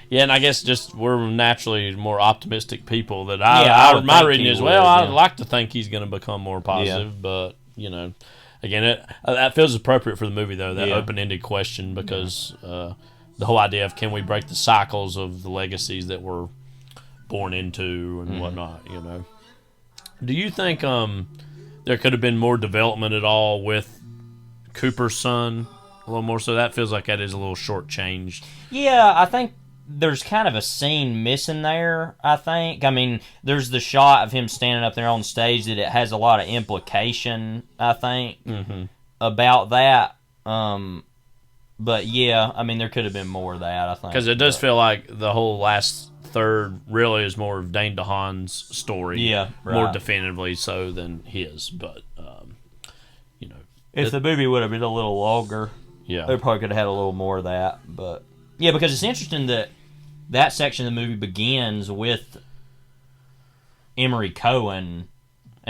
Yeah, and I guess just we're naturally more optimistic people. That my reading is, I'd like to think he's going to become more positive, but you know, again, that feels appropriate for the movie though. That open-ended question, because the whole idea of can we break the cycles of the legacies that we're born into and whatnot. You know, do you think there could have been more development at all with Cooper's son? A little more, so that feels like that is a little shortchanged. Yeah, I think there's kind of a scene missing there, I think. I mean, there's the shot of him standing up there on stage that it has a lot of implication, I think, about that. But yeah, I mean, there could have been more of that, I think. Because it does feel like the whole last third really is more of Dane DeHaan's story. Yeah, right. More definitively so than his. But, you know. If the movie would have been a little longer, yeah, they probably could have had a little more of that. But yeah, because it's interesting that section of the movie begins with Emory Cohen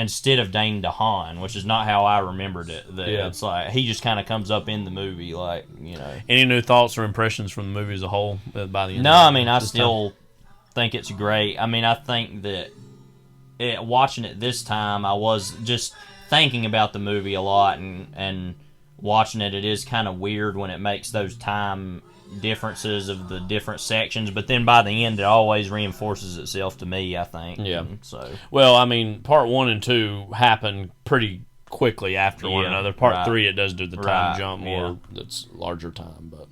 instead of Dane DeHaan, which is not how I remembered it. Yeah. It's like he just kind of comes up in the movie, like, you know. Any new thoughts or impressions from the movie as a whole by the end? No, I mean, I still think it's great. I mean, I think that watching it this time, I was just thinking about the movie a lot, and watching it is kind of weird when it makes those time differences of the different sections, but then by the end it always reinforces itself to me, I think. Yeah. So, well, I mean, part 1 and 2 happen pretty quickly after one another. Part 3, it does do the time jump more. That's larger time, but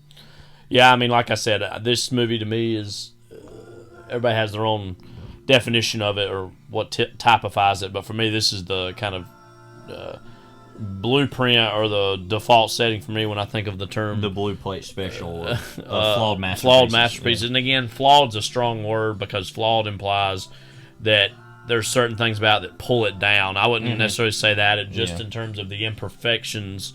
yeah, I mean, like I said, this movie to me is everybody has their own definition of it or what typifies it, but for me, this is the kind of blueprint or the default setting for me when I think of the term the blue plate special of flawed masterpieces. Flawed masterpieces. And again, flawed's a strong word because flawed implies that there's certain things about it that pull it down. I wouldn't necessarily say that. It just in terms of the imperfections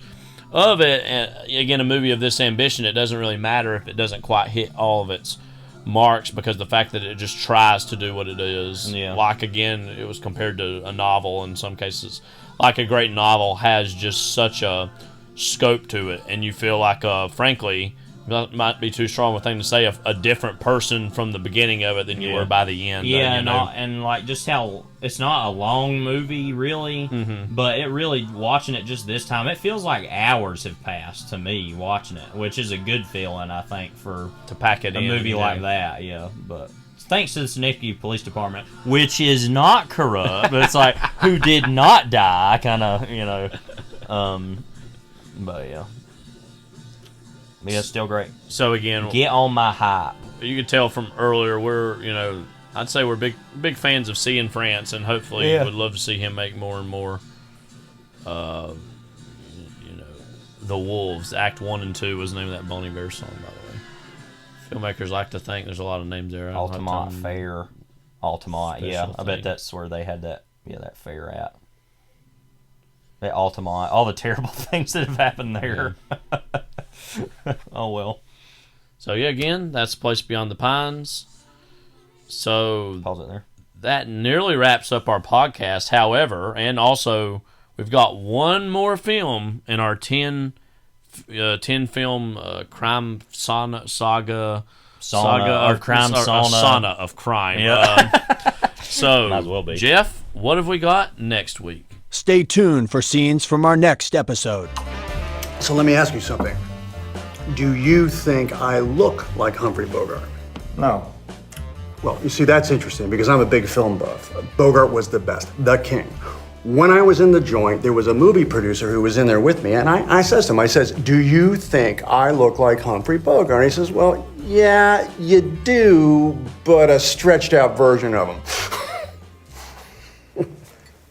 of it. And again, a movie of this ambition, it doesn't really matter if it doesn't quite hit all of its marks because the fact that it just tries to do what it is. Like, again, it was compared to a novel in some cases. Like a great novel has just such a scope to it, and you feel like, frankly, that might be too strong a thing to say, a different person from the beginning of it than you were by the end. Yeah, and like just how it's not a long movie, really, but it really, watching it just this time, it feels like hours have passed to me watching it, which is a good feeling, I think, to pack it in a movie like that. Yeah, but thanks to the Schenectady Police Department, which is not corrupt, but it's like, who did not die, kind of, you know. But yeah. Yeah, it's still great. So again, get on my hype. You could tell from earlier, I'd say we're big fans of Cianfrance, and hopefully would love to see him make more and more, The Wolves. Act 1 and 2 was the name of that Bon Iver song, by the way. Filmmakers like to think there's a lot of names there. Altamont Fair. Altamont, yeah. I bet that's where they had that fair at. At Altamont. All the terrible things that have happened there. Yeah. Oh, well. So, yeah, again, that's Place Beyond the Pines. So, pause it there. That nearly wraps up our podcast. However, and also, we've got one more film in our 10 film crime saga of crime sauna of crime. Yeah. So, might as well be. Jeff, what have we got next week? Stay tuned for scenes from our next episode. So let me ask you something. Do you think I look like Humphrey Bogart? No. Well, you see, that's interesting because I'm a big film buff. Bogart was the best, the king. When I was in the joint, there was a movie producer who was in there with me, and I says to him, do you think I look like Humphrey Bogart? And he says, well, yeah, you do, but a stretched out version of him.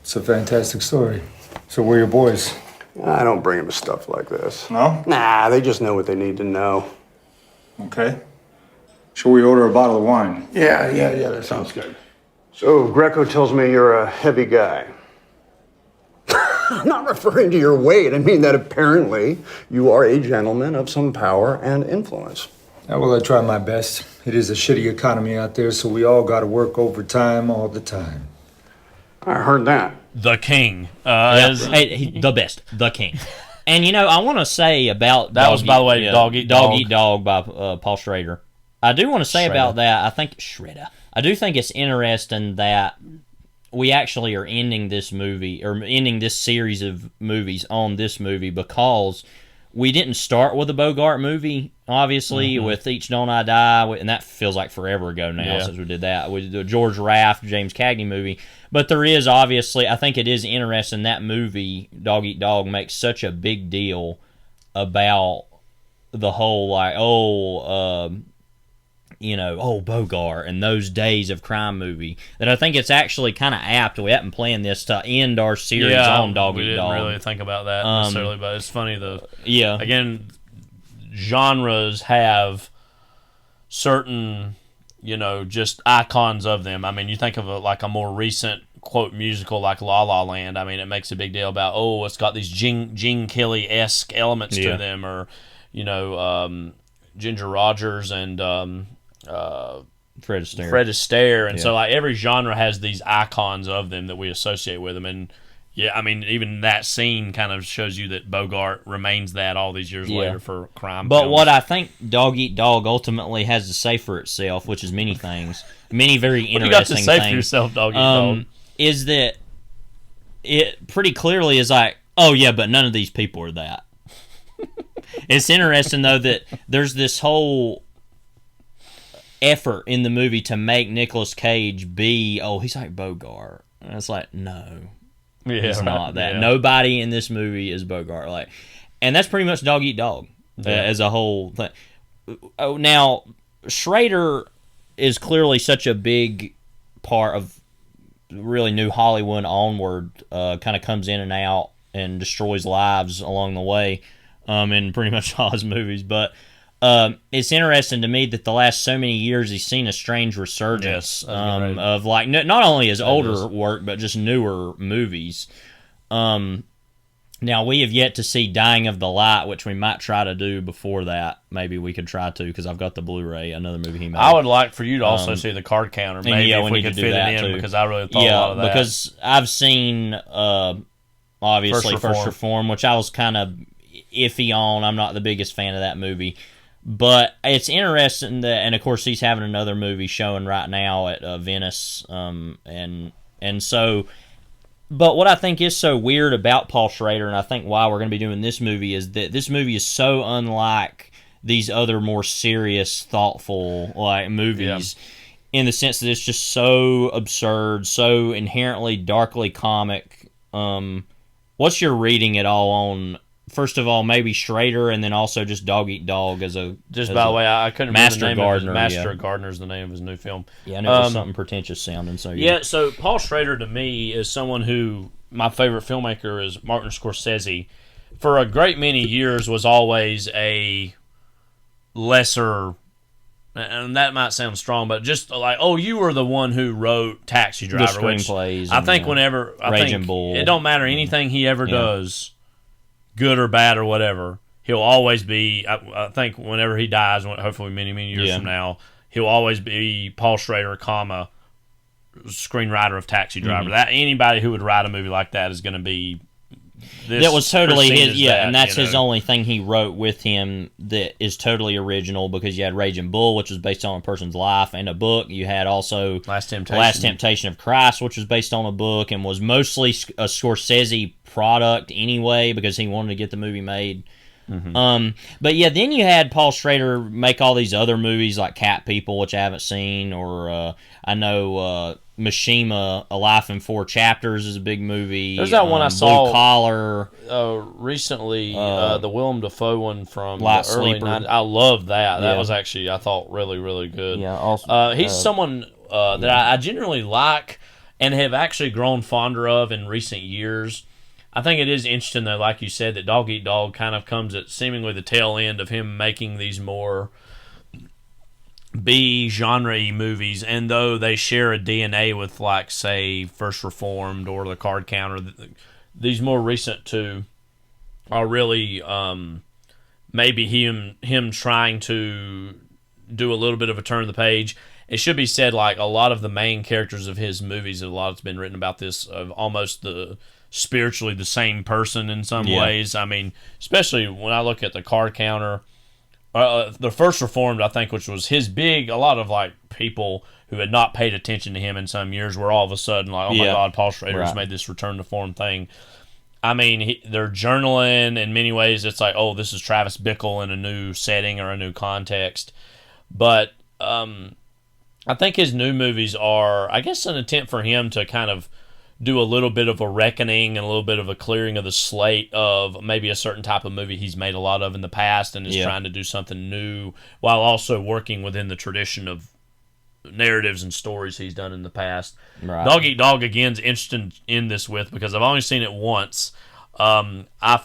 It's a fantastic story. So where are your boys? I don't bring them to stuff like this. No? Nah, they just know what they need to know. Okay. Shall we order a bottle of wine? Yeah, that sounds good. So, Greco tells me you're a heavy guy. I'm not referring to your weight. I mean that apparently you are a gentleman of some power and influence. Well, I try my best. It is a shitty economy out there, so we all gotta work overtime all the time. I heard that. The king. The best. The king. And, I want to say about... That was, by the way, Dog Eat Dog by Paul Schrader. I do want to say about that, I think... Schrader. I do think it's interesting that we actually are ending this movie, or ending this series of movies on this movie, because we didn't start with a Bogart movie, obviously, with Each Don't I Die, and that feels like forever ago now since we did that, with the George Raft, James Cagney movie. But there is, obviously, I think it is interesting, that movie, Dog Eat Dog, makes such a big deal about the whole, Bogart and those days of crime movie, that I think it's actually kind of apt, we haven't planned this, to end our series on Dog Eat Dog. We didn't really think about that necessarily, but it's funny, again, genres have certain, just icons of them. I mean, you think of a more recent, quote, musical like La La Land, I mean, it makes a big deal about, it's got these Gene Kelly-esque elements to them, or, Ginger Rogers and Fred Astaire. Fred Astaire, and Yeah. so like every genre has these icons of them that we associate with them, and yeah, I mean even that scene kind of shows you that Bogart remains that all these years later for crime. But films. what I think Dog Eat Dog ultimately has to say for itself, which is many things, many very interesting What do you got to say things, for yourself, Dog Eat Dog? is that it pretty clearly is like, oh yeah, but none of these people are that. It's interesting though that there's this whole effort in the movie to make Nicolas Cage be, oh, he's like Bogart, and it's like, no, he's not that. Yeah. Nobody in this movie is Bogart, like, and that's pretty much Dog Eat Dog as a whole thing. Oh, now Schrader is clearly such a big part of really New Hollywood onward. Kind of comes in and out and destroys lives along the way in pretty much all his movies, but it's interesting to me that the last so many years he's seen a strange resurgence of like not only his older work but just newer movies. Now we have yet to see Dying of the Light, which we might try to do before that. Maybe we could try to, because I've got the Blu-ray, another movie he made. I would like for you to also see the Card Counter, maybe if we need could to do fit that it in, too. because I really thought a lot of that. Because I've seen obviously First Reform, which I was kind of iffy on. I'm not the biggest fan of that movie. But it's interesting that, and of course he's having another movie showing right now at Venice, and so. But what I think is so weird about Paul Schrader, and I think why we're going to be doing this movie, is that this movie is so unlike these other more serious, thoughtful like movies, in the sense that it's just so absurd, so inherently darkly comic. What's your reading at all on? First of all, maybe Schrader, and then also just Dog Eat Dog as a... Just by the way, I couldn't remember the name Gardner, of his... Master Gardner is the name of his new film. Yeah, I know it was something pretentious sounding. So yeah, so Paul Schrader to me is someone who... My favorite filmmaker is Martin Scorsese. For a great many years was always a lesser... And that might sound strong, but just like, oh, you were the one who wrote Taxi Driver. The screenplays. I think whenever... Raging Bull. It don't matter anything he ever does... good or bad or whatever, he'll always be, I think whenever he dies, hopefully many, many years from now, he'll always be Paul Schrader, screenwriter of Taxi Driver. That anybody who would write a movie like that is going to be this. That was totally his, that, and that's his only thing he wrote with him that is totally original, because you had Raging Bull, which was based on a person's life and a book. You had also Last Temptation of Christ, which was based on a book and was mostly a Scorsese product anyway, because he wanted to get the movie made. But yeah, then you had Paul Schrader make all these other movies like Cat People, which I haven't seen, or I know Mishima, A Life in 4 Chapters is a big movie. There's that one I saw Blue Collar recently, the Willem Dafoe one from Light the early Sleeper. 90s. I love that. That Yeah. was actually, I thought, really, really good. Yeah, also, he's someone that I generally like and have actually grown fonder of in recent years. I think it is interesting, though, like you said, that Dog Eat Dog kind of comes at seemingly the tail end of him making these more B-genre-y movies, and though they share a DNA with, like, say, First Reformed or The Card Counter, these more recent two are really maybe him trying to do a little bit of a turn of the page. It should be said, like, a lot of the main characters of his movies, a lot has been written about this, of almost spiritually the same person in some ways. I mean, especially when I look at The Card Counter, the First Reformed, I think, which was his big, a lot of like people who had not paid attention to him in some years were all of a sudden like, oh my God, Paul Schrader has made this return to form thing. I mean, they're journaling in many ways. It's like, oh, this is Travis Bickle in a new setting or a new context. But I think his new movies are, I guess, an attempt for him to kind of do a little bit of a reckoning and a little bit of a clearing of the slate of maybe a certain type of movie he's made a lot of in the past, and is trying to do something new while also working within the tradition of narratives and stories he's done in the past. Right. Dog Eat Dog, again, is interesting in this with, because I've only seen it once.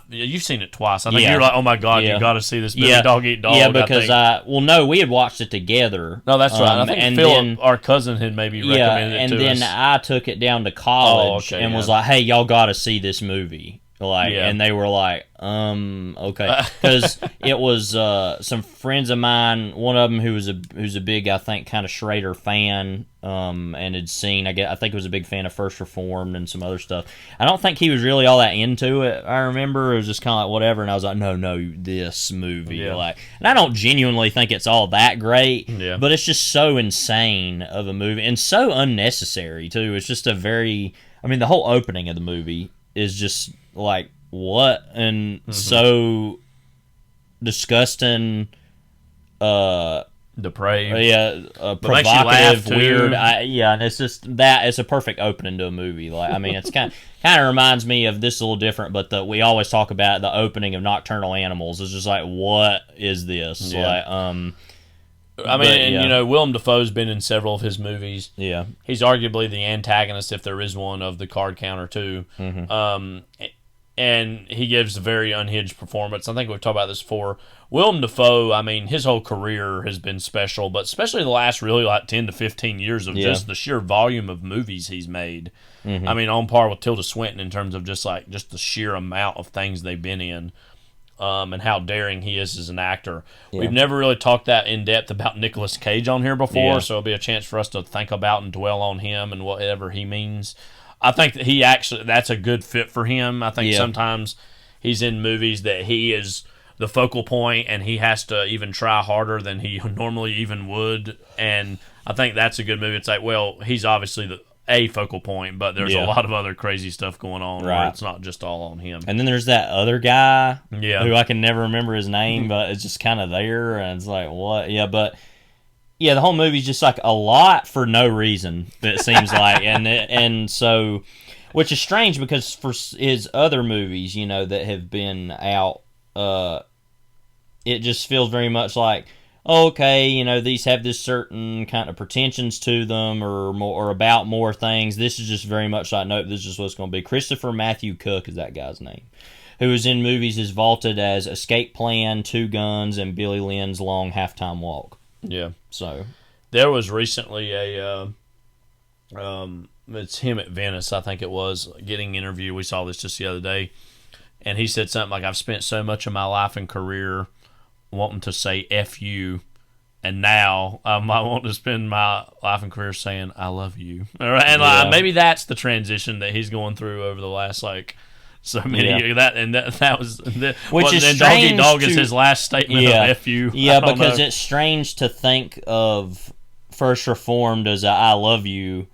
You've seen it twice. I think you're like, oh my God, you got to see this movie, Dog Eat Dog. Yeah, because no, we had watched it together. No, that's right. I think Philip, our cousin, had maybe recommended it to us. And then I took it down to college and was like, hey, y'all got to see this movie. Like, Yeah. and they were like, okay, because it was some friends of mine. One of them who's a big, I think, kind of Schrader fan, and had seen. I think he was a big fan of First Reformed and some other stuff. I don't think he was really all that into it. I remember it was just kind of like whatever, and I was like, no, this movie, like, and I don't genuinely think it's all that great, but it's just so insane of a movie and so unnecessary too. It's just the whole opening of the movie is just like, what? And so disgusting, depraved, provocative, weird. And it's just that it's a perfect opening to a movie. Like, I mean, it's kind of reminds me of this a little different, but we always talk about the opening of Nocturnal Animals. It's just like, what is this? Like, Willem Dafoe's been in several of his movies. Yeah. He's arguably the antagonist, if there is one, of the card counter, too. And he gives a very unhinged performance. I think we've talked about this before. Willem Dafoe, I mean, his whole career has been special, but especially the last really like 10 to 15 years of just the sheer volume of movies he's made. I mean, on par with Tilda Swinton in terms of just the sheer amount of things they've been in. And how daring he is as an actor. Yeah. We've never really talked that in depth about Nicolas Cage on here before, so it'll be a chance for us to think about and dwell on him and whatever he means. I think that that's a good fit for him. I think sometimes he's in movies that he is the focal point and he has to even try harder than he normally even would, and I think that's a good movie. It's like, well, he's obviously a focal point, but there's a lot of other crazy stuff going on where it's not just all on him. And then there's that other guy who I can never remember his name, but it's just kind of there, and it's like, what? The whole movie's just like a lot for no reason, it seems like. And so, which is strange because for his other movies, that have been out, it just feels very much like, okay, these have this certain kind of pretensions to them or about more things. This is just very much like, nope, this is what's going to be. Christopher Matthew Cook is that guy's name, who is in movies as vaulted as Escape Plan, Two Guns, and Billy Lynn's Long Halftime Walk. Yeah. So there was recently it's him at Venice, I think it was, getting an interview. We saw this just the other day, and he said something like, I've spent so much of my life and career wanting to say F you, and now I want to spend my life and career saying I love you. All right? And maybe that's the transition that he's going through over the last so many that was which is strange. Doggy Dog is his last statement of F you. Yeah, because it's strange to think of First Reformed as I love you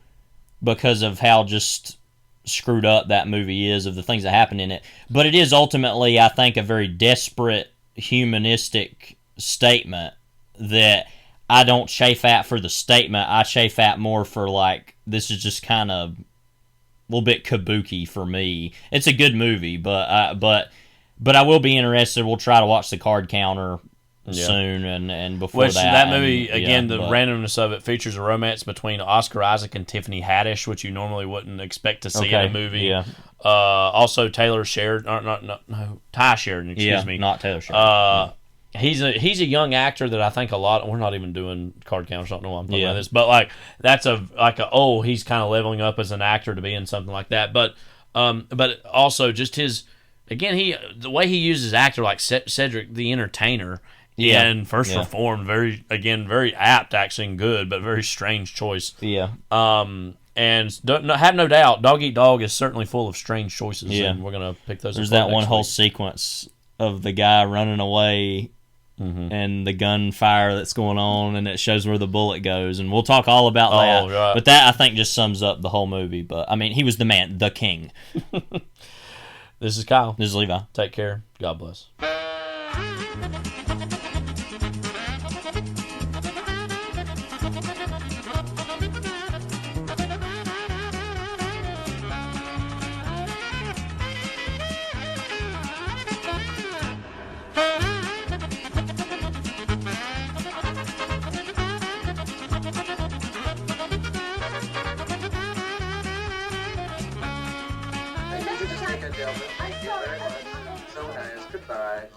because of how just screwed up that movie is, of the things that happen in it. But it is ultimately, I think, a very desperate humanistic statement that I don't chafe at for the statement. I chafe at more for like, this is just kind of a little bit kabuki for me. It's a good movie, but I will be interested. We'll try to watch the card counter soon and before that movie again, the randomness of it features a romance between Oscar Isaac and Tiffany Haddish, which you normally wouldn't expect to see in a movie. Also Ty Sheridan, excuse me, not Taylor Sheridan. He's a young actor that I think a lot. We're not even doing card counters. I don't know why I'm talking about this, but like that's he's kind of leveling up as an actor to be in something like that. But also just his the way he uses actor like Cedric the Entertainer. And First Reformed, very apt, actually, and good, but very strange choice. And have no doubt, Dog Eat Dog is certainly full of strange choices, and we're going to pick those. There's that one whole sequence of the guy running away and the gunfire that's going on, and it shows where the bullet goes, and we'll talk all about that. Right. But that, I think, just sums up the whole movie. But, I mean, he was the man, the king. This is Kyle. This is Levi. Take care. God bless. Thank you very much. So nice. Goodbye.